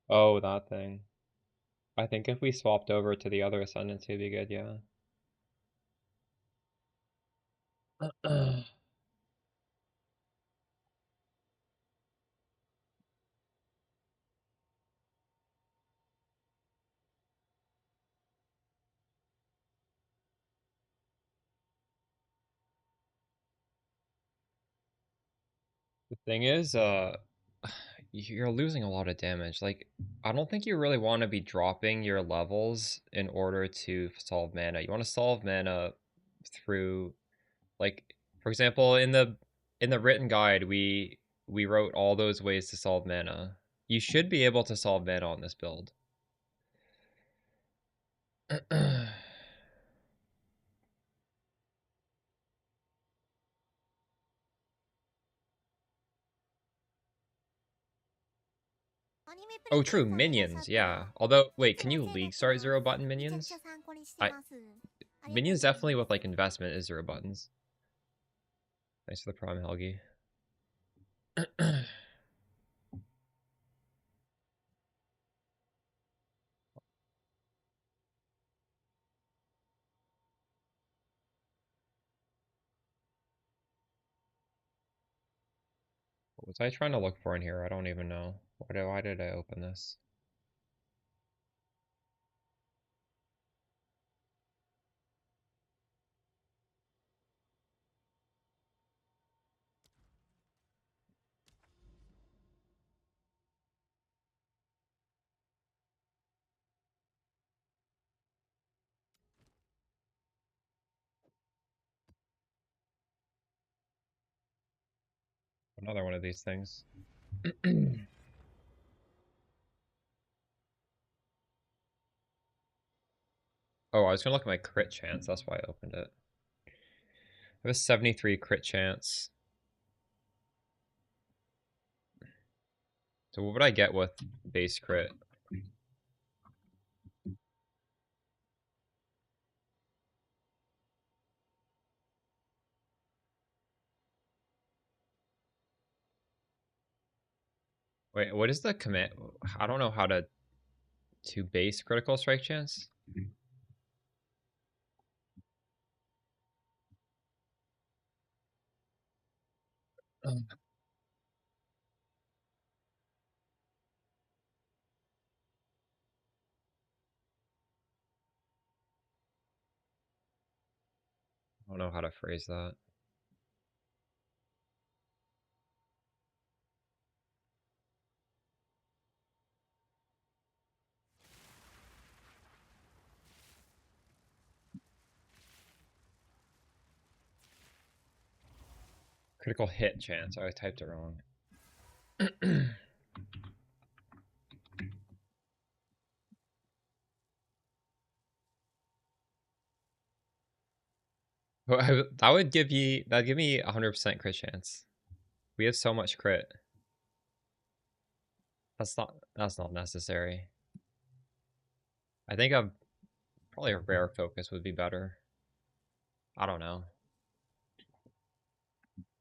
Oh, that thing. I think if we swapped over to the other ascendancy, it'd be good, yeah. The thing is, you're losing a lot of damage. Like, I don't think you really want to be dropping your levels in order to solve mana. You want to solve mana through, like, for example, in the written guide, we wrote all those ways to solve mana. You should be able to solve mana on this build. Oh, true, minions, yeah. Although, wait, can you league start 0 button minions? Minions definitely with, like, investment is 0 buttons. Thanks for the prime, Helgi. What was I trying to look for in here? I don't even know. Why did I open this? Another one of these things. Oh, I was gonna look at my crit chance. That's why I opened it. I have a 73 crit chance. So what would I get with base crit? Wait, what is the commit? I don't know how to base critical strike chance. I don't know how to phrase that. Critical hit chance. I typed it wrong. That'd give me 100% crit chance. We have so much crit. That's not necessary. I think probably a rare focus would be better. I don't know.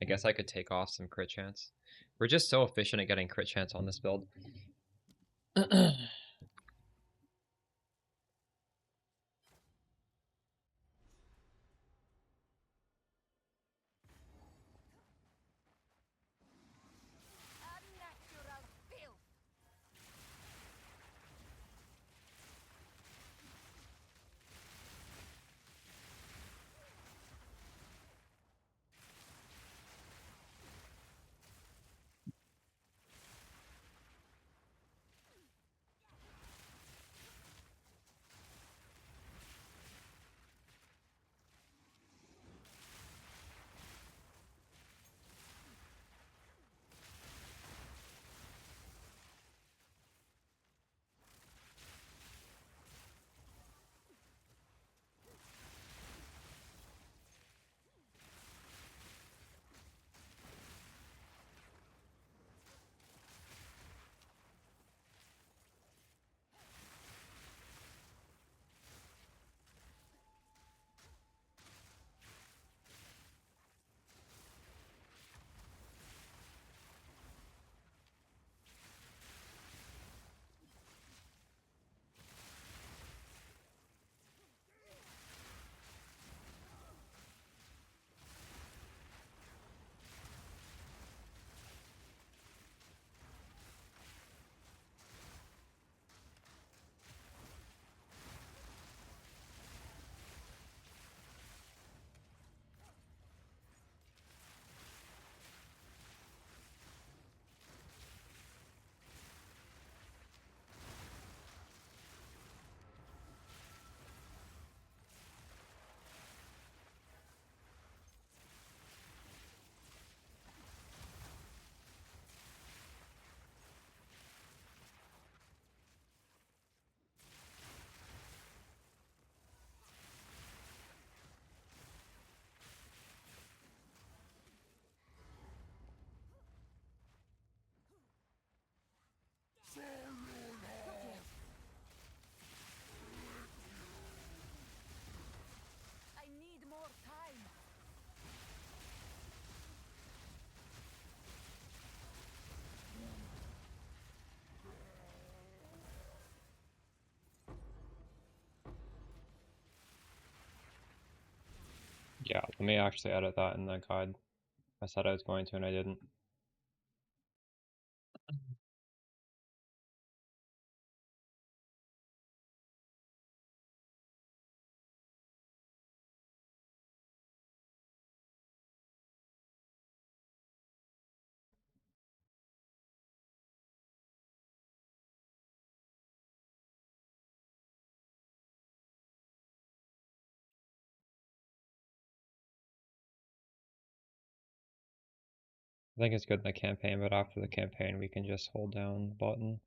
I guess I could take off some crit chance. We're just so efficient at getting crit chance on this build. Unnatural filth! Yeah, let me actually edit that in the guide. I said I was going to and I didn't. I think it's good in the campaign, but after the campaign we can just hold down the button.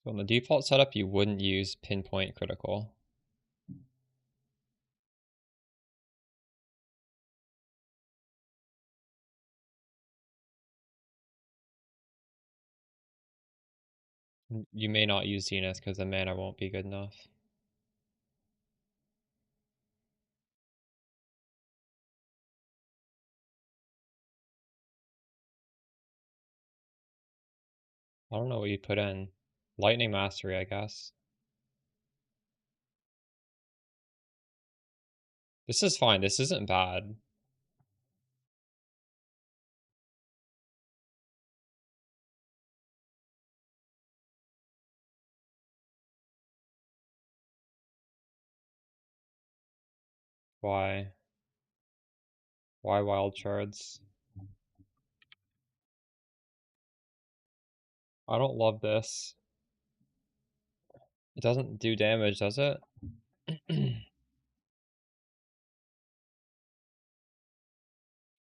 So in the default setup you wouldn't use pinpoint critical. You may not use Zenith because the mana won't be good enough. I don't know what you put in. Lightning Mastery, I guess. This is fine. This isn't bad. Why? Why wild shards? I don't love this. It doesn't do damage, does it?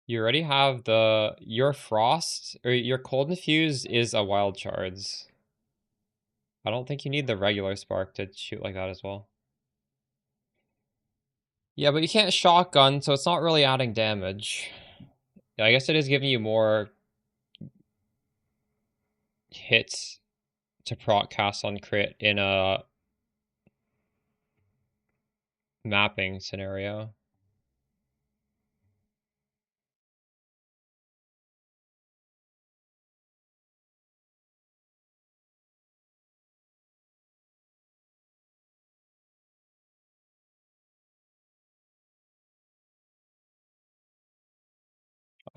You already have your frost or your cold infuse is a wild shards. I don't think you need the regular spark to shoot like that as well. Yeah, but you can't shotgun, so it's not really adding damage. Yeah, I guess it is giving you more hits to proc cast on crit in a mapping scenario.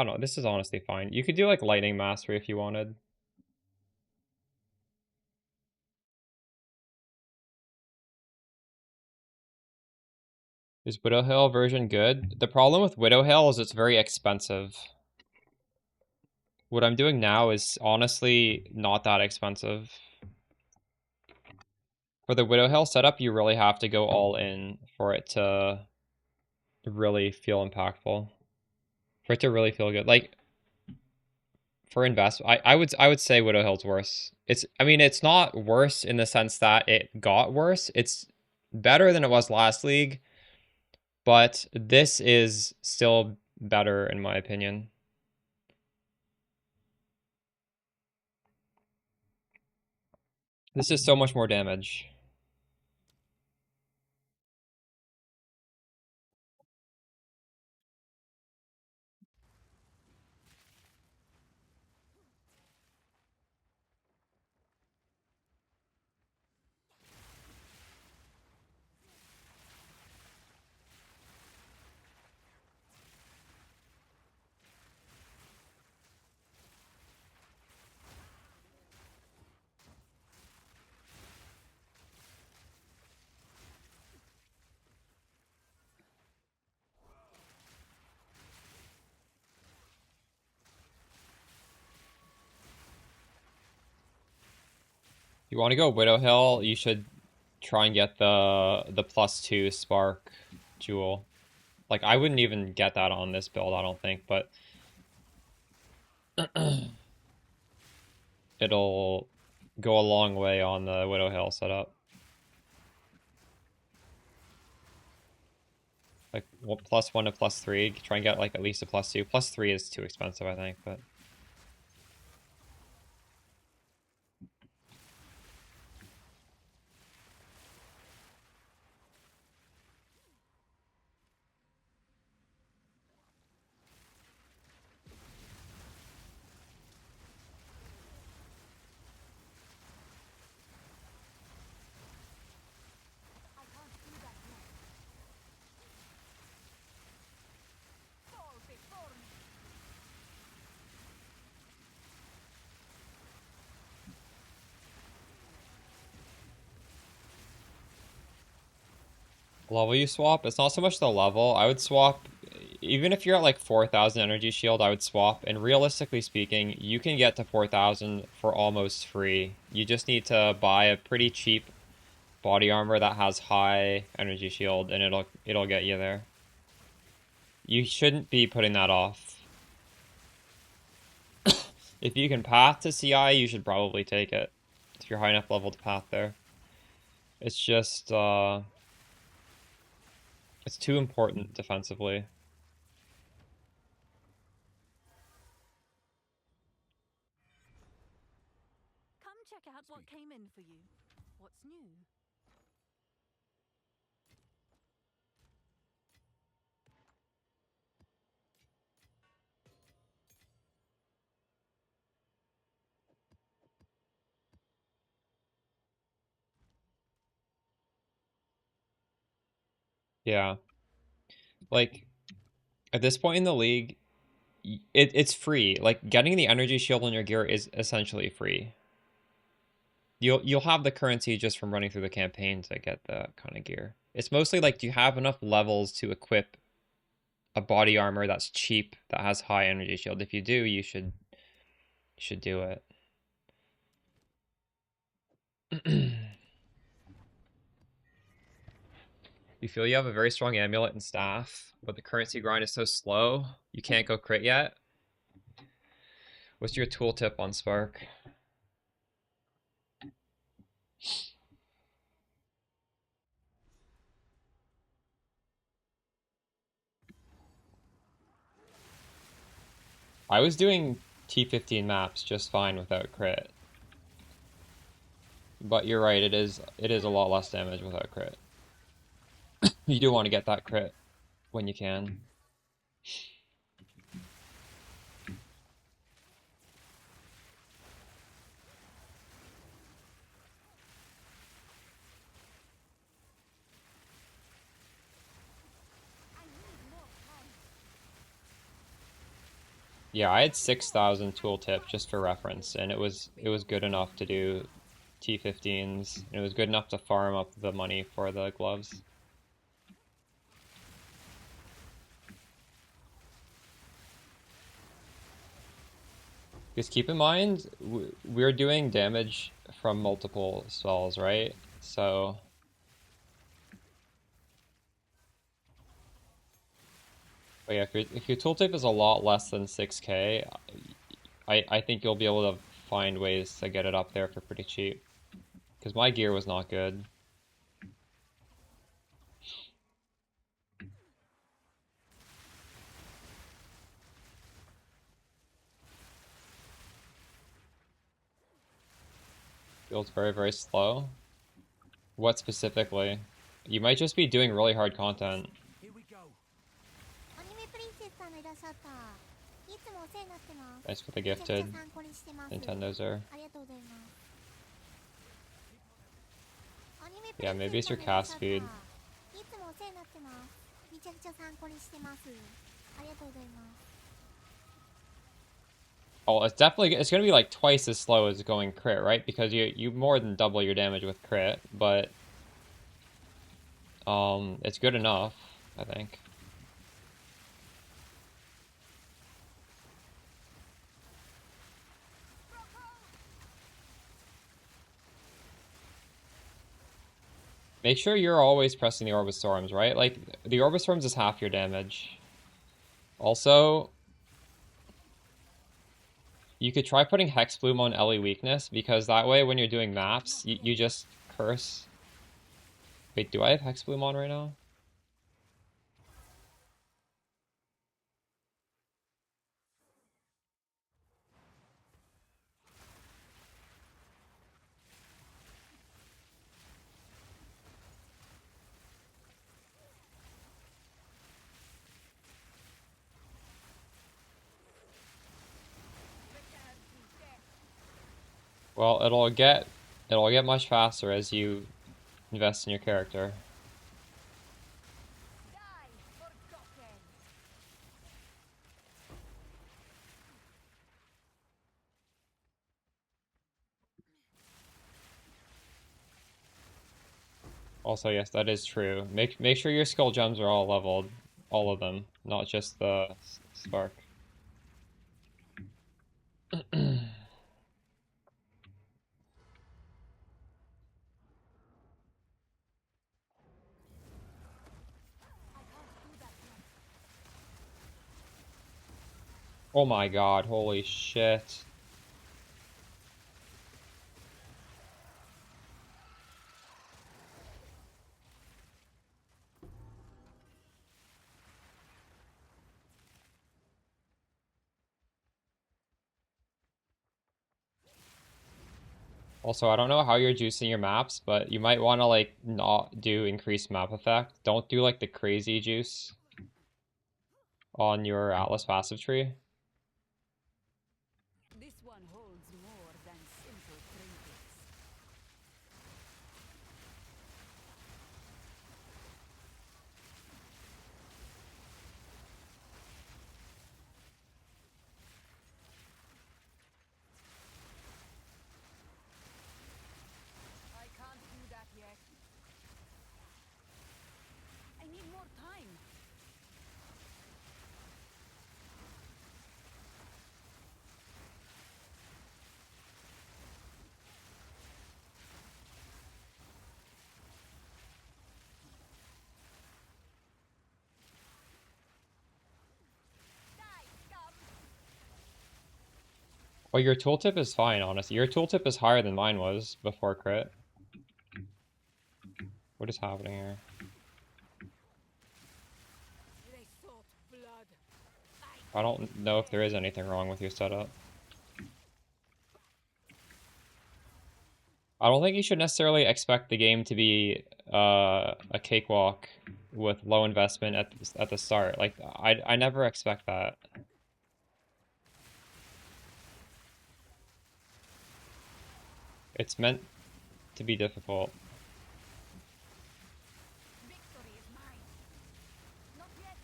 I don't know, this is honestly fine. You could do like lightning mastery if you wanted. Is Widow Hill version good? The problem with Widow Hill is it's very expensive. What I'm doing now is honestly not that expensive. For the Widow Hill setup, you really have to go all in for it to really feel impactful. For it to really feel good. Like, for invest, I would say Widow Hill's worse. I mean, it's not worse in the sense that it got worse. It's better than it was last league, but this is still better in my opinion. This is so much more damage. If you want to go Widow Hill, you should try and get the +2 spark jewel. Like, I wouldn't even get that on this build, I don't think, but it'll go a long way on the Widow Hill setup. Like, well, +1 to +3, try and get like at least a +2. +3 is too expensive, I think, but Level you swap? It's not so much the level. I would swap, even if you're at like 4,000 energy shield, I would swap. And realistically speaking, you can get to 4,000 for almost free. You just need to buy a pretty cheap body armor that has high energy shield, and it'll get you there. You shouldn't be putting that off. If you can path to CI, you should probably take it. If you're high enough level to path there. It's just, it's too important defensively. Come check out what came in for you. What's new? Yeah. Like, at this point in the league, it's free. Like, getting the energy shield on your gear is essentially free. You'll have the currency just from running through the campaign to get that kind of gear. It's mostly like, do you have enough levels to equip a body armor that's cheap, that has high energy shield? If you do, you should do it. You feel you have a very strong amulet and staff, but the currency grind is so slow, you can't go crit yet? What's your tooltip on Spark? I was doing T15 maps just fine without crit. But you're right, it is a lot less damage without crit. You do want to get that crit when you can. Yeah, I had 6,000 tooltip just for reference, and it was good enough to do T15s. And it was good enough to farm up the money for the gloves. Just keep in mind, we're doing damage from multiple spells, right? So, but yeah, if your tooltip is a lot less than 6k, I think you'll be able to find ways to get it up there for pretty cheap. Because my gear was not good. Feels very, very slow. What specifically? You might just be doing really hard content. Here we go. アニメプリンセスさんがいらっしゃった。いつもお世話になってます。 Thanks for the めちゃくちゃ gifted 参考にしてます。 Nintendos are. ありがとうございます。アニメプリ Yeah, ン maybe セ it's ス your さんがいらっし cast ゃった。 speed. いつもお世話になってます。めちゃくちゃ参考にしてます。ありがとうございます。 Oh, it's gonna be like twice as slow as going crit, right? Because you more than double your damage with crit, but it's good enough, I think. Make sure you're always pressing the Orb of Storms, right? Like, the Orb of Storms is half your damage. Also, you could try putting Hex Bloom on Ellie Weakness, because that way when you're doing maps, you just curse. Wait, do I have Hex Bloom on right now? Well, it'll get much faster as you invest in your character. Also, yes, that is true. Make sure your skill gems are all leveled, all of them, not just the spark. Oh my god, holy shit. Also, I don't know how you're juicing your maps, but you might want to like not do increased map effect. Don't do like the crazy juice on your Atlas passive tree. This one holds more than simple trinkets. I can't do that yet. I need more time. Well, your tooltip is fine, honestly. Your tooltip is higher than mine was before crit. What is happening here? They sought blood. I don't know if there is anything wrong with your setup. I don't think you should necessarily expect the game to be a cakewalk with low investment at the start. Like I never expect that. It's meant to be difficult. Victory is mine. Not yet.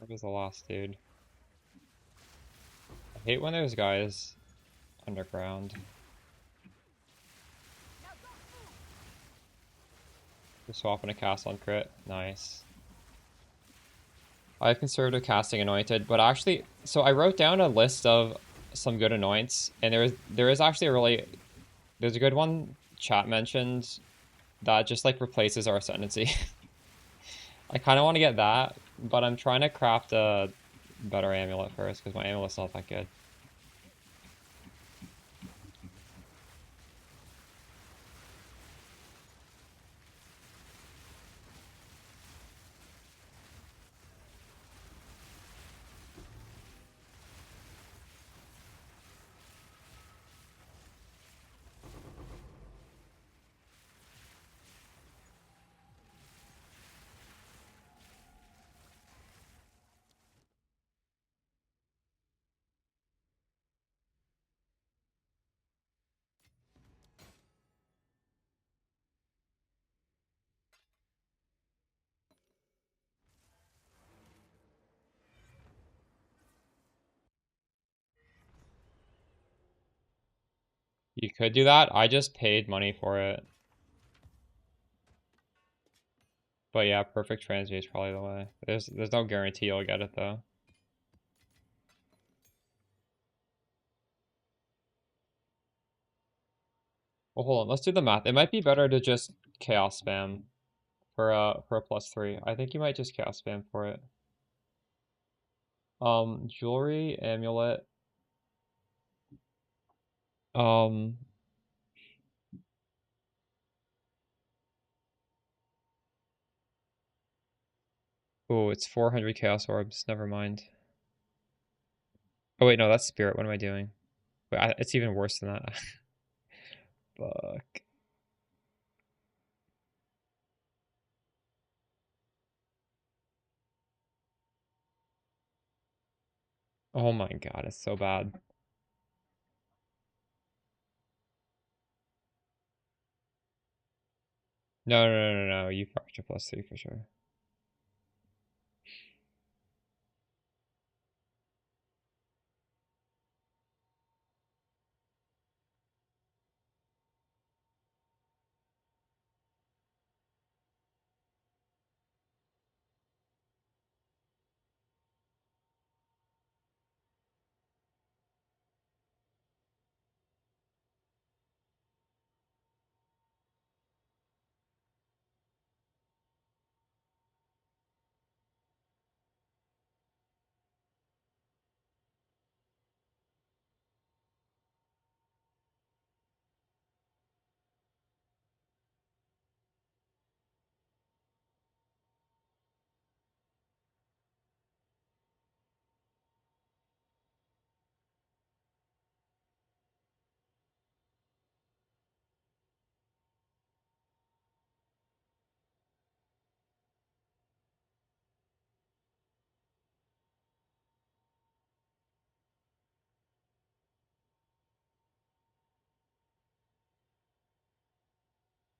That was the last dude. I hate when there's guys underground. We're swapping a cast on crit. Nice. I have conservative casting anointed, but actually, so I wrote down a list of some good anoints, and there is actually there's a good one chat mentioned that just like replaces our ascendancy. I kind of want to get that, but I'm trying to craft a better amulet first because my amulet's not that good. You could do that. I just paid money for it. But yeah, perfect transmute is probably the way. There's no guarantee you'll get it though. Well, hold on. Let's do the math. It might be better to just chaos spam for a +3. I think you might just chaos spam for it. Jewelry, amulet. Um, oh, it's 400 chaos orbs. Never mind. Oh wait, no, that's spirit. What am I doing? Wait, it's even worse than that. Fuck. Oh my god, it's so bad. No. You fracture +3 for sure.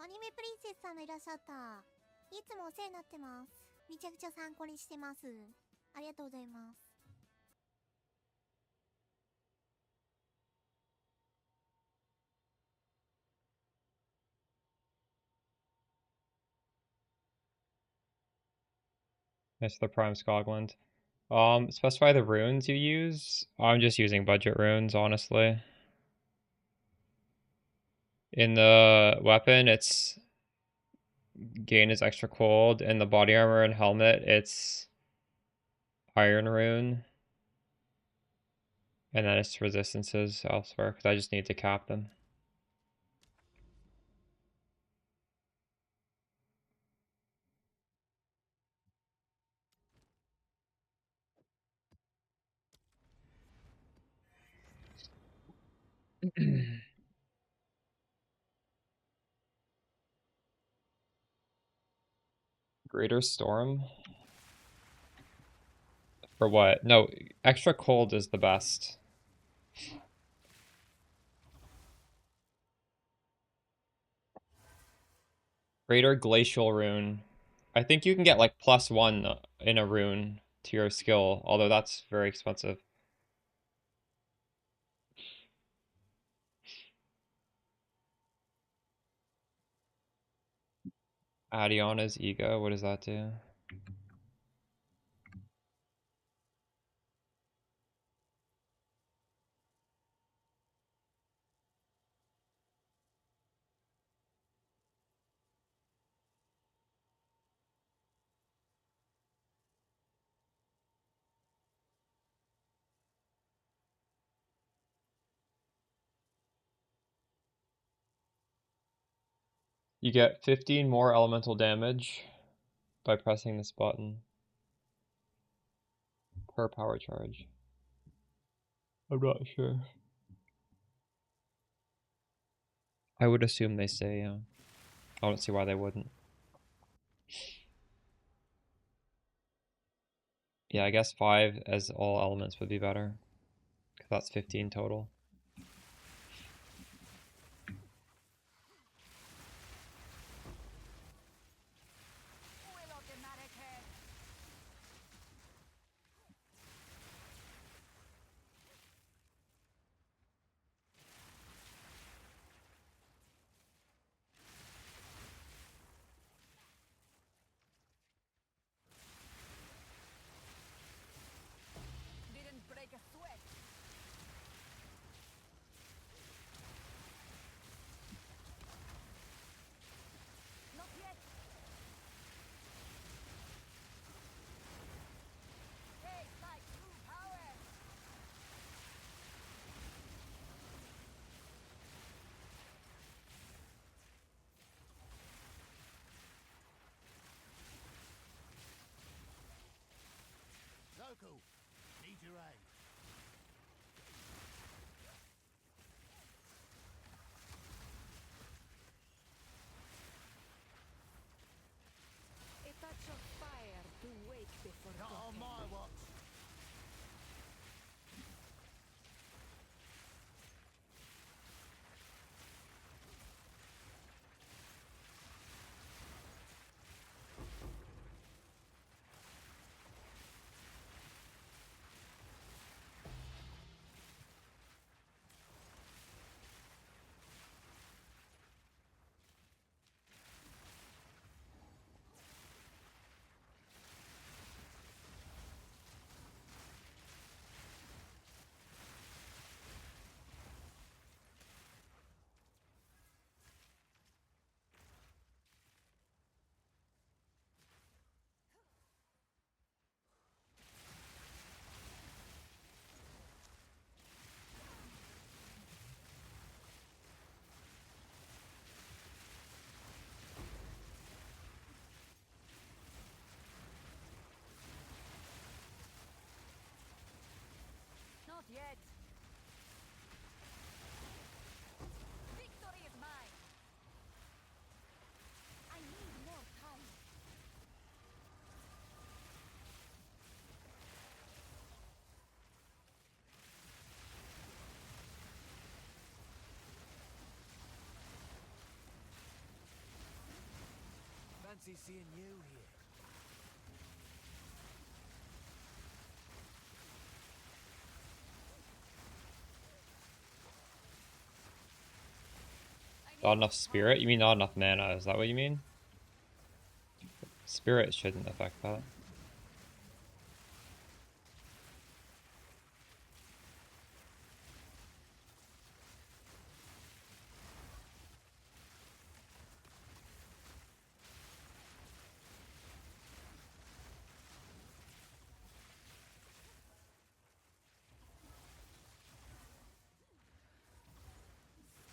アニメプリンセスさんがいらっしゃった。いつもお世話になってます。めちゃくちゃ参考にしてます。ありがとうございます。That's the Prime Scogland. Specify the runes you use. I'm just using budget runes, honestly. In the weapon, it's gain is extra cold. In the body armor and helmet, it's iron rune. And then it's resistances elsewhere, because I just need to cap them. Greater Storm? For what? No, extra cold is the best. Greater Glacial Rune. I think you can get like +1 in a rune to your skill, although that's very expensive. Adiona's Ego, what does that do? You get 15 more elemental damage by pressing this button per power charge. I'm not sure. I would assume they say, yeah. I don't see why they wouldn't. Yeah, I guess 5 as all elements would be better. Because that's 15 total. Didn't break a sweat. Not yet. Take my true power. Zoku, need your aid. A touch of fire to wake the Not on forgotten. my watch. yet. Victory is mine. I need more time. Fancy seeing you here. Not enough spirit? You mean not enough mana? Is that what you mean? Spirit shouldn't affect that.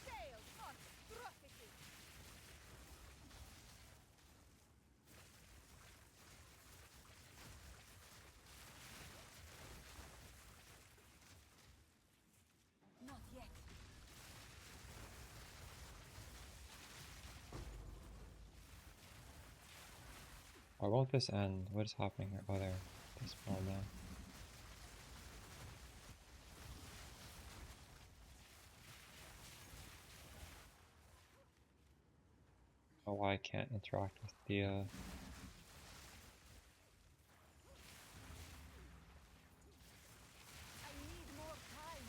Sail monstrosity. Not yet. Why won't this end? What is happening here? Oh, there. This spawn now. Oh, why I can't interact with the I need more time.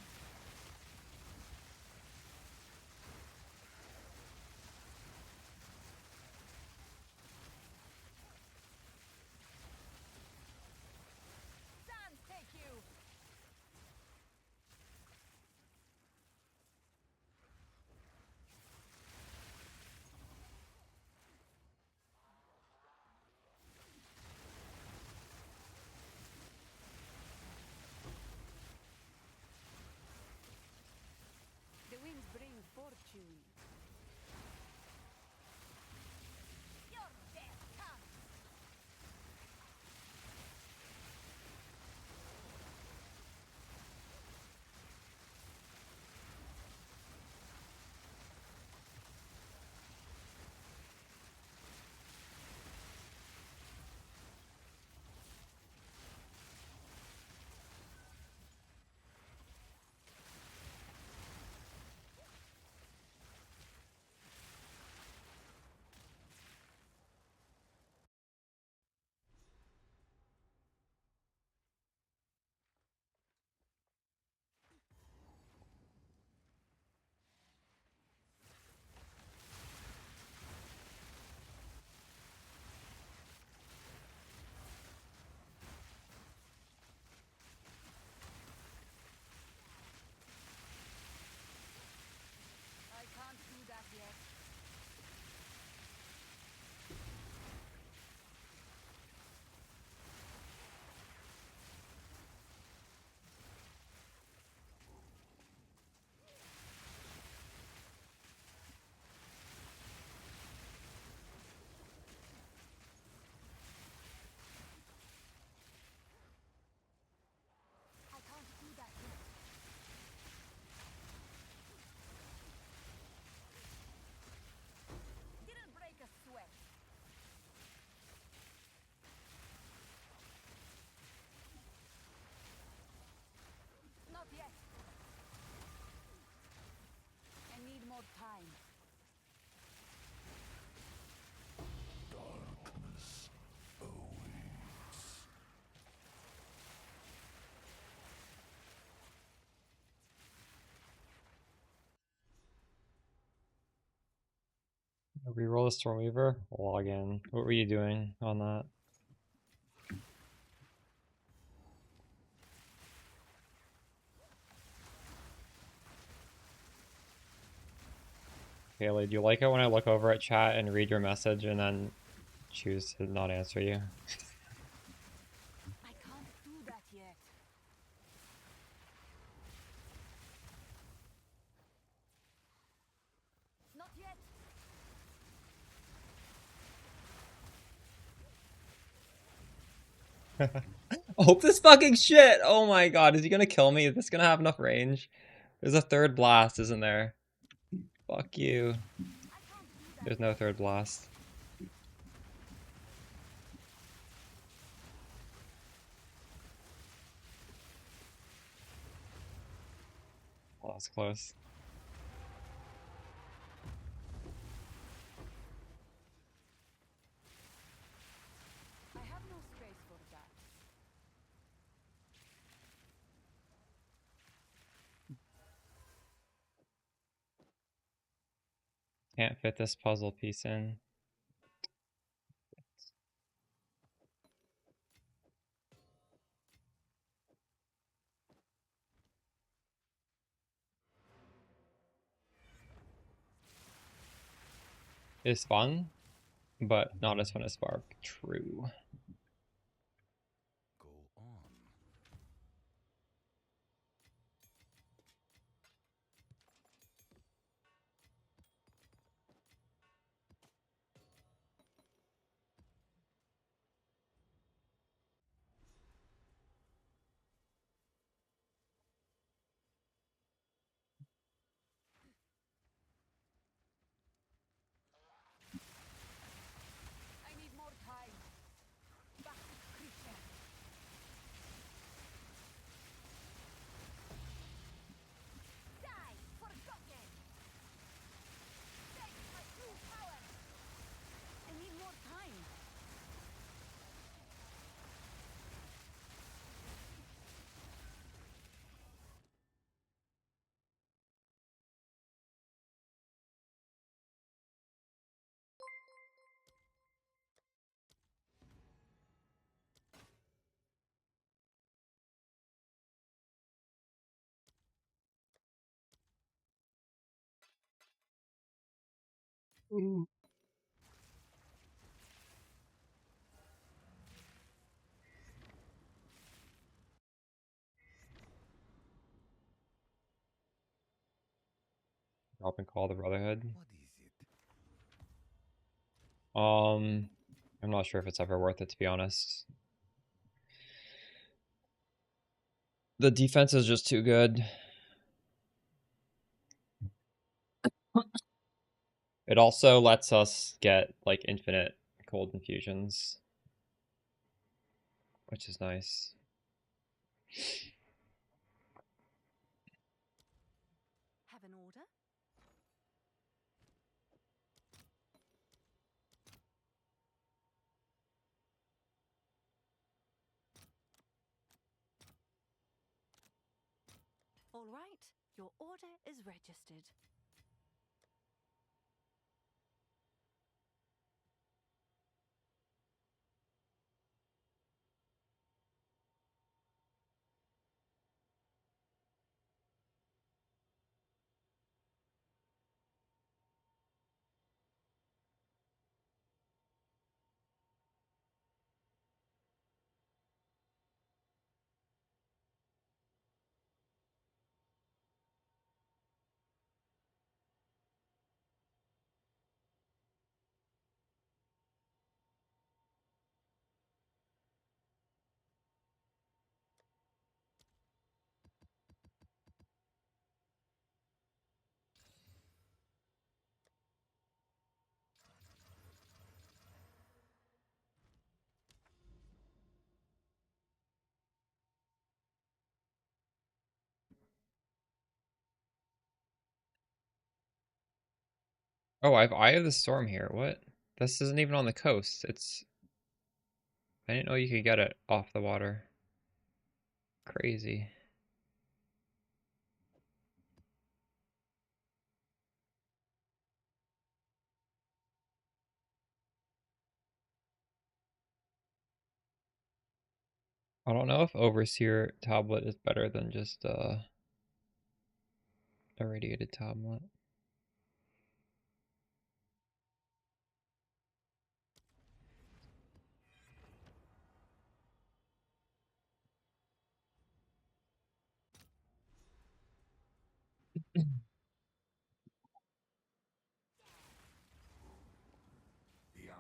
Sands take you. The winds bring fortune. Your death comes. I can't do that yet. I can't do that yet. Didn't break a sweat. Not yet. I need more time. Darkness awaits. reroll the Stormweaver. Log in. What were you doing on that? Haley, do you like it when I look over at chat and read your message and then choose to not answer you? I can't do that yet. Not yet. Hope this fucking shit! Oh my god, is he gonna kill me? Is this gonna have enough range? There's a third blast, isn't there? Fuck you. There's no third blast. Oh, that's close. I have no space for that. Can't fit this puzzle piece in. It's fun, but not as fun as Spark. True. Go on. I need more time. Back to creature. Die, forgotten. Take my true power. I need more time. Drop and call the Brotherhood. What is it? I'm not sure if it's ever worth it, to be honest. The defense is just too good. It also lets us get like infinite cold infusions, which is nice. Have an order? All right, your order is registered. Oh, I have Eye of the Storm here. What? This isn't even on the coast. It's... I didn't know you could get it off the water. Crazy. I don't know if Overseer tablet is better than just irradiated tablet. The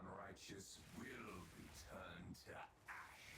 unrighteous will be turned to ash.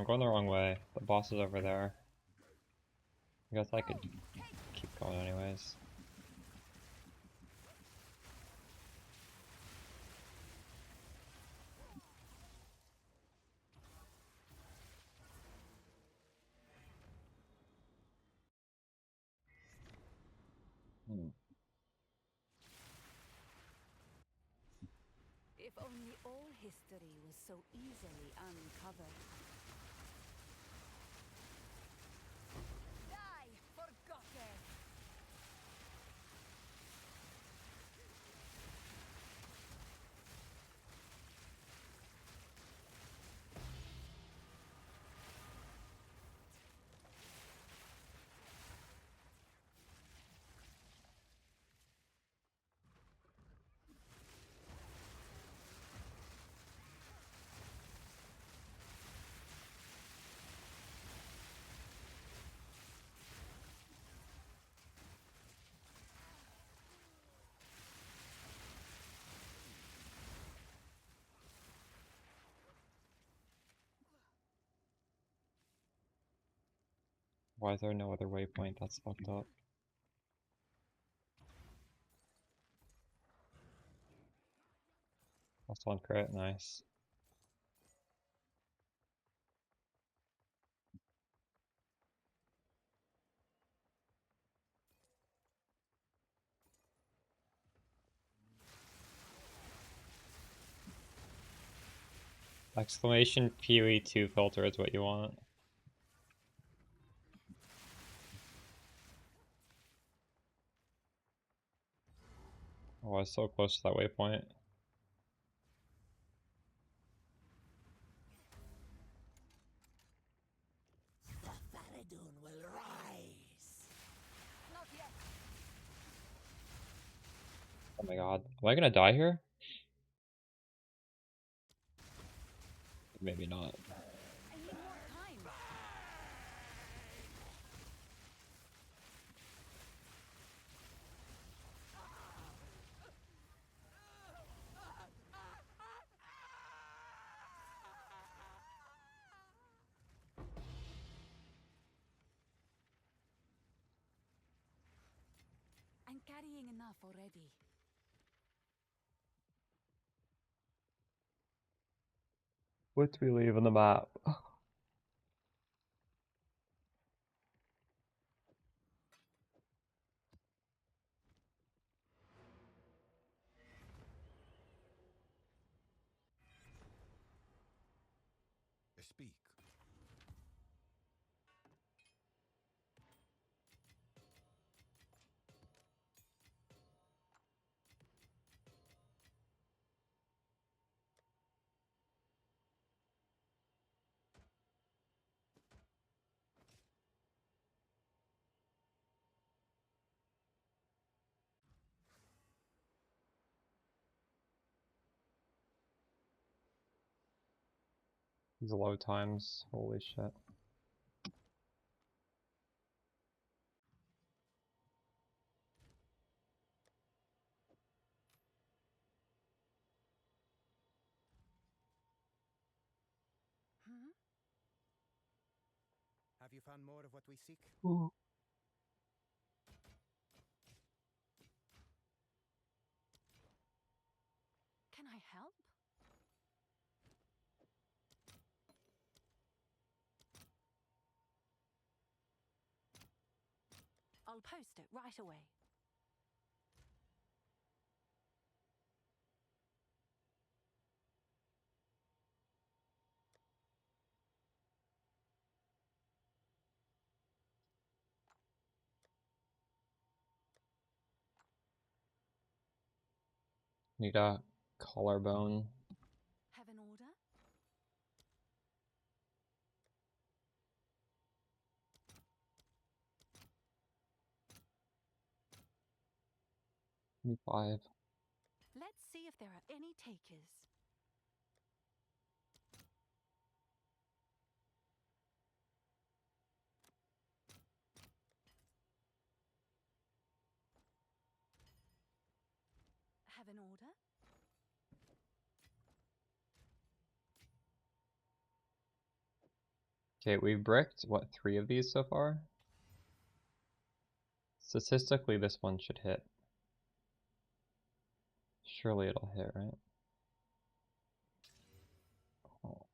going the wrong way. The boss is over there. I guess I could keep going anyways. If only all history was so easily uncovered. Die, forgotten! Why is there no other waypoint? That's fucked up. That's one crit, nice. Exclamation PoE 2 filter is what you want. Oh, I was so close to that waypoint. The Faradun will rise. Not yet. Oh my god. Am I gonna die here? Maybe not. I need more time. I'm carrying enough already. What do we leave on the map? Speak. These load times, holy shit. Hmm? Have you found more of what we seek? Can I help? I'll post it right away. Need a collarbone. Have an order? Give me 5. Let's see if there are any takers. Have an order? Okay, we've bricked, what, 3 of these so far? Statistically, this one should hit. Surely it'll hit, right? Oh.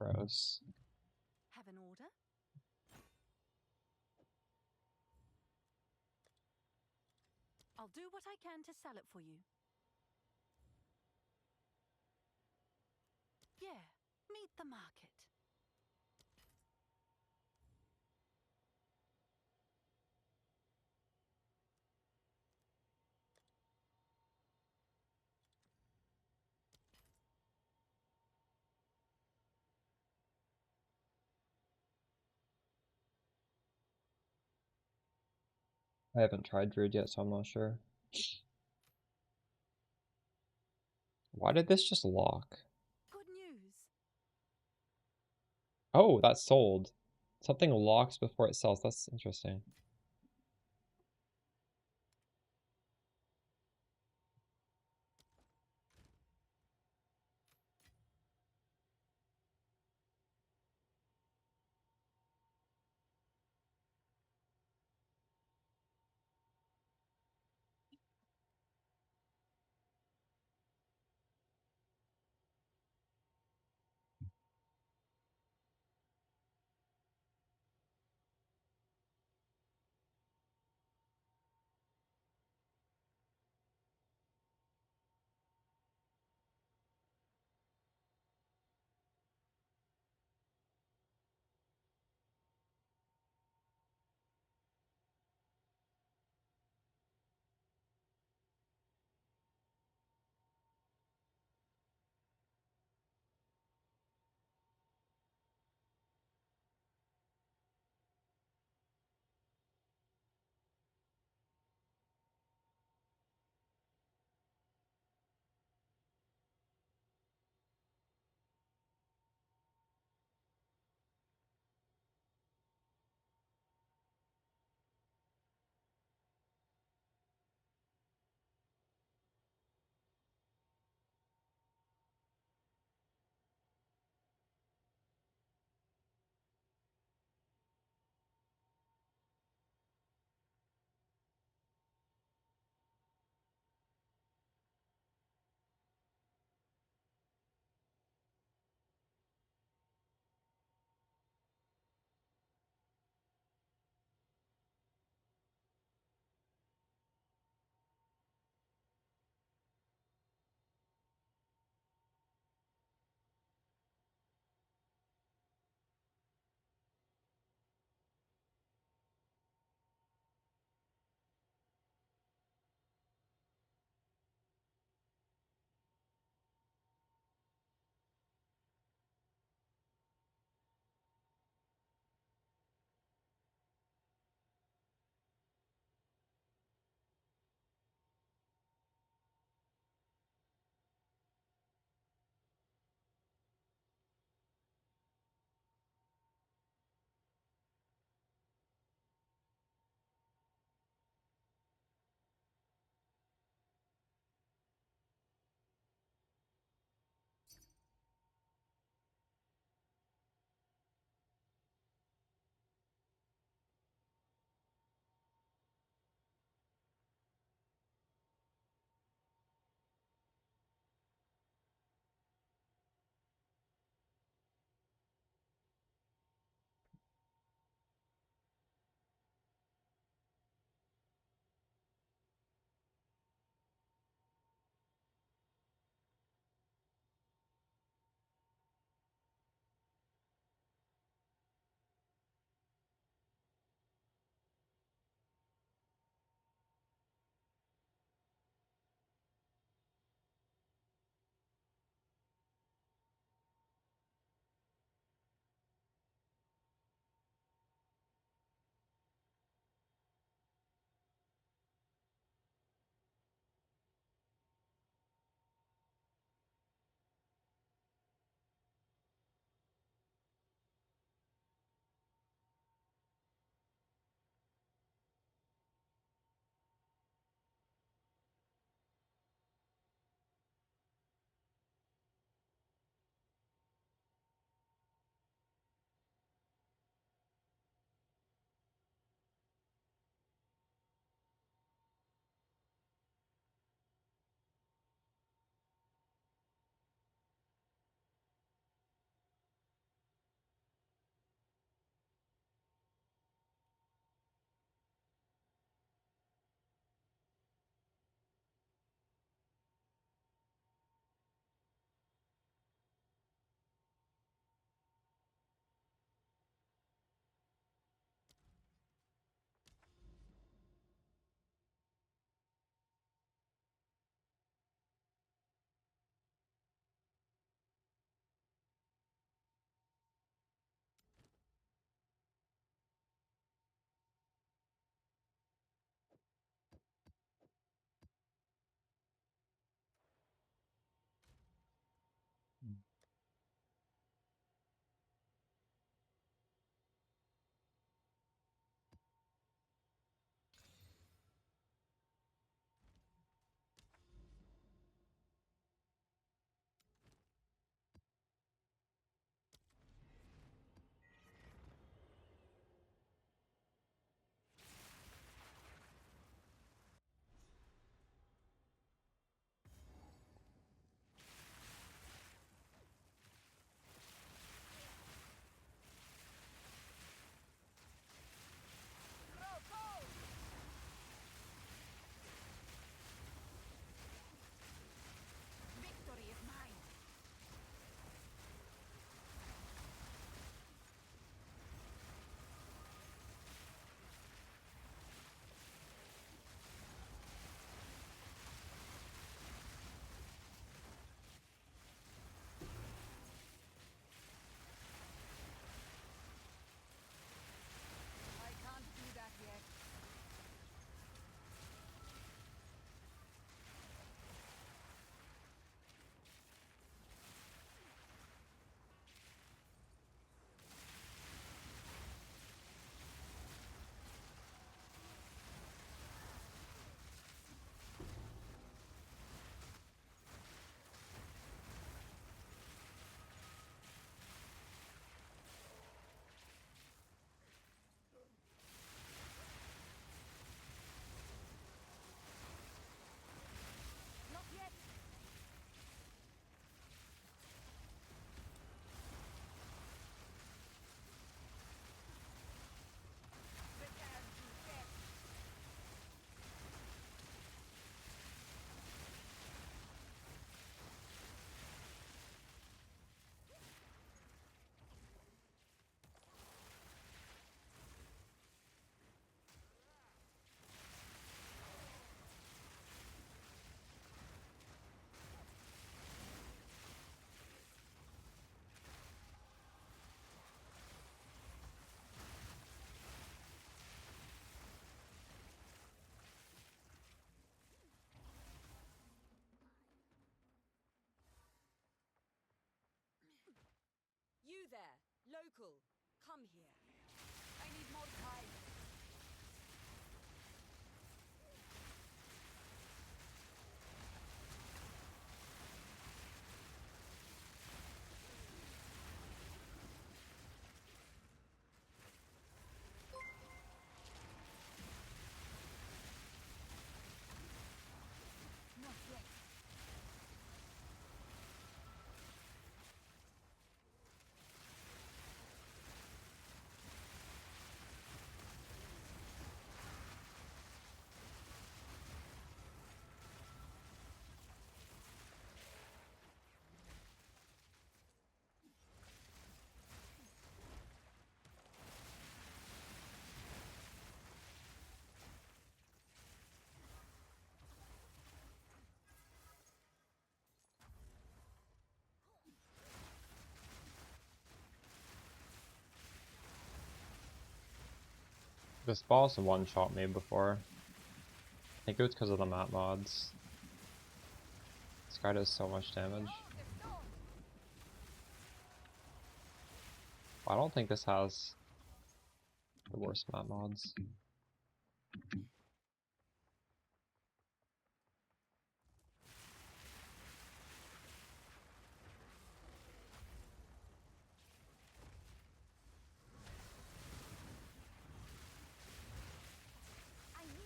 Gross. Have an order? I'll do what I can to sell it for you. Yeah, meet the market. I haven't tried Druid yet, so I'm not sure. Why did this just lock? Good news. Oh, that's sold. Something locks before it sells. That's interesting. there, local, come here. I need more time. Not yet. This boss one-shot me before. I think it was because of the map mods. This guy does so much damage. I don't think this has the worst map mods.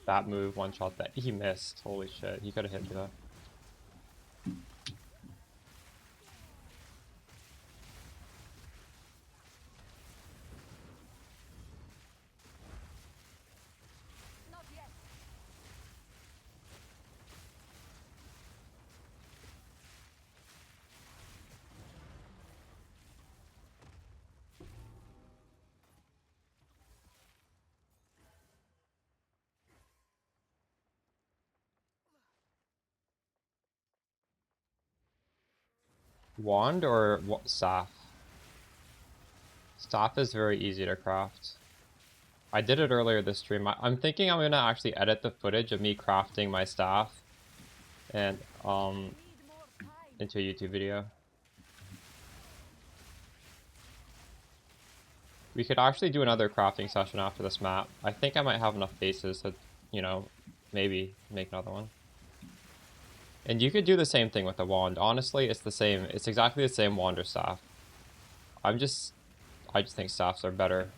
That move one-shot that he missed. Holy shit, he could have hit you that. Not yet. Wand or staff? Staff is very easy to craft. I did it earlier this stream. I'm thinking I'm gonna actually edit the footage of me crafting my staff and into a YouTube video. We could actually do another crafting session after this map. I think I might have enough bases to, you know, maybe make another one. And you could do the same thing with the wand. Honestly, it's the same. It's exactly the same wand or staff. I just think staffs are better.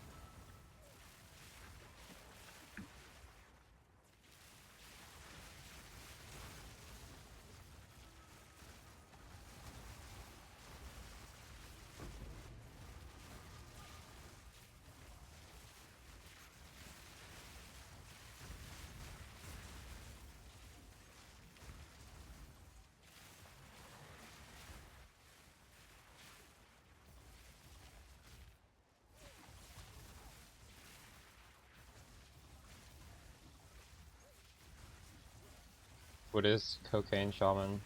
What is cocaine shaman?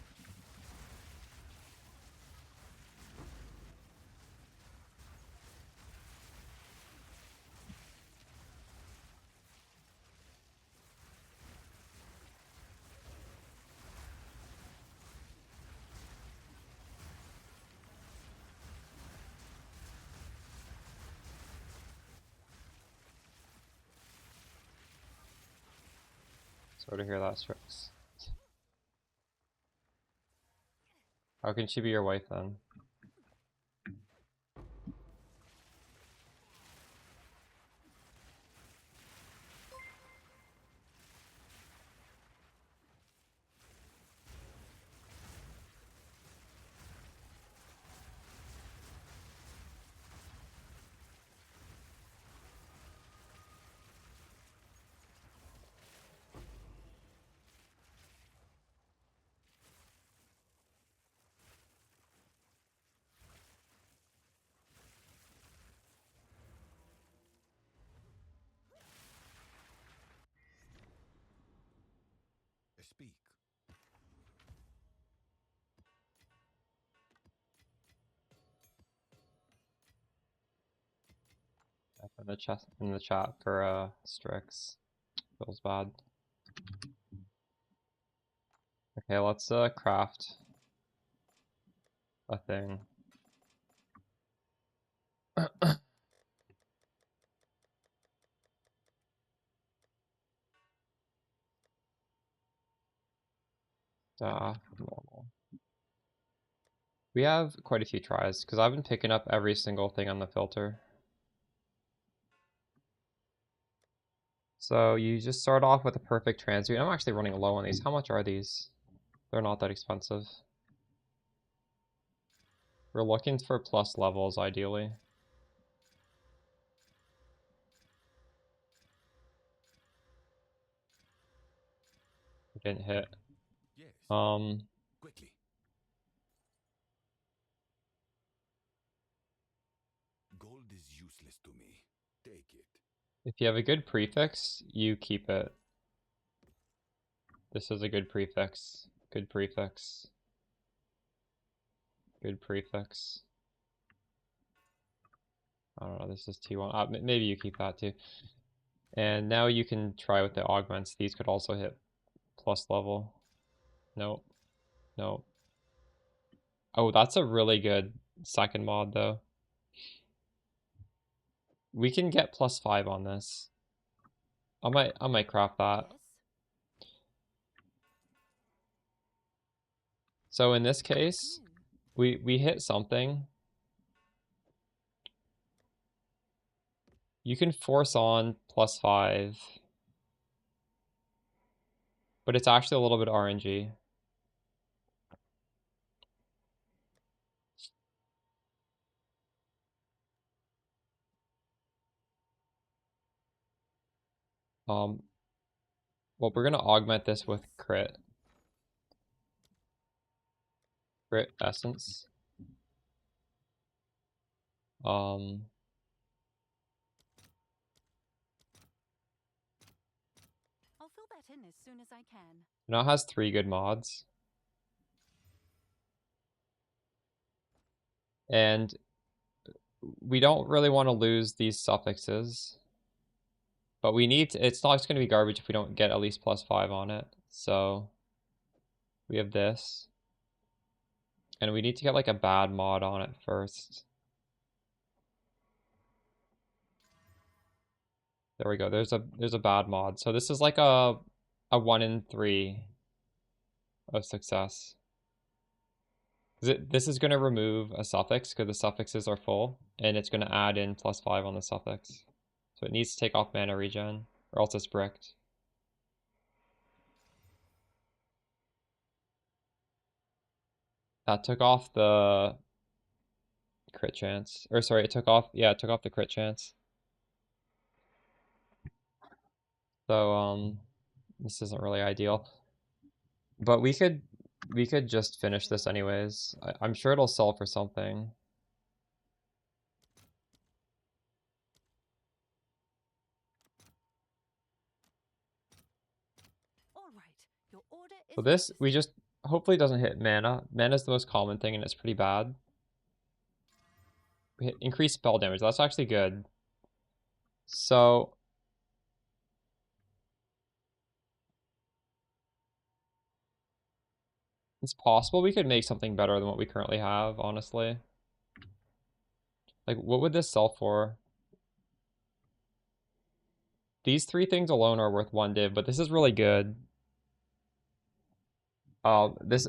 Sorry to hear that, Strix. How can she be your wife then? Speak. In the chat for Strix. Feels bad. Okay, let's craft a thing. Normal. We have quite a few tries, because I've been picking up every single thing on the filter. So you just start off with a perfect transmute. I'm actually running low on these. How much are these? They're not that expensive. We're looking for plus levels, ideally. Didn't hit. Yes. Quickly. Gold is useless to me. Take it. If you have a good prefix, you keep it. This is a good prefix. Good prefix. Good prefix. I don't know, this is T1. Maybe you keep that too. And now you can try with the augments. These could also hit plus level. Nope. Nope. Oh, that's a really good second mod though. We can get +5 on this. I might craft that. Yes. So in this case, we hit something. You can force on +5. But it's actually a little bit RNG. Well, we're gonna augment this with crit essence. I'll fill that in as soon as I can. Now it has 3 good mods. And we don't really want to lose these suffixes. But we need to, it's not just going to be garbage if we don't get at least +5 on it. So we have this. And we need to get like a bad mod on it first. There we go. There's a bad mod. So this is like a 1 in 3 of success. This is going to remove a suffix because the suffixes are full, and it's going to add in +5 on the suffix. So it needs to take off mana regen, or else it's bricked. That took off the crit chance. Or sorry, it took off the crit chance. So this isn't really ideal. But we could just finish this anyways. I'm sure it'll sell for something. All right. Your order is So this, we just, hopefully doesn't hit mana. Mana is the most common thing and it's pretty bad. We hit increased spell damage, that's actually good. So it's possible we could make something better than what we currently have, honestly. Like, what would this sell for? These 3 things alone are worth 1 div, but this is really good.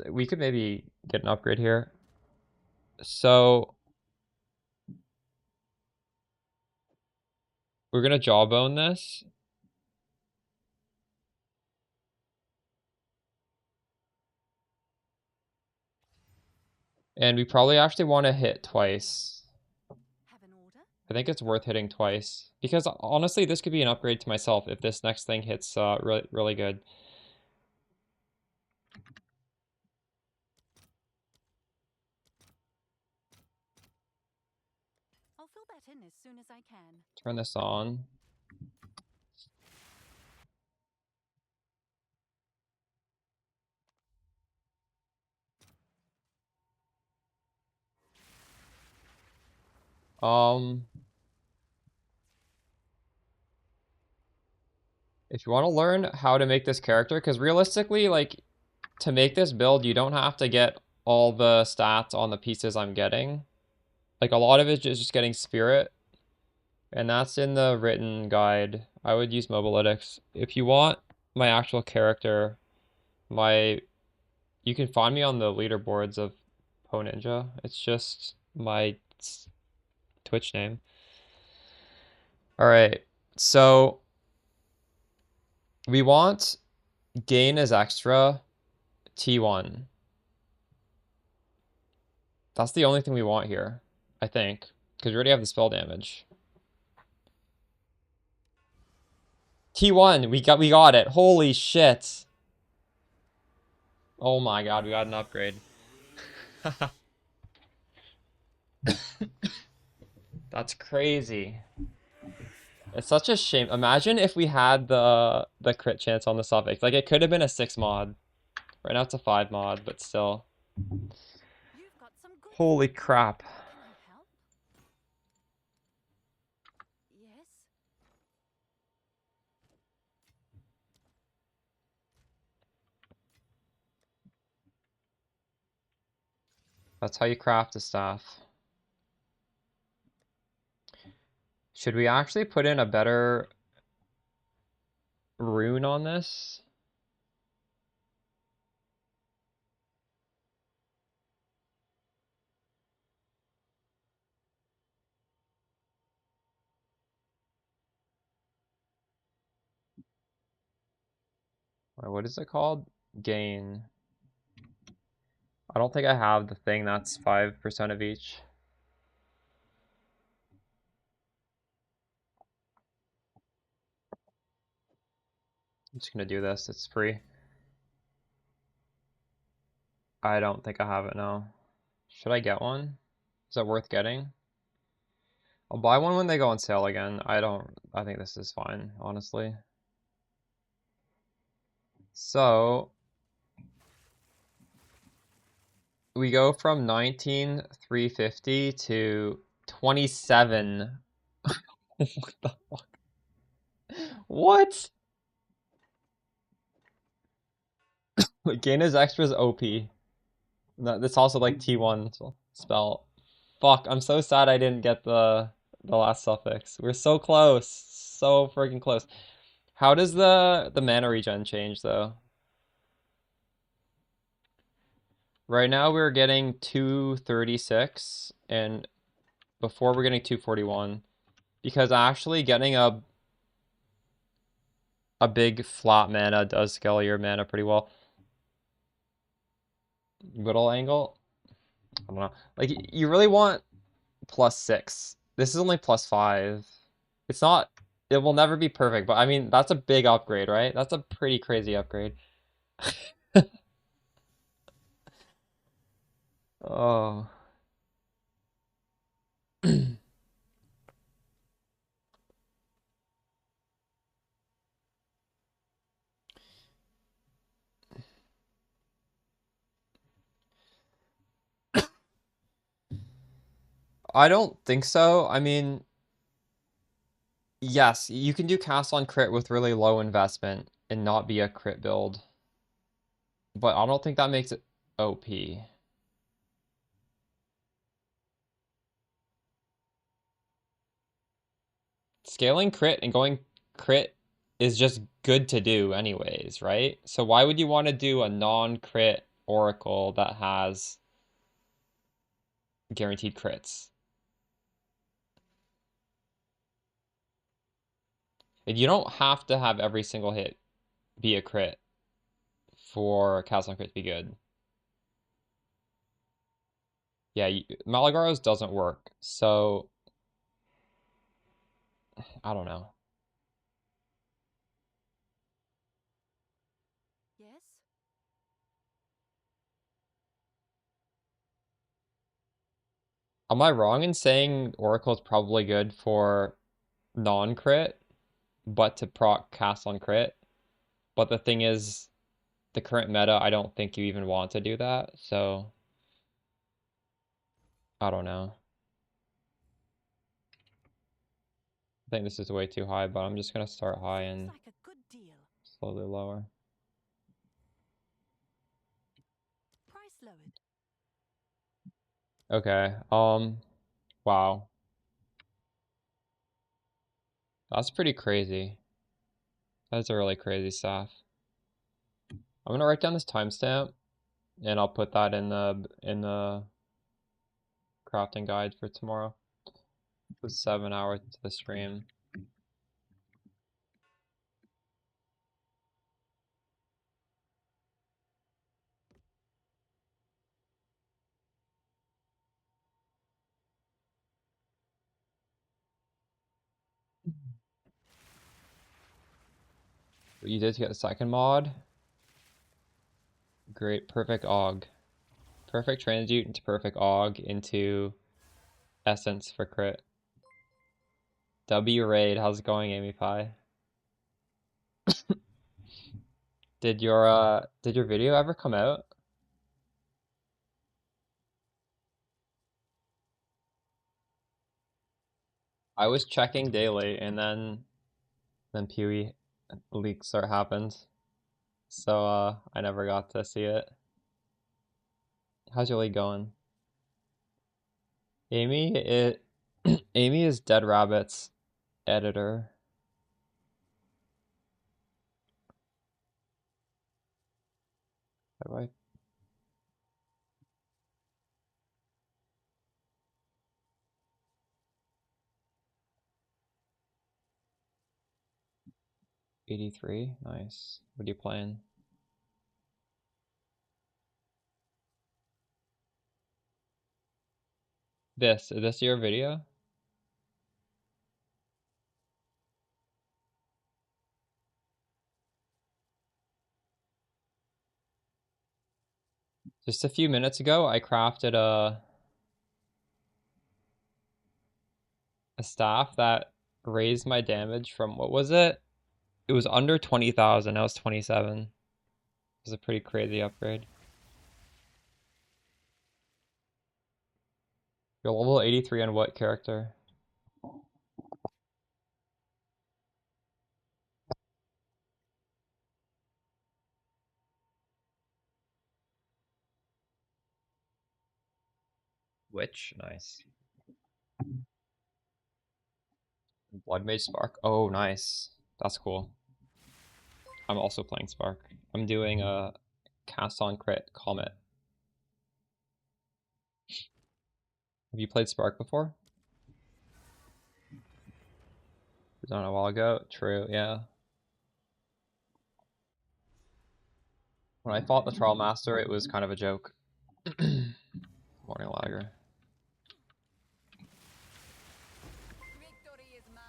We could maybe get an upgrade here. So we're gonna jawbone this. And we probably actually want to hit twice. have an order. I think it's worth hitting twice. Because honestly, this could be an upgrade to myself if this next thing hits really, really good. I'll fill that in as soon as I can. Turn this on. If you want to learn how to make this character, because realistically, like, to make this build, you don't have to get all the stats on the pieces I'm getting. Like a lot of it is just getting spirit, and that's in the written guide. I would use mobalytics. If you want my actual character, you can find me on the leaderboards of PoE Ninja. It's just my Twitch name. All right, so we want gain as extra T1. That's the only thing we want here, I think, because we already have the spell damage. T1, we got it. Holy shit. Oh my god, we got an upgrade. That's crazy. It's such a shame. Imagine if we had the crit chance on the suffix. Like it could have been a 6 mod. Right now it's a 5 mod, but still. You've got some good Holy crap. Can I help? Yes. That's how you craft a staff. Should we actually put in a better rune on this? Wait, what is it called? Gain. I don't think I have the thing that's 5% of each. I'm just gonna do this. It's free. I don't think I have it now. Should I get one? Is that worth getting? I'll buy one when they go on sale again. I think this is fine, honestly. So we go from 19,350 to 27. What the fuck? What? Gain is extras OP. That's also like T1 spell. Fuck, I'm so sad I didn't get the last suffix. We're so close. So freaking close. How does the mana regen change though? Right now we're getting 236 and before we're getting 241 because actually getting a big flat mana does scale your mana pretty well. Middle angle? I don't know. Like you really want +6. This is only +5. It's not, it will never be perfect, but I mean, that's a big upgrade, right? That's a pretty crazy upgrade. Oh. I don't think so. I mean, yes, you can do cast on crit with really low investment and not be a crit build. But I don't think that makes it OP. Scaling crit and going crit is just good to do anyways, right? So why would you want to do a non-crit oracle that has guaranteed crits? And you don't have to have every single hit be a crit for cast on crit to be good. Yeah, Malagaros doesn't work, so I don't know. Yes. Am I wrong in saying Oracle is probably good for non-crit, but to proc cast on crit? But the thing is, the current meta, I don't think you even want to do that, so I don't know. I think this is way too high, but I'm just gonna start high and Like a good deal. slowly lower. Price lowered. Okay, Wow. That's pretty crazy. That's a really crazy staff. I'm gonna write down this timestamp and I'll put that in the crafting guide for tomorrow. Put 7 hours into the stream. What you did to get the second mod? Great, perfect aug. Perfect transmute into perfect aug into essence for crit. W raid, how's it going, Amy Pie? Did your video ever come out? I was checking daily and then PoE leaks start happened. So I never got to see it. How's your league going? Amy Amy is Dead Rabbit's editor. How do I 83? Nice. What are you playing? Is this your video? Just a few minutes ago, I crafted a staff that raised my damage from, what was it? It was under 20,000, now it's 27. It was a pretty crazy upgrade. You're level 83 on what character? Witch, nice. Blood Mage Spark. Oh, nice. That's cool. I'm also playing Spark. I'm doing a cast on crit Comet. Have you played Spark before? It was on a while ago. True, yeah. When I fought the Trial Master, it was kind of a joke. Morning Lager. Victory is mine.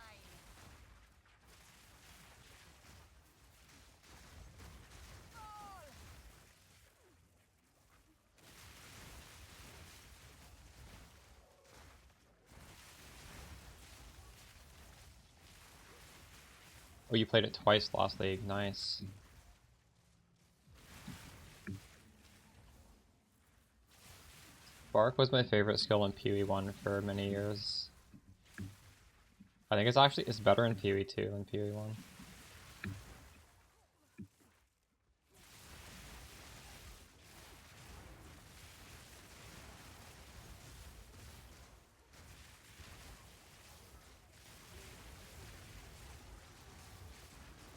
Oh, you played it twice last league. Nice. Spark was my favorite skill in PoE 1 for many years. I think it's better in PoE 2 than PoE 1.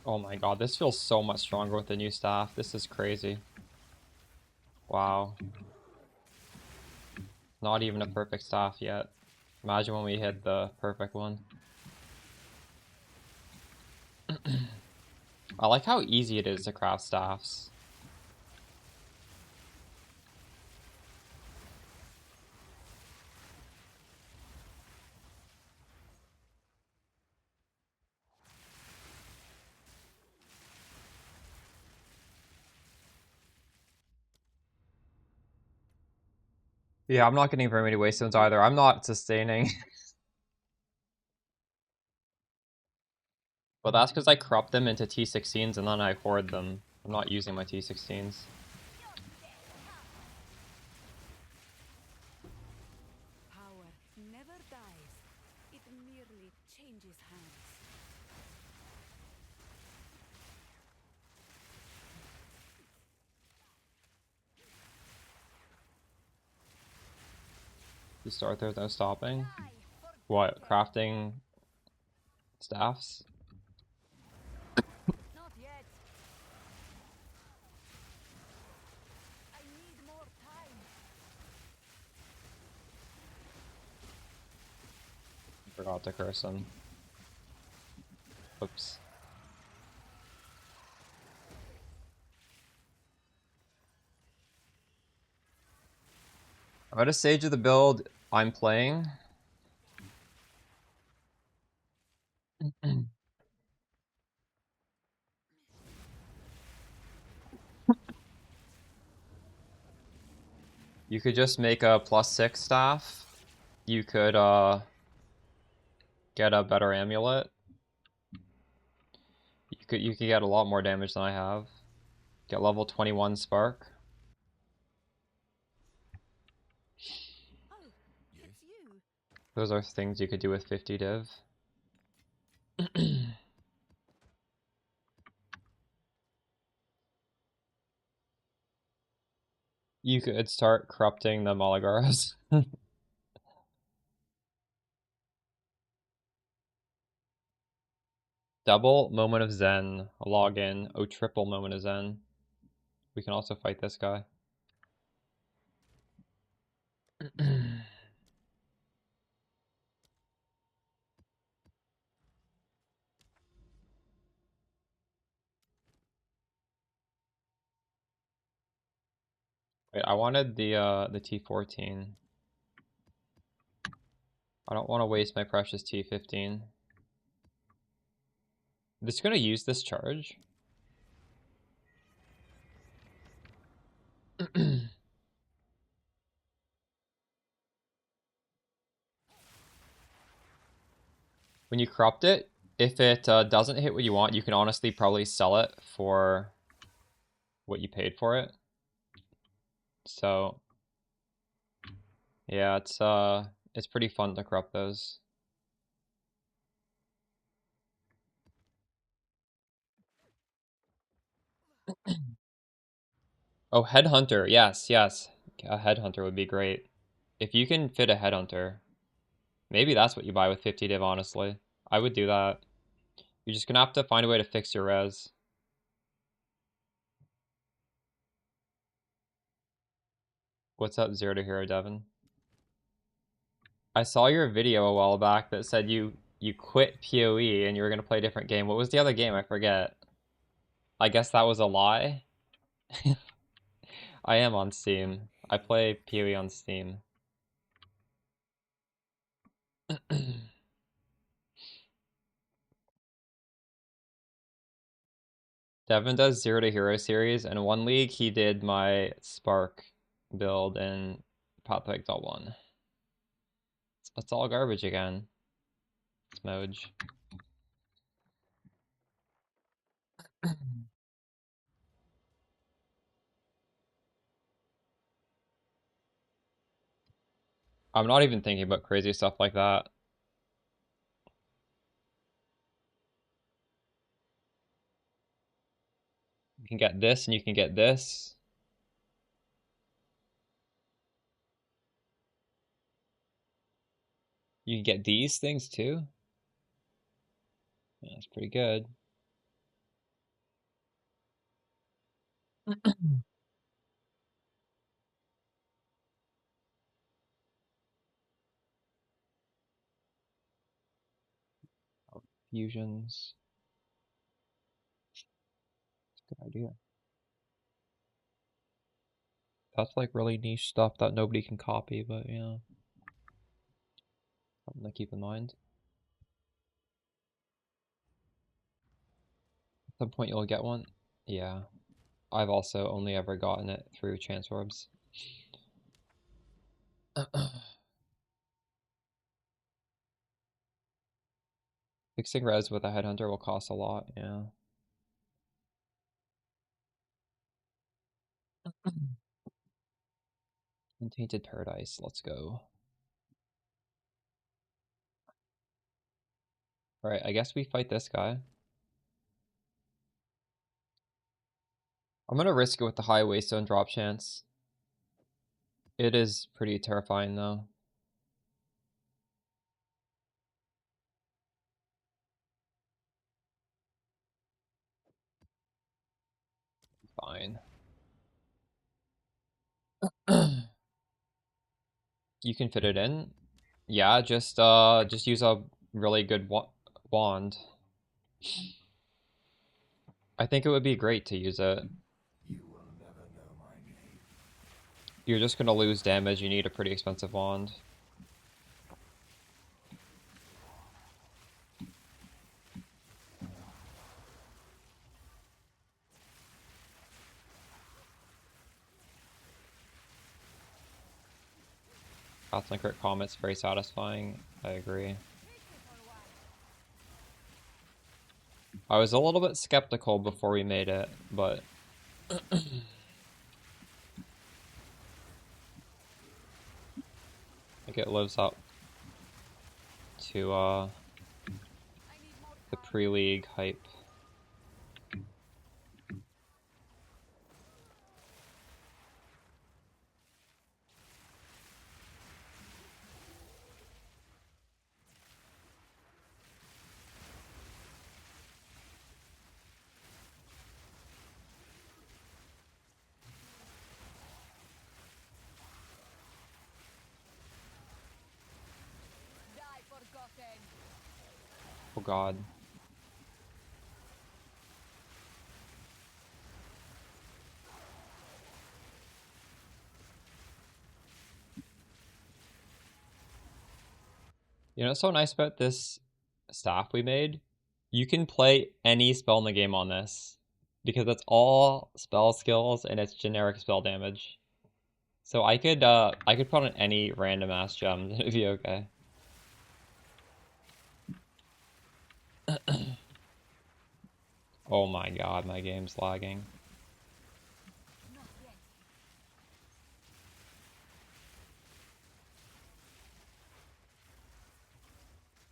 Oh my god, this feels so much stronger with the new staff. This is crazy. Wow. Not even a perfect staff yet. Imagine when we hit the perfect one. I like how easy it is to craft staffs. Yeah, I'm not getting very many waystones either. I'm not sustaining. But that's because I corrupt them into T16s and then I hoard them. I'm not using my T16s. Power never dies. It merely changes hands. You start there's no stopping. What, crafting staffs? Not yet. I need more time. Forgot to curse him. Oops. I'm at a stage of the build I'm playing. You could just make a +6 staff. You could get a better amulet. You could get a lot more damage than I have. Get level 21 spark. Oh, it's you. Those are things you could do with 50 div. You could start corrupting the Malagaras. Double Moment of Zen. Login. Oh, triple Moment of Zen. We can also fight this guy. Wait, I wanted the T14. I don't want to waste my precious T15. I'm just gonna use this charge. When you corrupt it, if it doesn't hit what you want, you can honestly probably sell it for what you paid for it. So yeah, it's pretty fun to corrupt those. Oh, Headhunter. Yes, yes. A Headhunter would be great. If you can fit a Headhunter, maybe that's what you buy with 50 div, honestly. I would do that. You're just gonna have to find a way to fix your res. What's up, Zero to Hero Devin? I saw your video a while back that said you quit PoE and you were gonna play a different game. What was the other game? I forget. I guess that was a lie. I am on Steam. I play PoE on Steam. Devin does Zero to Hero series, and one league he did my Spark build in Pathfinder.1. It's all garbage again. Smoj. I'm not even thinking about crazy stuff like that. You can get this and you can get this. You can get these things too. Yeah, that's pretty good. Fusions. Good idea. That's like really niche stuff that nobody can copy, but yeah. Something to keep in mind. At some point you'll get one. Yeah. I've also only ever gotten it through chance orbs. Fixing res with a headhunter will cost a lot, yeah. Untainted Paradise, let's go. Alright, I guess we fight this guy. I'm gonna risk it with the high waystone drop chance. It is pretty terrifying though. fine. You can fit it in. Yeah, just use a really good wand. I think it would be great to use it. You will never know my name. You're just gonna lose damage. You need a pretty expensive wand. Constant crit comet's very satisfying. I agree. I was a little bit skeptical before we made it, but I think it lives up to the pre-league hype. Die forgotten. Oh god. You know what's so nice about this staff we made? You can play any spell in the game on this, because it's all spell skills and it's generic spell damage. So I could put on any random ass gems and it'd be okay. Oh my god, my game's lagging.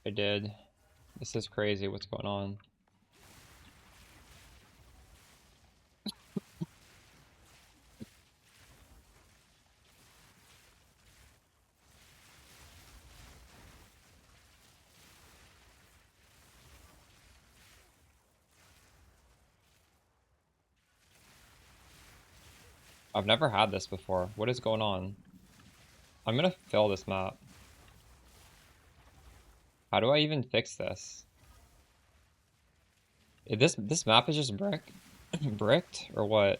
I did. This is crazy what's going on. I've never had this before. What is going on? I'm gonna fill this map. How do I even fix this? This map is just bricked or what?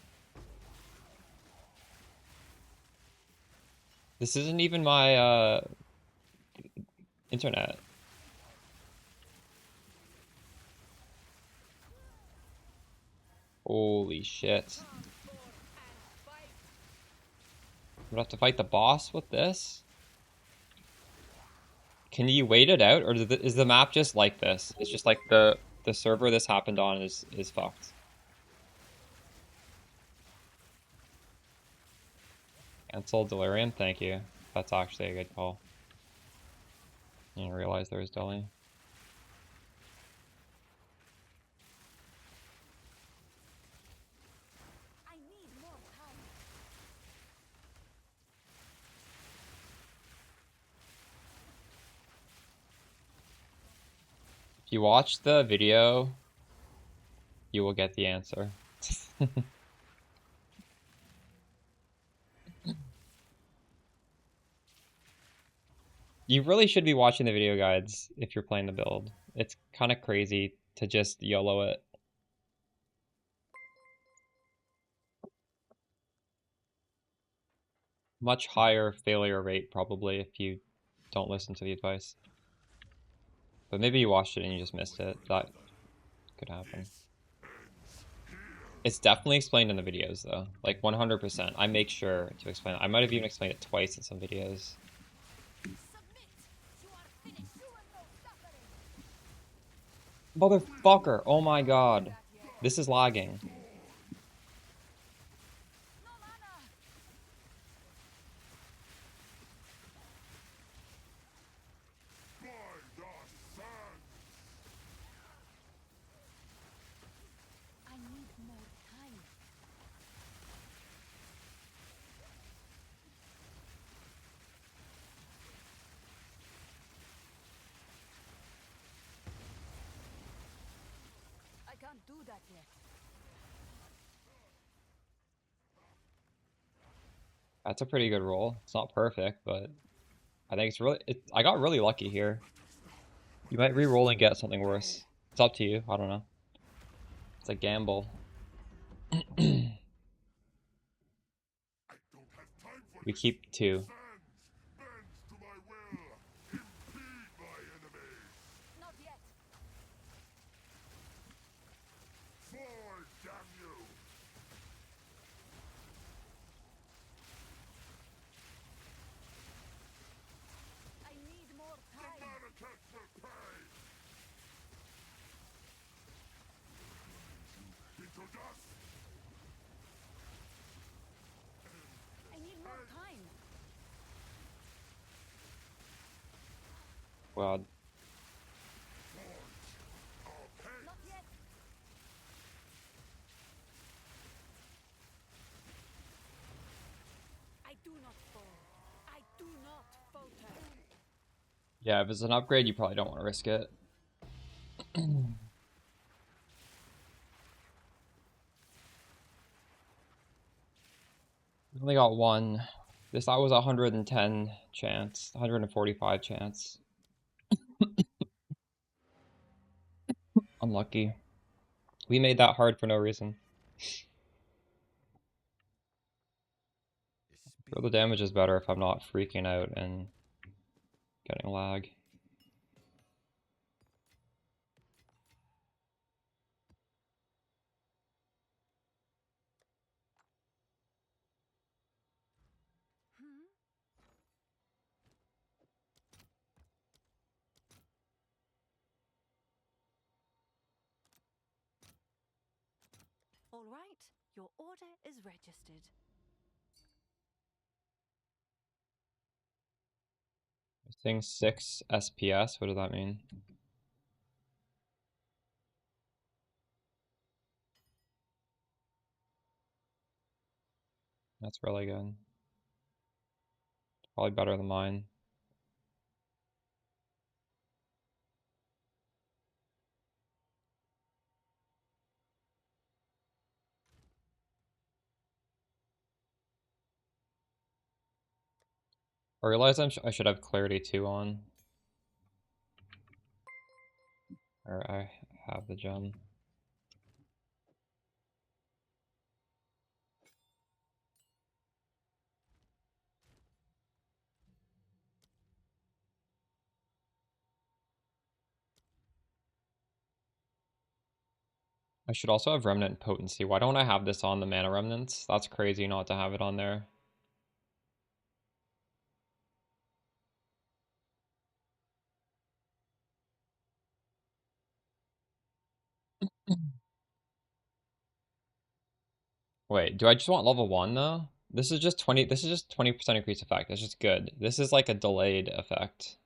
This isn't even my internet. Holy shit. I'm gonna have to fight the boss with this? Can you wait it out, or is the map just like this? It's just like the server this happened on is fucked. Cancel Delirium, thank you. That's actually a good call. I didn't realize there was Deli. I need more time. If you watch the video, you will get the answer. You really should be watching the video guides if you're playing the build. It's kind of crazy to just YOLO it. Much higher failure rate probably if you don't listen to the advice. But maybe you watched it and you just missed it. That could happen. It's definitely explained in the videos though. Like 100%. I make sure to explain it. I might have even explained it twice in some videos. Submit. You are finished. You will no suffering. Motherfucker! Oh my god. This is lagging. No mana. I need more time. I can't do that yet. That's a pretty good roll. It's not perfect, but I think it's really. I got really lucky here. You might re-roll and get something worse. It's up to you. I don't know. It's a gamble. We keep 2. Not yet. Forward, damn you! I need more time. Americans will pay! Into dust! I need more time. Well, Not yet. I do not fall. I do not falter. yeah, if it's an upgrade, you probably don't want to risk it. We only got 1. That was 110 chance, 145 chance. Unlucky. We made that hard for no reason. Sure, the damage is better if I'm not freaking out and getting lag. All right, your order is registered. Saying 6 SPS, what does that mean? That's really good. Probably better than mine. I realize I should have clarity 2 on. Or I have the gem. I should also have Remnant Potency. Why don't I have this on the Mana Remnants? That's crazy not to have it on there. Wait, do I just want level 1 though? This is just 20% increase effect. That's just good. This is like a delayed effect.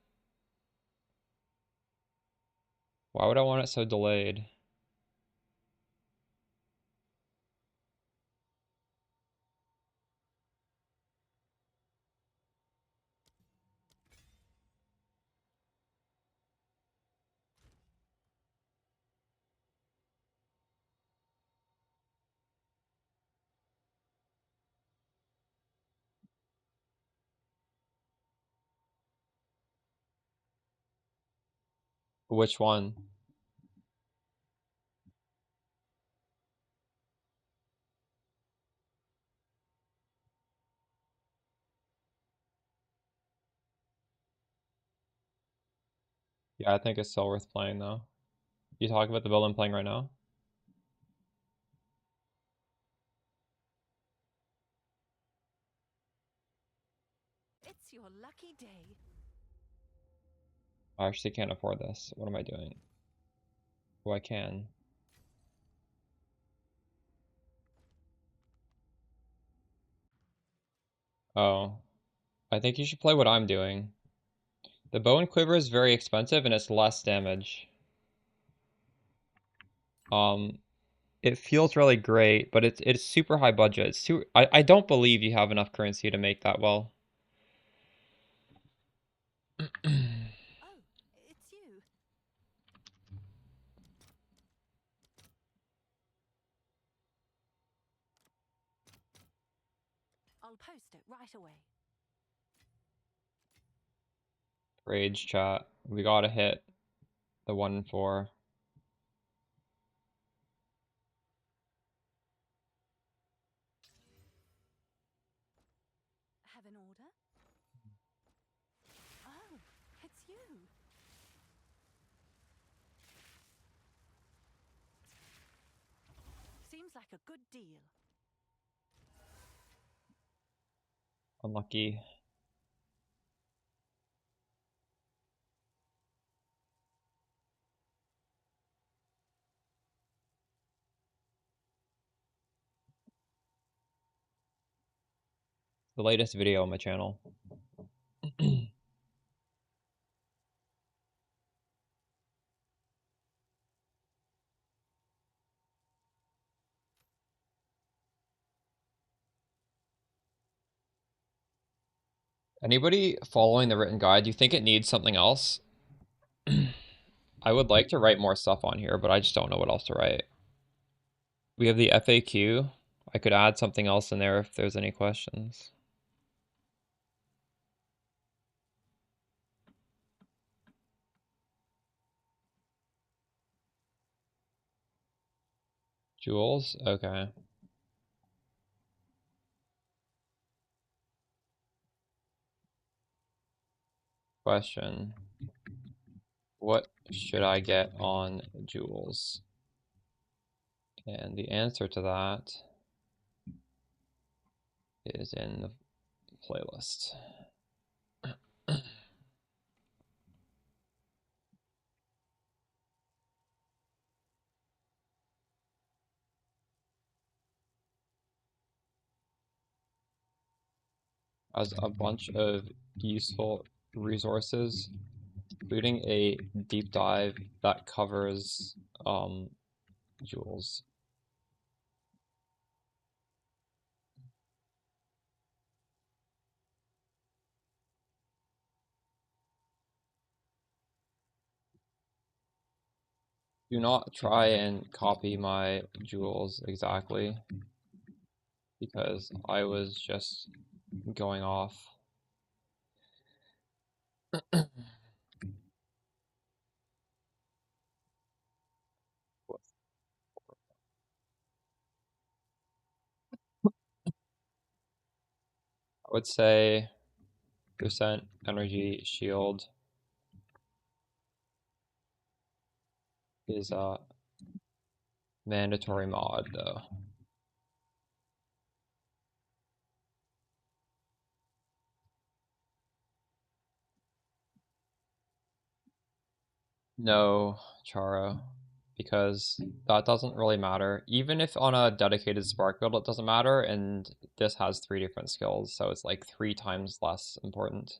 Why would I want it so delayed? Which one? Yeah, I think it's still worth playing though. You talk about the build I'm playing right now? It's your lucky day. I actually can't afford this. What am I doing? Oh, I can. Oh, I think you should play what I'm doing. The bow and quiver is very expensive and it's less damage. Um, it feels really great, but it's super high budget. I don't believe you have enough currency to make that well. Oh, it's you. I'll I'll post it right away. Rage chat. We gotta hit the 1 in 4. Have an order? Oh, it's you. Seems like a good deal. Unlucky. The latest video on my channel. Anybody following the written guide, do you think it needs something else? I would like to write more stuff on here, but I just don't know what else to write. We have the FAQ. I could add something else in there if there's any questions. Jules? Okay. Question. What should I get on Jules? And the answer to that is in the playlist. As a bunch of useful resources, including a deep dive that covers Jules. Do not try and copy my Jules exactly, because I was just going off. I would say percent energy shield is a mandatory mod though. No, Charo, because that doesn't really matter. Even if on a dedicated spark build it doesn't matter, and this has 3 different skills, so it's like 3 times less important.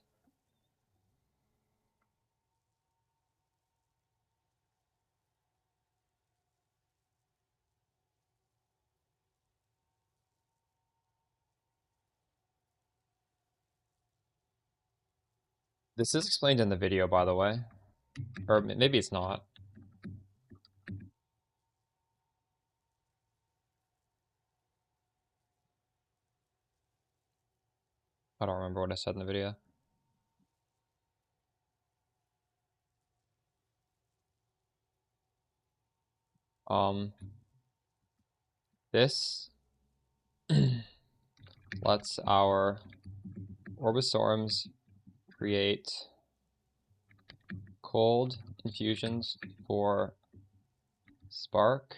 This is explained in the video, by the way. Or maybe it's not. I don't remember what I said in the video. This lets our Orbistorms create cold infusions for Spark,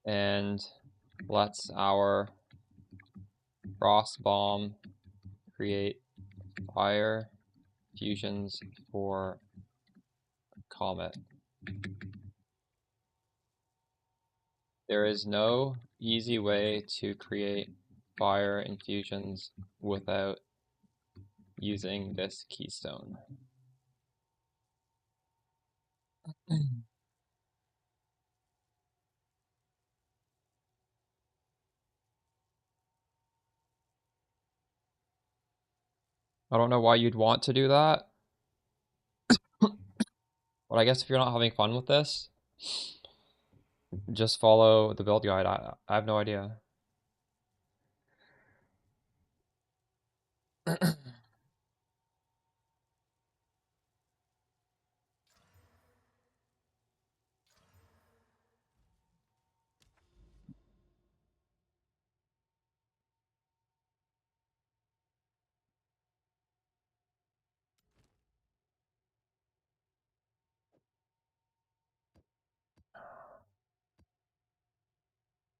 and lets our Frost Bomb create fire fusions for Comet. There is no easy way to create fire infusions without using this keystone. I don't know why you'd want to do that, but I guess if you're not having fun with this, just follow the build guide. I have no idea. I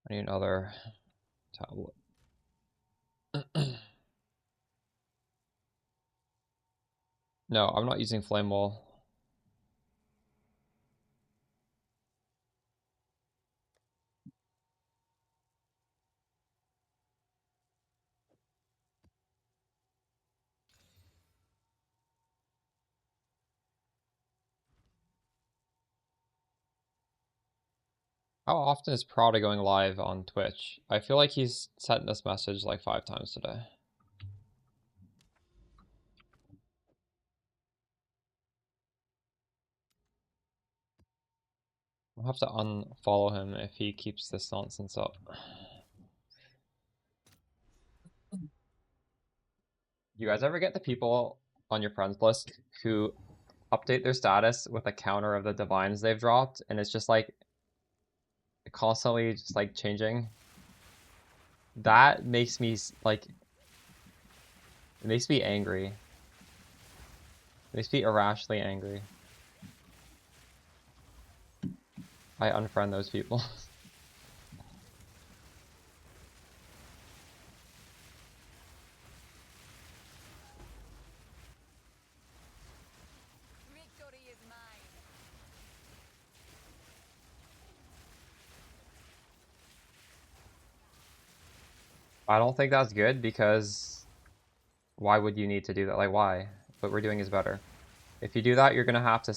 need another tablet. No, I'm not using flame wall. How often is Prada going live on Twitch? I feel like he's sent this message like 5 times today. I'll have to unfollow him if he keeps this nonsense up. You guys ever get the people on your friends list who update their status with a counter of the divines they've dropped, and it's just like constantly just like changing? That makes me like, it makes me angry. It makes me irrationally angry. I unfriend those people. Victory is mine. I don't think that's good, because why would you need to do that? Like, why? What we're doing is better. If you do that, you're gonna have to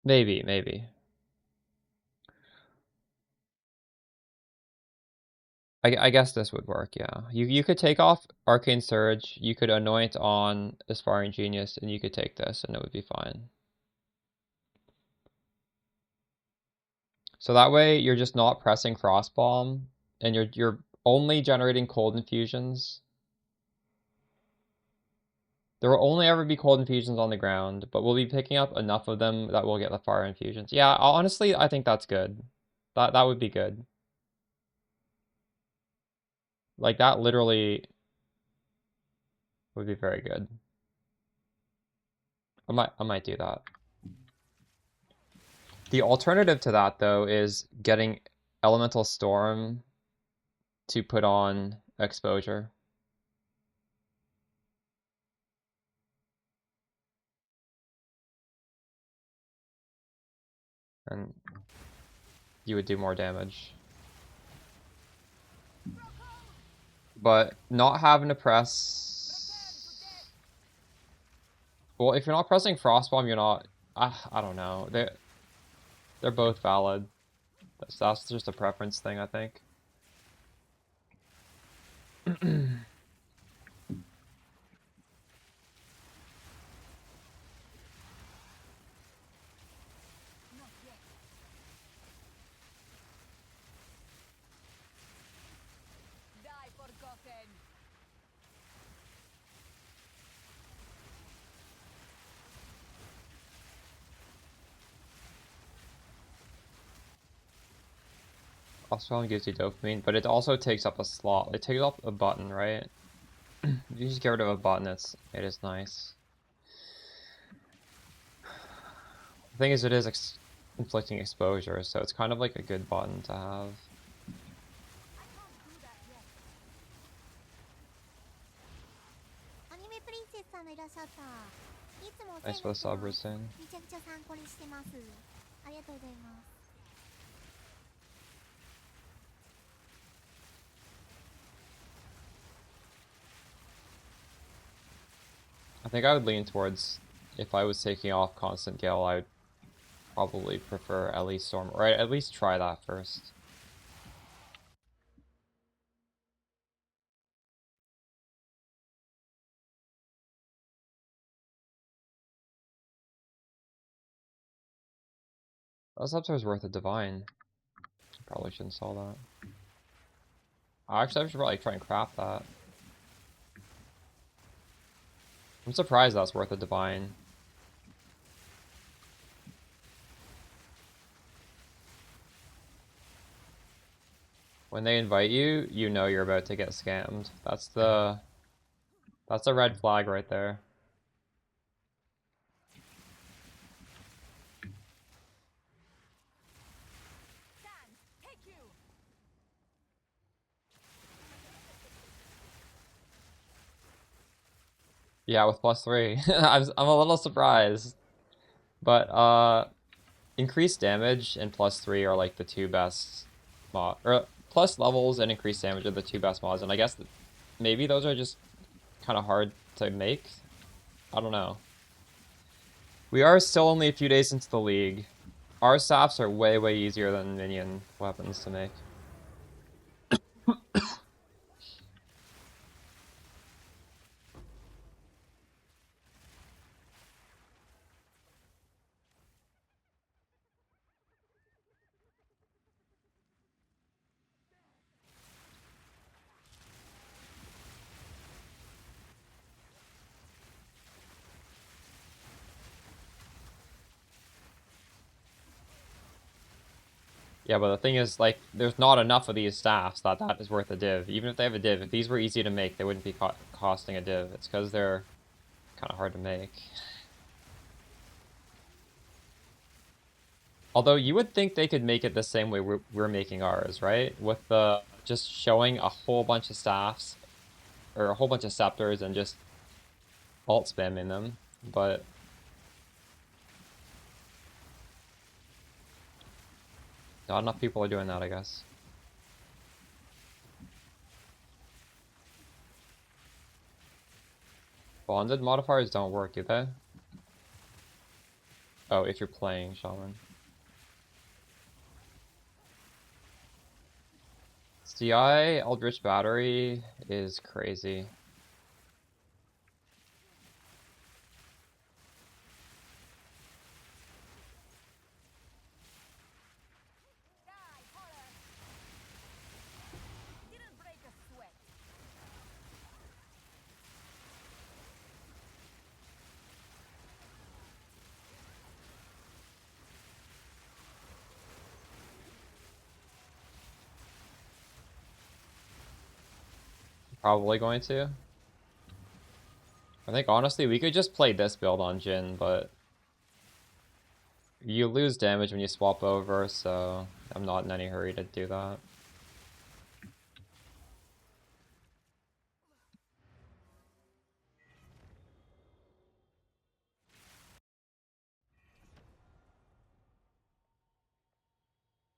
maybe. I guess this would work, yeah. You could take off Arcane Surge, you could anoint on Aspiring Genius, and you could take this, and it would be fine. So that way, you're just not pressing Frostbomb, and you're only generating cold infusions. There will only ever be cold infusions on the ground, but we'll be picking up enough of them that we'll get the fire infusions. Yeah, honestly, I think that's good. That would be good. Like, that literally would be very good. I might do that. The alternative to that, though, is getting Elemental Storm to put on exposure. And you would do more damage. But not having to press... Well, if you're not pressing Frostbomb, you're not... I don't know. They're both valid. That's just a preference thing, I think. Die forgotten. Frostbomb gives you dopamine, but it also takes up a slot. It takes up a button, right? You just get rid of a button, it is nice. The thing is, it is inflicting exposure, so it's kind of like a good button to have. Anime Princess さんがいらっしゃった。いつもお世 Nice 話 for にな the って sub ます。 routine. めちゃくちゃ参考にしてます。ありがとうございます。I think I would lean towards, if I was taking off Constant Gale, I would probably prefer at least Storm, or at least try that first. That scepter's worth a divine. Probably shouldn't sell that. Actually, I should probably try and craft that. I'm surprised that's worth a divine. When they invite you, you know you're about to get scammed. That's a red flag right there. Stand! Take you! Yeah, with +3. I'm a little surprised. But increased damage and +3 are like the two best mod, or plus levels and increased damage are the two best mods, and I guess maybe those are just kind of hard to make. I don't know. We are still only a few days into the league. Our staffs are way easier than minion weapons to make. Yeah, but the thing is, like, there's not enough of these staffs that is worth a div. Even if they have a div, if these were easy to make, they wouldn't be costing a div. It's because they're kind of hard to make. Although you would think they could make it the same way we're making ours, right? With the just showing a whole bunch of staffs or a whole bunch of scepters and just alt spamming them, but not enough people are doing that, I guess. Bonded modifiers don't work, do they? Oh, if you're playing Shaman. CI Eldritch Battery is crazy. Die, horror! Didn't break a sweat. Probably going to. I think honestly we could just play this build on Jhin, but you lose damage when you swap over, so I'm not in any hurry to do that.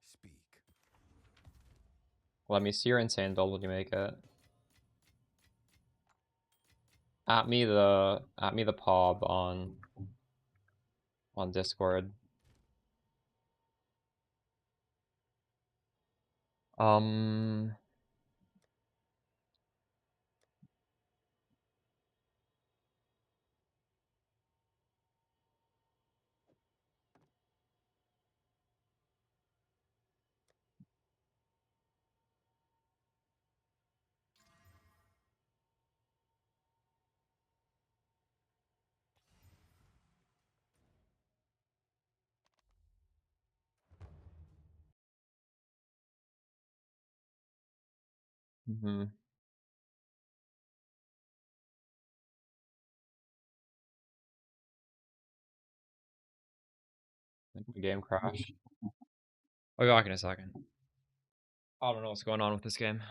Speak. Let me see your insane build when you make it. At me the POB on Discord. Um mhm. I think my game crashed. I'll be back in a second. I don't know what's going on with this game.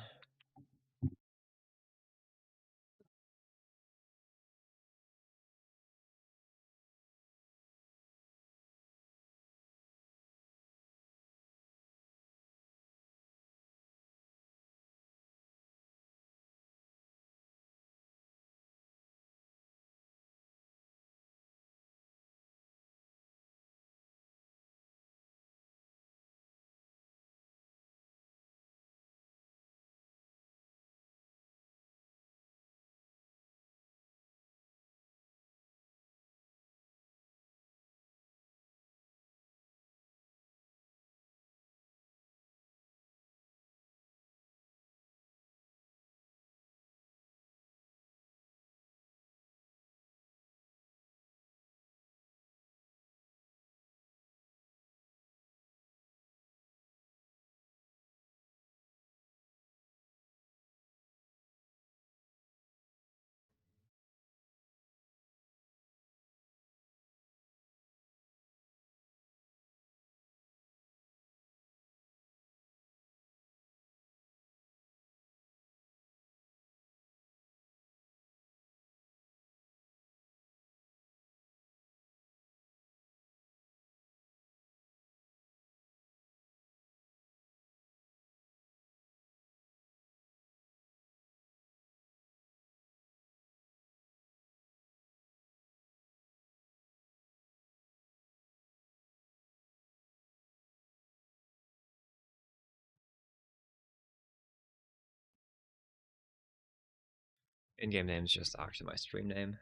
In-game name is just actually my stream name.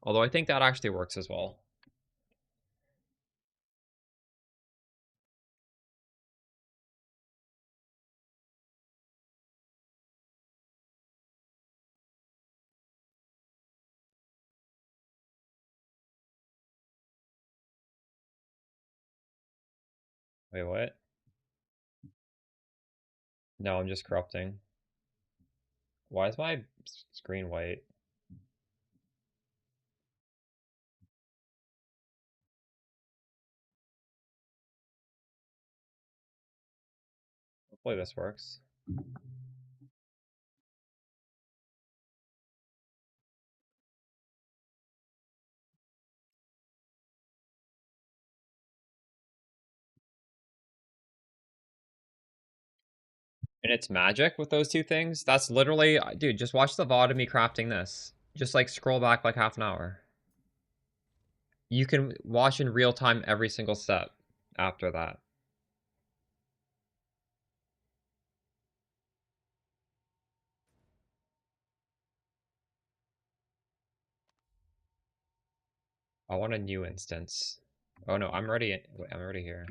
Although I think that actually works as well. Wait, what? No, I'm just corrupting. Why is my screen white? Hopefully this works. And it's magic with those two things? That's literally... Dude, just watch the VOD of me crafting this. Just, like, scroll back, like, half an hour. You can watch in real time every single step after that. I want a new instance. Oh no, I'm already here.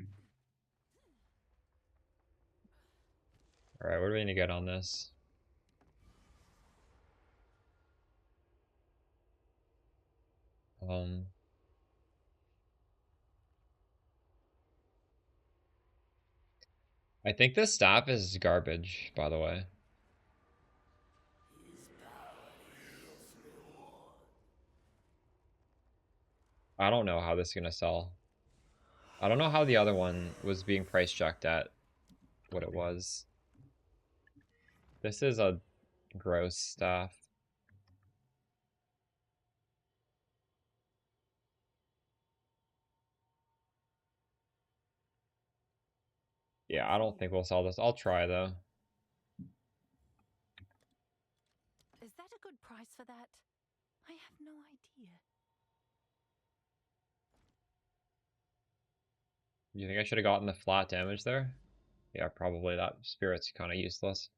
Alright, what do we need to get on this? I think this staff is garbage, by the way. I don't know how this is gonna sell. I don't know how the other one was being price checked at what it was. This is a gross staff. Yeah, I don't think we'll sell this. I'll try though. Is that a good price for that? I have no idea. You think I should have gotten the flat damage there? Yeah, probably. That spirit's kind of useless.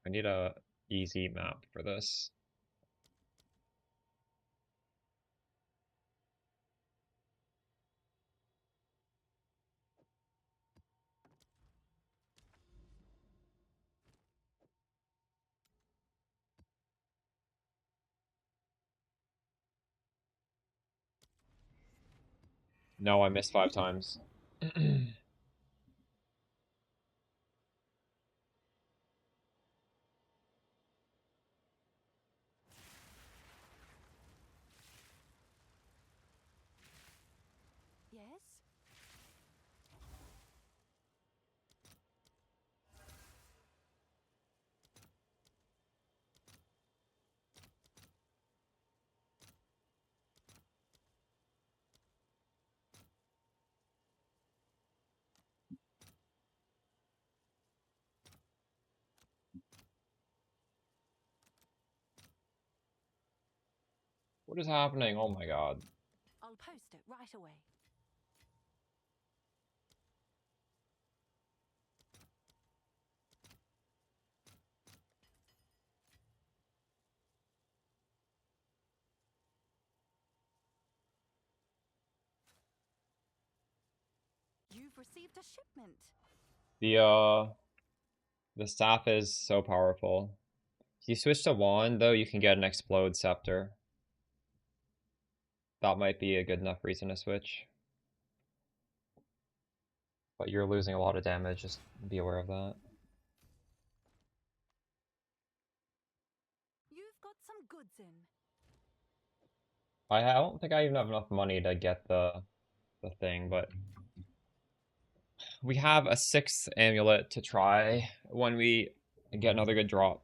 I need a easy map for this. No, I missed 5 times. Yes? What is happening? Oh my god. I'll post it right away. You've received a shipment. The staff is so powerful. If you switch to wand though, you can get an explode scepter. That might be a good enough reason to switch. But you're losing a lot of damage, just be aware of that. You've got some goods in. I don't think I even have enough money to get the thing, but we have a 6th amulet to try when we get another good drop.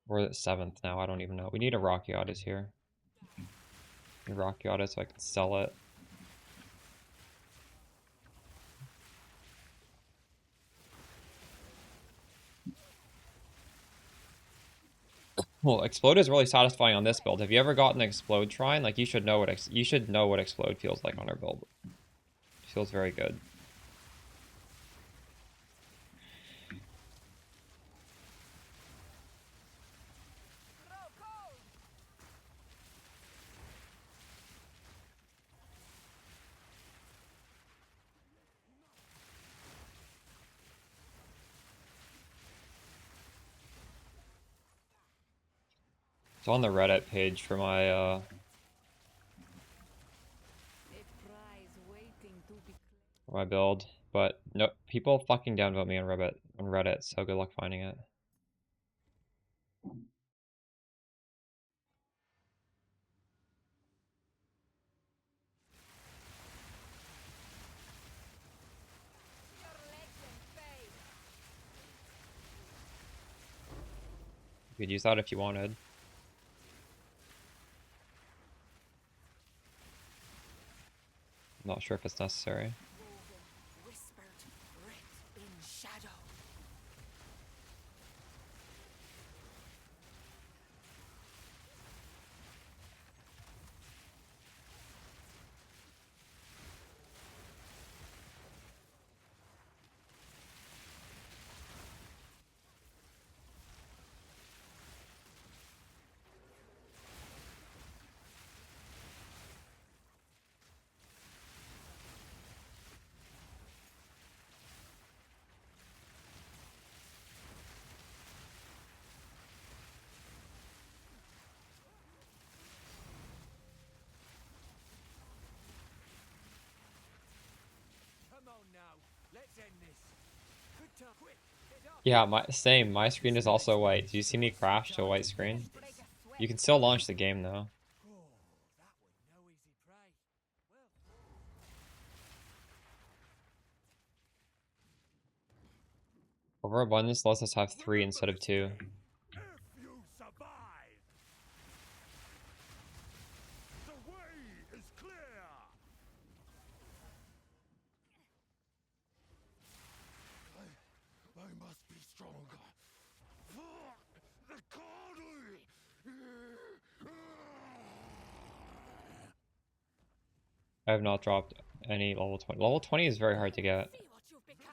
We're at 7th now, I don't even know. We need a Rock Yacht here. And Rock Yacht so I can sell it. Well, explode is really satisfying on this build. Have you ever gotten explode shrine? Like you should know what explode feels like on our build. It feels very good. It's on the Reddit page for my A prize waiting to be build, but no, people fucking downvote me on Reddit, so good luck finding it. your legend fade. You could use that if you wanted. I'm not sure if it's necessary. Woven, whispered, writ in shadow. Come on now, let's end this. Good time, quick, get up. Yeah, my screen is also white. Do you see me crash to a white screen? Break a sweat. You can still launch the game though. Oh, that was no easy prey. Well, Overabundance lets us have 3 instead of 2. If you survive, the way is clear. I must be stronger. The Cardinal. I have not dropped any level 20. Level 20 is very hard to get. See what you've become.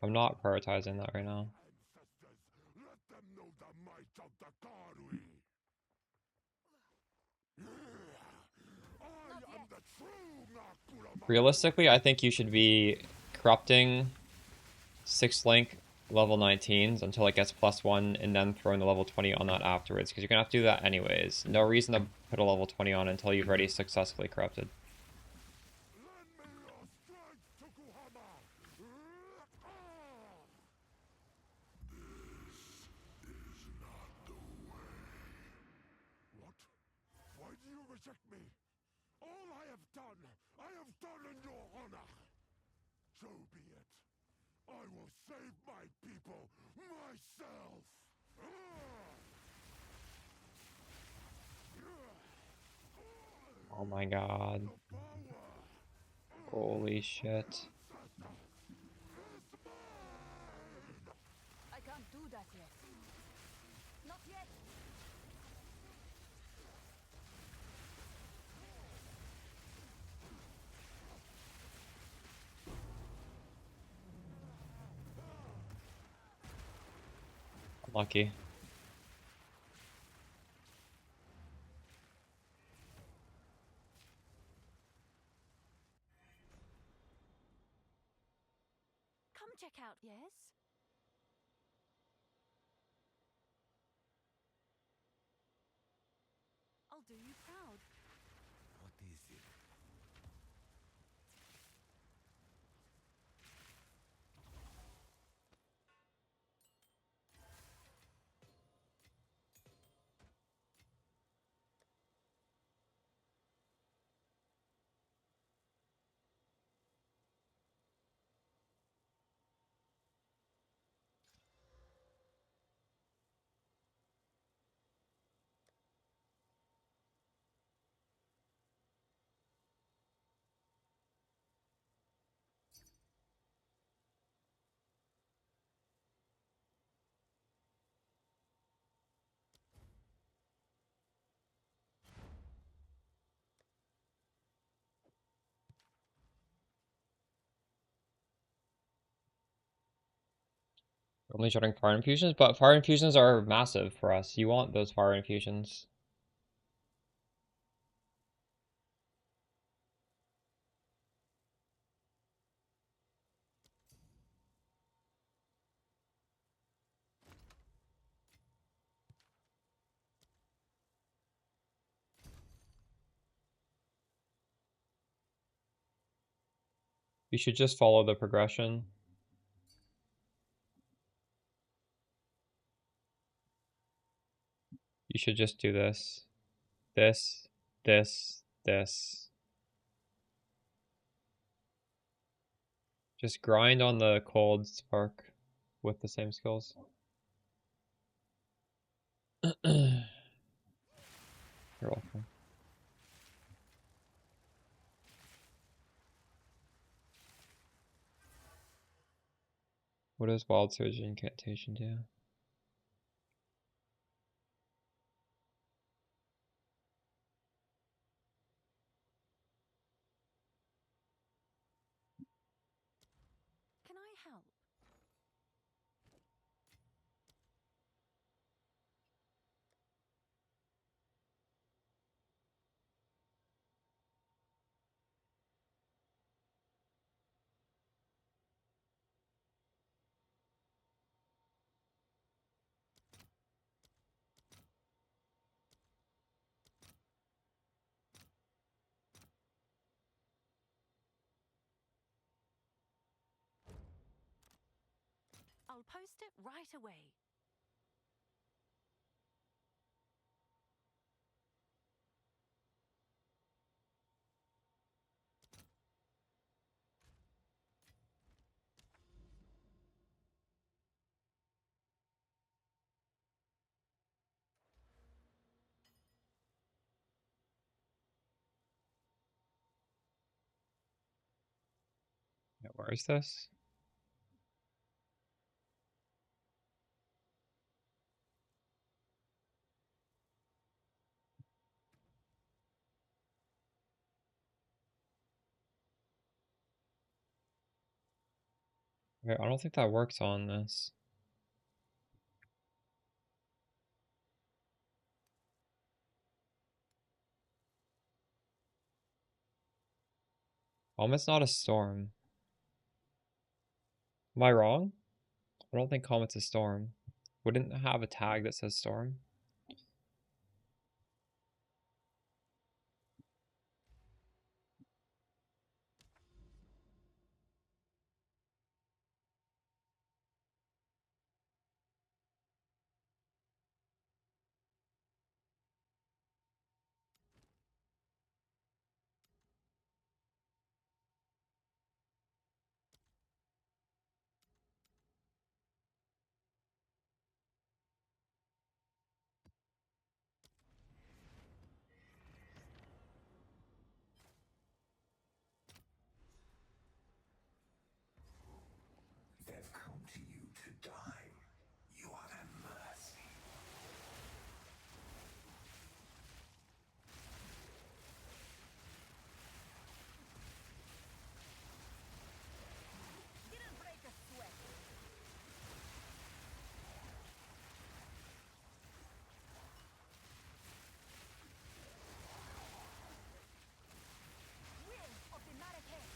I'm not prioritizing that right now. Ancestors, let them know the might of the Cardinal. I am the true Nakura. Realistically, I think you should be corrupting 6 link level 19s until it gets +1 and then throwing the level 20 on that afterwards, because you're gonna have to do that anyways. No reason to put a level 20 on until you've already successfully corrupted. Lend me your strength, Tokuhama. This is not the way. What? Why do you reject me? All I have done in your honor. So be it. I will save my people myself. Oh my god. Holy shit. I can't do that yet. Not yet. Lucky. Come check out, yes? I'll do you proud. What is it? Only shutting fire infusions, but fire infusions are massive for us. You want those fire infusions. You should just follow the progression. You should just do this. This, this. Just grind on the cold spark with the same skills. You're welcome. What does Wild Surge Incantation do? Can I help? I'll post it right away. Yeah, where is this? Okay, I don't think that works on this. Comet's not a storm. Am I wrong? I don't think Comet's a storm. Wouldn't it have a tag that says storm? They've come to you to die. You are their mercy. Didn't break a sweat. Will of the Marrakech.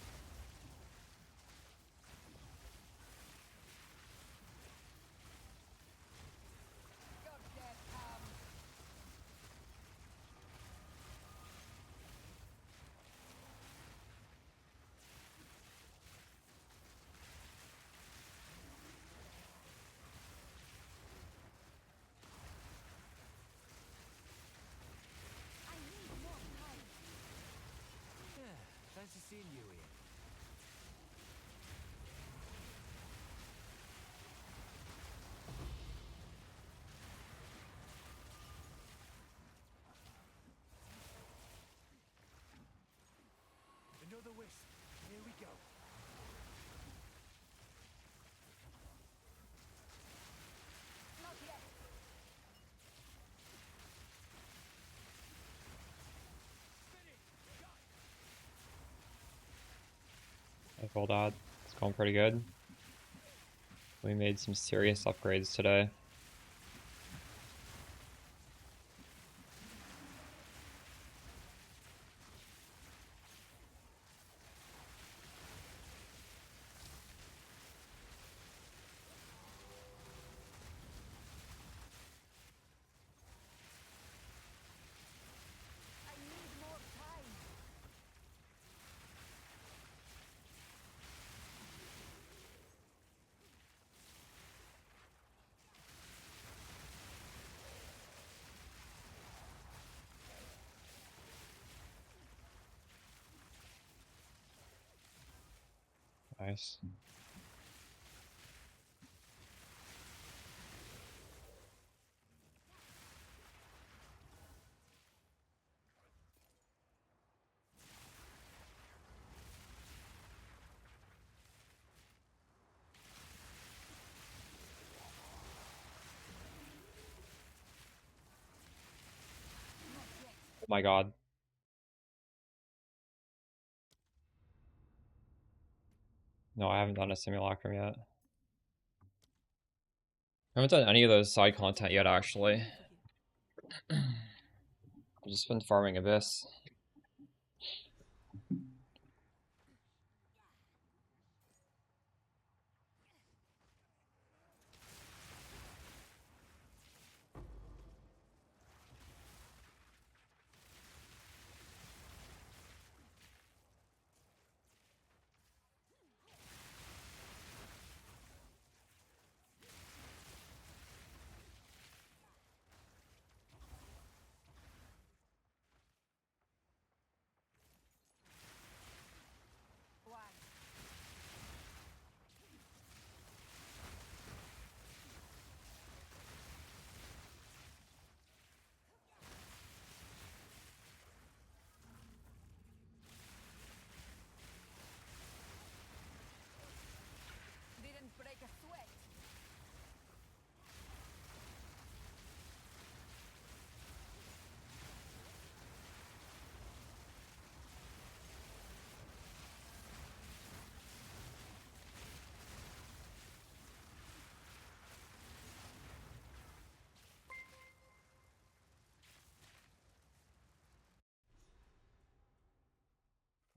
Your death comes. I need more time. Yeah, fancy seeing you here. Another wisp. Here we go. Not yet. I feel that. It's going pretty good. We made some serious upgrades today. I need more time. Nice. Oh my god. No, I haven't done a simulacrum yet. I haven't done any of those side content yet, actually. I've just been farming Abyss. Didn't break a sweat.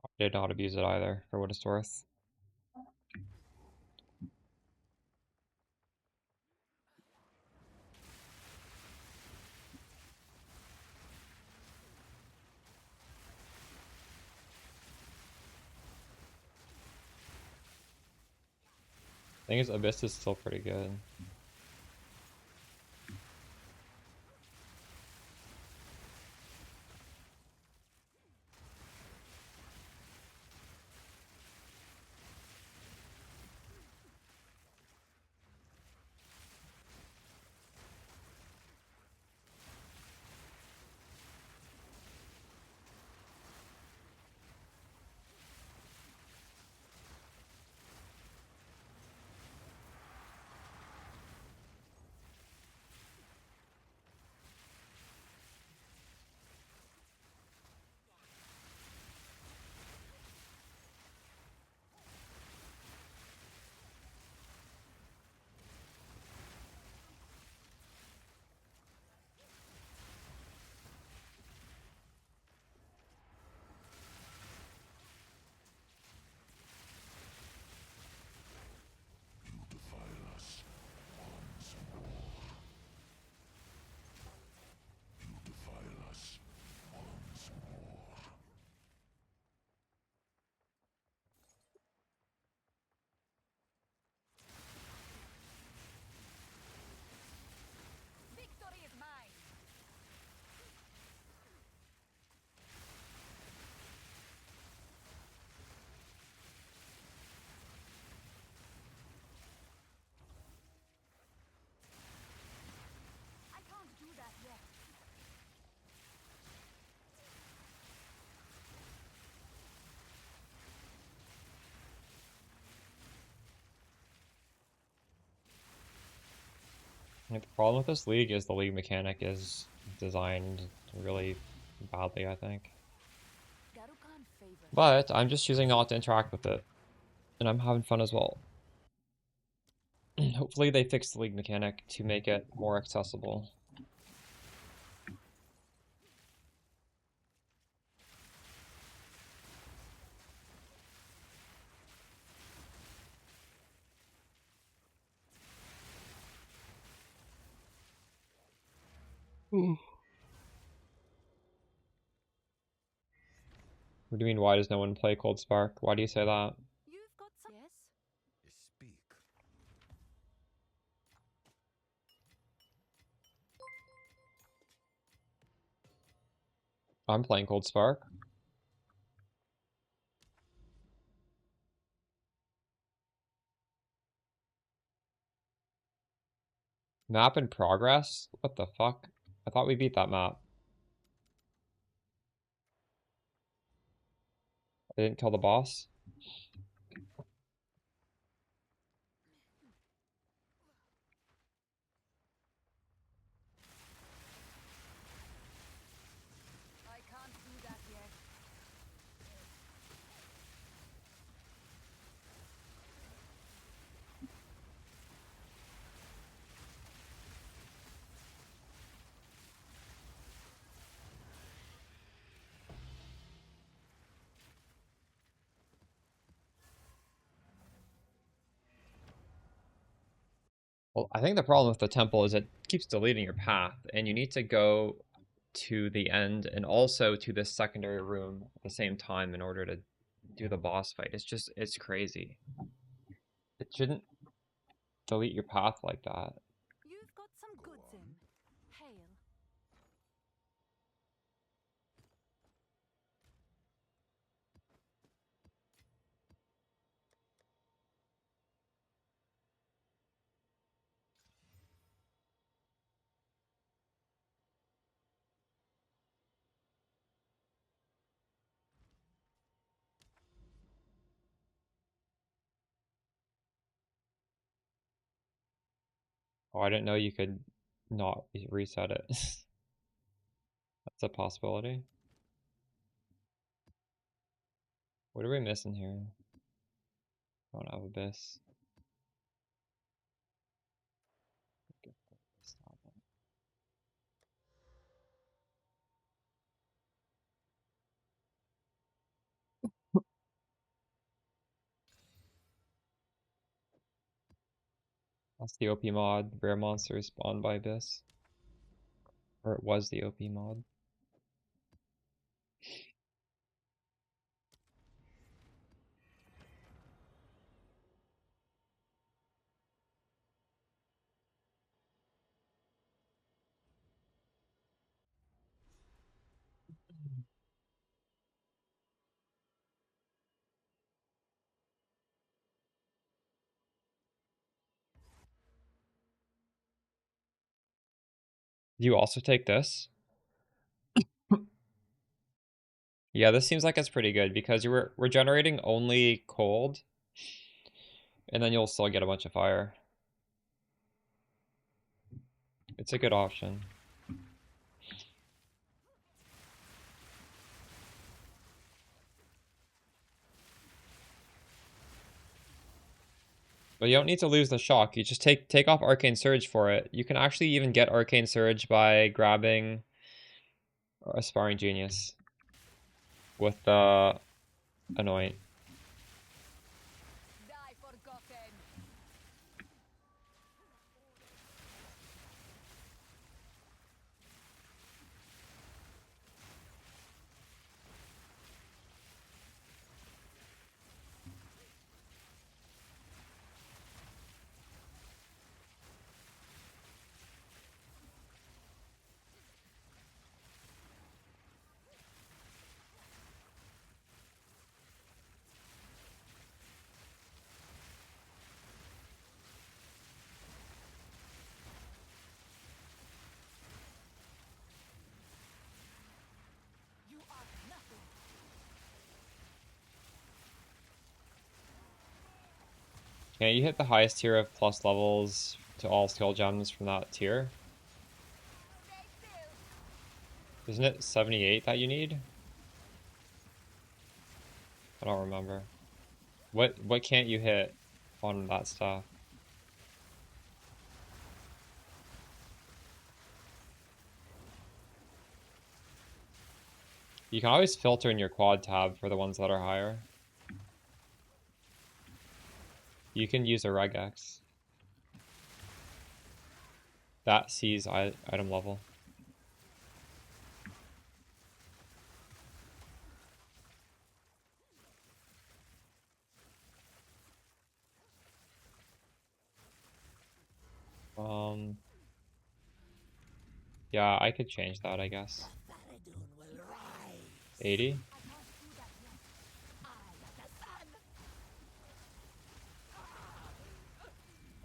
I did not abuse it either, for what it's worth. Thing is, Abyss is still pretty good. You defile us once more. You defile us once more. Victory is mine. I can't do that yet. Like, the problem with this league is the league mechanic is designed really badly, I think. Garukan favors. But I'm just choosing not to interact with it. And I'm having fun as well. Hopefully they fix the league mechanic to make it more accessible. What do you mean, why does no one play Cold Spark? Why do you say that? You've got some. Yes? Speak. I'm playing Cold Spark. Map in progress? What the fuck? I thought we beat that map. I didn't kill the boss. I can't do that yet. Well, I think the problem with the temple is it keeps deleting your path, and you need to go to the end and also to this secondary room at the same time in order to do the boss fight. It's crazy. It shouldn't delete your path like that. You've got some goods in. Hail. Oh, I didn't know you could not reset it. That's a possibility. What are we missing here? Don't have Abyss. That's the OP mod. Rare monsters spawned by Abyss. Or it was the OP mod. Do you also take this? Yeah, this seems like it's pretty good because we're generating only cold, and then you'll still get a bunch of fire. It's a good option. But you don't need to lose the shock. You just take off Arcane Surge for it. You can actually even get Arcane Surge by grabbing Aspiring Genius with the Anoint. Die forgotten. You are nothing. Yeah, you hit the highest tier of plus levels to all skill gems from that tier. Stay still. Isn't it 78 that you need? I don't remember. What can't you hit on that stuff? You can always filter in your quad tab for the ones that are higher. You can use a regex. That sees item level. Yeah, I could change that, I guess. 80?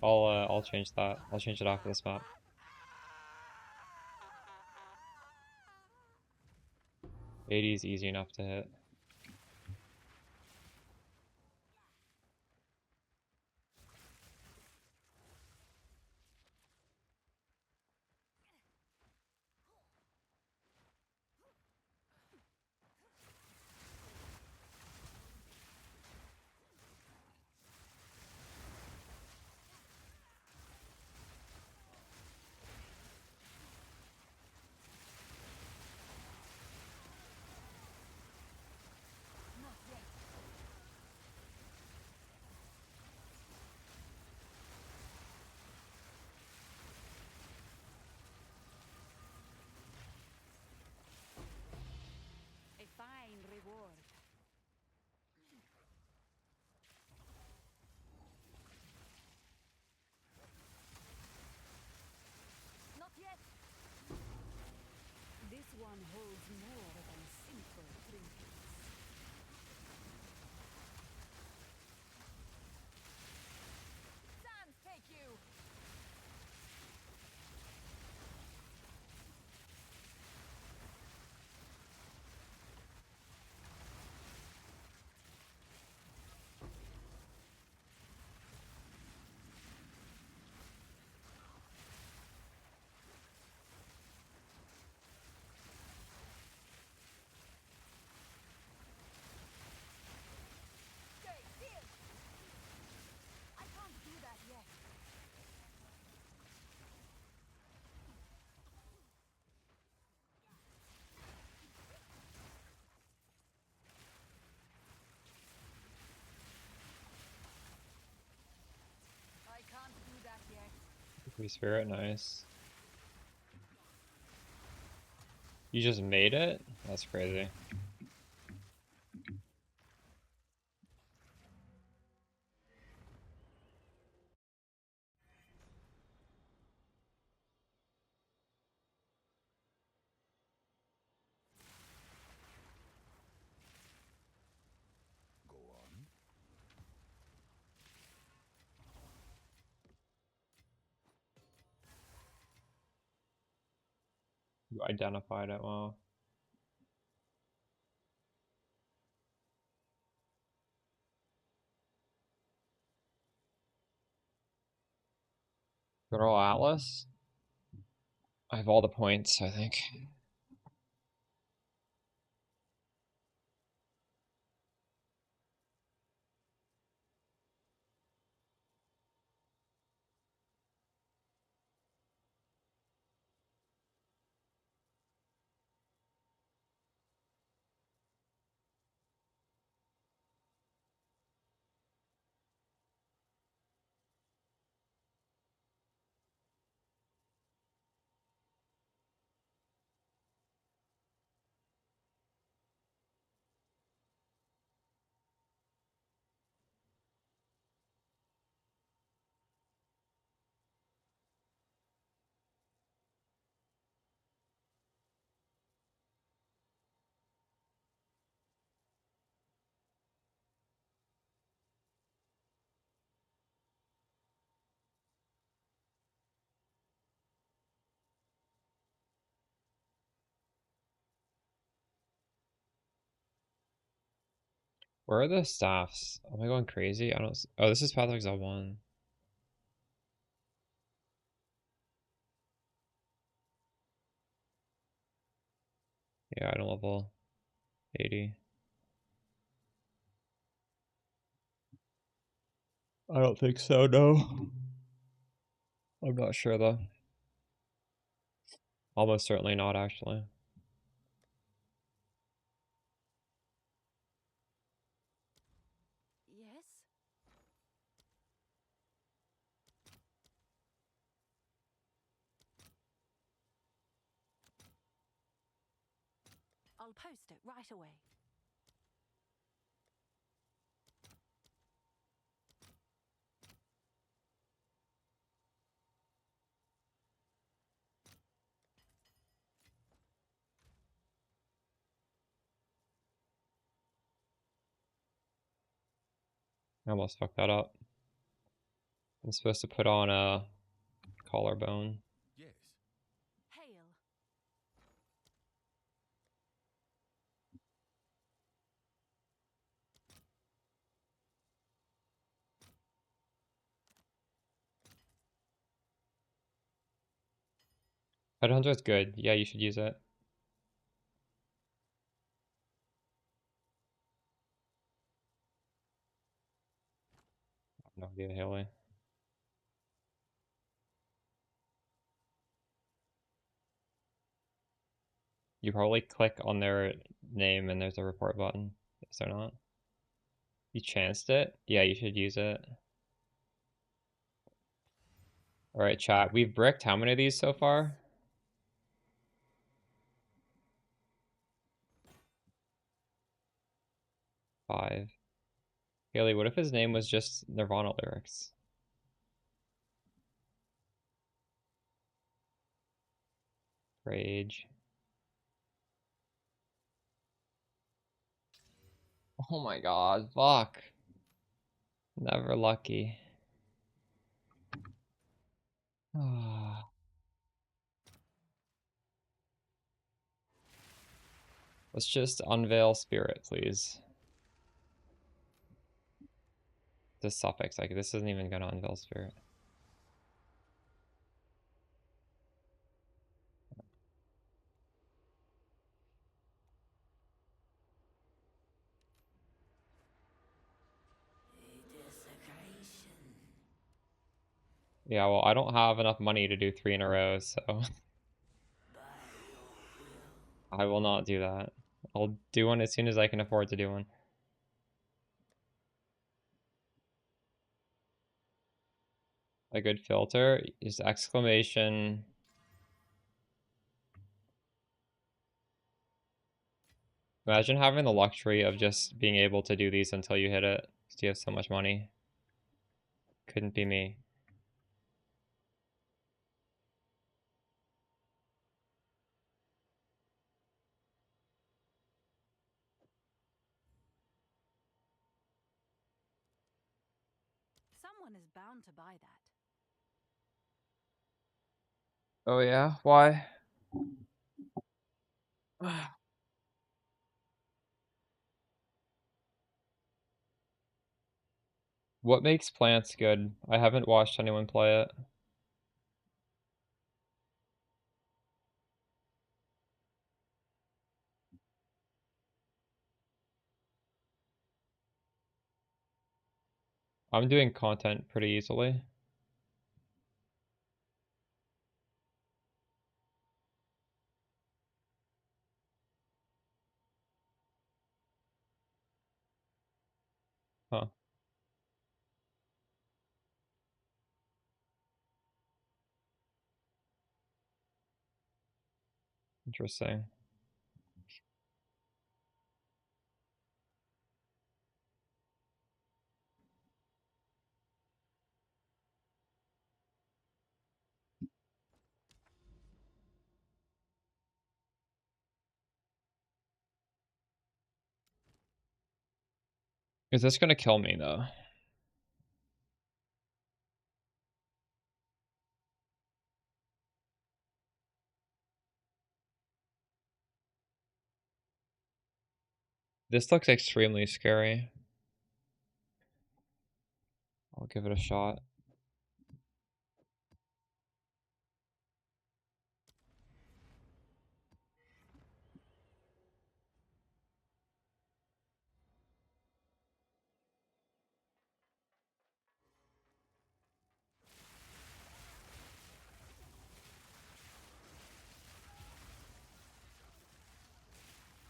I'll change that. I'll change it after this map. 80 is easy enough to hit. A fine reward. Not yet. This one holds more than simple trinkets. Sands take you. Stay still. I can't do that yet. I can't do that yet. Free spirit, nice. You just made it? That's crazy. Go on. You identified it well. Good old Atlas. I have all the points, I think. Where are the staffs? Am I going crazy? I don't. Oh, this is Path of Exile 1. Yeah, item level 80. I don't think so, no. I'm not sure though. Almost certainly not, actually. I'll post it right away. I almost fucked that up. I'm supposed to put on a collarbone. Yes. Hail. Headhunter is good. Yeah, you should use it. No idea, Haley. You probably click on their name and there's a report button. Is there not? You chanced it? Yeah, you should use it. Alright, chat. We've bricked how many of these so far? 5. Haley, what if his name was just Nirvana lyrics? Rage. Oh my god, fuck. Never lucky. Let's just unveil spirit, please. This suffix, like this isn't even gonna unveil spirit. Yeah, well, I don't have enough money to do 3 in a row, so I will not do that. I'll do one as soon as I can afford to do one. A good filter is exclamation. Imagine having the luxury of just being able to do these until you hit it, because you have so much money. Couldn't be me. Someone is bound to buy that. Oh yeah? Why? What makes plants good? I haven't watched anyone play it. I'm doing content pretty easily. Huh. Interesting. Is this gonna kill me though? This looks extremely scary. I'll give it a shot.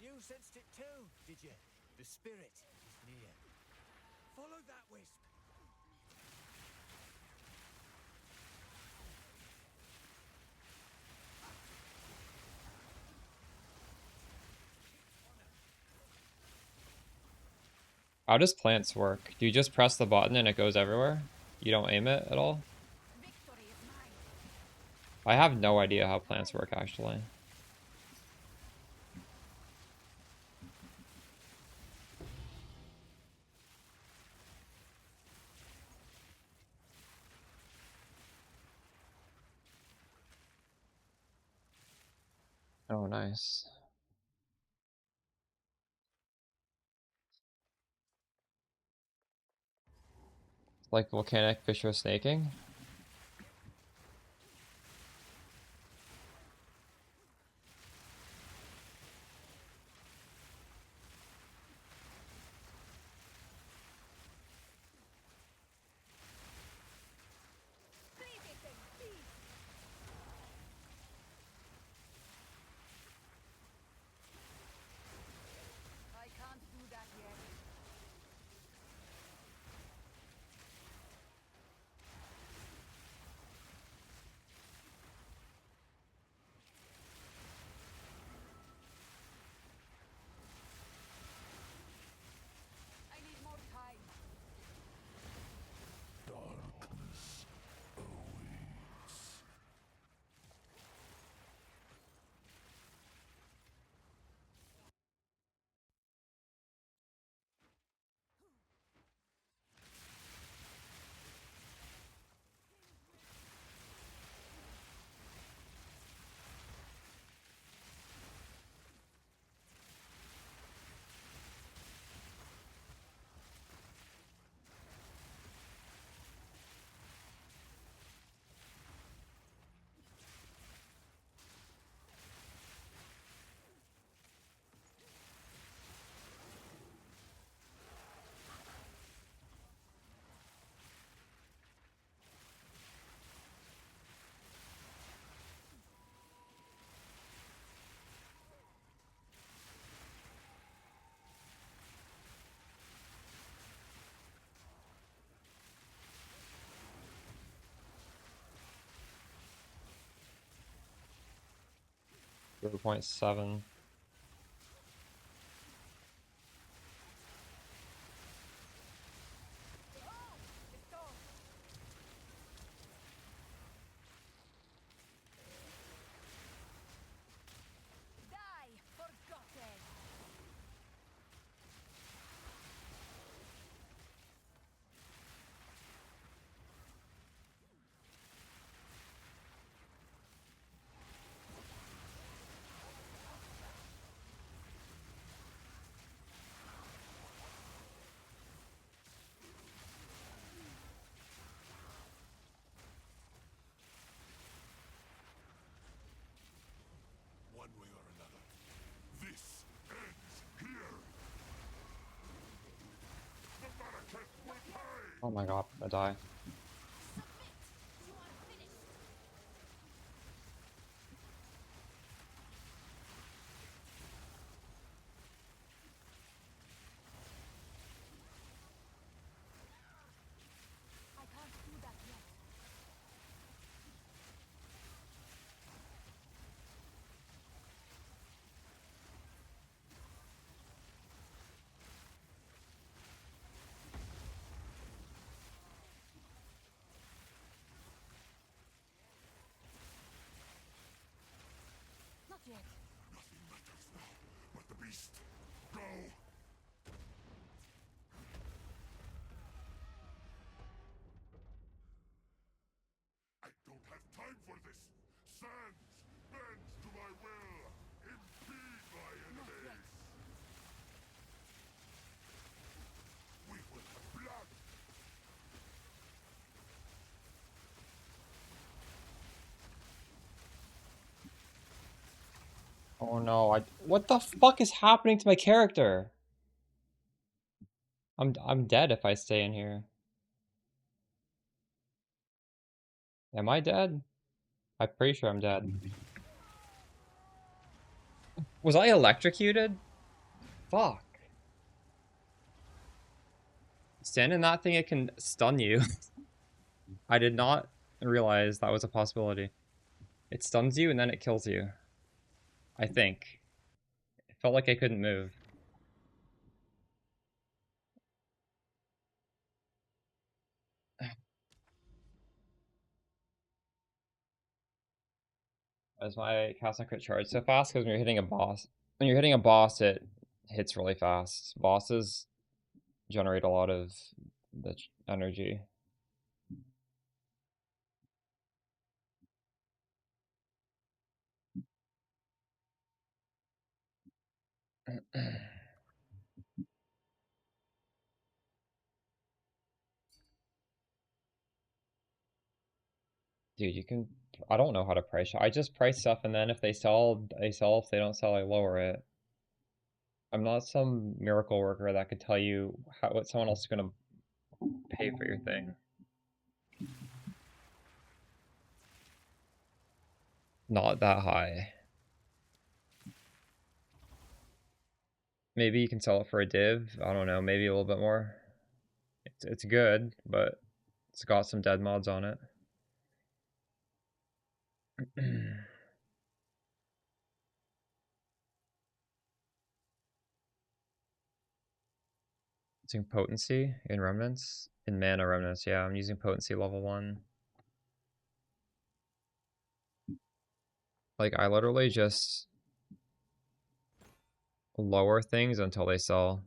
You sensed it too, did you? The spirit is near. Follow that wisp. How does plants work? Do you just press the button and it goes everywhere? You don't aim it at all? Victory is mine. I have no idea how plants work, actually. Oh, nice. Like volcanic fissure snaking? I can't do that yet. I need more time. Darkness awaits. 0.7. Die, forgotten. One way or another, this ends here. The Baraketh will pay. Oh my god, I die. You are finished. I can't do that yet. Not yet. Nothing matters now but the beast. Go. I don't have time for this. Sands bends to my will. Impede my enemies. We will have blood. Oh no, what the fuck is happening to my character? I'm dead if I stay in here. Am I dead? I'm pretty sure I'm dead. Was I electrocuted? Fuck. Stand in that thing, it can stun you. I did not realize that was a possibility. It stuns you and then it kills you. I think. It felt like I couldn't move. As my cast and crit charge so fast? Because when you're hitting a boss, it hits really fast. Bosses generate a lot of the energy. Dude, you can. I don't know how to price. I just price stuff, and then if they sell, they sell. If they don't sell, I lower it. I'm not some miracle worker that could tell you what someone else is gonna pay for your thing. Not that high. Maybe you can sell it for a div. I don't know. Maybe a little bit more. It's good, but it's got some dead mods on it. Using potency in remnants? In mana remnants, yeah, I'm using potency level 1. Like, I literally just lower things until they sell.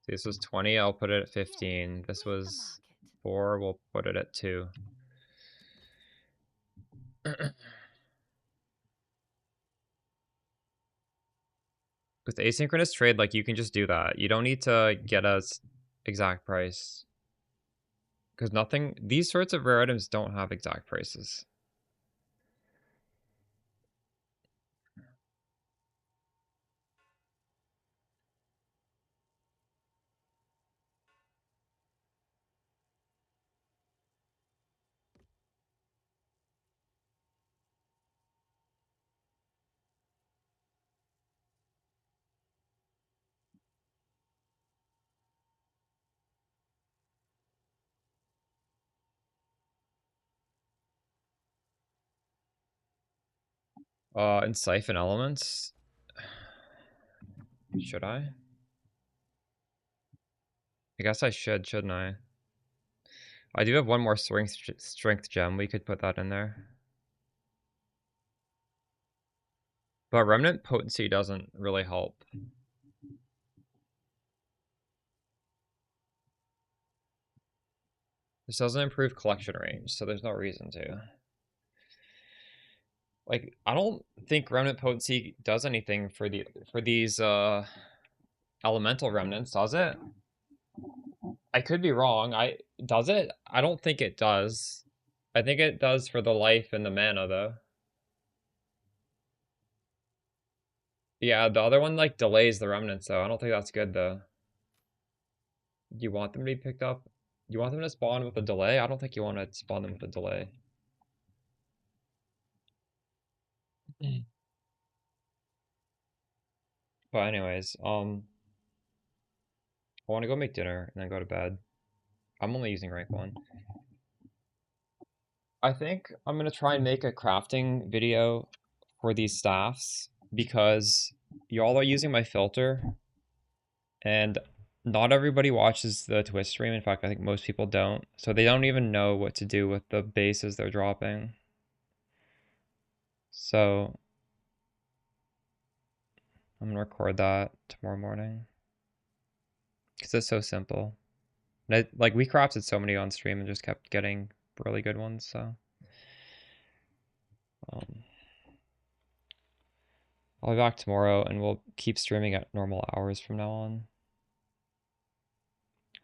This was 20, I'll put it at 15. This was 4, we'll put it at 2. With asynchronous trade, like, you can just do that. You don't need to get a exact price. Because these sorts of rare items don't have exact prices. In Siphon Elements? Should I? I guess I should, shouldn't I? I do have one more strength gem. We could put that in there. But Remnant Potency doesn't really help. This doesn't improve collection range, so there's no reason to. Like, I don't think Remnant Potency does anything for these elemental remnants, does it? I could be wrong. Does it? I don't think it does. I think it does for the life and the mana though. Yeah, the other one like delays the remnants though. I don't think that's good though. You want them to be picked up? You want them to spawn with a delay? I don't think you want to spawn them with a delay. But anyways, I want to go make dinner and then go to bed. I'm only using rank 1. I think I'm gonna try and make a crafting video for these staffs because y'all are using my filter and not everybody watches the Twitch stream. In fact, I think most people don't. So they don't even know what to do with the bases they're dropping. So I'm gonna record that tomorrow morning. Because it's so simple. And like, we crafted so many on stream and just kept getting really good ones, so. I'll be back tomorrow and we'll keep streaming at normal hours from now on.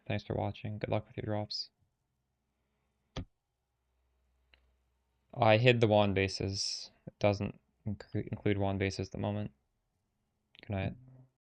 Thanks for watching. Good luck with your drops. I hid the wand bases. It doesn't include wand bases at the moment. Good night.